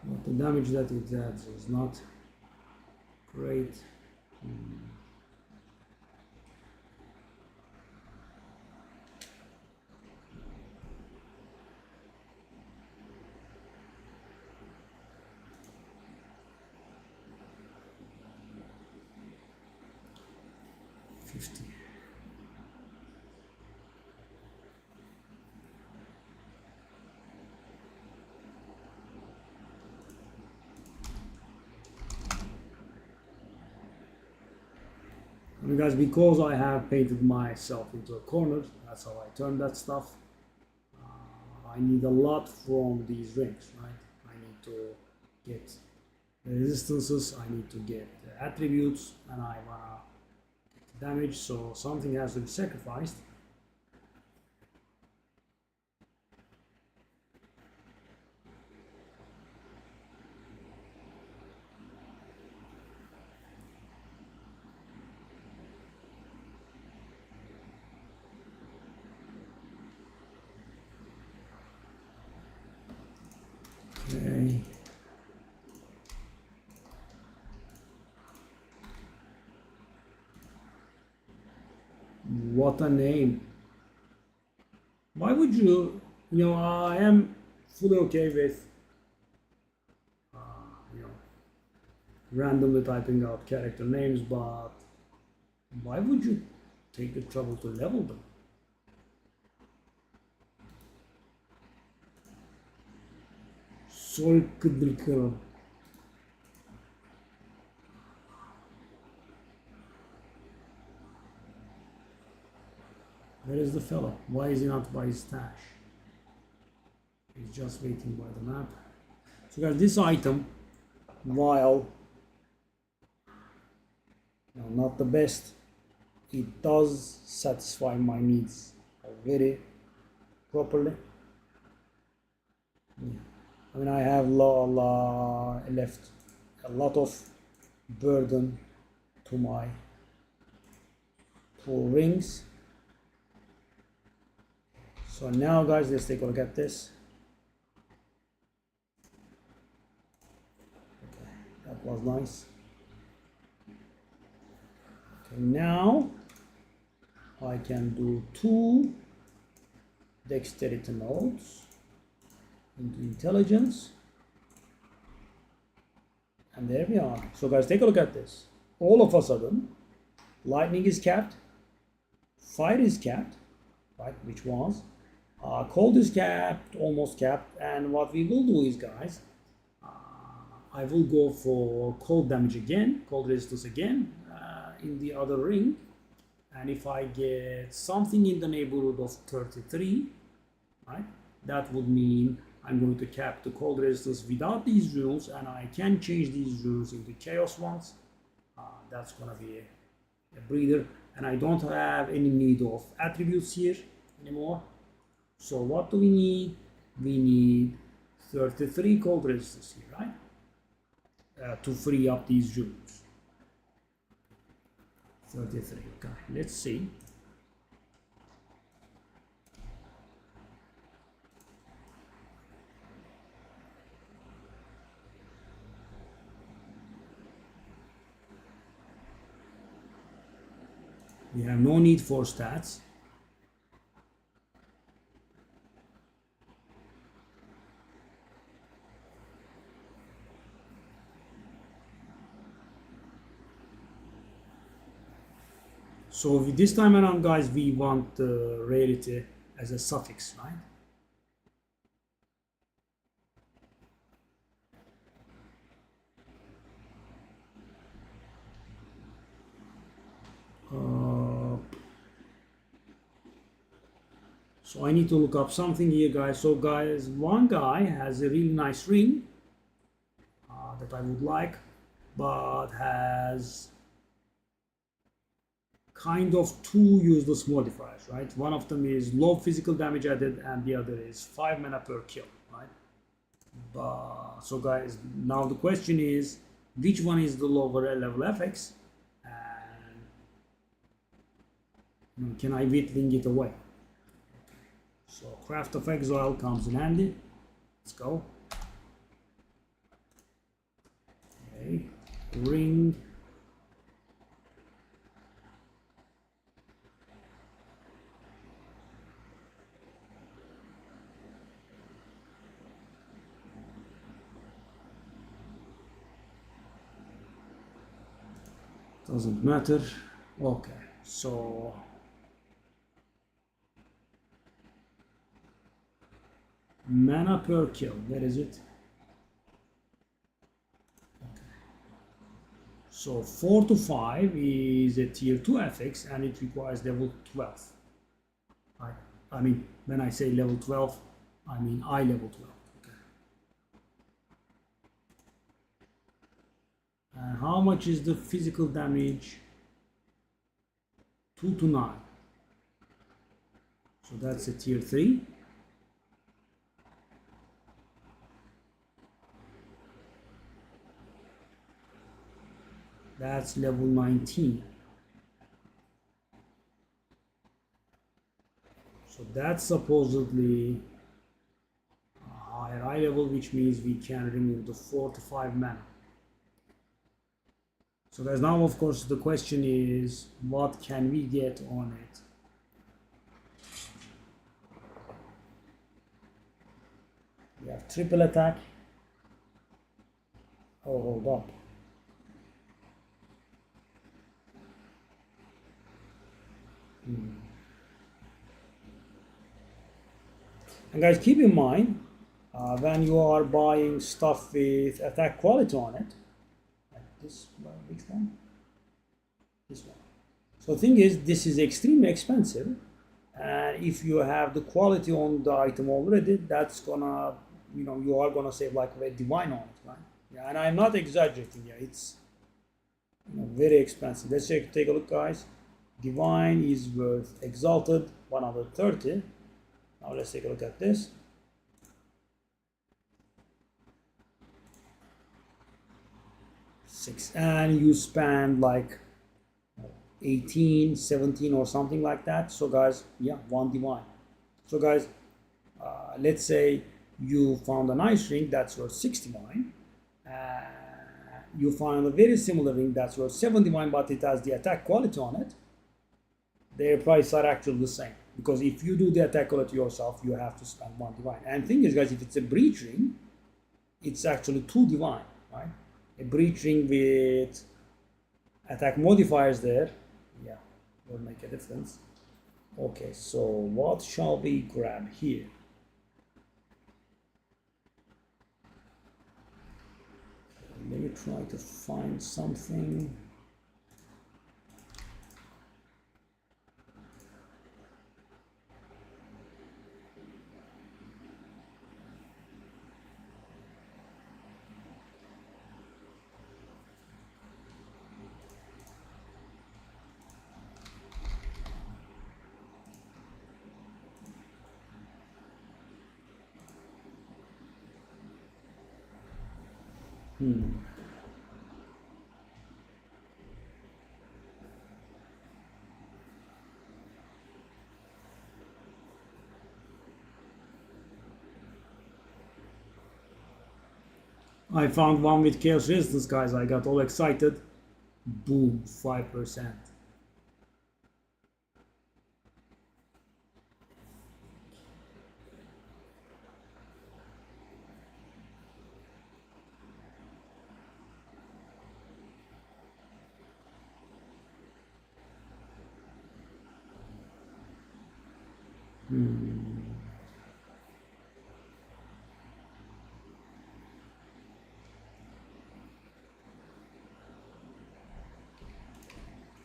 But the damage that it adds is not great. Guys, because I have painted myself into a corner, that's how I turn that stuff. I need a lot from these rings, right? I need to get the resistances, I need to get the attributes, and I wanna get the damage, so something has to be sacrificed. Okay. What a name. Why would you, I am fully okay with, randomly typing out character names, but why would you take the trouble to level them? Soykıdırkırım. Where is the fellow? Why is he not by his stash? He's just waiting by the map. So guys, this item, while not the best, it does satisfy my needs very properly. Yeah. I mean, I have left a lot of burden to my poor rings. So now guys, let's take a look at this. Okay, that was nice. Okay, now I can do 2 dexterity nodes into intelligence, and there we are. So guys, take a look at this. All of a sudden, lightning is capped, fire is capped, right, which was cold is capped, almost capped, and what we will do is, guys, I will go for cold damage again, cold resistance again, in the other ring, and if I get something in the neighborhood of 33, right, that would mean I'm going to cap the cold resistance without these rules, and I can change these rules into chaos ones. That's gonna be a breather, and I don't have any need of attributes here anymore. So what do we need? We need 33 cold resistance here, right? To free up these rules. 33, okay, let's see. We have no need for stats. So this time around, guys, we want the rarity as a suffix, right? So I need to look up something here, guys. So guys, one guy has a really nice ring that I would like, but has kind of two useless modifiers, right? One of them is low physical damage added, and the other is 5 mana per kill, right? But so guys, now the question is, which one is the lower level FX, and can I whittling it away? So Craft of Exile comes in handy. Let's go. Okay, ring. Doesn't matter. Okay, so mana per kill, where is it? Okay. So 4 to 5 is a tier 2 FX, and it requires level 12. Right? I mean, when I say level 12, I mean eye level 12. Okay. And how much is the physical damage? 2 to 9. So that's a tier 3. That's level 19. So that's supposedly a higher eye level, which means we can remove the 4 to 5 mana. So guys, now of course the question is, what can we get on it? We have triple attack. Oh, hold up. And guys, keep in mind, when you are buying stuff with attack quality on it, like this, which one? This one. So the thing is, this is extremely expensive, and if you have the quality on the item already, that's gonna, you are gonna save like a divine on it, right? Yeah, and I'm not exaggerating. Yeah, it's very expensive. Let's take a look, guys. Divine is worth exalted 130. Now let's take a look at this. Six, and you spend like 18, 17 or something like that. So guys, yeah, one divine. So guys, let's say you found a nice ring that's worth 6 divine. You find a very similar ring that's worth 7 divine, but it has the attack quality on it. Their prices are actually the same, because if you do the attack quality yourself, you have to spend 1 divine. And thing is, guys, if it's a breach ring, it's actually 2 divine, right? A breach ring with attack modifiers there, yeah, will make a difference. Okay, so what shall we grab here? Let me try to find something. I found one with chaos resistance, guys. I got all excited. Boom, 5%.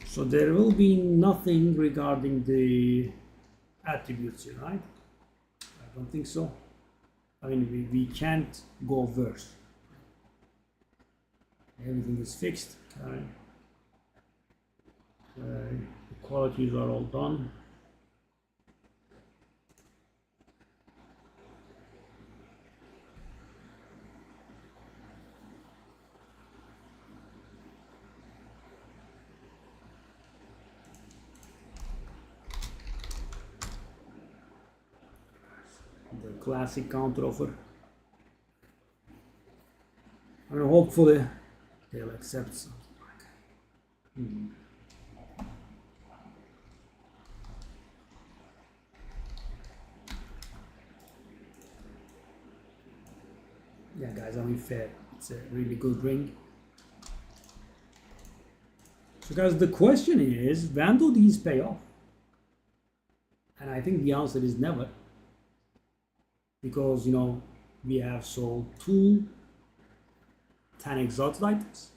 So there will be nothing regarding the attributes here, right? I don't think so. I mean, we can't go worse. Everything is fixed. Okay. The qualities are all done. The classic counter offer. I mean, hopefully they'll accept something like Yeah, guys, I mean, fair. It's a really good ring. So, guys, the question is, when do these pay off? And I think the answer is never. Because, you know, we have sold 2 10 exalted items.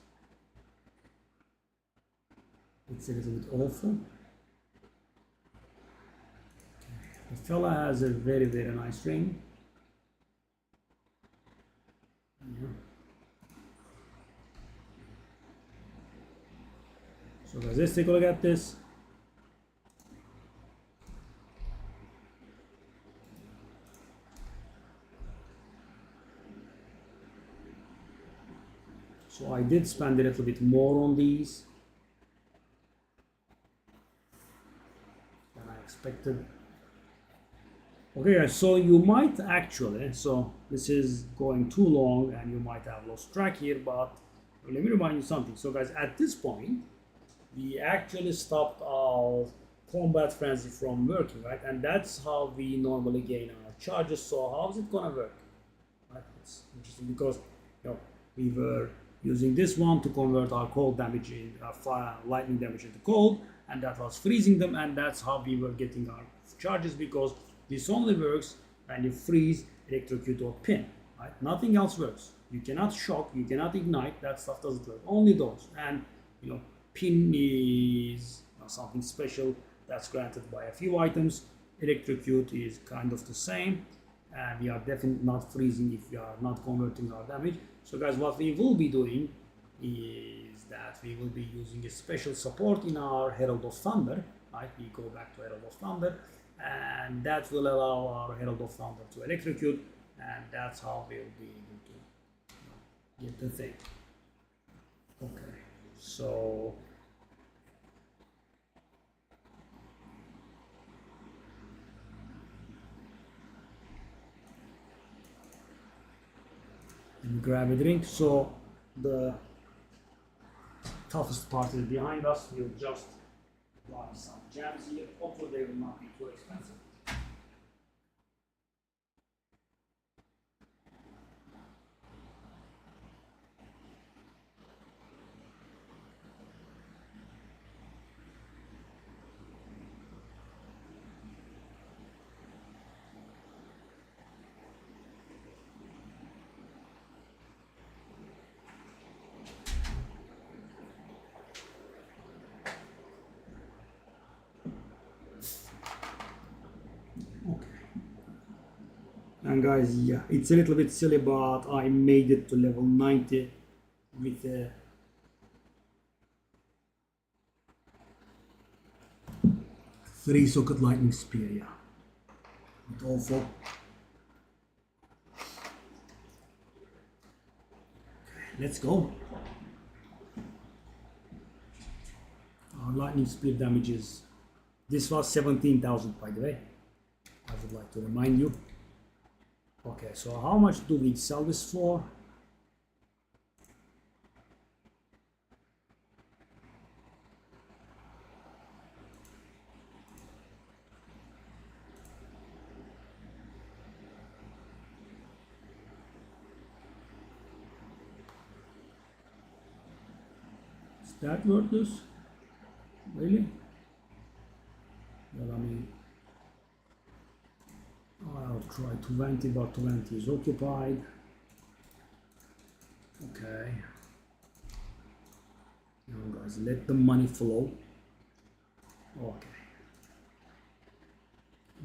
It's a little bit awful. The fella has a very, very nice ring. Yeah. So guys, let's take a look at this. So I did spend a little bit more on these than I expected. Okay guys, so you might actually, so this is going too long and you might have lost track here, but let me remind you something. So guys, at this point, we actually stopped our combat frenzy from working, right? And that's how we normally gain our charges. So how's it gonna work? Right? It's interesting because, you know, we were using this one to convert our cold damage in fire, lightning damage into cold, and that was freezing them, and that's how we were getting our charges, because this only works when you freeze, electrocute, or pin, right? Nothing else works. You cannot shock, you cannot ignite, that stuff doesn't work. Only those. And you know, pin is something special that's granted by a few items. Electrocute is kind of the same, and we are definitely not freezing if we are not converting our damage. So guys, what we will be doing is that we will be using a special support in our Herald of Thunder, right? We go back to Herald of Thunder, and that will allow our Herald of Thunder to electrocute, and that's how we'll be able to get the thing. Okay, so and grab a drink. So the toughest part is behind us. We'll just buy some jams here. Hopefully they will not be too expensive. And guys, yeah, it's a little bit silly, but I made it to level 90 with a 3-socket lightning spear, yeah. It's awful. Okay. Let's go. Our lightning speed damages. This was 17,000 by the way. I would like to remind you. Okay, so how much do we sell this for? Is that worthless? Really? Well, I mean, I'll try 20, but 20 is occupied. Okay. Now guys, let the money flow. Okay.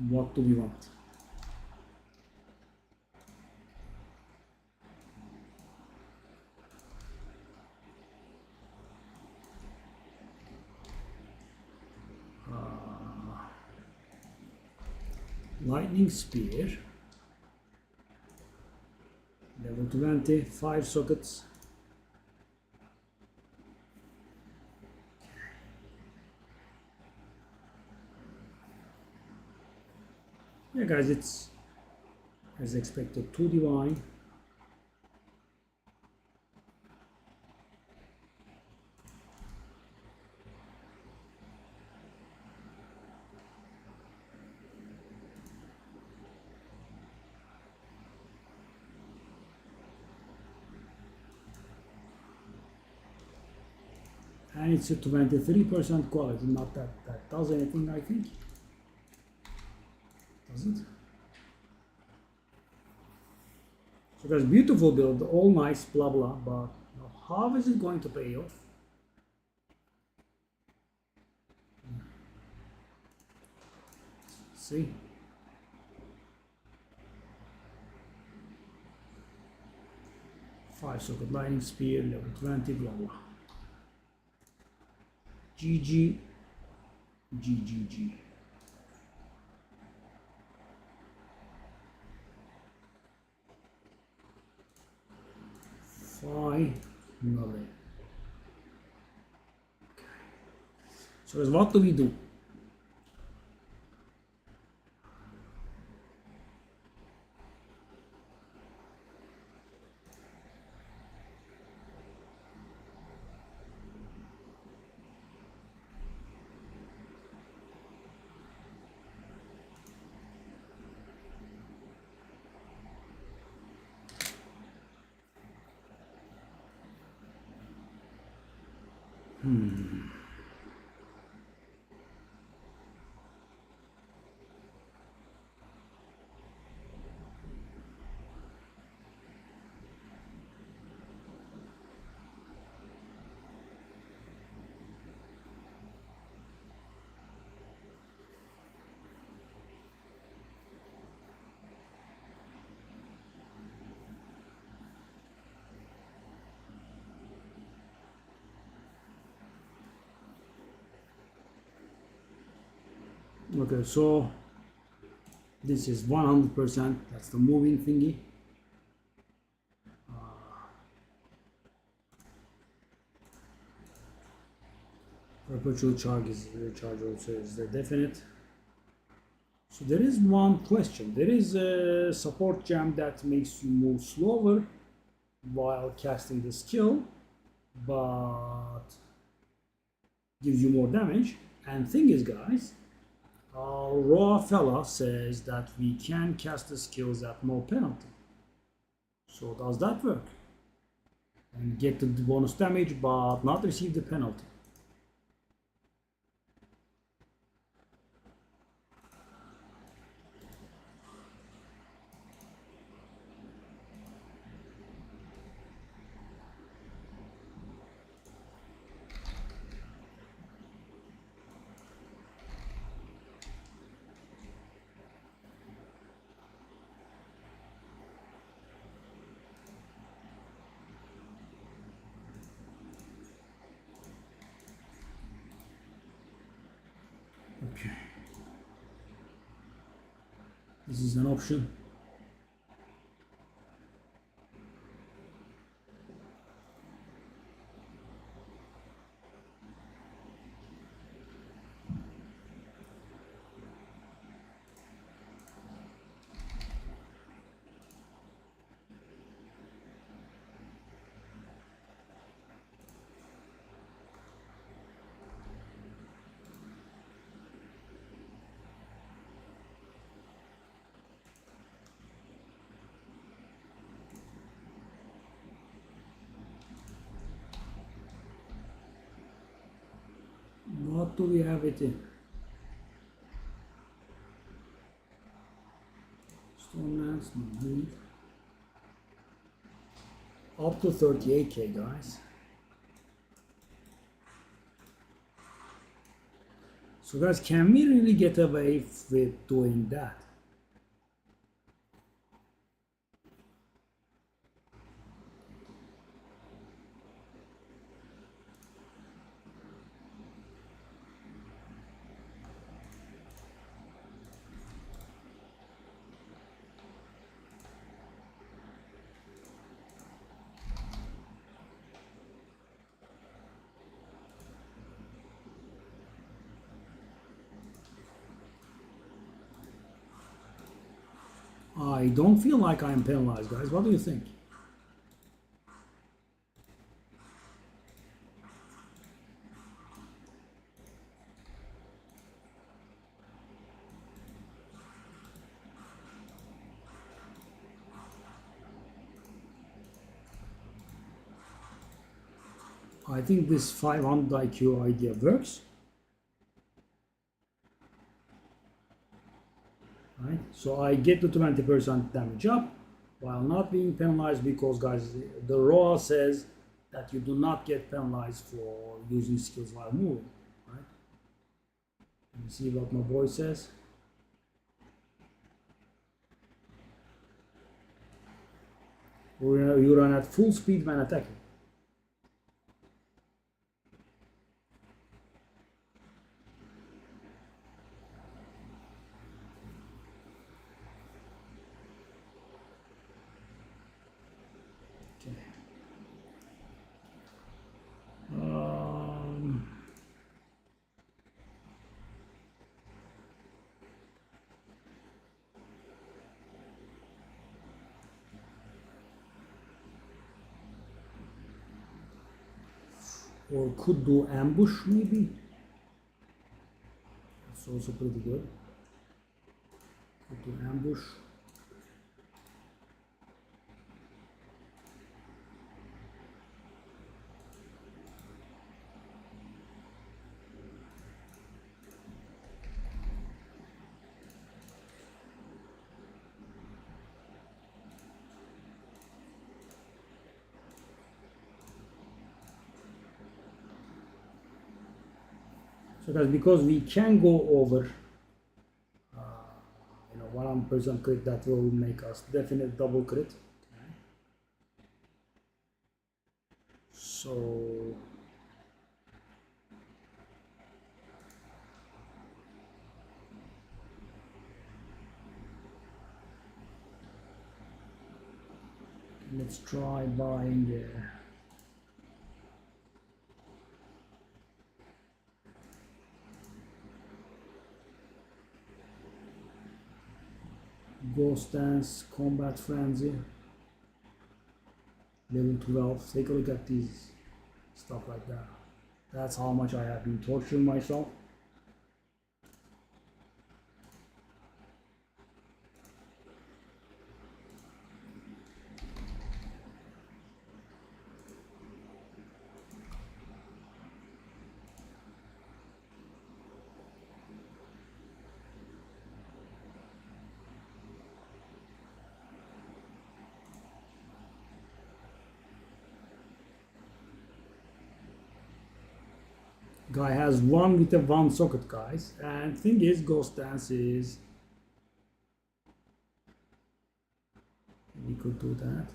What do we want? Lightning spear. Level 20, 5 sockets. Yeah guys, it's as expected, 2 divine. And it's a 23% quality, not that does anything, I think. Does it? So that's beautiful build, all nice, blah blah, but how is it going to pay off? See? Five socket lightning spear, level 20, blah blah. GG, GGG. Finally. Okay. So what do we do? Okay, so this is 100%, that's the moving thingy. Perpetual charge also is the definite. So there is one question. There is a support gem that makes you move slower while casting the skill, but gives you more damage. And thing is, guys, Raw Fella says that we can cast the skills at no penalty. So does that work? And get the bonus damage, but not receive the penalty. Okay. This is an option. What do we have it in? Stonelands, no need. Up to 38k, guys. So guys, can we really get away with doing that? I don't feel like I'm penalized, guys. What do you think? I think this 500 IQ idea works. Right? So I get the 20% damage up while not being penalized because, guys, the ROA says that you do not get penalized for using skills while moving. Right? Let me see what my boy says. You run at full speed when attacking. Or could do ambush maybe. That's also pretty good. Could do ambush. So that's because we can go over 100% crit, that will make us definite double crit. Okay. So let's try buying Ghost Dance, Combat Frenzy, level 12. Take a look at these stuff like that. That's how much I have been torturing myself. Guy has one with a one socket, guys, and thing is, Ghost Dance is, we could do that.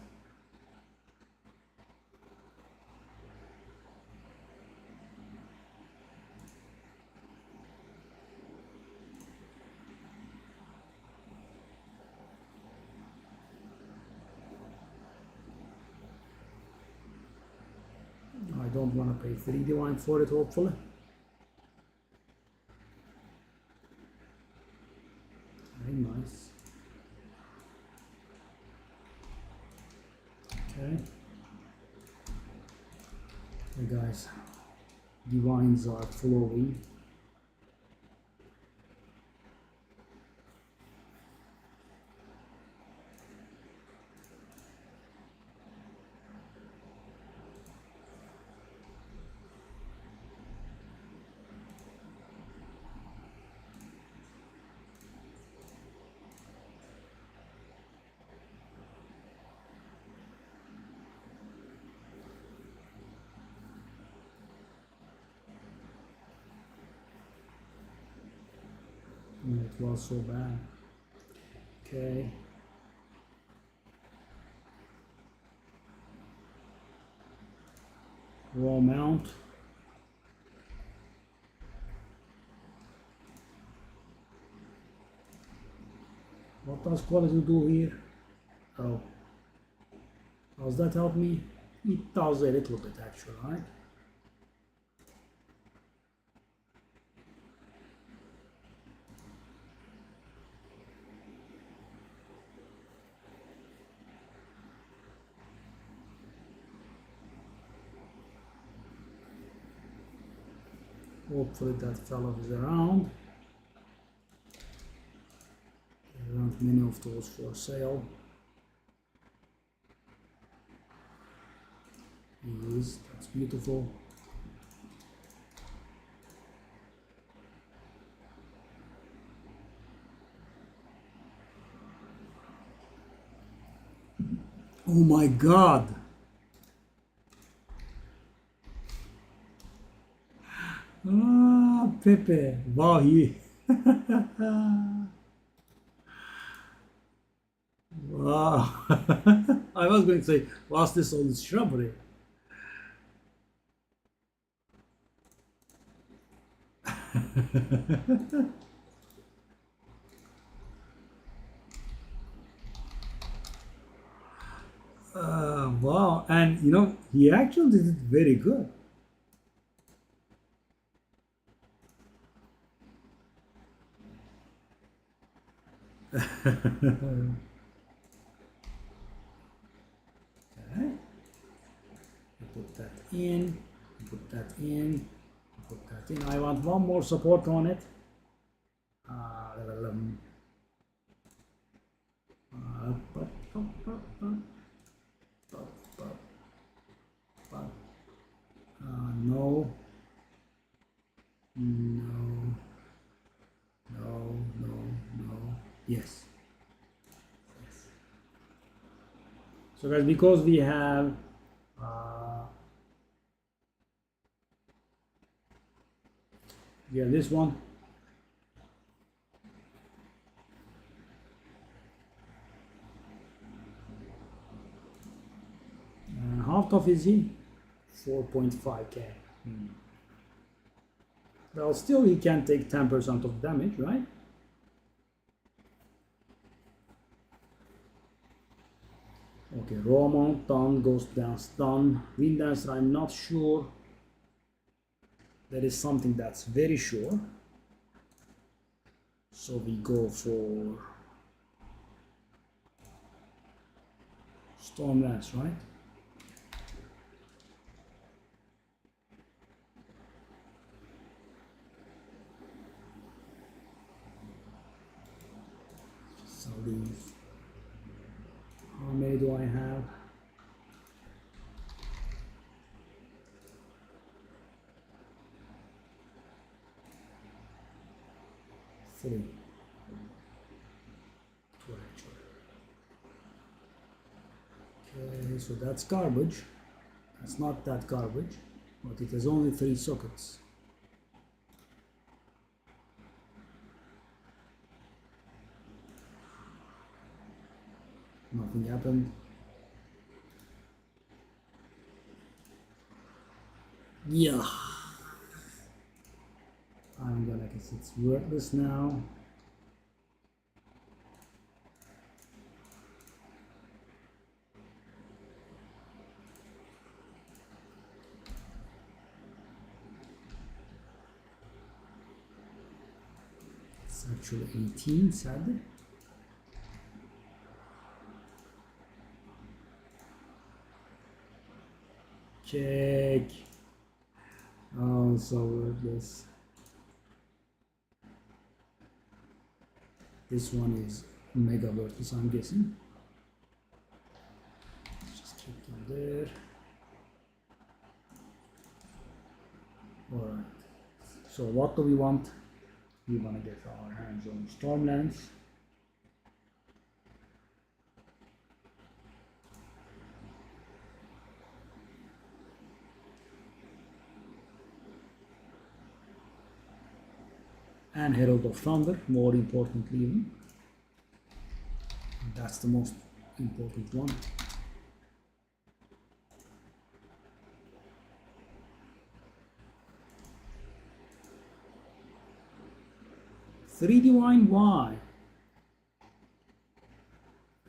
I don't want to pay 3 divine for it, hopefully. Very nice. Okay. Hey guys, divines are flowing. It was so bad. Okay. Raw mount. What does quality do here? Oh. Does that help me? It does a little bit actually, right? Hopefully that fellow is around. There aren't many of those for sale. He is. That's beautiful. Oh my God! Ah, Pepe. Wow, he. Wow. I was going to say, what's this all this shrubbery? Wow, and you know, he actually did it very good. Okay. Put that in, put that in, put that in. I want one more support on it. No, no, no. Yes. So guys, because we have this one. How tough is he? 4.5k. Well, still he can take 10% of damage, right? Okay, raw mount done, ghost dance done. Wind dancer, I'm not sure. There is something that's very sure. So we go for storm lance, right? So these. How many do I have? 3. 2 actually. Okay, so that's garbage. That's not that garbage, but it has only 3 sockets. Nothing happened. Yeah. I'm gonna guess it's worthless now. It's actually 18, sadly. Check. Oh, so worthless. This one is mega worthless, I'm guessing. Just keep them there. Alright. So what do we want? We want to get our hands on Stormlands. and Herald of Thunder, more importantly even. That's the most important one. Three Divine, why?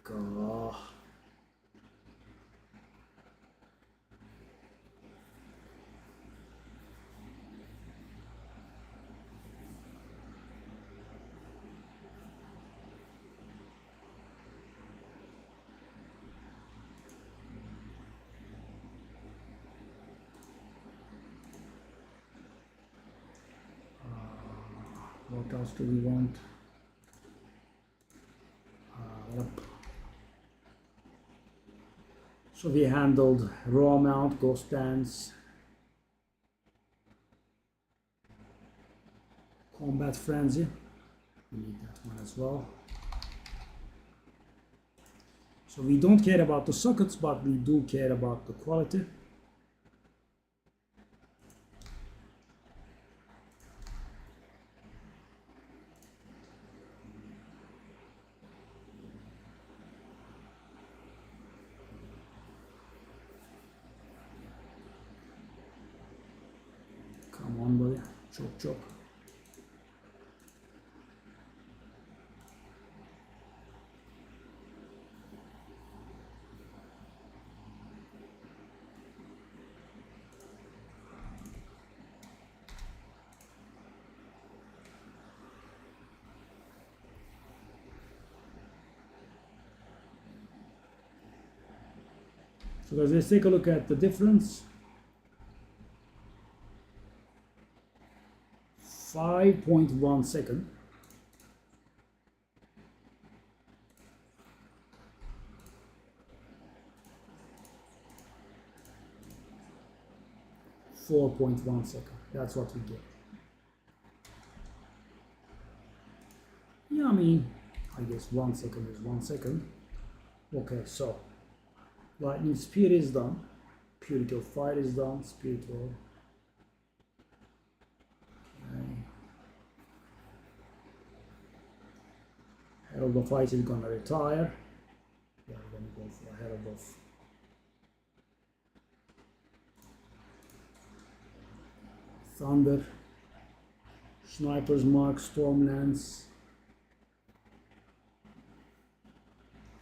God. What else do we want? So we handled Raw Mount, Ghost Dance, Combat Frenzy. We need that one as well. So we don't care about the sockets, but we do care about the quality. Come on, buddy. Chop, chop. So guys, let's take a look at the difference. 5.1 second. .1 second. That's what we get. Yeah, I mean, I guess 1 second is 1 second. Okay, so Lightning Spear is done. Purity of Fire is done. Spiritual. Okay. Herald of Ice is gonna retire. Yeah, we're gonna go for Herald of Thunder. Sniper's Mark, Stormlance.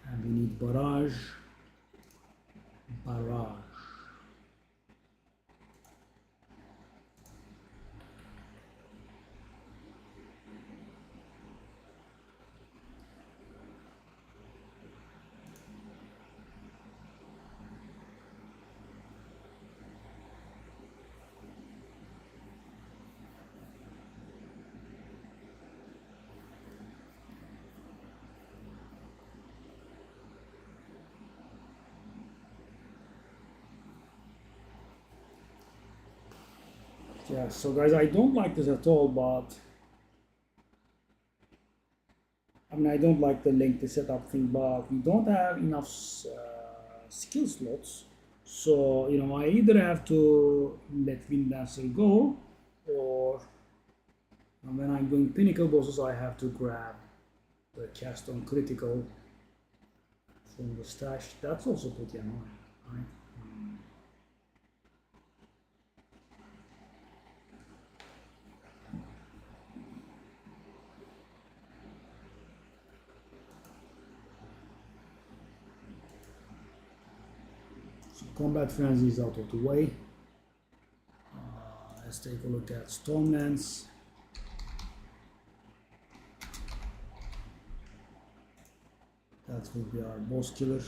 And we need Barrage. Barrage. Yeah, so guys, I don't like this at all, but I mean, I don't like the lengthy setup thing, but we don't have enough skill slots. So, you know, I either have to let Wind Dancer go, or when I'm doing Pinnacle bosses, I have to grab the cast on critical from the stash. That's also pretty annoying, right? So Combat Frenzy is out of the way. Let's take a look at Stormlance. That will be our boss killer.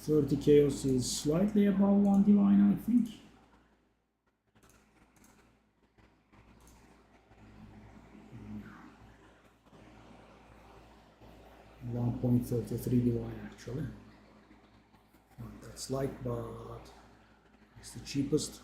.30 Chaos is slightly above 1 Divine, I think. 1.33 divine actually. Not that slight, but it's the cheapest.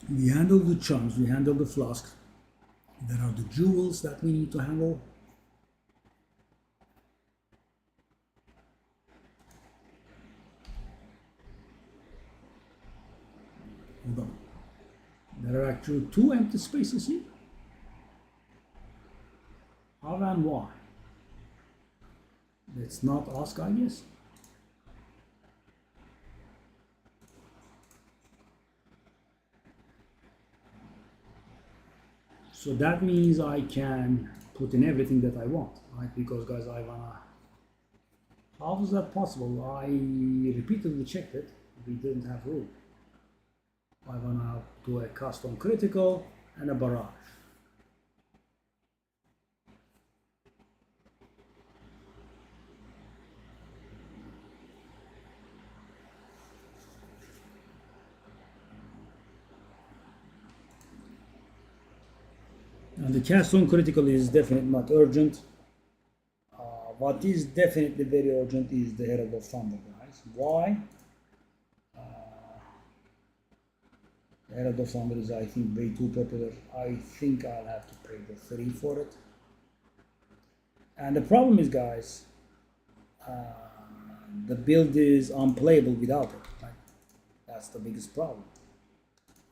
We handle the charms, we handle the flask. There are the jewels that we need to handle. Hold on. There are actually 2 empty spaces here. How and why? Let's not ask, I guess. So that means I can put in everything that I want, right? Because guys, I wanna... How is that possible? I repeatedly checked it. We didn't have room. I wanna do a custom critical and a barrage. And the cast on critical is definitely not urgent. What is definitely very urgent is the Herald of Thunder, guys. Why? Herald of Thunder is, I think, way too popular. I think I'll have to pay the 3 for it. And the problem is, guys, the build is unplayable without it. Like, that's the biggest problem.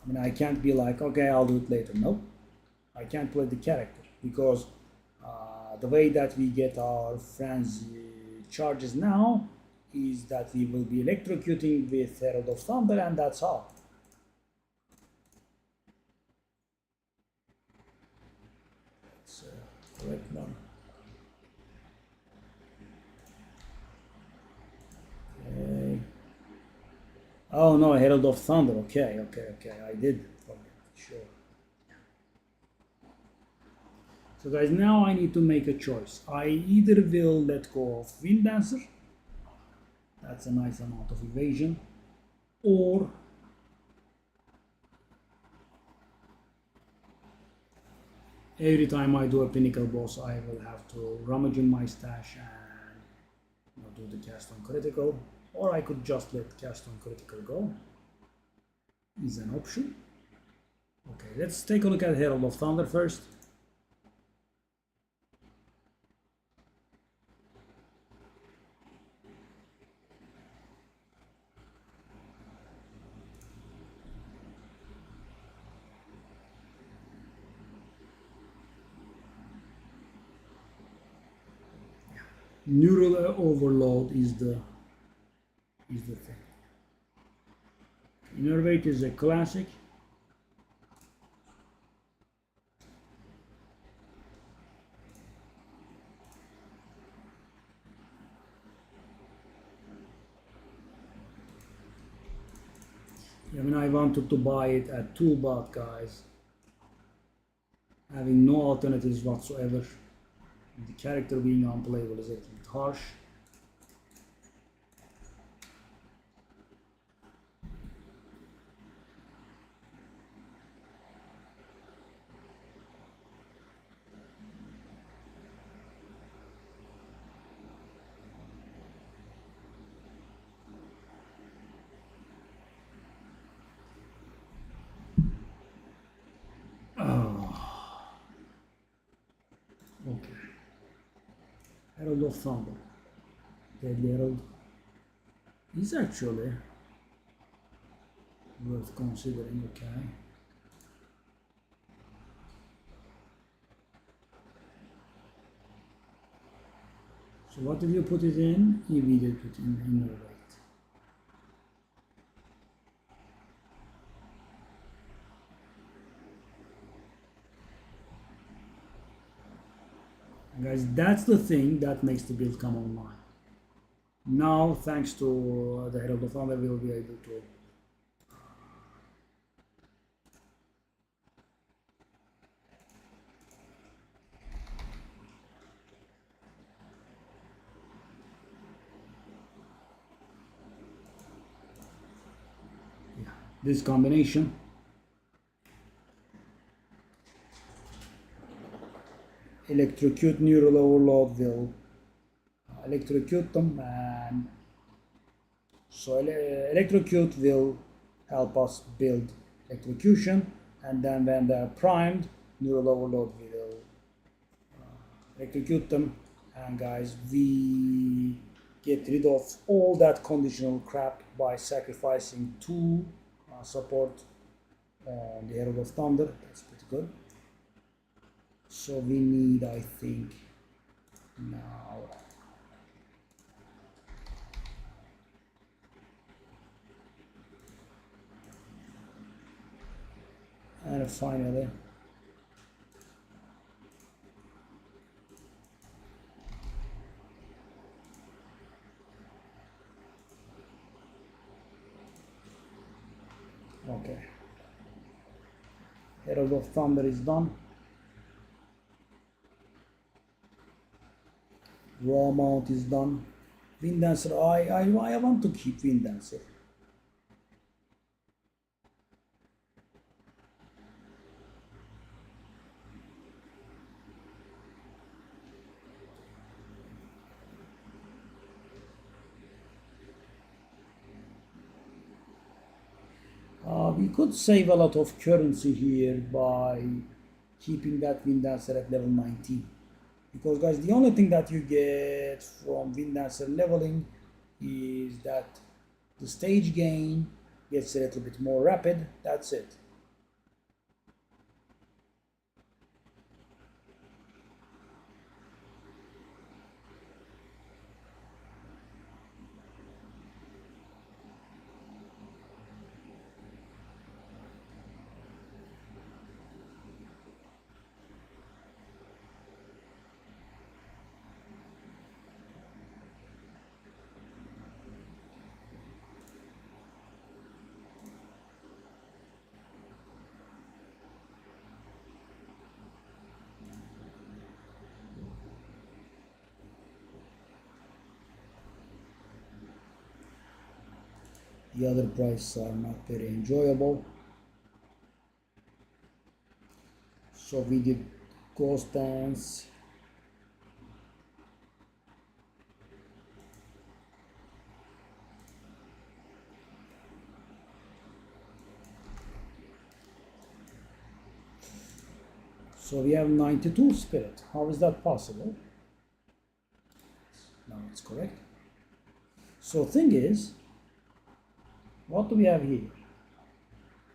I mean, I can't be like, okay, I'll do it later. Nope. I can't play the character because the way that we get our frenzy charges now is that we will be electrocuting with Herald of Thunder, and that's all. That's correct one. Okay. Oh no, Herald of Thunder. Okay. I did forget. Sure. So guys, now I need to make a choice. I either will let go of Wind Dancer, that's a nice amount of evasion, or every time I do a pinnacle boss I will have to rummage in my stash and do the cast on critical, or I could just let cast on critical go, is an option. Okay, let's take a look at Herald of Thunder first. Neural overload is the thing. Innervate is a classic. I mean, I wanted to buy it at 2 baht, guys, having no alternatives whatsoever. The character being unplayable is a little bit harsh. Okay. Herald of Thunder. Deadly Herald is actually worth considering, okay. So what did you put it in? We did put in Innervate. Guys, that's the thing that makes the build come online. Now, thanks to the Herald of Thunder, we'll be able to this combination. Electrocute neural overload will electrocute them, and so electrocute will help us build electrocution, and then when they're primed, neural overload will electrocute them, and guys, we get rid of all that conditional crap by sacrificing 2 support on the Herald of Thunder. That's pretty good. So we need, I think, now and finally okay, Herald of Thunder is done. Raw mount is done. Wind Dancer, I want to keep Wind Dancer. We could save a lot of currency here by keeping that Wind Dancer at level 19. Because guys, the only thing that you get from Wind Dancer leveling is that the stage gain gets a little bit more rapid. That's it. The other prices are not very enjoyable. So we did Ghost Dance. So we have 92 spirit. How is that possible? No, it's correct. So thing is, what do we have here?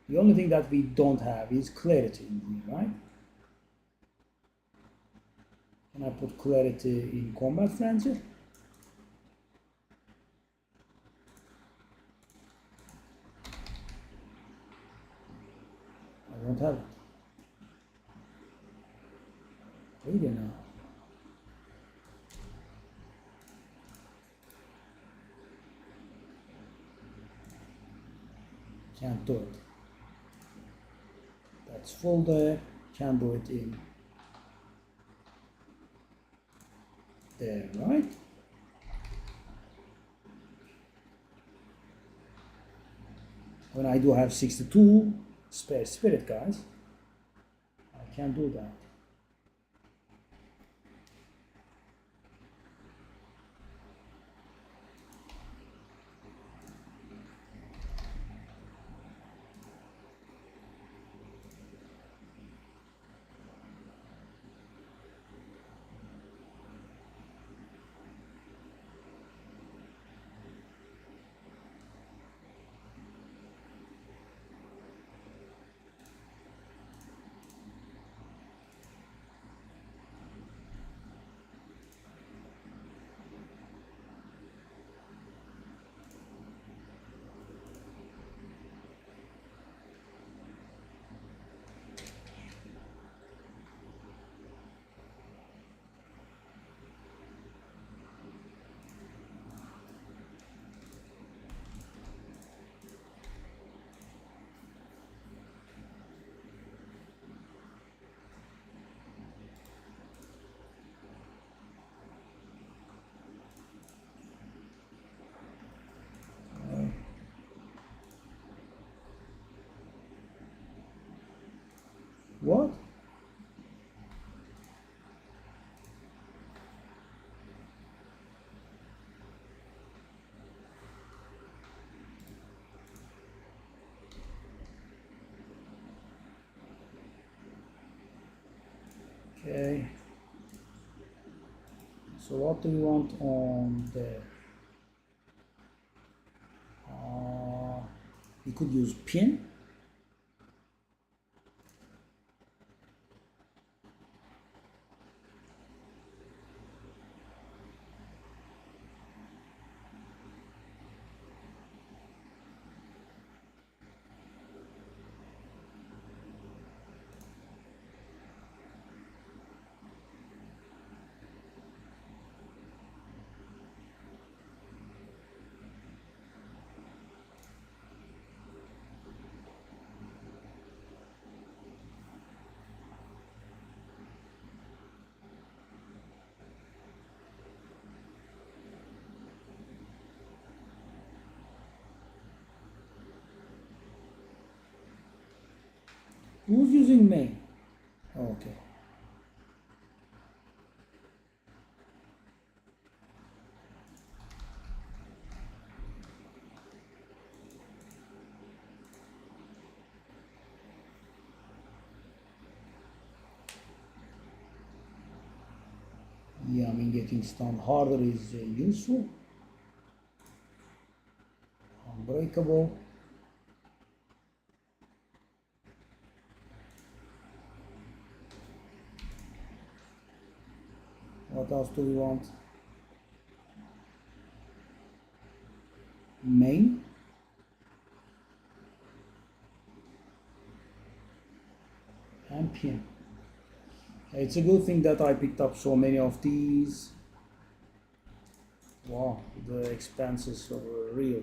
The only thing that we don't have is clarity in here, right? Can I put clarity in combat frenzy? I don't have it. Really now. Can't do it. That's full there. Can't do it in there, right? When I do have 62 spare spirit, guys, I can't do that. What? Okay. So what do you want on there? You could use pin. Who's using main? Okay. Yeah, I mean getting stunned harder is useful. Unbreakable. What else do we want? Main. And pin. It's a good thing that I picked up so many of these. Wow, the expenses are real.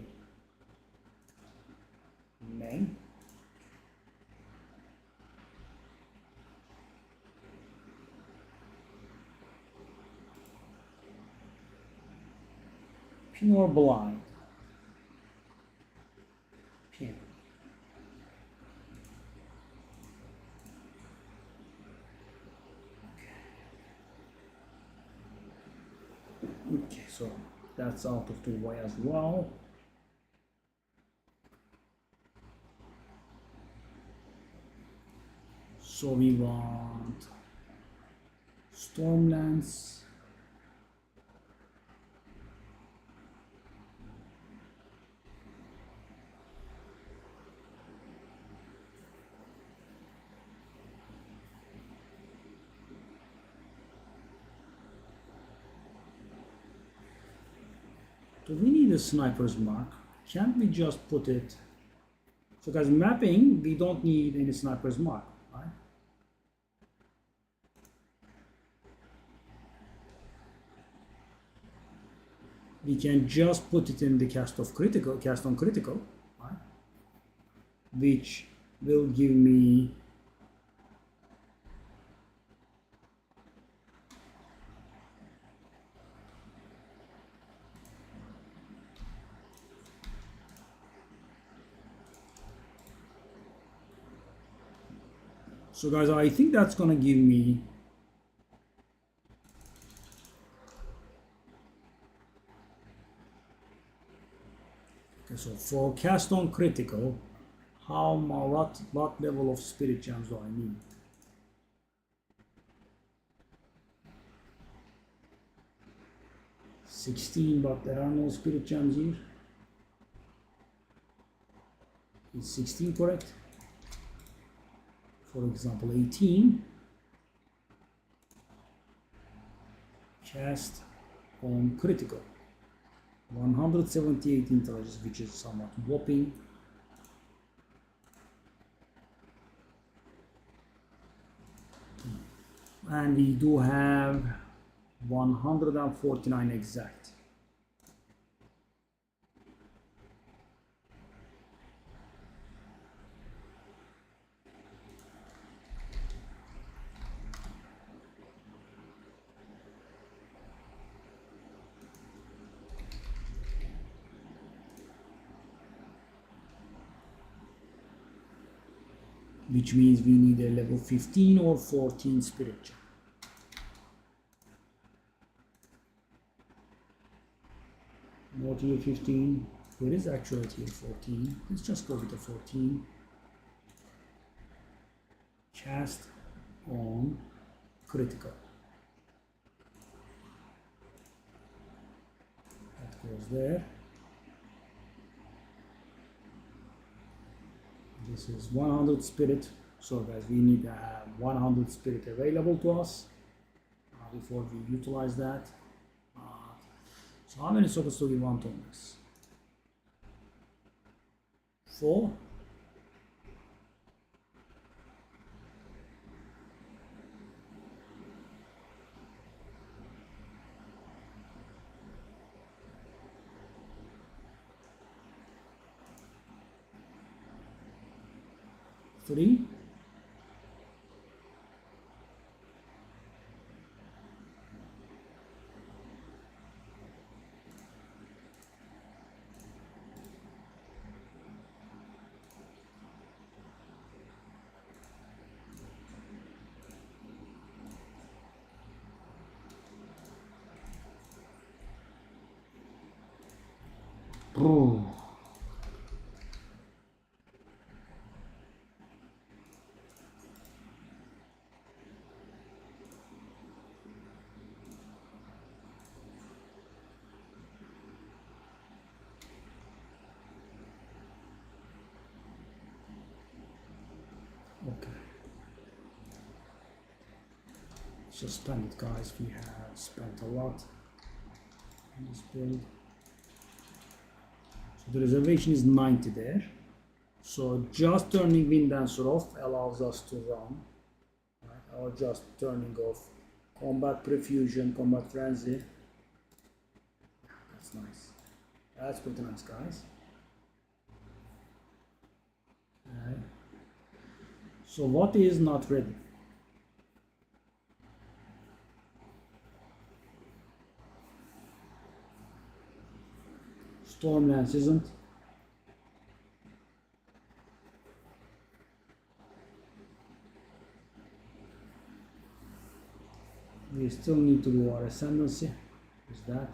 Main. Pin or blind? Pin. Okay, so that's out of the way as well. So we want Stormlance. Do we need a sniper's mark? Can't we just put it? So guys, mapping, we don't need any sniper's mark, right? We can just put it in the cast on critical, right? Which will give me so guys, I think that's gonna give me okay, so for cast on critical, what level of spirit gems do I need? $16, but there are no spirit gems here. Is 16 correct? For example, 18. Cast on critical. 178 intelligence, which is somewhat whopping. And we do have 149 exact. which means we need a level 15 or 14 spirit gem. No tier 15. There is actually tier 14. Let's just go with the 14. Cast on critical. That goes there. This is 100 spirit. So guys, we need to have 100 spirit available to us before we utilize that. So how many sockets do we want on this? 4. Three. Oh. Okay. Let's just spend it, guys. We have spent a lot on this build. So the reservation is 90 there. So just turning Wind Dancer off allows us to run. Right? Or just turning off Combat Prefusion, Combat Frenzy. That's nice. That's pretty nice, guys. Okay. So what is not ready? Stormlance isn't. We still need to do our Ascendancy. Is that?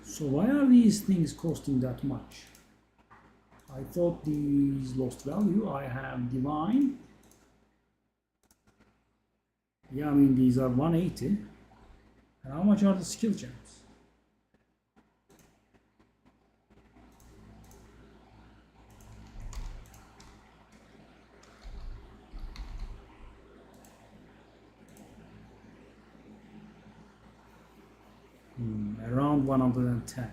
So why are these things costing that much? I thought these lost value. I have Divine. Yeah, I mean these are 180. And how much are the skill gems? Around 110.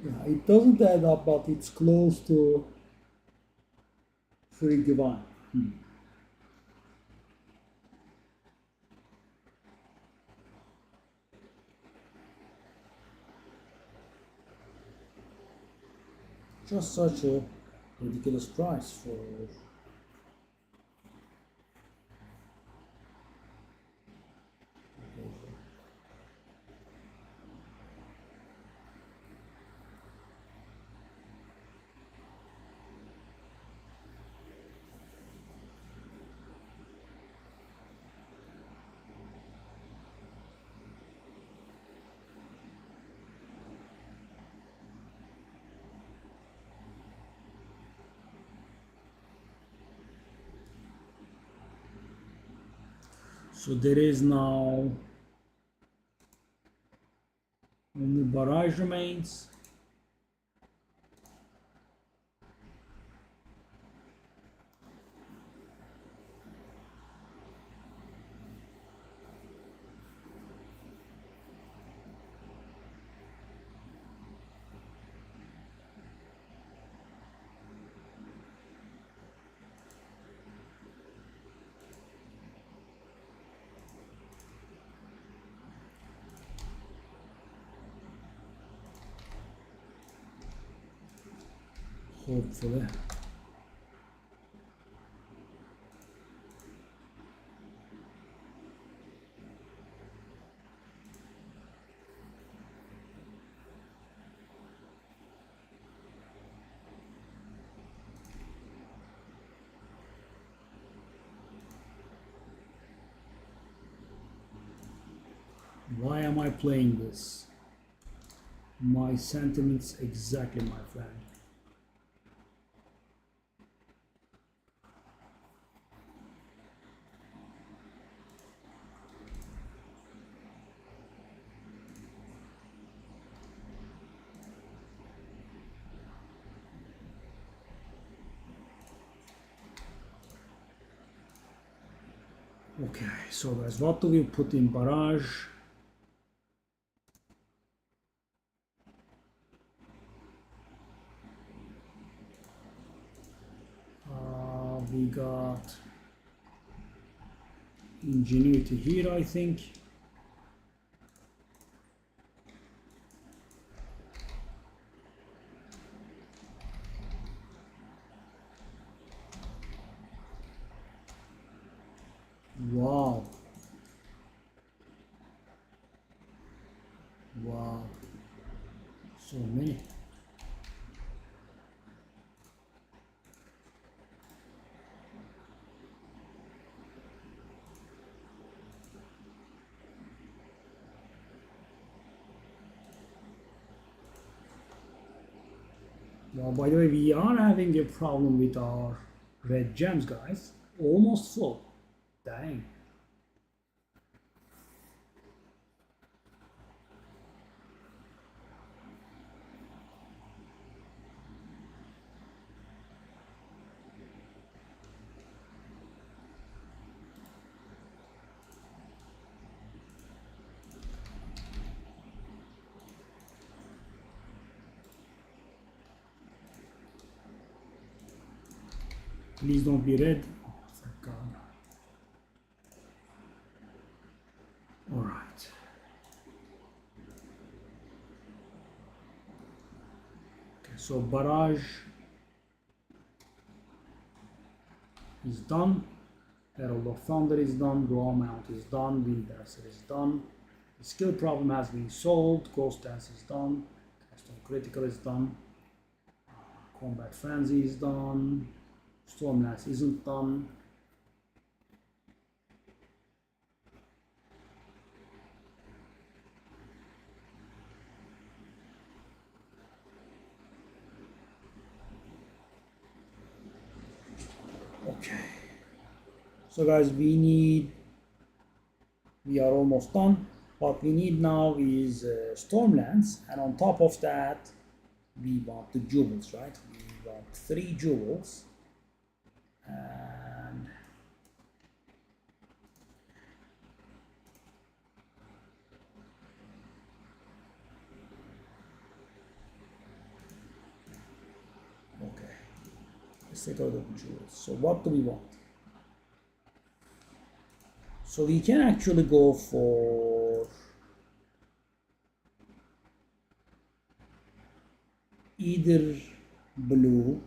Yeah, it doesn't add up, but it's close to free Divine. Just such a ridiculous price for. So there is now only barrage remains. Hopefully. Why am I playing this? My sentiments exactly, my friend. Okay, so guys, what do we put in barrage? We got ingenuity here, I think. Wow. Wow. So many. Well, by the way, we are having a problem with our red gems, guys. Almost full. Dang. Please don't be red. Oh, thank God. All right. Okay, so barrage is done. Herald of Thunder is done. Raw Mount is done. Wind Dancer is done. The skill problem has been solved. Ghost Dance is done. Custom Critical is done. Combat Frenzy is done. Stormlance isn't done. Okay. So guys, we are almost done. What we need now is Stormlance, and on top of that, we want the jewels, right? We want 3 jewels. And okay, let's take a look at jewels. So what do we want? So we can actually go for either blue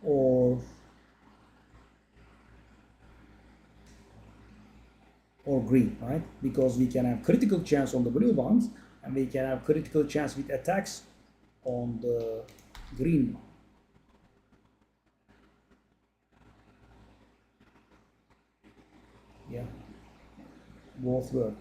or green, right? Because we can have critical chance on the blue ones, and we can have critical chance with attacks on the green one. Yeah, both work.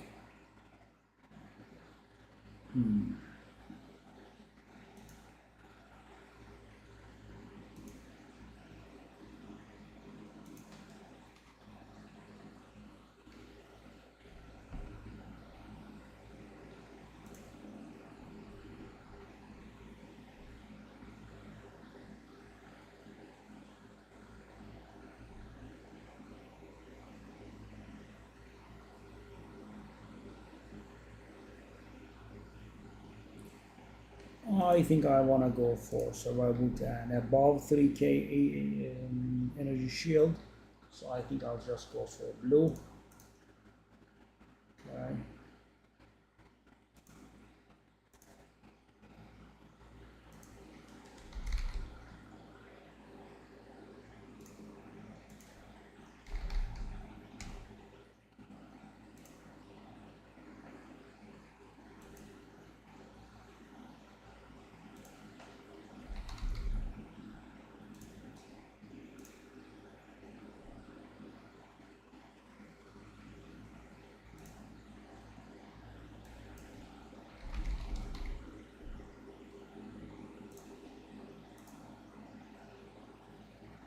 I think I want to go for survival and above 3k energy shield, so I think I'll just go for blue. Okay.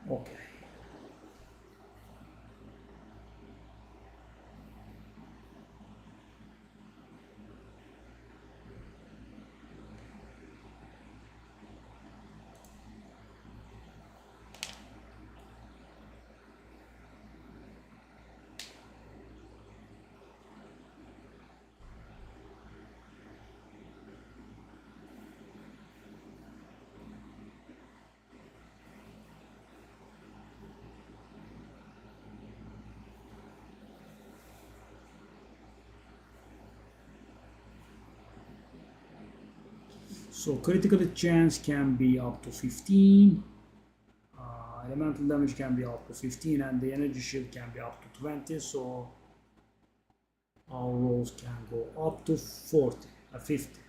Okay. So critical chance can be up to 15. Elemental damage can be up to 15, and the energy shield can be up to 20. So our rolls can go up to 40, 50.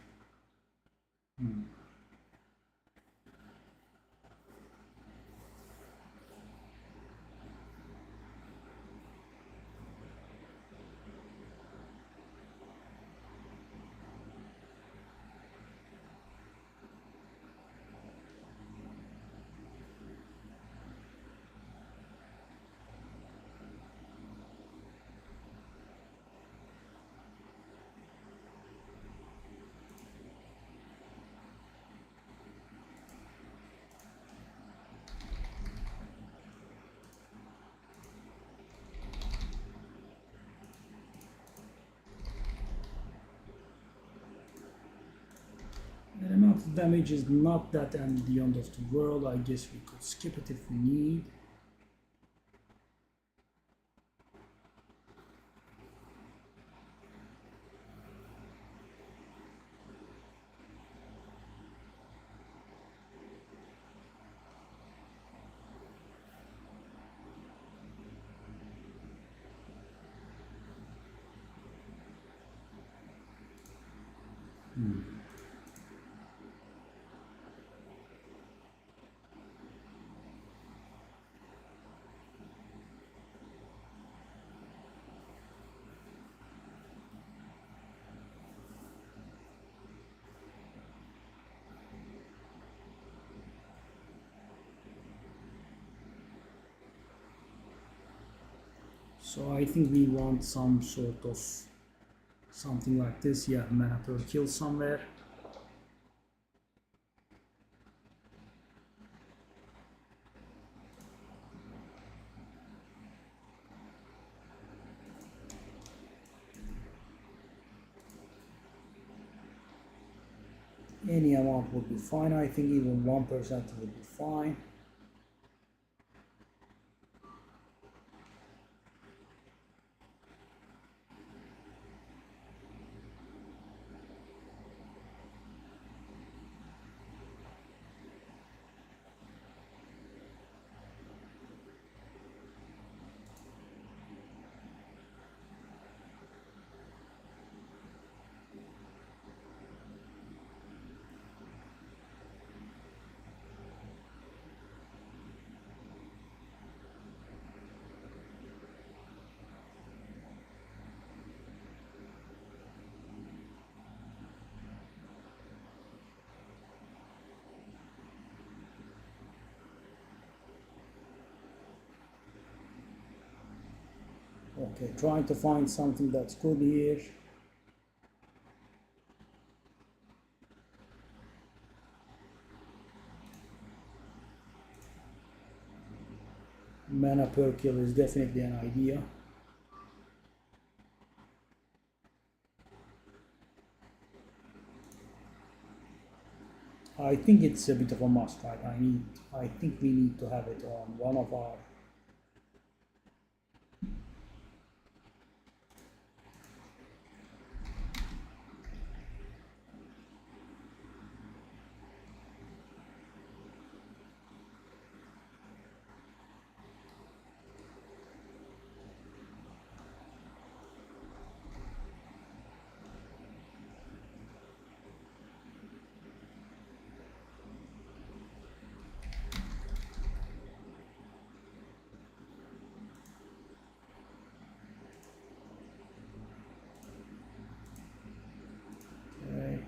Elemental damage is not that at the end of the world. I guess we could skip it if we need. So I think we want some sort of something like this. Yeah, mana per kill somewhere. Any amount would be fine. I think even 1% would be fine. Okay, trying to find something that's good here. Mana per kill is definitely an idea. I think it's a bit of a must, right? I think we need to have it on one of our. Okay.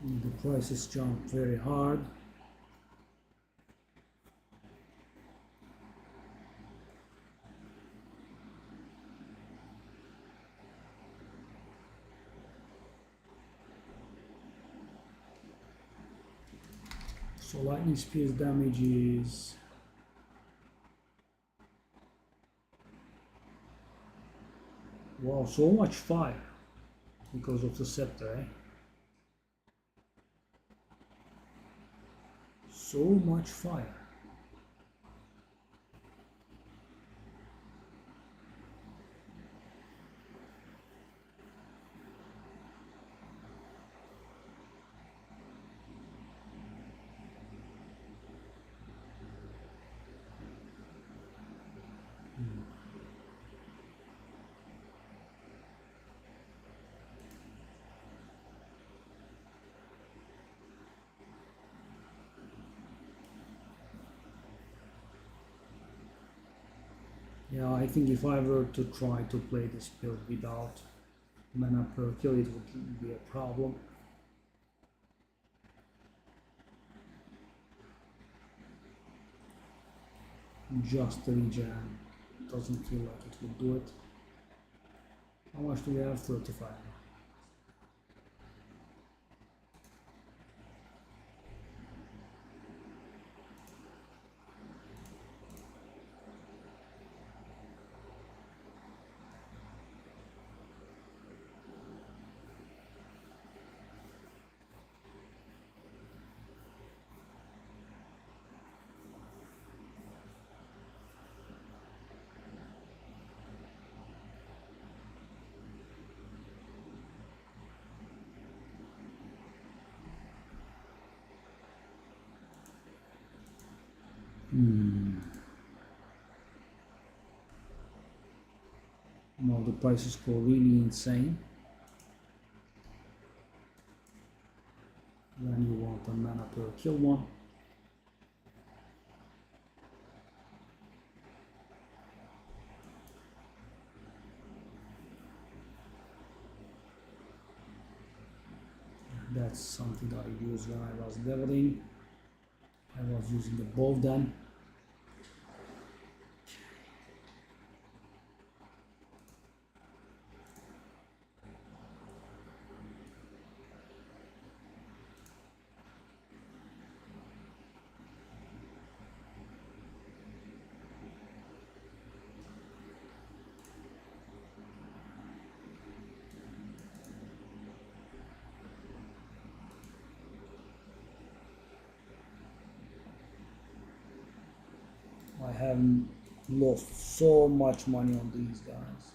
The prices jumped very hard. So lightning spear's damage is wow, so much fire because of the scepter, eh? So much fire. Yeah, I think if I were to try to play this build without mana per kill, it would be a problem. Just the regen doesn't feel like it would do it. How much do we have? 35. Now the prices go really insane. Then you want a mana per kill one. That's something that I used when I was leveling. I was using the bow then. I have lost so much money on these guys.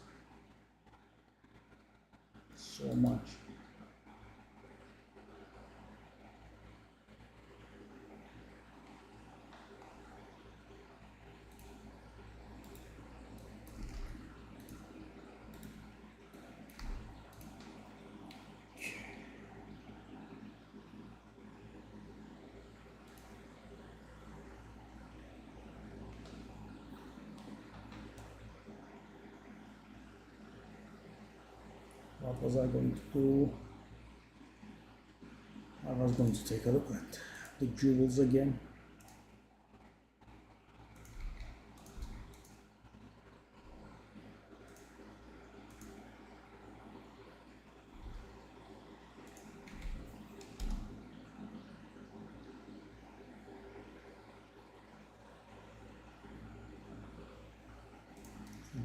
So much. What was I going to do? I was going to take a look at the jewels again.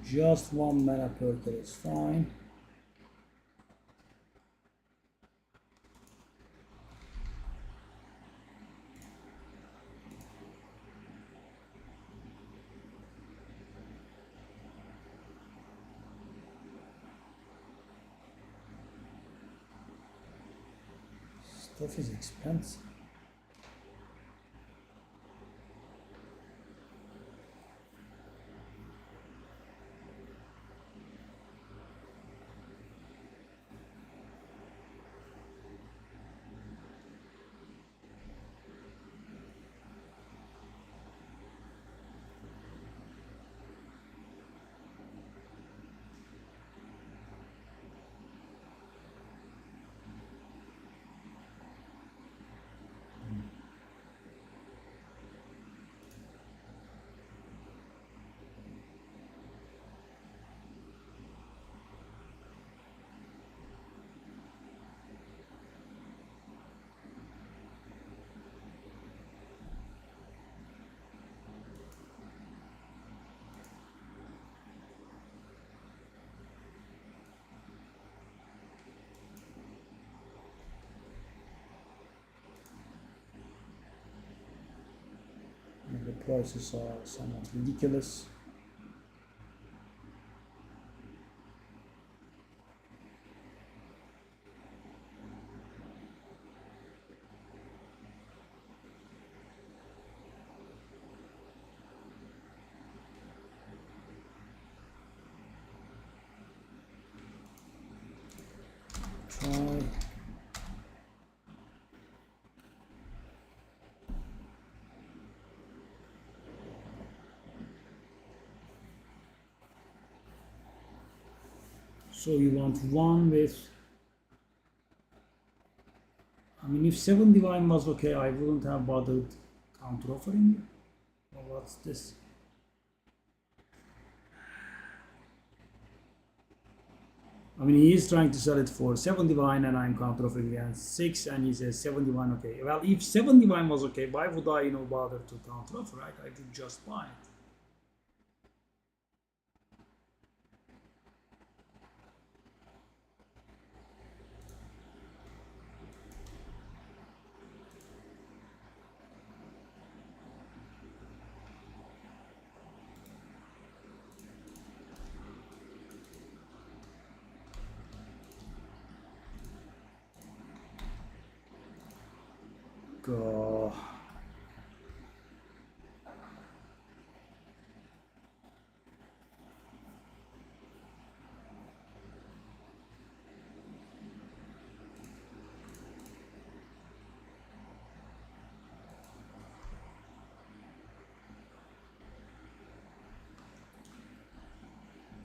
Just one mana per kill is fine. Stuff is expensive. The prices are somewhat ridiculous. Try. So you want one with, I mean, if 7 Divine was okay, I wouldn't have bothered counter offering you. Well, what's this? I mean, he is trying to sell it for 7 Divine and I'm counter offering against 6 and he says 7 Divine okay. Well, if 7 Divine was okay, why would I, bother to counter offer, right? I would just buy it. Go.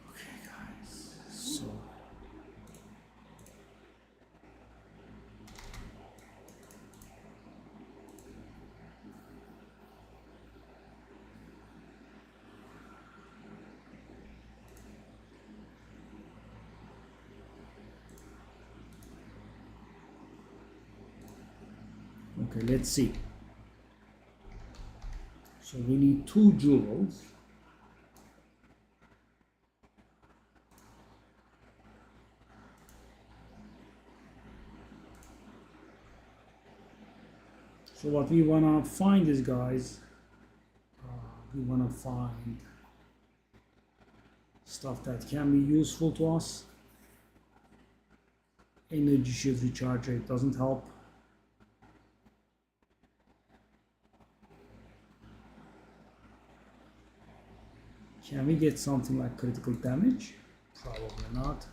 Okay, guys. So. Okay, let's see. So we need 2 jewels. So what we wanna find is, guys, we wanna find stuff that can be useful to us. Energy shield recharge rate doesn't help. Can we get something like critical damage? Probably not.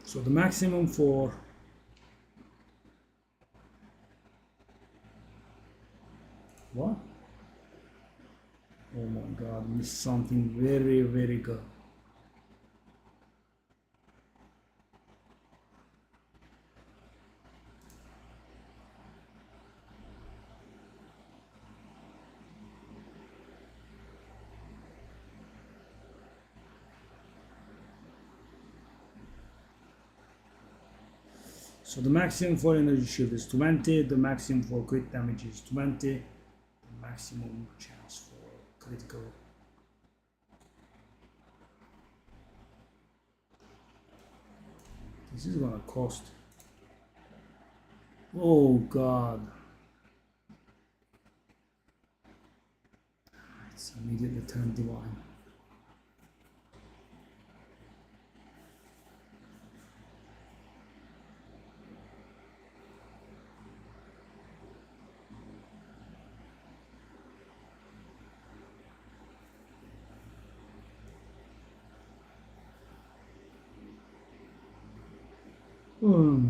So the maximum for what? Oh my god, missed something very, very good. So the maximum for energy shield is 20, the maximum for crit damage is 20, the maximum chance for critical. This is gonna cost. Oh god. It's immediately turned divine. Hmm.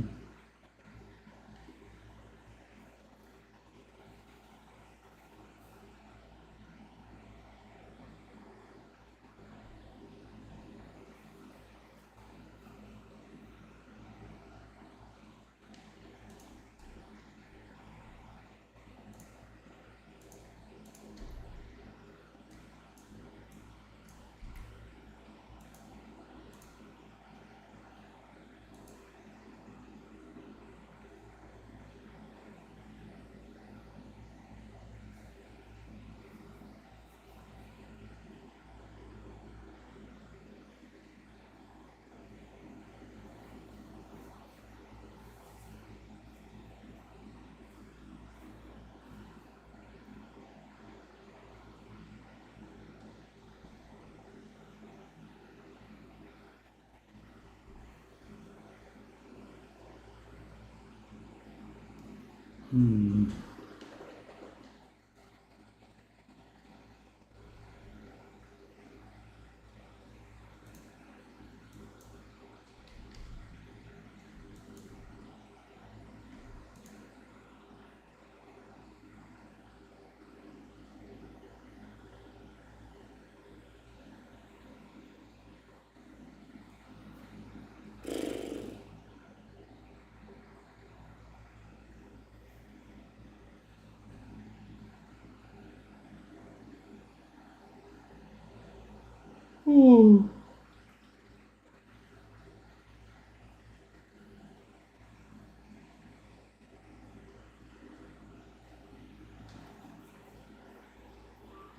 Hmm. Ooh.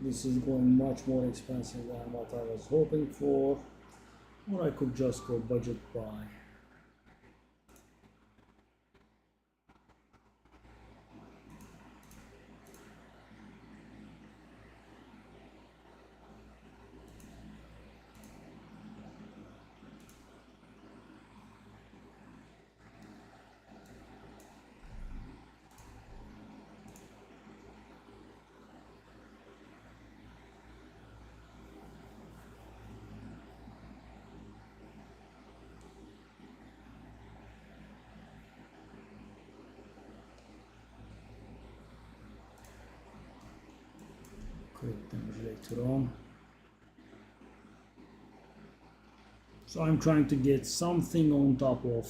This is going much more expensive than what I was hoping for, or I could just go budget buy. Crit damage later on. So I'm trying to get something on top of.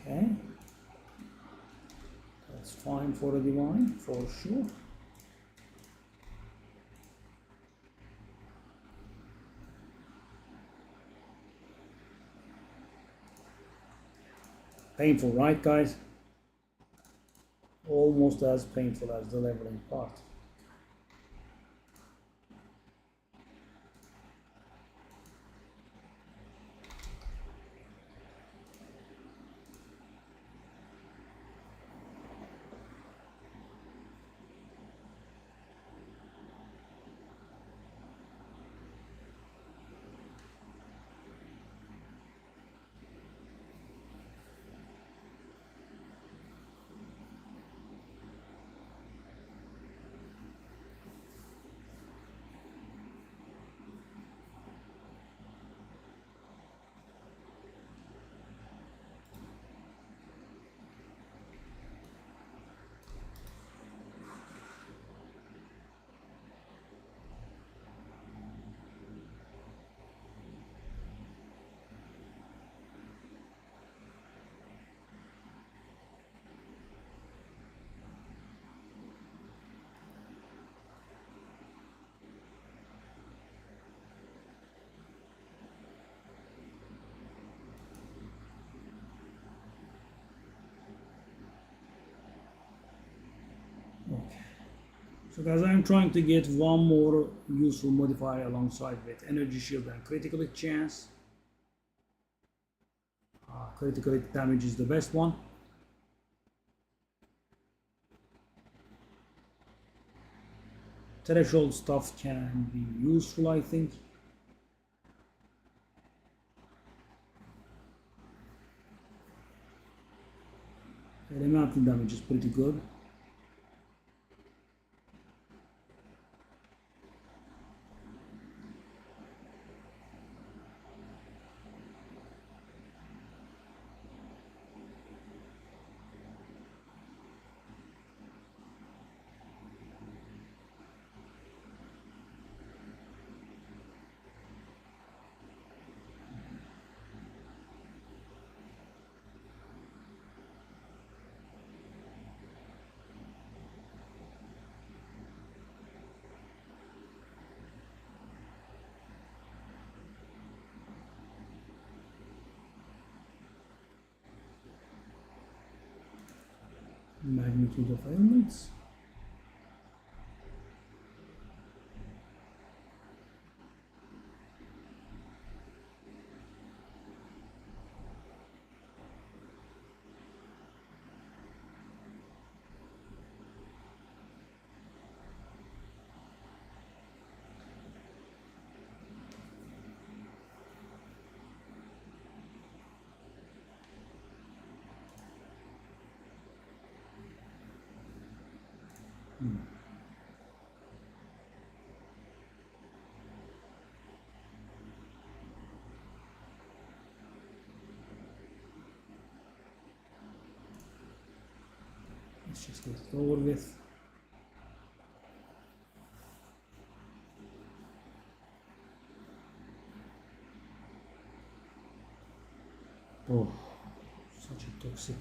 Okay. That's fine for a divine, for sure. Painful, right, guys? Almost as painful as the leveling part. So guys, I'm trying to get one more useful modifier alongside with energy shield and critical hit chance. Critical hit damage is the best one. Threshold stuff can be useful, I think. Elemental damage is pretty good. Magnitude of elements. Let's just get it over with. Oh, such a toxic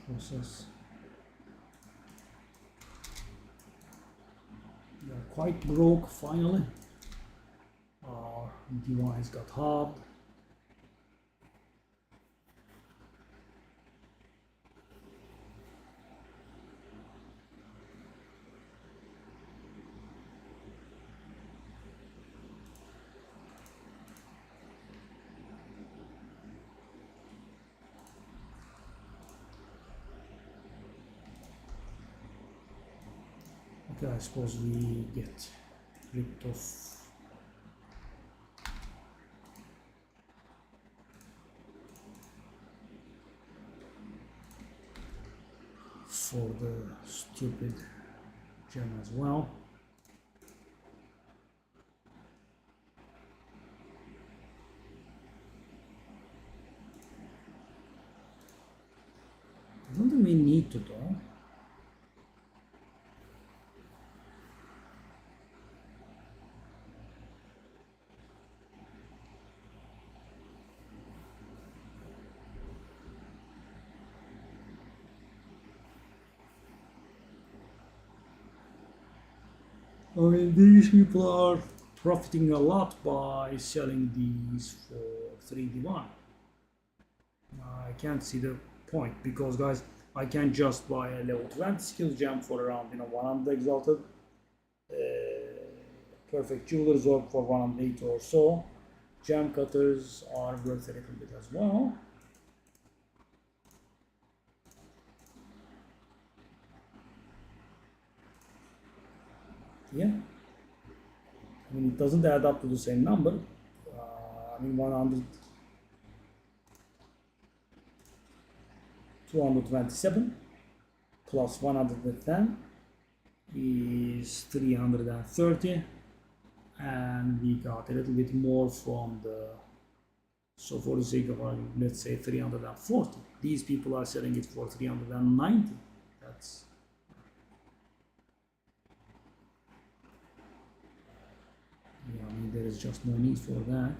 process. We are quite broke finally. Our device got hard. Okay, I suppose we get rid of for the stupid gem as well. I don't think we need to though. I mean, these people are profiting a lot by selling these for 3D1. I can't see the point because, guys, I can just buy a level 20 skills gem for around 100 exalted, perfect jeweler's orb for 180 or so. Gem cutters are worth a little bit as well. Yeah, I mean, it doesn't add up to the same number. I mean, 100, 227 plus 110 is 330, and we got a little bit more from the, so for the sake of argument, let's say 340. These people are selling it for 390. That's, yeah, I mean, there is just no need for that.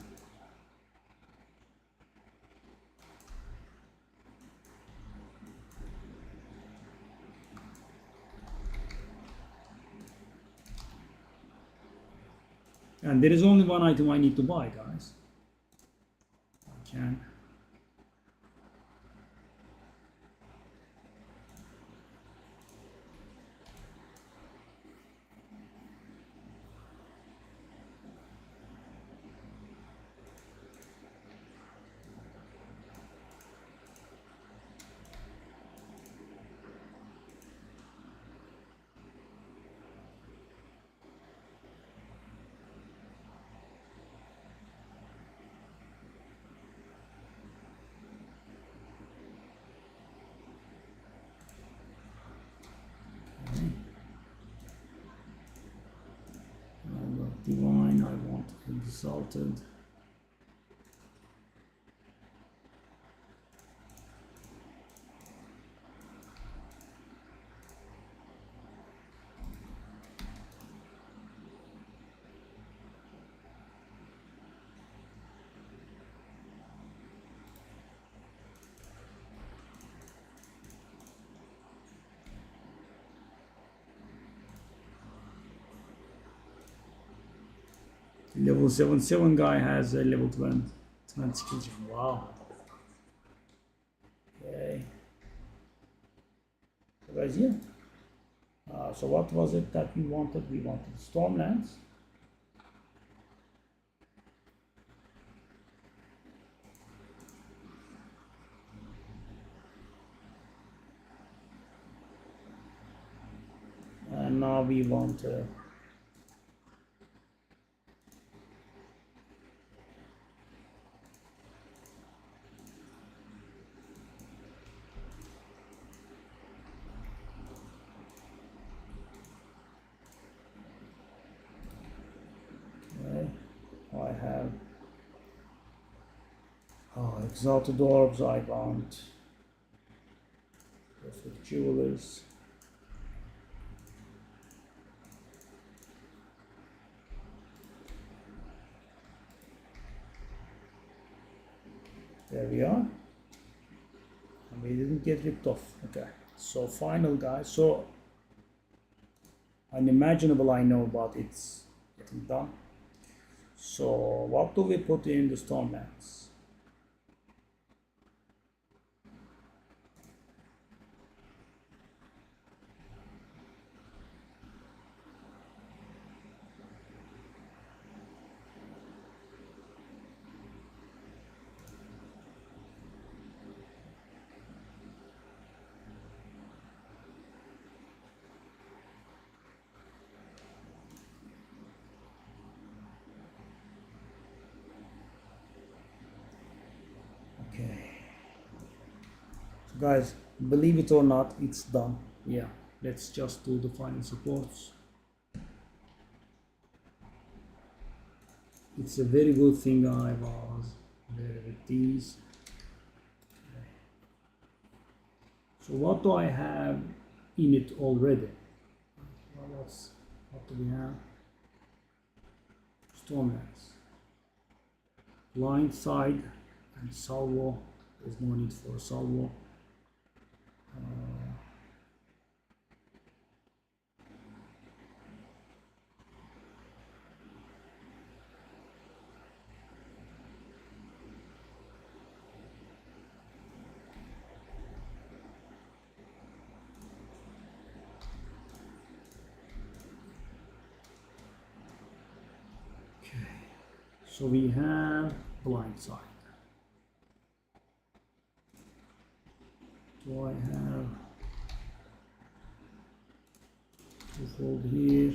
And there is only one item I need to buy, guys. I can. Exalted. Level 7 guy has a level 20 skill gem. Wow. Okay. So guys, yeah. So what was it that we wanted? We wanted Stormlands. And now we want I have Exalted Orbs, I want Perfect Jewelers. There we are. And we didn't get ripped off. Okay. So final guys. So unimaginable, I know, but it's getting done. So what do we put in the Stormlands? Okay. So guys, believe it or not, it's done. Yeah. Let's just do the final supports. It's a very good thing I was there with these. Okay. So what do I have in it already? Well, what do we have? Stormlands. Blindside and salvo. There's no need for a salvo. So we have Blindside. Do I have to hold here?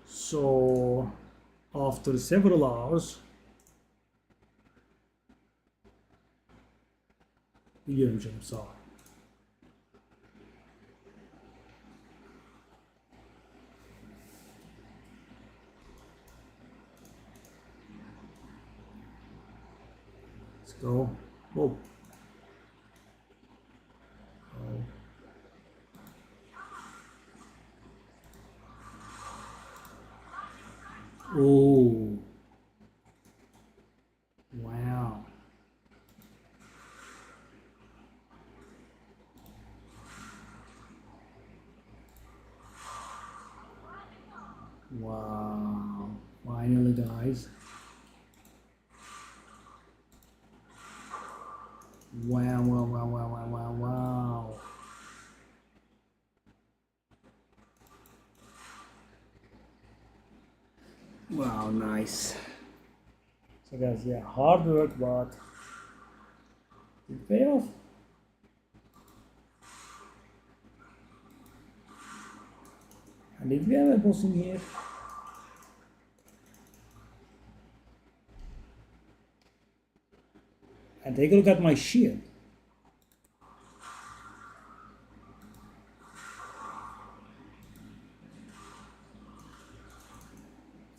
So after several hours, biliyorum canım, sağ ol. Let's go. Oh. Oh. Wow. Wow. Finally, guys. Wow, wow, wow, wow, wow, wow, wow. Wow, nice. So guys, yeah, hard work, but it pay off. And if we have a boss in here, and take a look at my shield.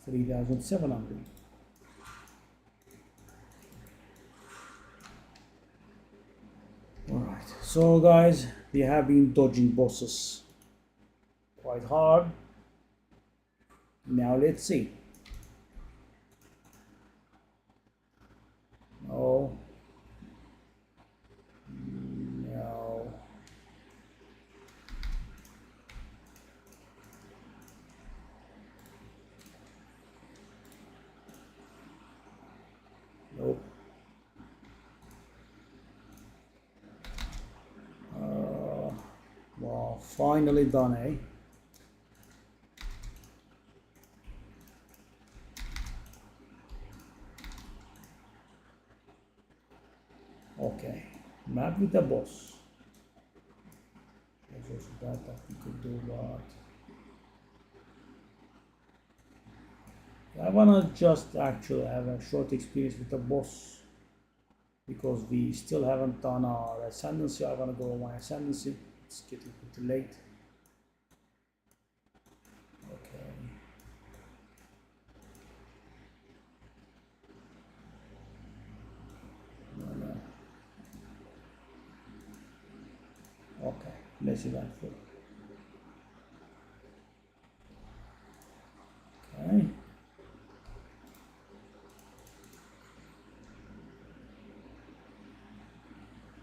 3,700. Alright, so guys, we have been dodging bosses quite hard. Now let's see. No. No. Nope. Well, finally done, eh? Okay, map with the boss. There's also that we could do, but I wanna just actually have a short experience with the boss because we still haven't done our ascendancy. I wanna go on my ascendancy. It's getting a bit late. Okay. No. Okay, let's eventful. Okay.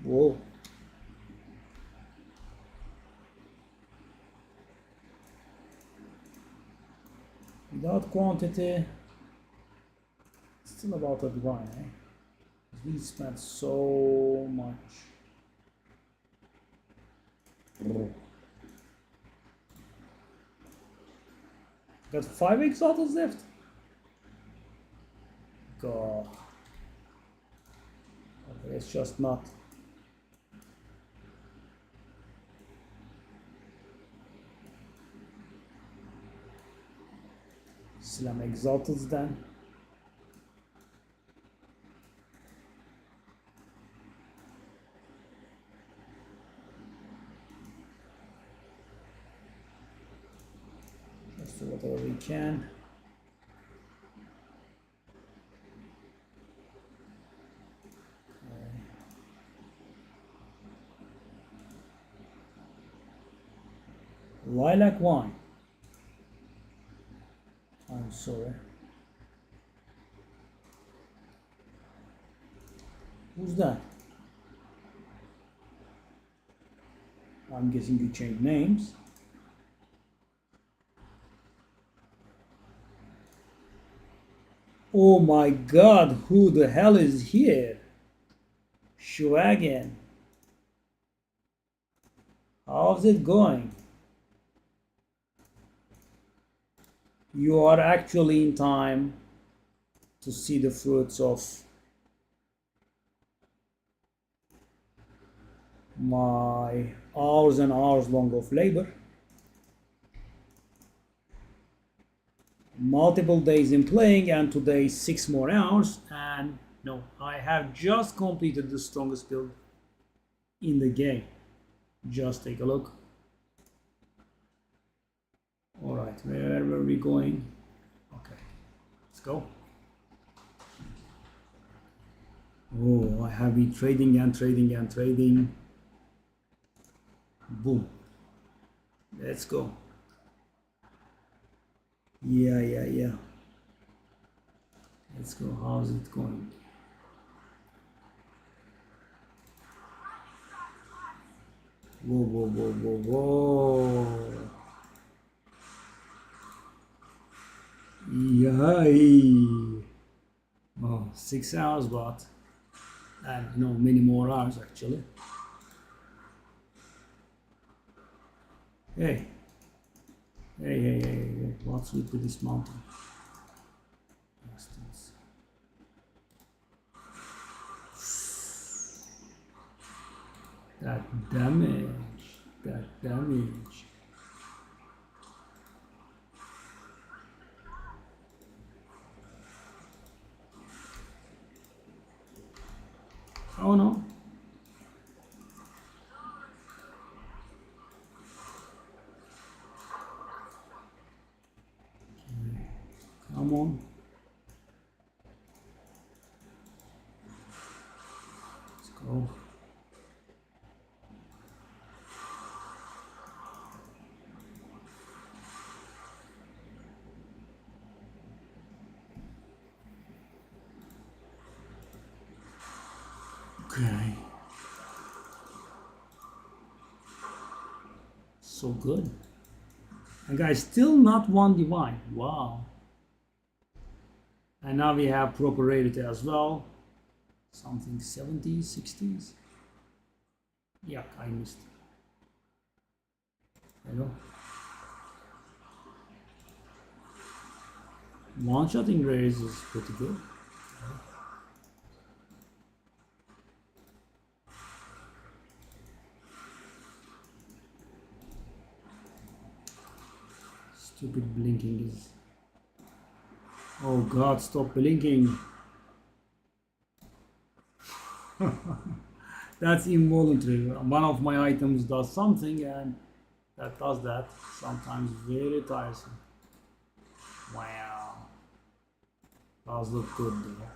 Whoa. Without quantity, still about a grind, eh? We spent so much. Got 5 exalted left. God. Okay, it's just not. Slam exalted then. Let's do whatever we can. Lilac wine. I'm sorry. Who's that? I'm guessing you changed names. Oh my god, who the hell is here? Schwagen. How's it going? You are actually in time to see the fruits of my hours and hours long of labor. Multiple days in playing, and today 6 more hours, and no, I have just completed the strongest build in the game. Just take a look. Alright, where were we going? Okay, let's go. Oh, I have been trading and trading and trading. Boom. Let's go. Yeah. Let's go. How's it going? Whoa. Yay. Oh, 6 hours, but and many more hours actually. Hey, hey, what's with this mountain? Distance. That damage. Oh no. Come on. Let's go. Okay. So good. And guys, still not one divine. Wow. And now we have proper rarity as well. Something 70s, 60s. Yeah, I missed. Hello. One-shotting raise is pretty good. Stupid blinking is... Oh god, stop blinking. That's involuntary. One of my items does something and that does that. Sometimes very tiresome. Wow. Does look good though.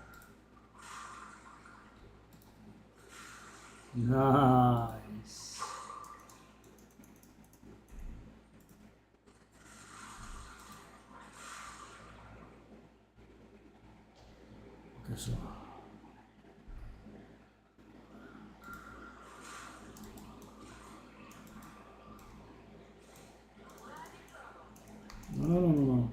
Nice. Okay, so no.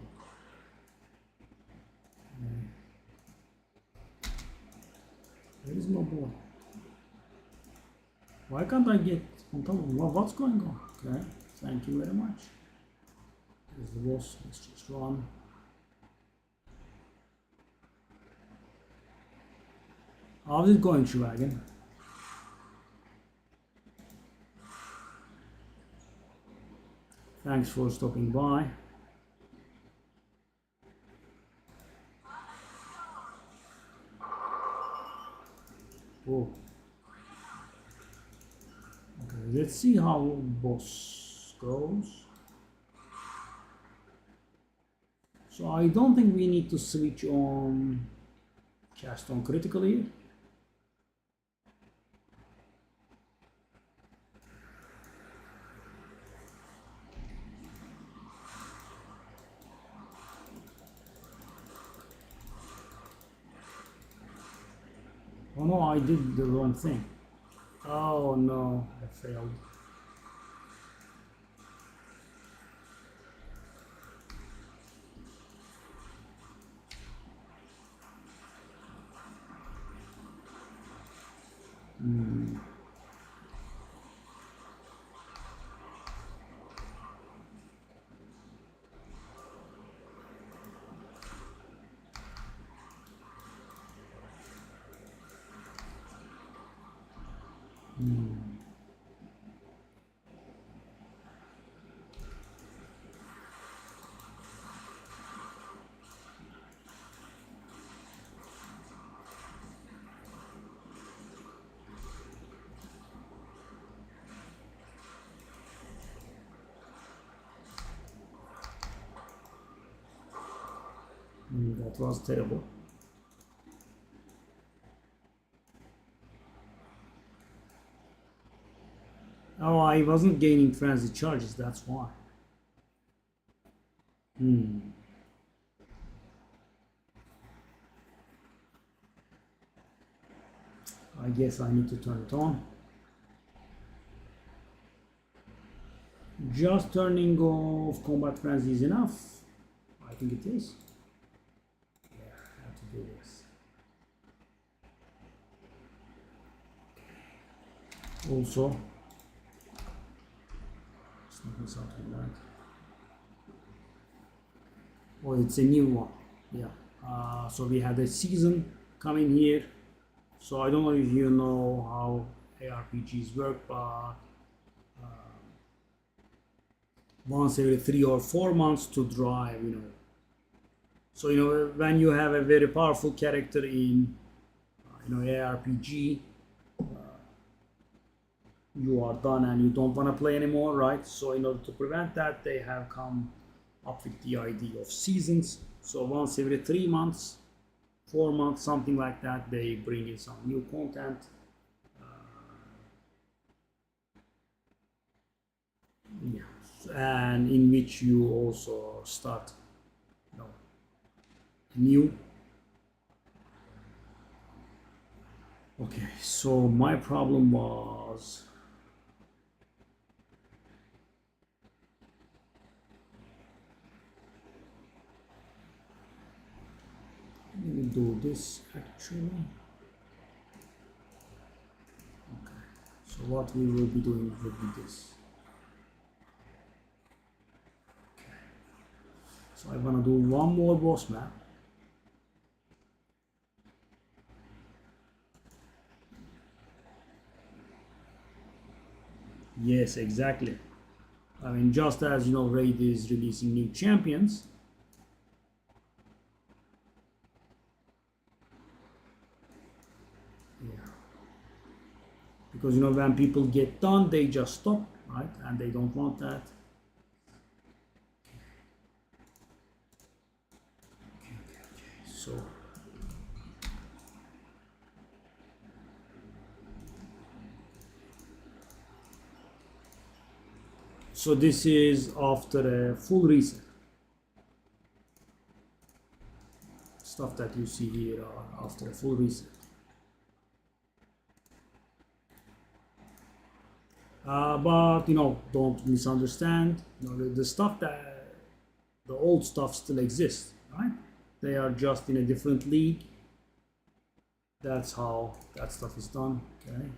Where is my boy? Why can't I get on top of him? What's going on? Okay, thank you very much. There's the boss. Let's just run. How's it going, Shwagon? Thanks for stopping by. Oh. Okay, let's see how boss goes. So I don't think we need to switch on cast on critical here. Oh no, I did the wrong thing. Oh no, I failed. That was terrible. Oh, I wasn't gaining frenzy charges, that's why. I guess I need to turn it on. Just turning off combat frenzy is enough. I think it is. Yeah, I have to do this. Also, it's not something like. Oh, it's a new one. Yeah. So we had a season coming here. So I don't know if you know how ARPGs work, but once every 3 or 4 months to drive, So when you have a very powerful character in ARPG, you are done and you don't want to play anymore, right? So in order to prevent that, they have come up with the idea of seasons. So once every 3 months, 4 months, something like that, they bring in some new content. Yeah, and in which you also start, new. Okay, so my problem was let me do this actually. Okay, so what we will be doing would be this. Okay. So I want to do one more boss map. Yes, exactly. I mean, just as Raid is releasing new champions. Yeah. Because when people get done, they just stop, right? And they don't want that. Okay. So this is after a full reset. Stuff that you see here are after a full reset. But don't misunderstand. The stuff the old stuff still exists, right? They are just in a different league. That's how that stuff is done. Okay.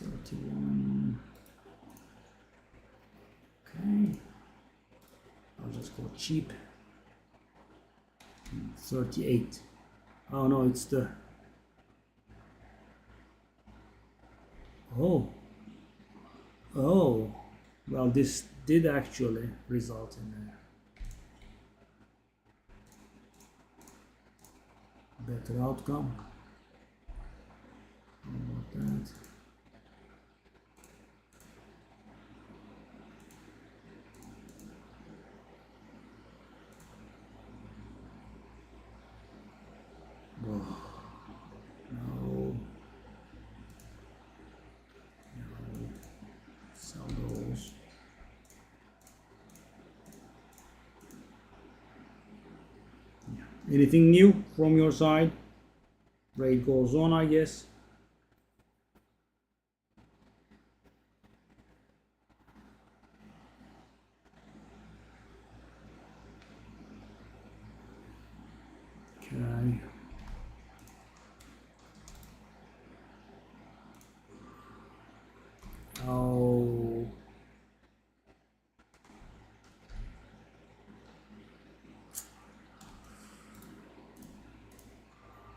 31. Okay. I'll just go cheap. 38. Oh no, it's the. Oh. Oh. Well, this did actually result in a better outcome. How about that? Oh, no. Sell those. Yeah. Anything new from your side? Raid goes on, I guess. Okay. Oh.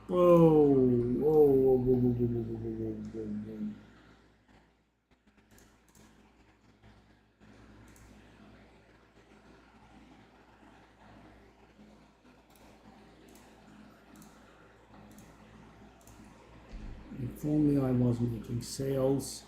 Whoa. Whoa. Whoa. Whoa. Whoa. Whoa. Whoa. Whoa. Whoa. Whoa. If only I was making sales.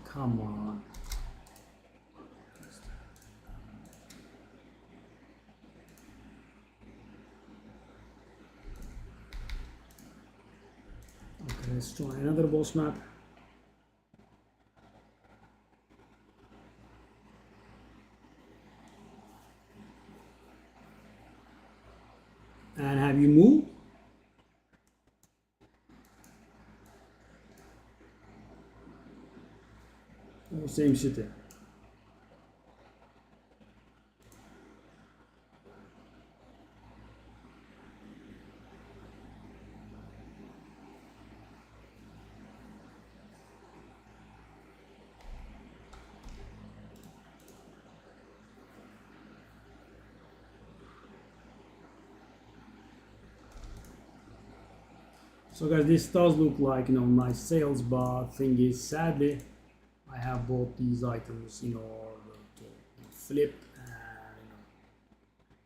Come on. Okay, let's try another boss map. And have you moved? Oh, same city. So guys, this does look like nice sales, but thing is, sadly, I have bought these items in order to flip, and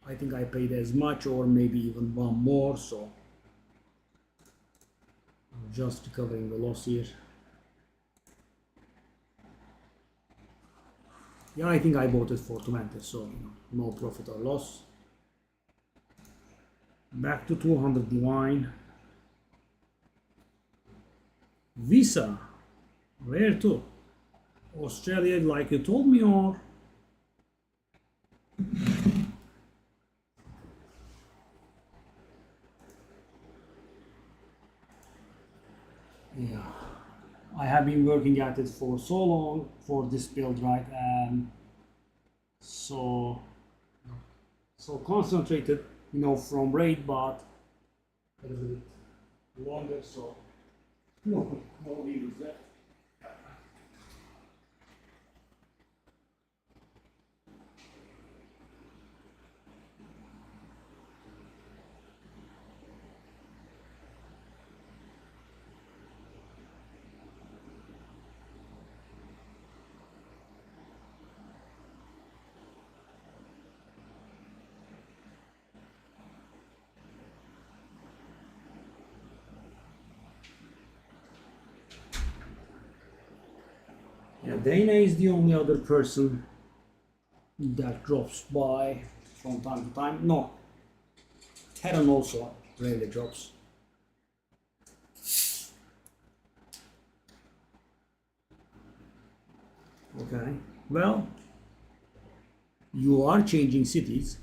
I think I paid as much or maybe even one more, so I'm just recovering the loss here. Yeah, I think I bought it for 20, so no profit or loss. Back to 200 divine. Visa, where to? Australia, like you told me, or? Yeah, I have been working at it for so long for this build, right? And so concentrated, from raid, but a little bit longer, so no views there. Yeah, Dana is the only other person that drops by from time to time. No, Terran also rarely drops. Okay, well, you are changing cities.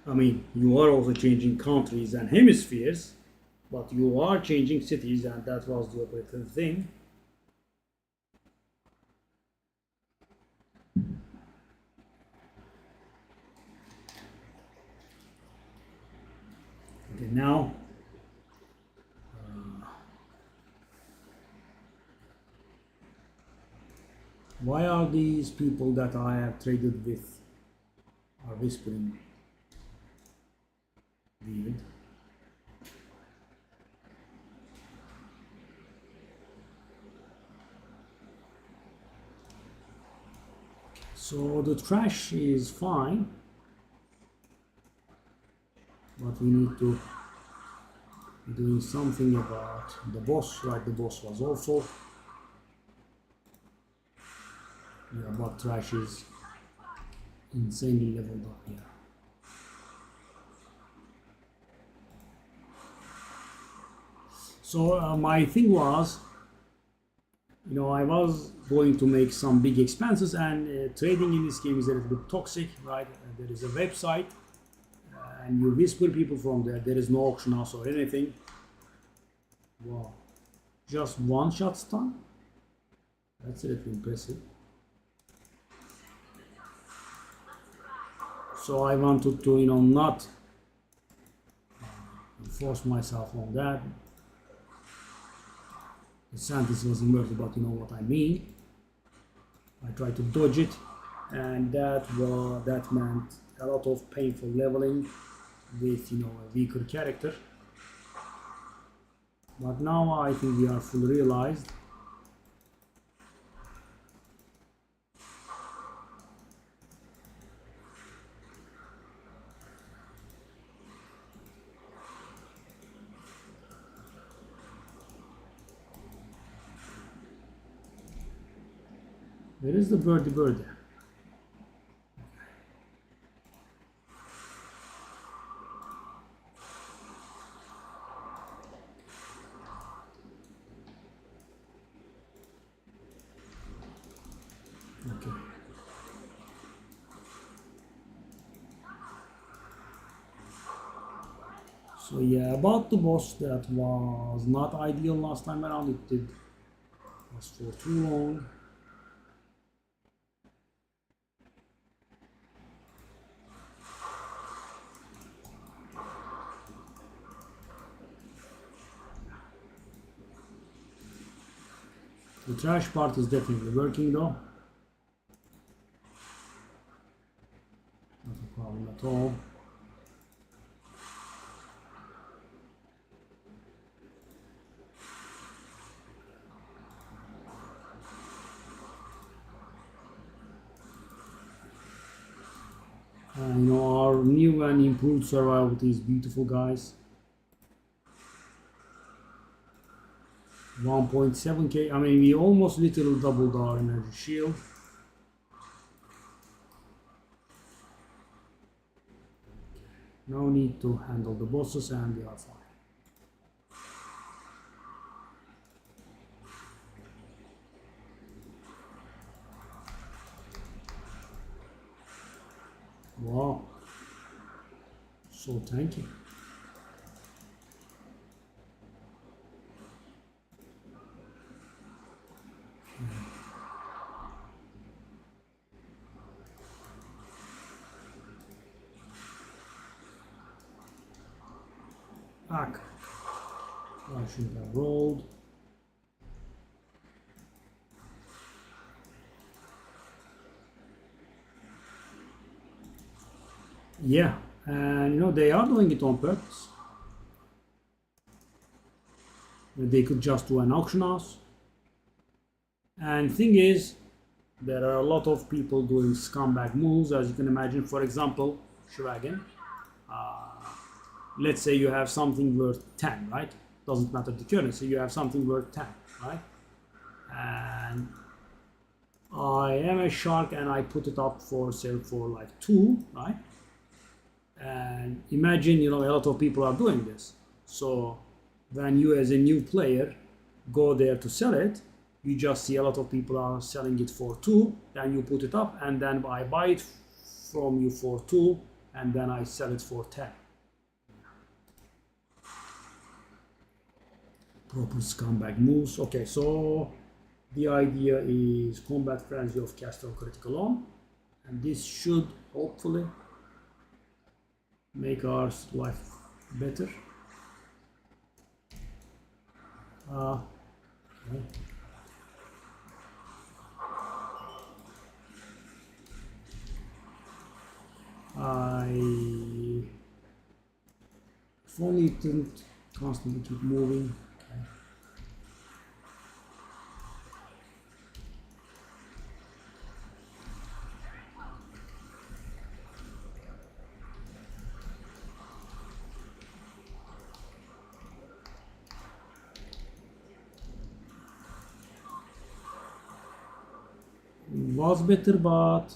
I mean, you are also changing countries and hemispheres, but you are changing cities, and that was the operative thing. Okay, now why are these people that I have traded with are whispering weird? So the trash is fine, but we need to be doing something about the boss, right? The boss was also, yeah, but trash is insanely leveled up here. So my thing was, I was going to make some big expenses, and trading in this game is a little bit toxic, right? There is a website, and you whisper people from there. There is no auction house or anything. Wow, just one shot stun? That's a little impressive. So I wanted to, not force myself on that. The sentence was inverted, but you know what I mean. I tried to dodge it, and that meant a lot of painful leveling with a weaker character. But now I think we are fully realized. Where is the birdie? So yeah, about the boss, that was not ideal last time around. It was for too long. The trash part is definitely working though. Not a problem at all. And our new and improved survivability is beautiful, guys. 1.7k. I mean, we almost literally doubled our energy shield. No need to handle the bosses, and we are fine. Wow, so tanky. Back. I should have rolled. Yeah, and you know, they are doing it on purpose. They could just do an auction house. And thing is, there are a lot of people doing scumbag moves, as you can imagine. For example, Shragan. Let's say you have something worth 10, right? Doesn't matter the currency, you have something worth 10, right? And I am a shark and I put it up for sale for like 2, right? And imagine, you know, a lot of people are doing this. So when you as a new player go there to sell it, you just see a lot of people are selling it for 2, then you put it up, and then I buy it from you for 2, and then I sell it for 10. Proper scumbag moves. Okay, so the idea is combat frenzy of Castle Critical On, and this should hopefully make our life better. Okay. If only it didn't constantly keep moving. Okay. Was better, but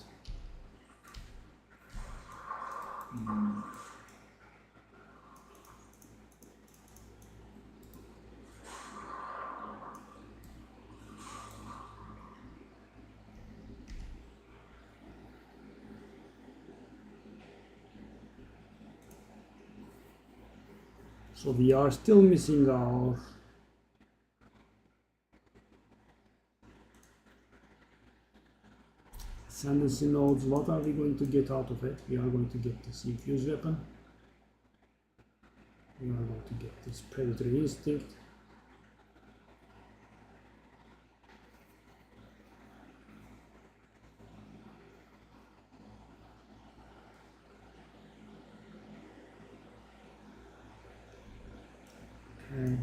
so we are still missing our ascendancy nodes. What are we going to get out of it? We are going to get this infused weapon. We are going to get this predatory instinct. Okay.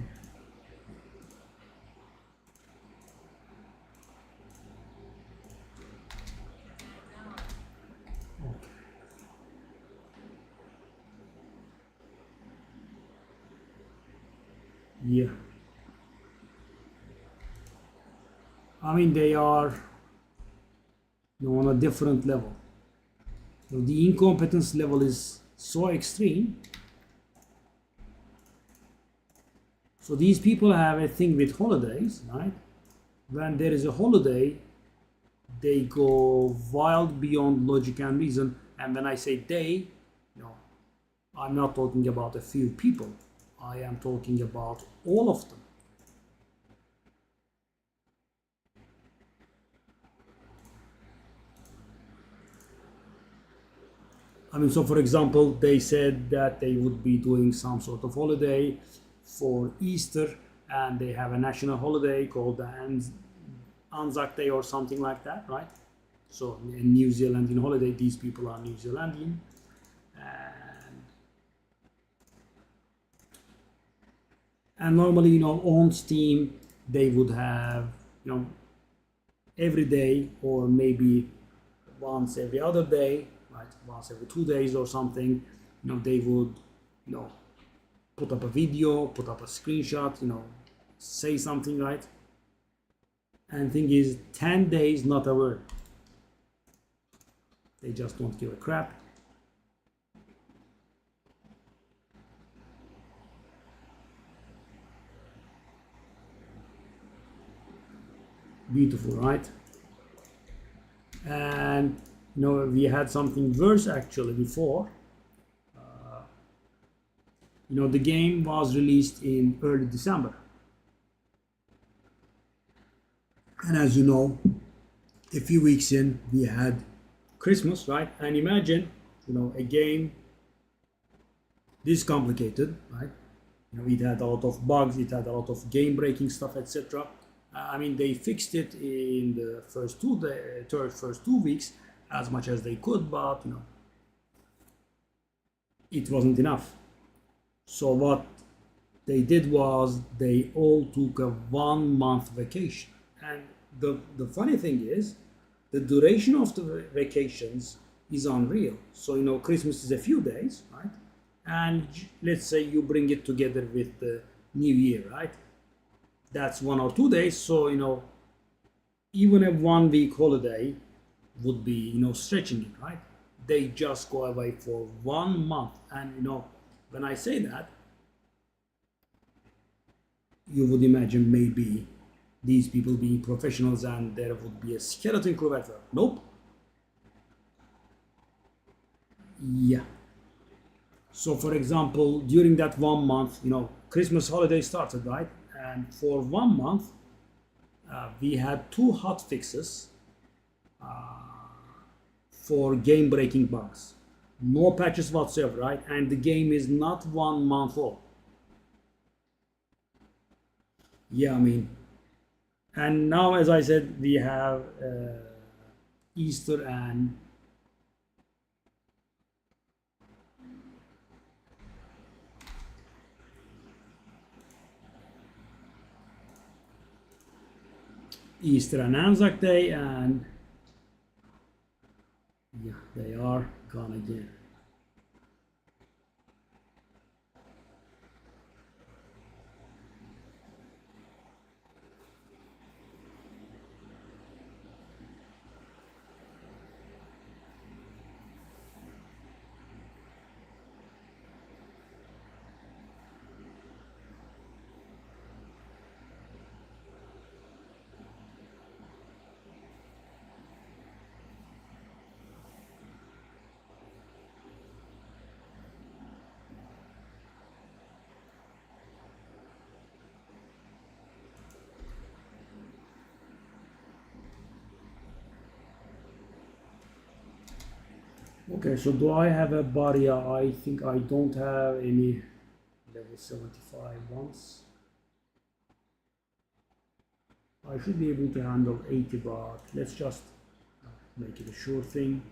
Yeah. I mean, they are, you know, on a different level. So the incompetence level is so extreme. So these people have a thing with holidays, right? When there is a holiday, they go wild beyond logic and reason. And when I say they, you know, I'm not talking about a few people. I am talking about all of them. I mean, so for example, they said that they would be doing some sort of holiday for Easter, and they have a national holiday called the Anzac Day or something like that, right? So in New Zealandian holiday, these people are New Zealandian. And normally, on Steam, they would have, every day or maybe once every other day, right? Once every 2 days or something, they would, put up a video, put up a screenshot, say something, right? And thing is, 10 days, not a word. They just don't give a crap. Beautiful, right? And we had something worse actually before. The game was released in early December, and as you know, a few weeks in we had Christmas, right? And imagine, a game this complicated, right? It had a lot of bugs, it had a lot of game-breaking stuff, etc. I mean, they fixed it in the first 2 weeks as much as they could, but it wasn't enough. So what they did was they all took a 1 month vacation, and the funny thing is, the duration of the vacations is unreal. So Christmas is a few days, right? And let's say you bring it together with the New Year, right? That's 1 or 2 days. So even a 1 week holiday would be stretching it, right? They just go away for 1 month, and when I say that, you would imagine maybe these people being professionals and there would be a skeleton crew at work. Nope. Yeah. So for example, during that 1 month, Christmas holiday started, right? And for 1 month, we had 2 hot fixes for game breaking bugs. No patches whatsoever, right? And the game is not 1 month old. Yeah, I mean, and now, as I said, we have Easter and Anzac Day, and yeah, they are gone again. Okay, so do I have a barrier? I think I don't have any level 75 ones. I should be able to handle 80, but let's just make it a sure thing.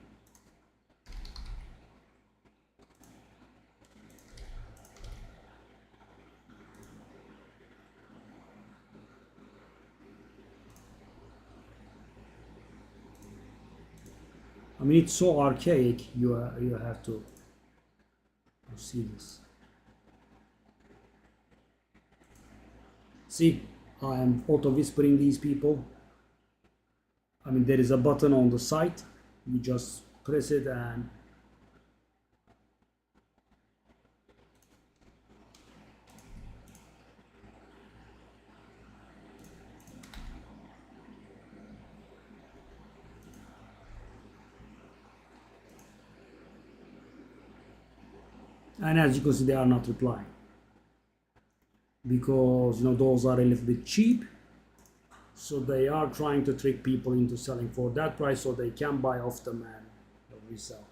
I mean, it's so archaic, you have to see this. See, I am auto whispering these people. I mean, there is a button on the site, you just press it and And as you can see, they are not replying because those are a little bit cheap. So they are trying to trick people into selling for that price so they can buy off them and resell.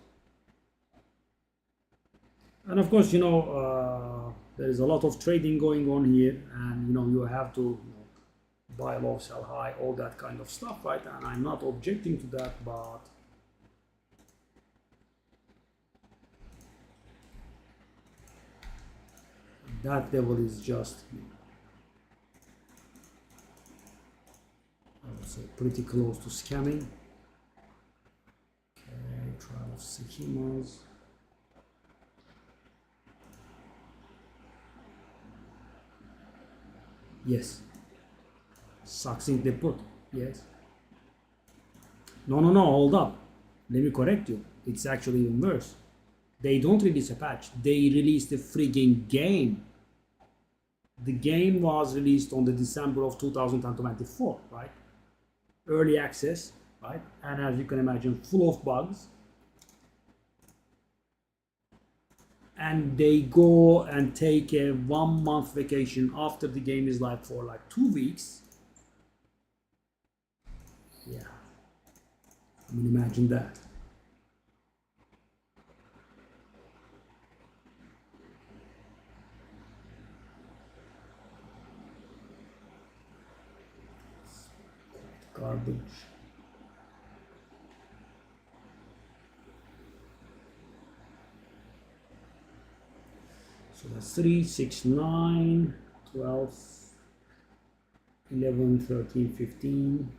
And of course, there is a lot of trading going on here, and you have to buy low, sell high, all that kind of stuff, right? And I'm not objecting to that, but that level is just, I would say, pretty close to scamming. Okay, trial of schemas. Yes. Succinctly put. Yes. No, hold up. Let me correct you. It's actually even worse. They don't release a patch. They released a frigging game. The game was released on the December of 2024, right? Early access, right? And as you can imagine, full of bugs. And they go and take a 1 month vacation after the game is live for like 2 weeks. Yeah. I mean, imagine that. Garbage. So that's 3, 6, 9, 12, 11, 13, 15.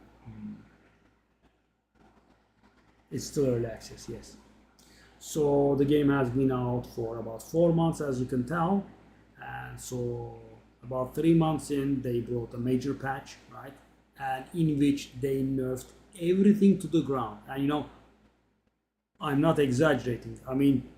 It's still early access, yes. So the game has been out for about 4 months, as you can tell. And so about 3 months in, they brought a major patch, right? And in which they nerfed everything to the ground. And I'm not exaggerating. I mean,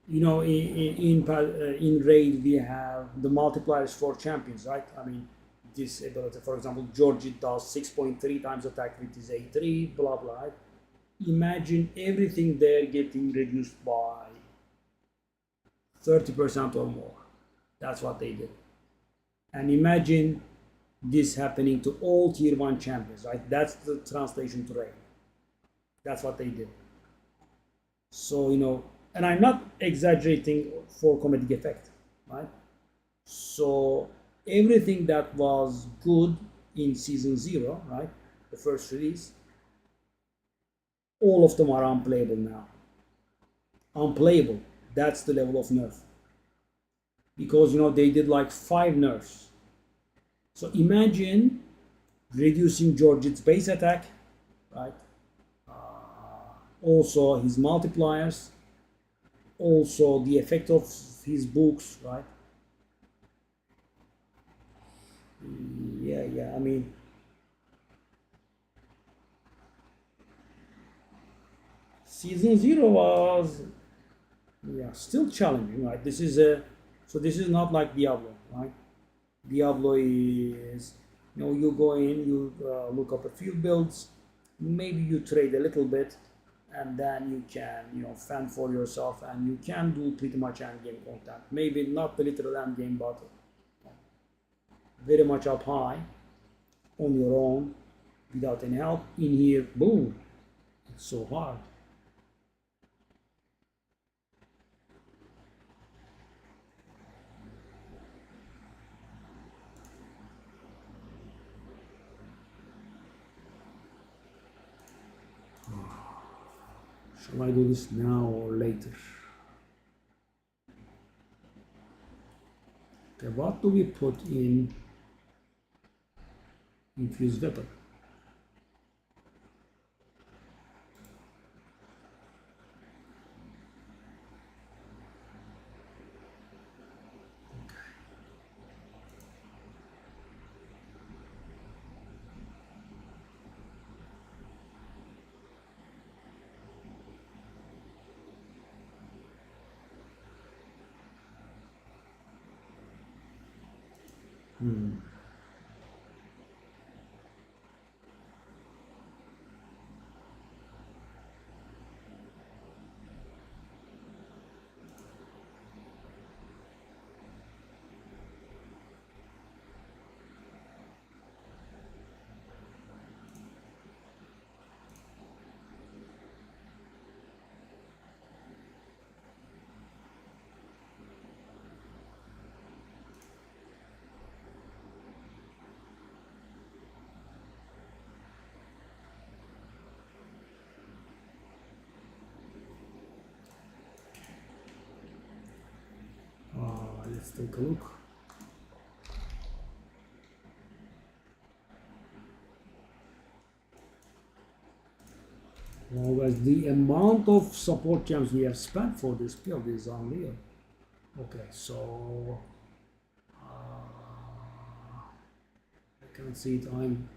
in raid we have the multipliers for champions, right? I mean, this ability, for example, Georgie does 6.3 times attack with his A3, blah blah. Right? Imagine everything there getting reduced by 30% or more. That's what they did. And imagine this happening to all tier 1 champions, right? That's the translation to raid. That's what they did. So and I'm not exaggerating for comedic effect, right? So everything that was good in season 0, right, the first release, all of them are unplayable now. Unplayable. That's the level of nerf. Because they did like 5 nerfs. So imagine reducing Georgit's base attack, right? Also his multipliers, also the effect of his books, right? Yeah. I mean, season 0 was still challenging, right? This is not like Diablo, right? Diablo is you go in, you look up a few builds, maybe you trade a little bit, and then you can fend for yourself, and you can do pretty much end game content. Maybe not the literal end game, but very much up high on your own without any help. In here, boom, it's so hard. Shall I do this now or later? Okay, what do we put in infused weapon? Let's take a look. Well, guys, the amount of support gems we have spent for this build is unreal. Okay, so I can't see it. I'm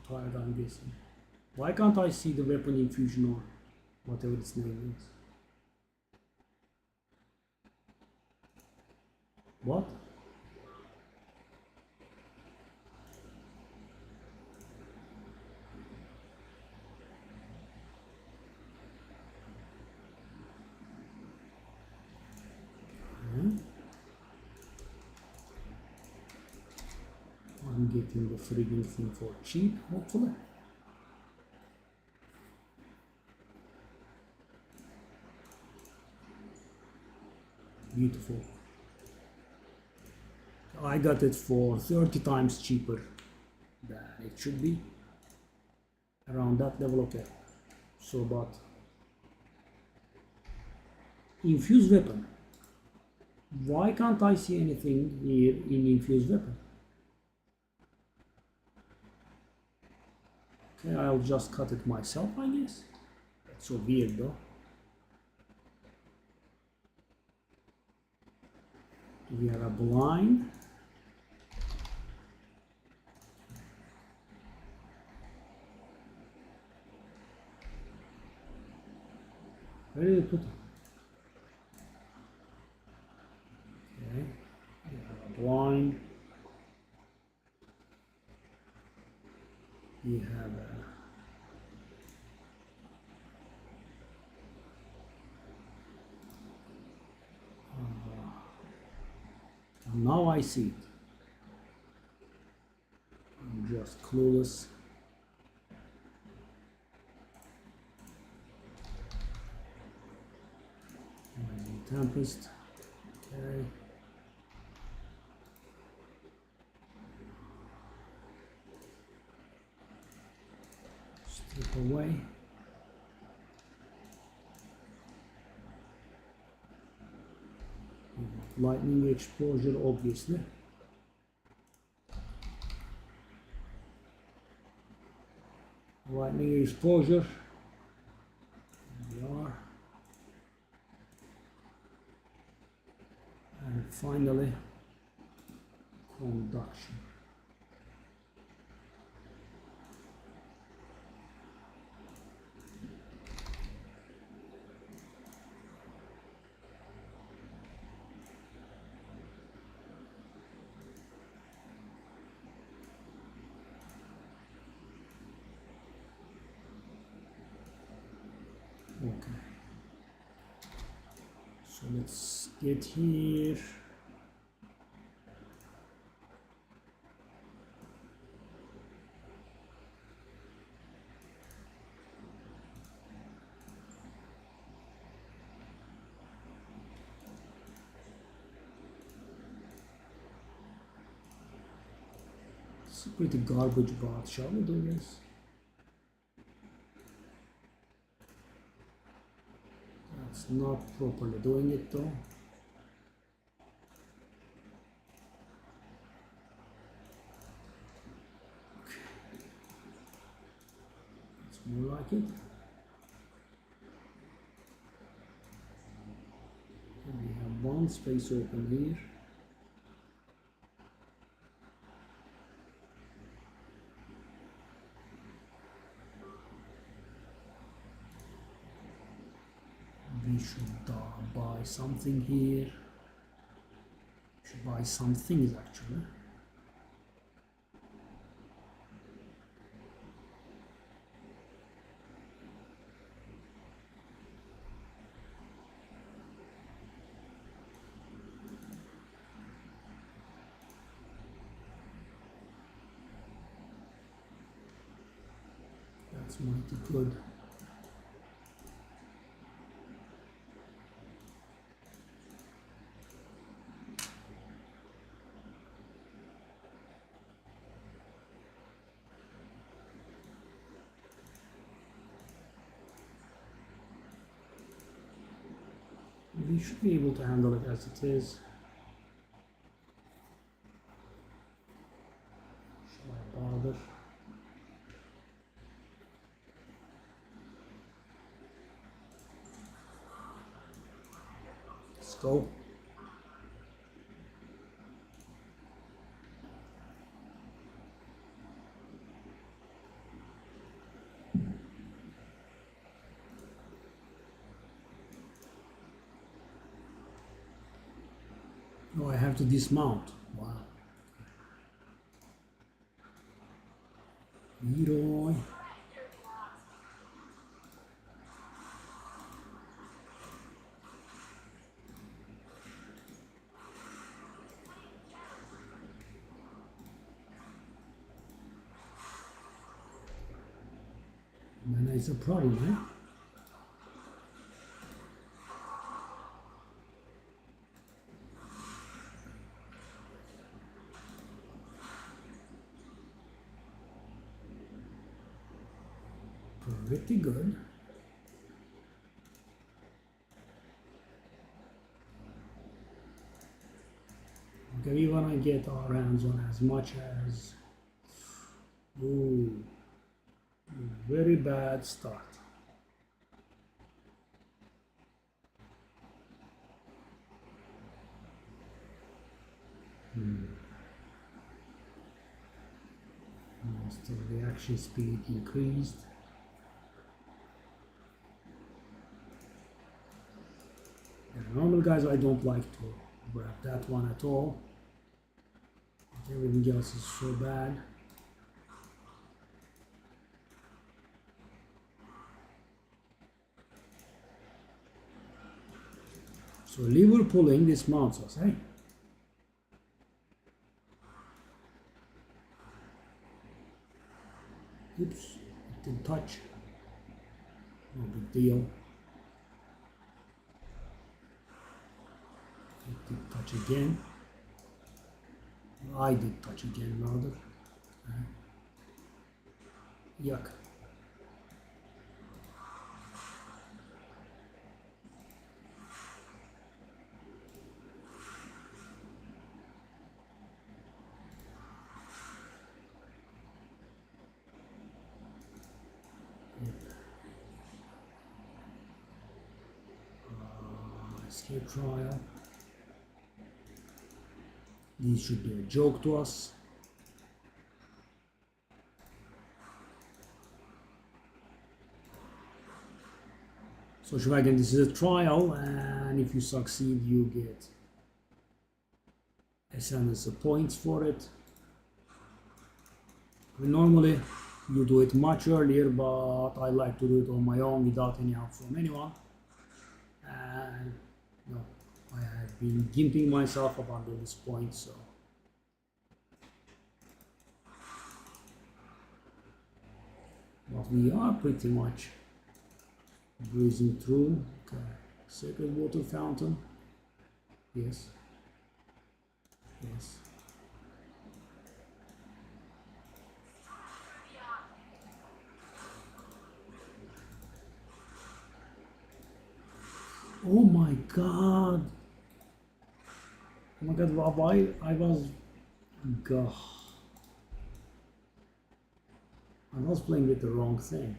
tired, I'm guessing. Why can't I see the weapon infusion or whatever its name is? What? I'm getting the friggin' thing for cheap, hopefully. Beautiful. I got it for 30 times cheaper than it should be. Around that level, okay. So, but infused weapon. Why can't I see anything here in infused weapon? Okay, I'll just cut it myself, I guess. That's so weird though. We are a blind. Where did I put it? Okay, we have a blind. We have a now I see it. I'm just clueless. Tempest. Okay. Strip away. Lightning exposure, obviously. Lightning exposure. There we are. And finally, conduction. Okay. So let's get here. It's a pretty garbage bot. Shall we do this? That's not properly doing it though. It's more like it. And we have one space open here. We should buy something here. We should buy some things actually. That's mighty good. We should be able to handle it as it is. rather. Let's go. Oh, I have to dismount. Wow. Leroy. Man, it's a problem, eh? Pretty good. Okay, we want to get our hands on as much as... Ooh, very bad start. Still reaction speed increased. Normal guys, I don't like to grab that one at all. Everything else is so bad. So lever pulling dismounts us, eh? Oops, it didn't touch. No big deal. It did touch again. I did touch again, rather. Yuck. Escape trial. This should be a joke to us. So Schwagen, this is a trial, and if you succeed, you get SNS points for it. Normally, you do it much earlier, but I like to do it on my own without any help from anyone. And no, I have been gimping myself up until this point, so. But we are pretty much breezing through. Okay, sacred water fountain. Yes. Yes. Oh my god. Oh my god, why I was... God. I was playing with the wrong thing.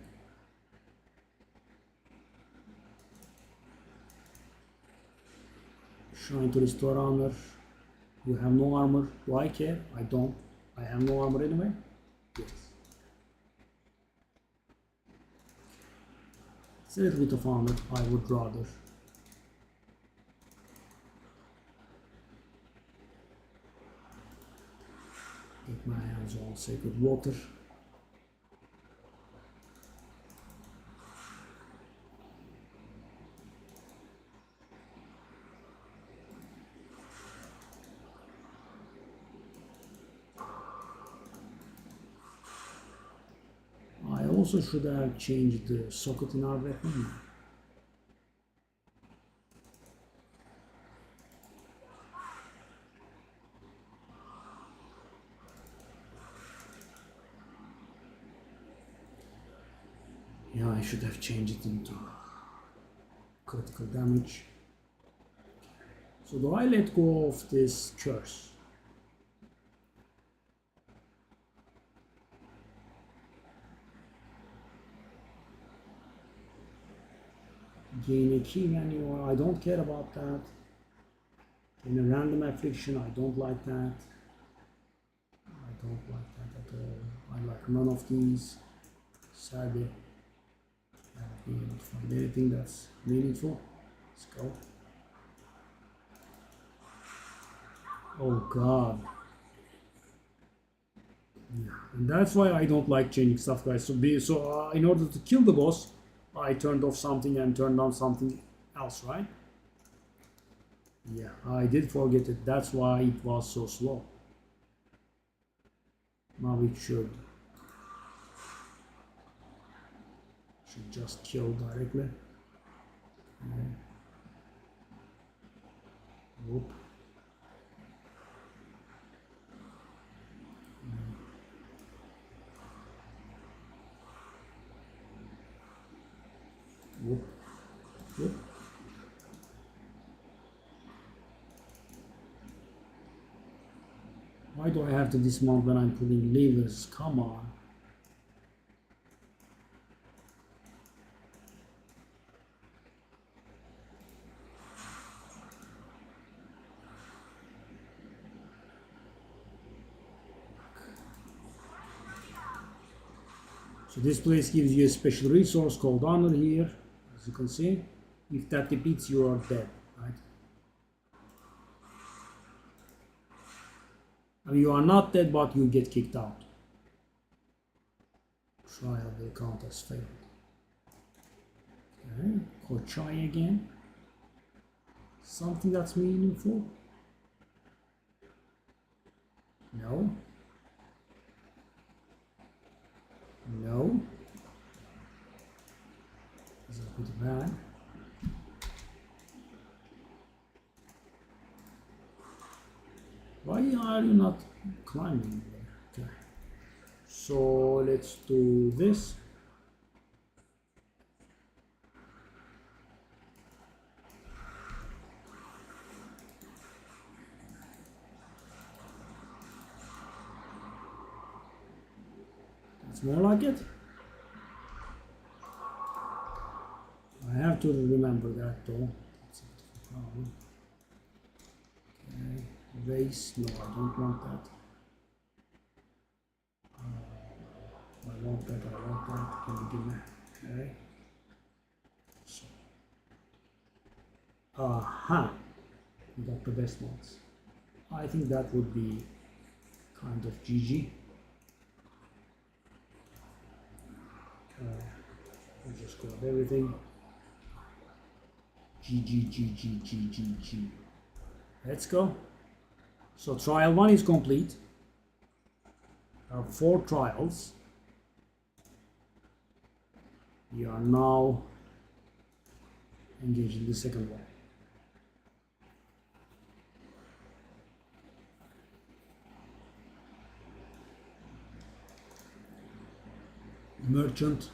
Trying to restore armor. You have no armor. Do I care? I don't. I have no armor anyway. Yes. It's a little bit of armor. I would rather. Get my hands on sacred water. I also should have changed the socket in our weapon. Yeah, I should have changed it into critical damage. So do I let go of this curse? Gain a key manual. I don't care about that. In a random affliction, I don't like that. I don't like that at all. I like none of these. Sadly, I haven't been able to find anything that's meaningful. Let's go. Oh God. Yeah. And that's why I don't like changing stuff, guys. So in order to kill the boss, I turned off something and turned on something else, right? Yeah, I did forget it. That's why it was so slow. Now it should just kill directly. Okay. Whoop. Whoop. Whoop. Why do I have to dismount when I'm pulling levers? Come on. So this place gives you a special resource called honor here, as you can see. If that repeats, you are dead, right? I mean, you are not dead, but you get kicked out. Trial will count as failed. Okay, Kochai again. Something that's meaningful? No. No. This is pretty bad. Why are you not climbing there? Okay. So let's do this. It's more like it. I have to remember that though. That's a bit of a problem. Okay. Race. No, I don't want that. I want that. I want that. Can you give me? Okay. So. Aha. We got the best ones. I think that would be kind of GG. We'll just grab everything. GG. Let's go. So trial 1 is complete. There are 4 trials. We are now engaged in the second one. Merchant.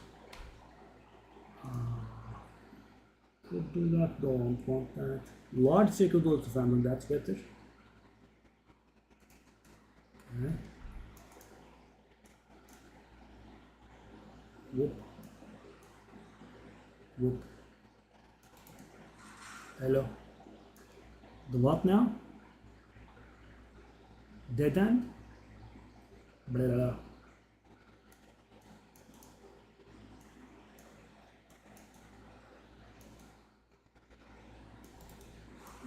Could do that, don't want that. Large sacred gold family, that's better. Okay. Whoop. Whoop. Hello. The what now? Dead end? Blah, blah, blah.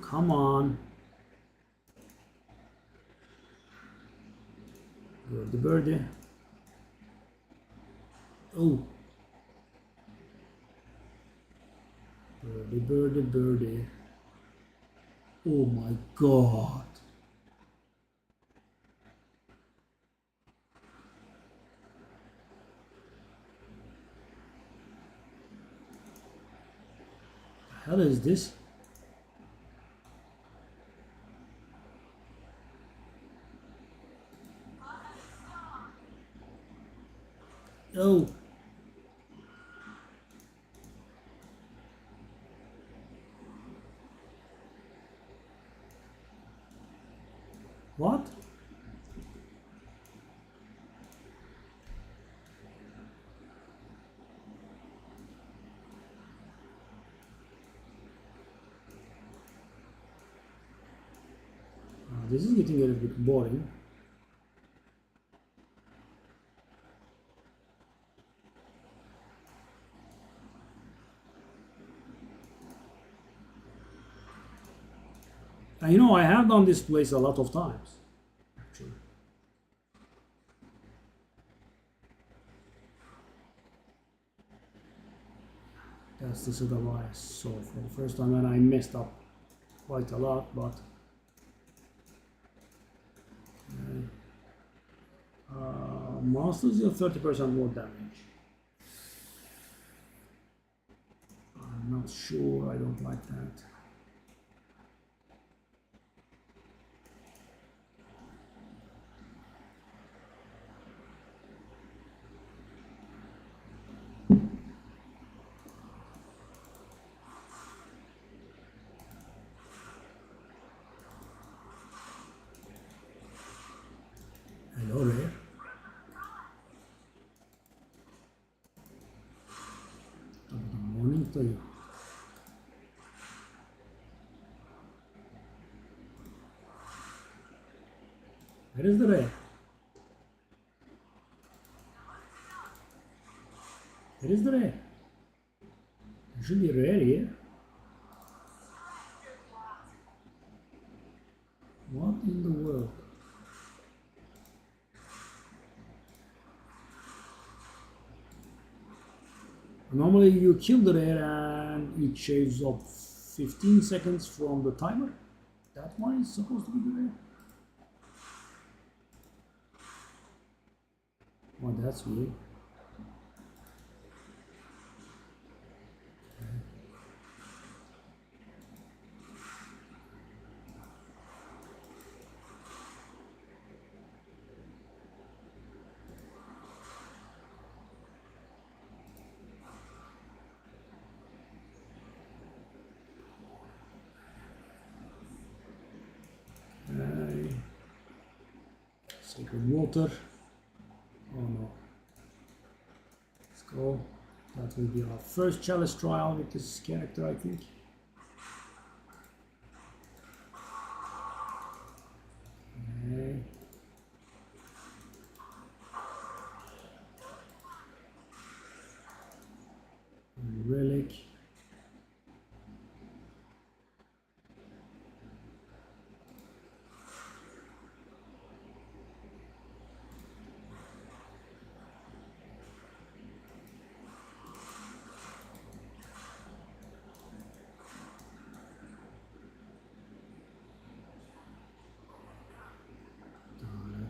Come on. Birdie. Oh. Birdie. Oh my God. The hell is this? Oh. What? This is getting a little bit boring. And you know, I have done this place a lot of times, actually. That's the set of eyes. So for the first time, and I messed up quite a lot, but monsters deal 30% more damage. I'm not sure, I don't like that. Hello there. Good morning to you. Where is the rare? Where is the rare? There should be rare here. What in the world? Normally you kill the rare and it shaves up 15 seconds from the timer. That one is supposed to be the rare. Oh, that's weird. Sacred water. Oh no. Let's go. That will be our first chalice trial with this character, I think. Okay. Relic.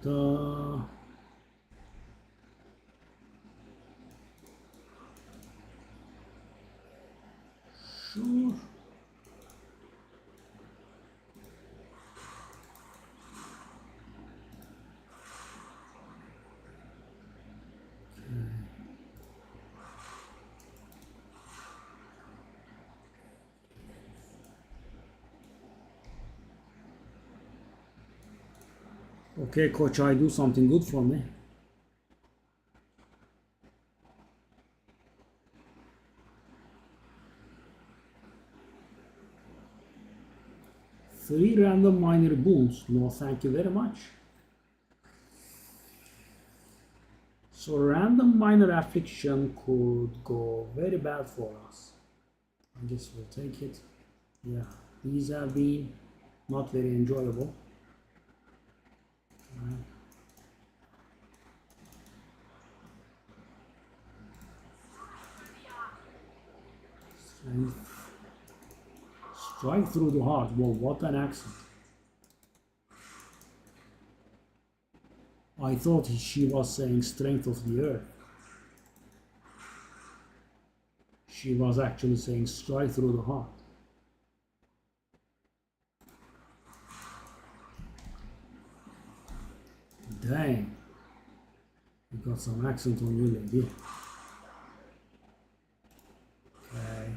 Da. Sure. Okay, coach, I do something good for me. Three random minor boons. No, thank you very much. So random minor affliction could go very bad for us. I guess we'll take it. Yeah, these have been not very enjoyable. Strength. Strike through the heart. Whoa, what an accent. I thought she was saying strength of the earth. She was actually saying strike through the heart. Dang. You got some accent on you, lady. Okay.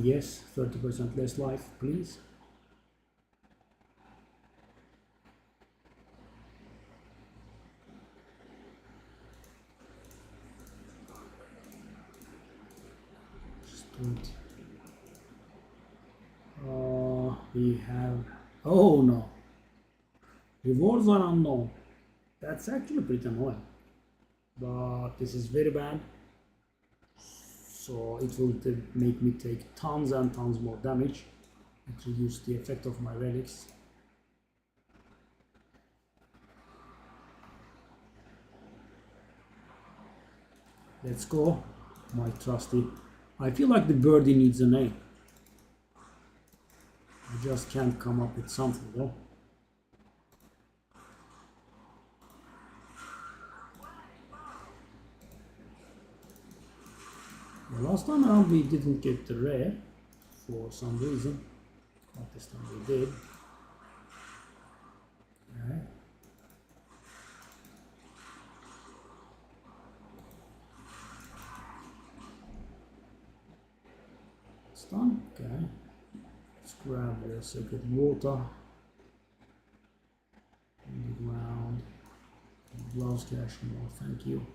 Yes, 30% less life, please. Good. We have. Oh no. Rewards are unknown. That's actually pretty annoying. But this is very bad. So it will make me take tons and tons more damage. It reduces the effect of my relics. Let's go, my trusty. I feel like the birdie needs a name. I just can't come up with something though. The last time around we didn't get the rare for some reason, but this time we did. Okay. It's done. Okay. Let's grab the sacred water on the ground. Gloves cash more, thank you.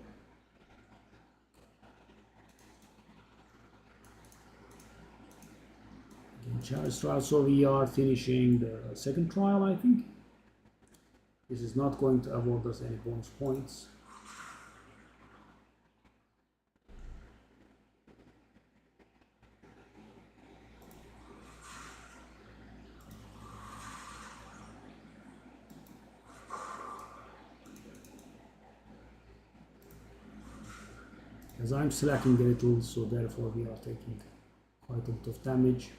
Challenge trial, so we are finishing the second trial, I think. This is not going to award us any bonus points. As I'm slacking a little, so therefore we are taking quite a lot of damage.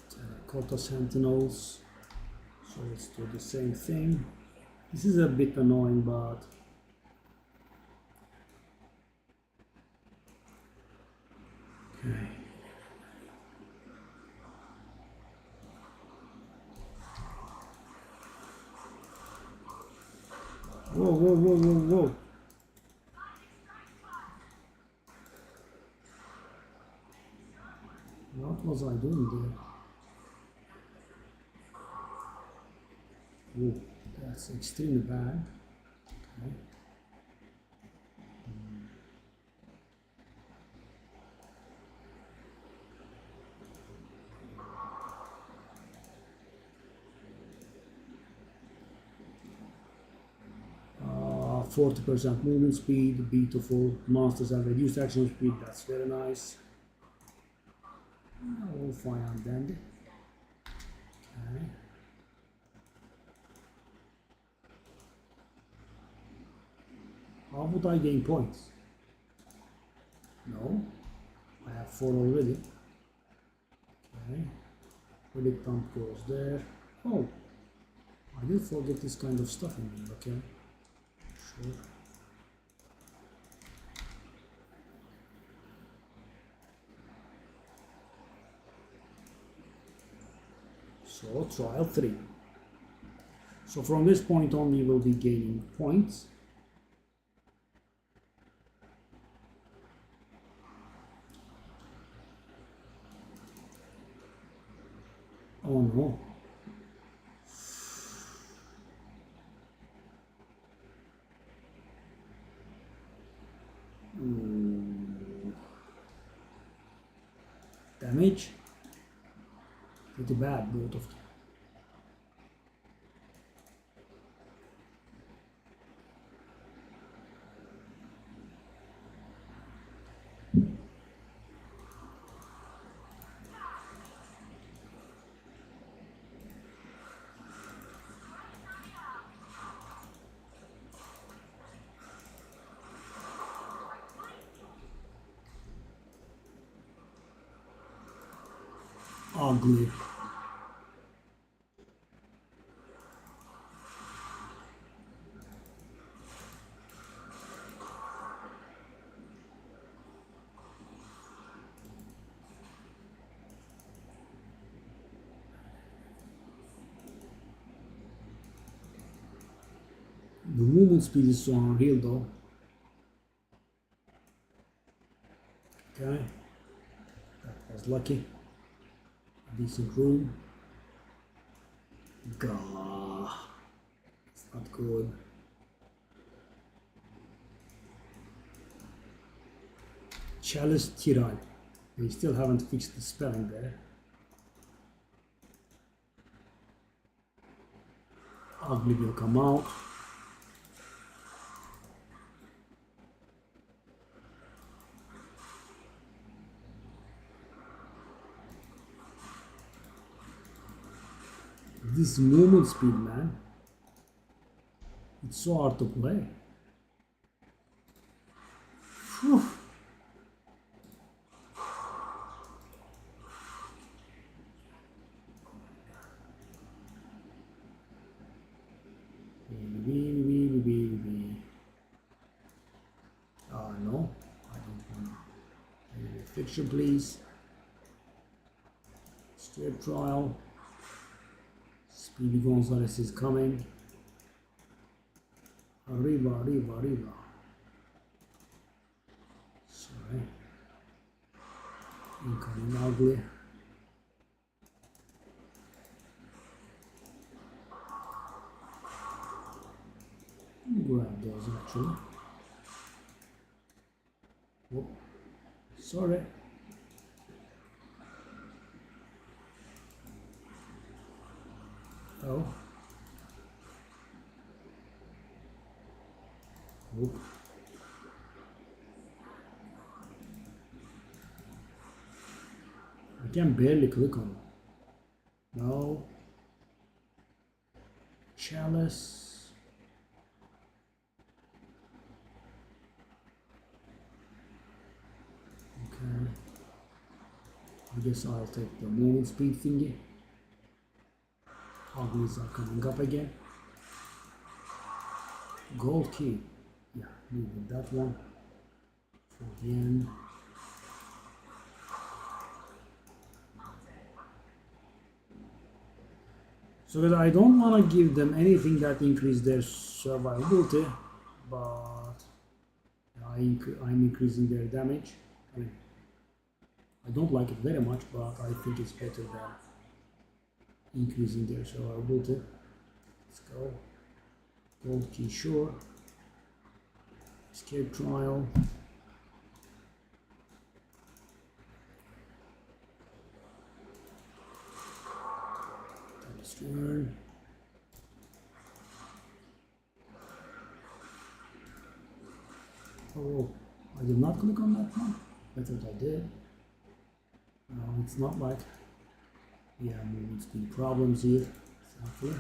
Terracotta Sentinels, so let's do the same thing. This is a bit annoying, but okay. Whoa, whoa, whoa, whoa, whoa. What was I doing there? Whoa, that's extremely bad. Okay. 40% movement speed, beautiful. Monsters have reduced action speed, that's very nice. All fine and dandy. Okay. How would I gain points? No, I have 4 already. Okay. Relic dump goes there. Oh, I did forget this kind of stuff in here, okay. Sure. So trial 3. So from this point on we will be gaining points. Oh no. Damage. Pretty bad, both of them. Ugly. The movement speed is so unreal though. Okay, that was lucky. Decent room. Gah, it's not good. Chalice Tiral. They still haven't fixed the spelling there. Ugly will come out. This movement speed, man. It's so hard to play. Whew. No, I don't want a fixture, please. Straight trial. Speedy Gonzalez is coming. Arriba, arriba, arriba. Sorry. Incoming ugly. Grab those actually. Whoop. Sorry. Oh. Whoop. I can barely click on it. No. Chalice. Okay. I guess I'll take the movement speed thingy. Uglies are coming up again. Gold key. Yeah, needed that one. For the end. So that I don't want to give them anything that increase their survivability, but I'm increasing their damage. I mean, I don't like it very much, but I think it's better than increasing their survivability. Let's go. Gold key, sure. Escape trial. Turn. Oh, I did not click on that one. I thought I did. No, it's not like, yeah, movement speed problems here. Exactly.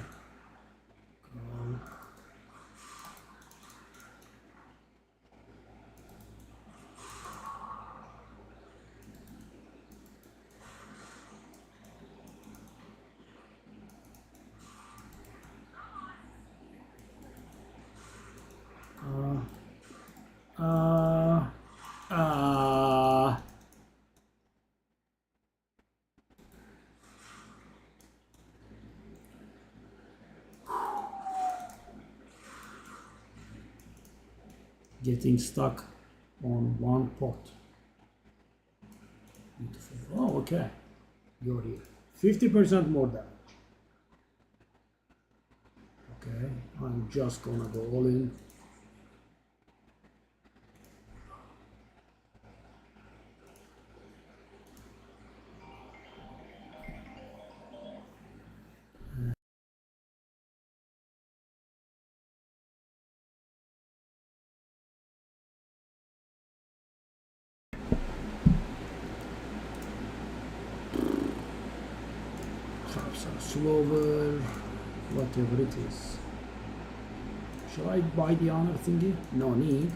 Go. Getting stuck on one pot. Beautiful. Oh, okay. You're here. 50% more damage. Okay, I'm just gonna go all in. Traps are slower, whatever it is. Shall I buy the honor thingy? No need.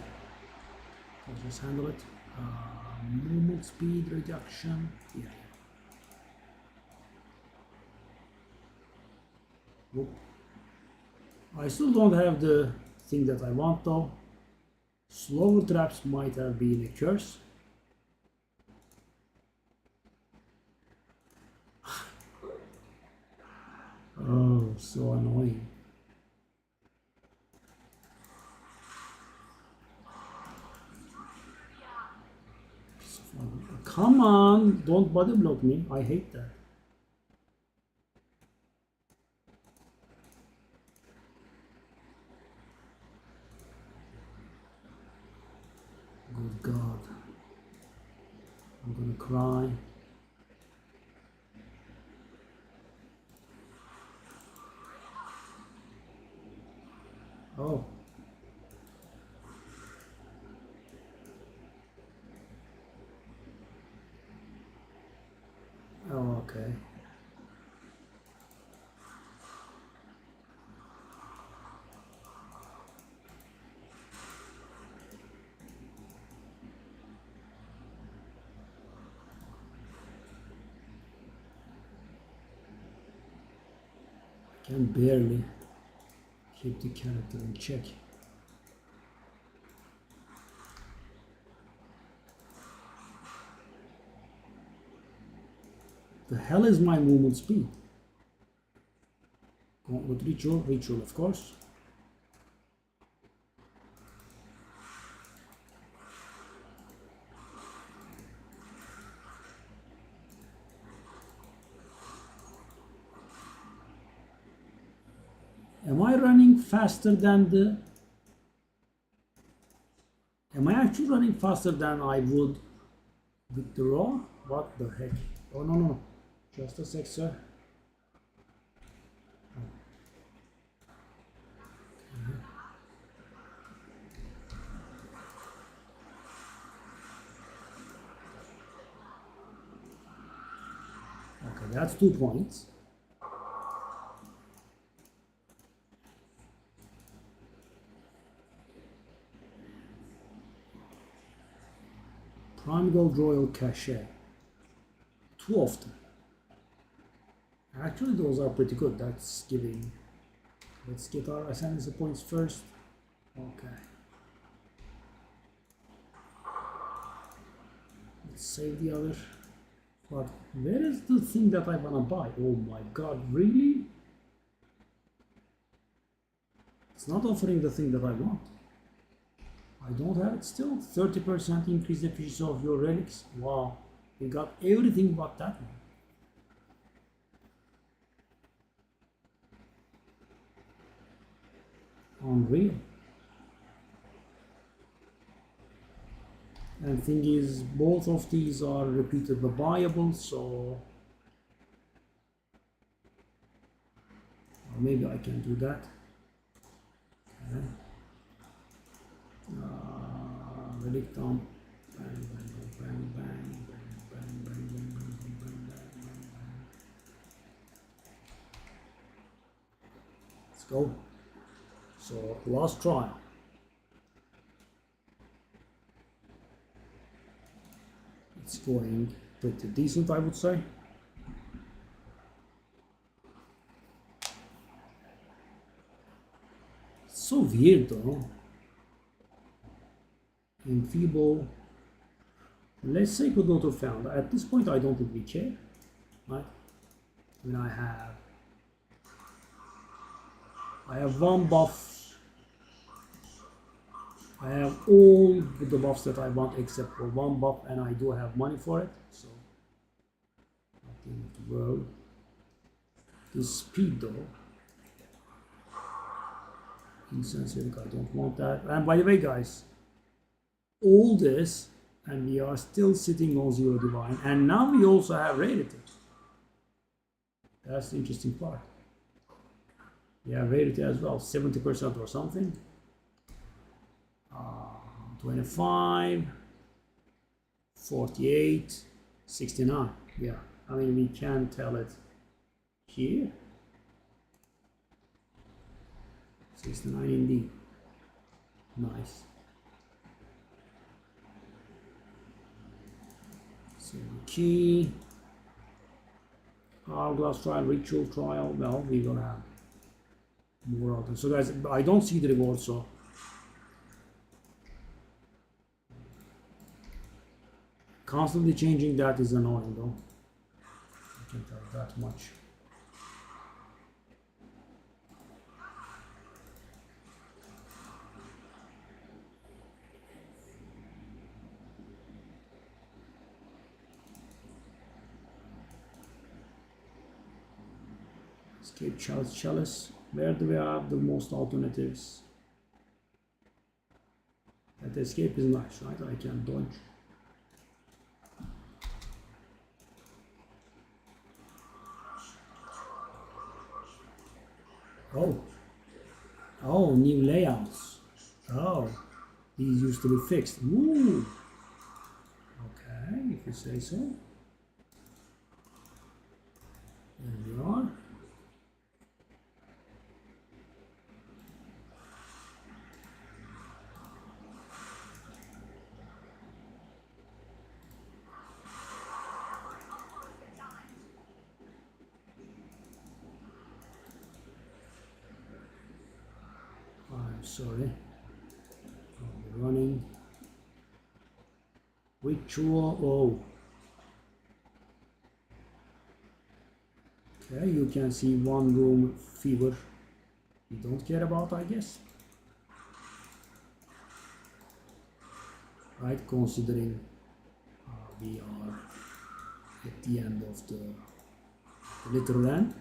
I'll just handle it. Movement speed reduction. Yeah. Whoop. I still don't have the thing that I want though. Slower traps might have been a curse. Oh, so annoying. Come on, don't body block me. I hate that. Good God. I'm gonna cry. Oh. Oh, okay. I can barely keep the character in check. The hell is my movement speed? Gauntlet ritual, ritual of course. Am I running faster than the... Am I actually running faster than I would with the raw? What the heck? Oh, no, no. Just a sec, sir. Okay, that's 2 points. Prime Gold Royal Cachet. 2 of them. Actually, those are pretty good. That's giving... Let's get our ascendancy points first. Okay. Let's save the other. But where is the thing that I wanna buy? Oh my god, really? It's not offering the thing that I want. I don't have it still. 30% increase efficiency of your relics. Wow. We got everything but that one. Unreal. And thing is, both of these are repeatedly buyable, so or maybe I can do that. Okay. Relic dump. Bang, bang, bang, bang, bang, bang, bang, bang, bang, bang, bang, bang, bang. Let's go. So last trial. It's going pretty decent, I would say. It's so weird though. Enfeeble. Let's say Good Auto found. At this point, I don't think we care, right? When I have 1 buff. I have all the buffs that I want except for 1 buff, and I do have money for it. So, at the end of the world, the speed though. Insensitive, I don't want that. And by the way, guys, all this, and we are still sitting on 0 divine, and now we also have rarity. That's the interesting part. We have rarity as well, 70% or something. 25, 48, 69. Yeah, I mean, we can tell it here. 69 indeed. Nice. So key. Hourglass trial, ritual trial. Well, we're gonna have more of them. So guys, I don't see the reward, so constantly changing that is annoying though. I can tell that much. Escape Chalice. Where do we have the most alternatives? That escape is nice, right? I can dodge. Oh, oh, new layouts. Oh, these used to be fixed. Ooh. Okay, if you say so. There we are. I'm sorry. I'm running. Ritual. Oh. Okay, you can see one room fever. You don't care about, I guess. Right, considering we are at the end of the little run.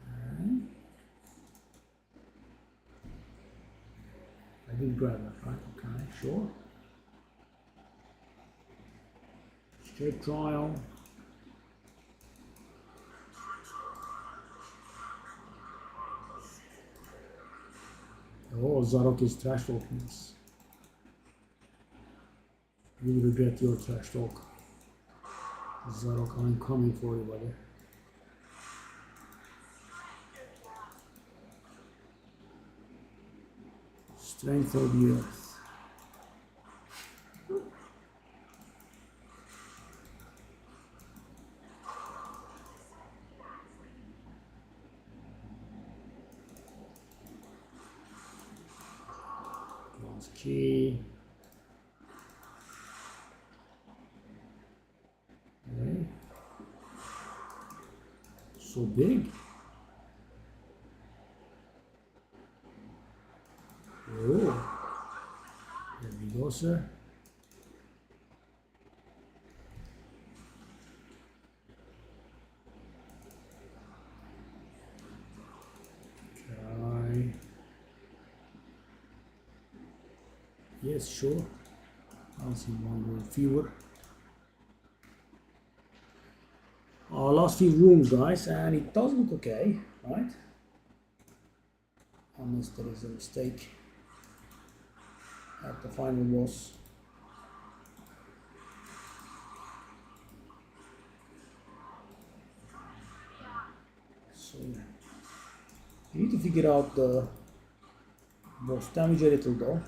Okay. I will grab that, right? Okay, sure. Straight trial. Oh, Zarok is trash talking this. You will regret your trash talk. Zarok, I'm coming for you, buddy. Strength of the earth. Bronze key. Okay. So big. Oh. There we go, sir. Okay. Yes, sure. I'll see one more fewer. Last few rooms, guys, and it does look okay, right? Unless there is a mistake at the final boss. So you need to figure out the boss damage a little though.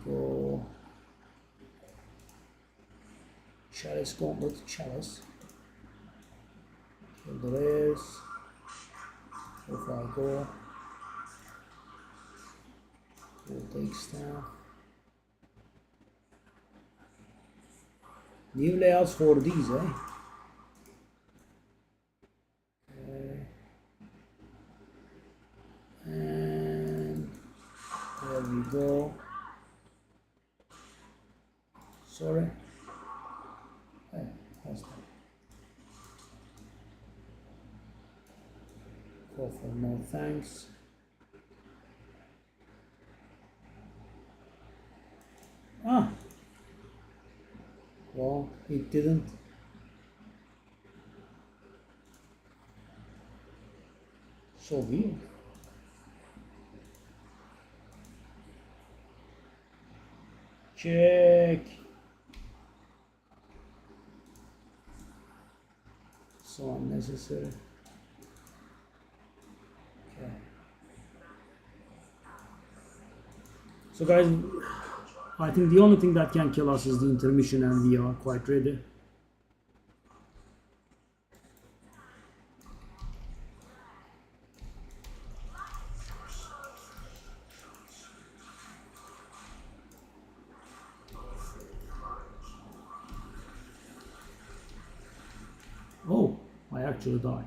Go. Chalice Gauntlet, Chalice. Kill the rares. Off I go. We'll take staff. New layouts for these, eh? Okay. And there we go. Sorry. Hey, how's that? Go for no thanks. Ah! Well, it didn't. So weird. Check. So unnecessary. Okay. So guys, I think the only thing that can kill us is the intermission, and we are quite ready. Oh, I actually died.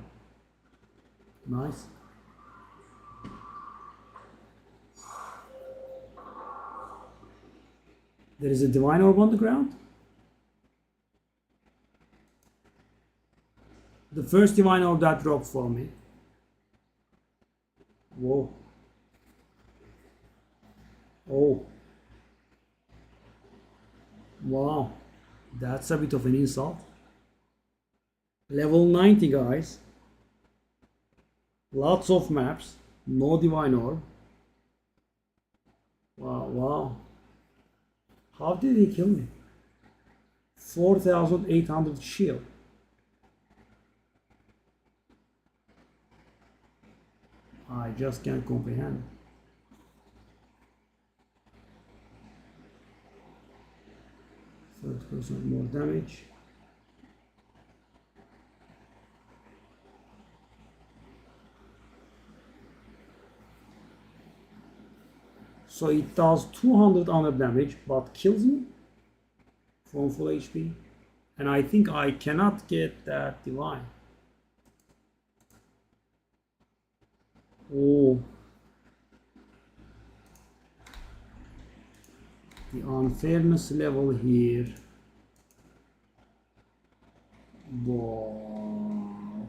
Nice. There is a divine orb on the ground. The first divine orb that dropped for me. Whoa. Oh. Wow. That's a bit of an insult. Level 90, guys. Lots of maps. No divine orb. Wow, wow. How did he kill me? 4,800 shield. I just can't comprehend. %30 more damage. So it does 200 under damage, but kills me from full HP. And I think I cannot get that divine. Oh. The unfairness level here. Wow.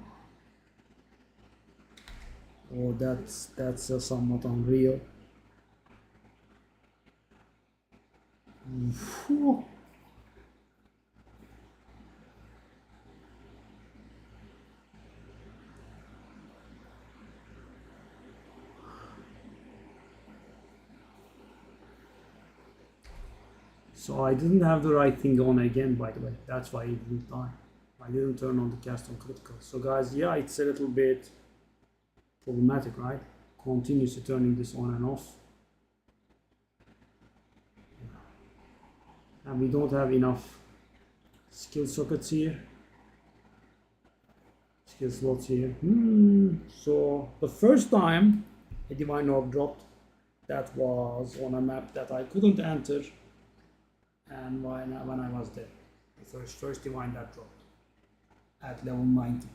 Oh, that's somewhat unreal. Whew. So I didn't have the right thing on again, by the way. That's why it didn't die. I didn't turn on the cast on critical. So guys, yeah, it's a little bit problematic, right? Continuously turning this on and off. And we don't have enough skill sockets here. Skill slots here. So the first time a divine orb dropped, that was on a map that I couldn't enter. And when I was there, the first divine that dropped at level 90.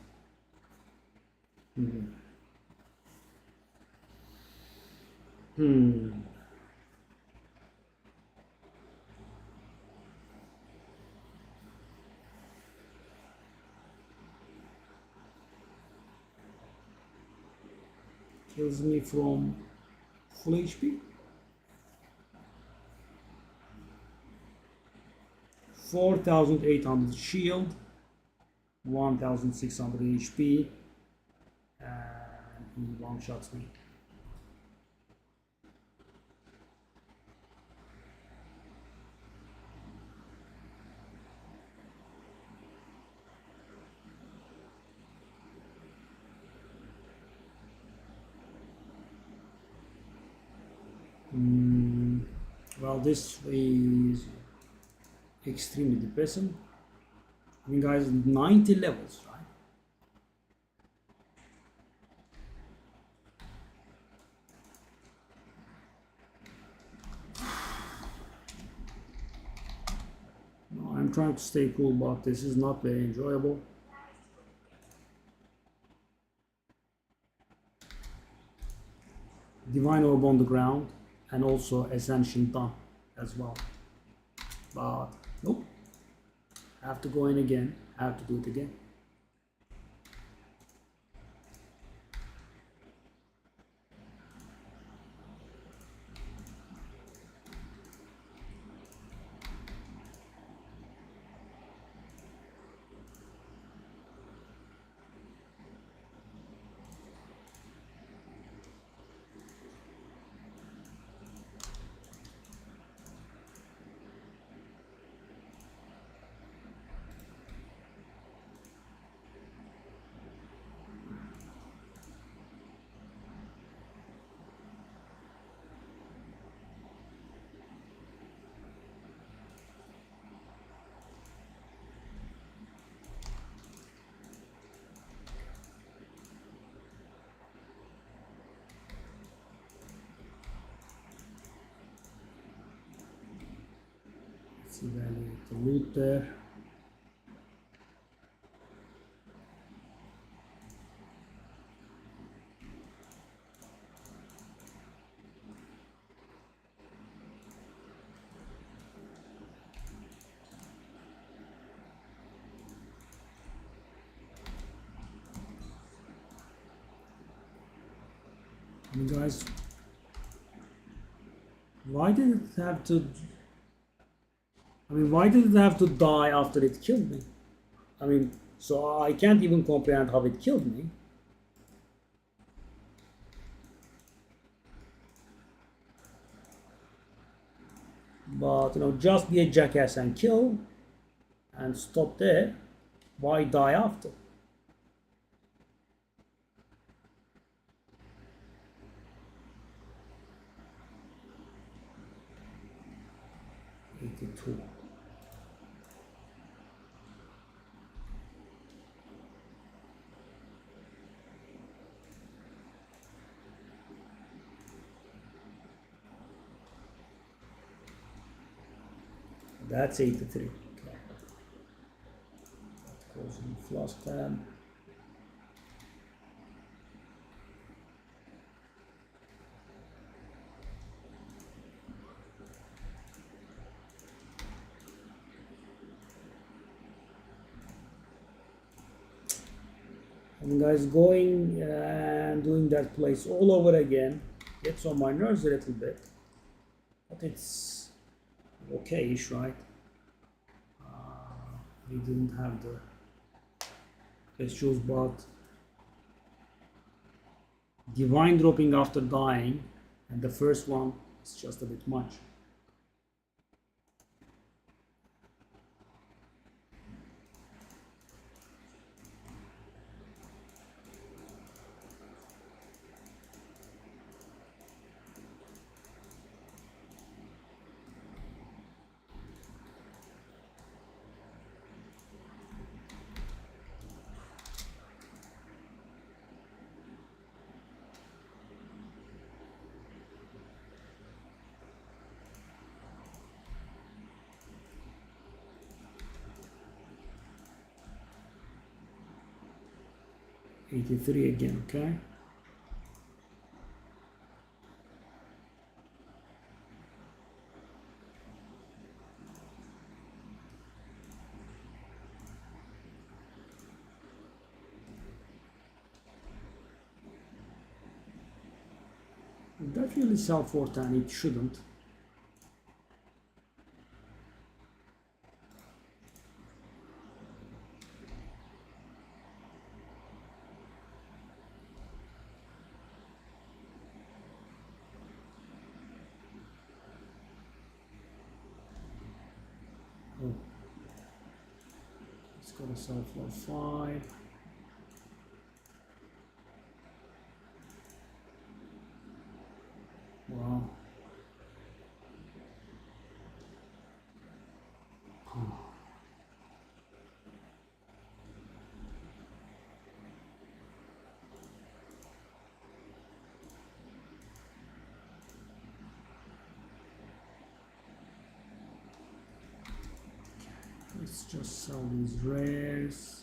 Kills me from full HP. 4,800 shield, 1,600 HP, and he one-shots me. Well, this is extremely depressing. I mean, guys, 90 levels, right? No, I'm trying to stay cool, but this is not very enjoyable. Divine Orb on the ground, and also Ascension done as well. But nope. Have to go in again. Have to do it again. Let's evaluate the loot there. You guys, why did it have to? I mean, why did it have to die after it killed me? I mean, so I can't even comprehend how it killed me. But you know, just be a jackass and kill and stop there. Why die after? '82. That's 83. Okay. That goes in flask tab. And guys, going and doing that place all over again gets on my nerves a little bit, but it's okay-ish, right? We didn't have the issues, but divine dropping after dying, and the first one is just a bit much. '83 again, okay? That really sell for 10, it shouldn't. Oh. It's gonna sell for 5. Wow. Let's just sell these rares.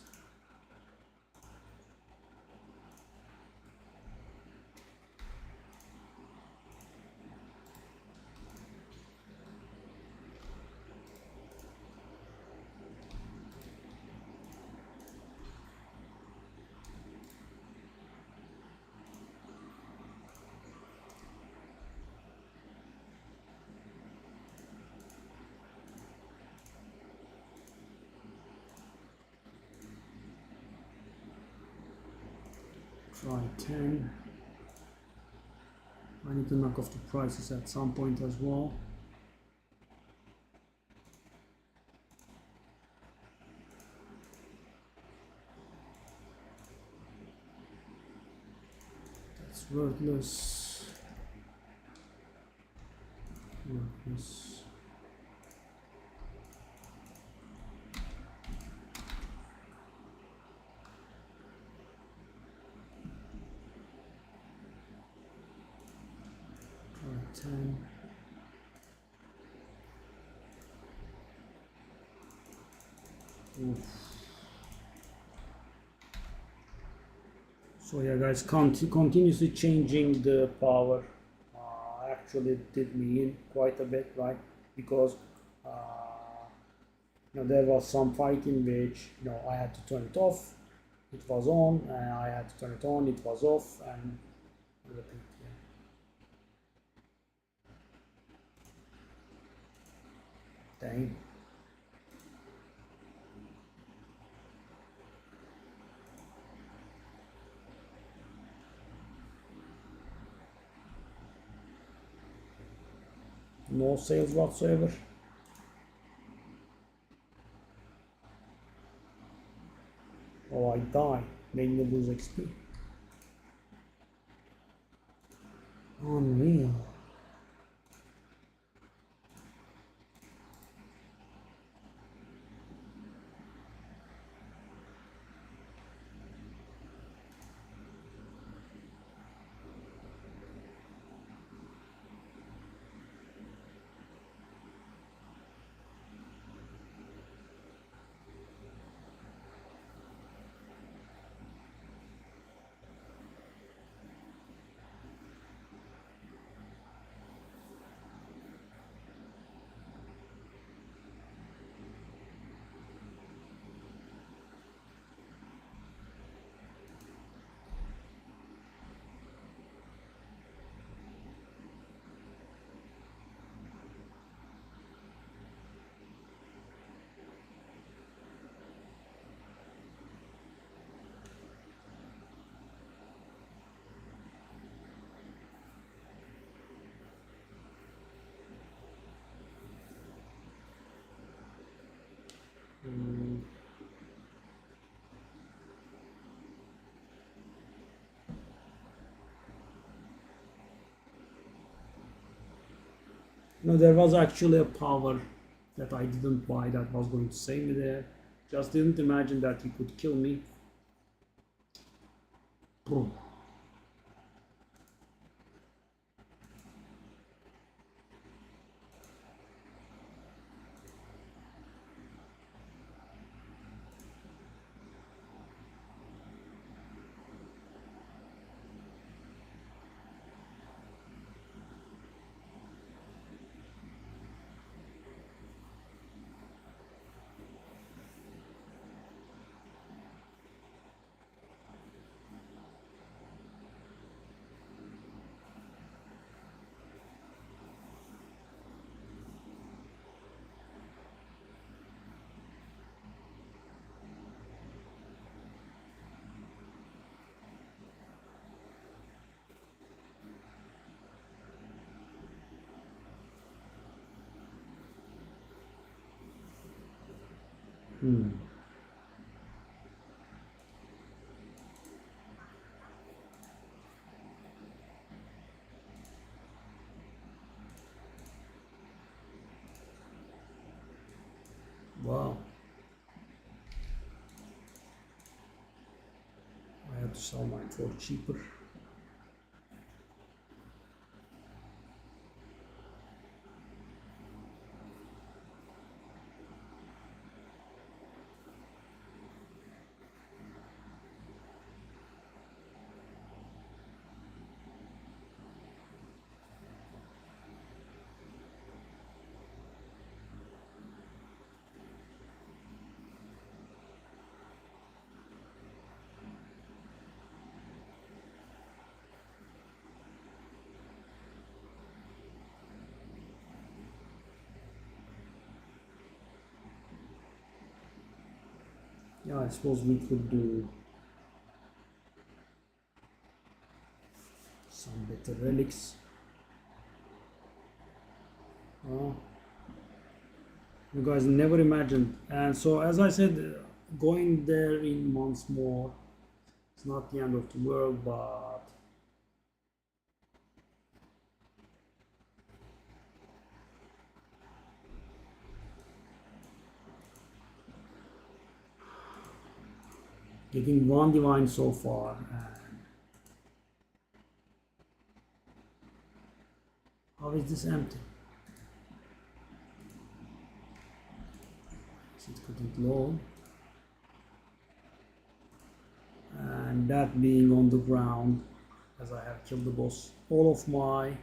Try 10. I need to knock off the prices at some point as well. That's worthless. Worthless. Try 10. Oof. So yeah guys, continuously changing the power actually did me in quite a bit, right? Because you know, there was some fight in which, you know, I had to turn it off, it was on, and I had to turn it on, it was off, and repeat. Yeah. Dang. No sales whatsoever. Oh, I die. Mainly lose XP. Unreal. No, there was actually a power that I didn't buy that was going to save me there. Just didn't imagine that he could kill me. Boom. Wow. I had to sell mine for cheaper. Yeah, I suppose we could do some better relics. You guys never imagined. And so, as I said, going there in months more, it's not the end of the world, but getting one divine so far. And how is this empty? It couldn't load. And that being on the ground, as I have killed the boss, all of my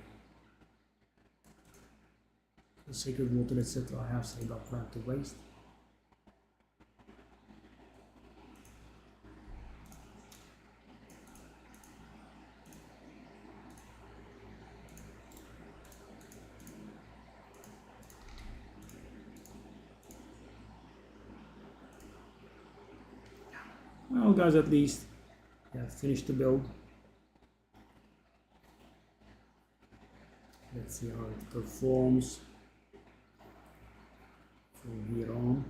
sacred water, etc. I have saved up went to waste. Well, guys, at least finished the build. Let's see how it performs from here on.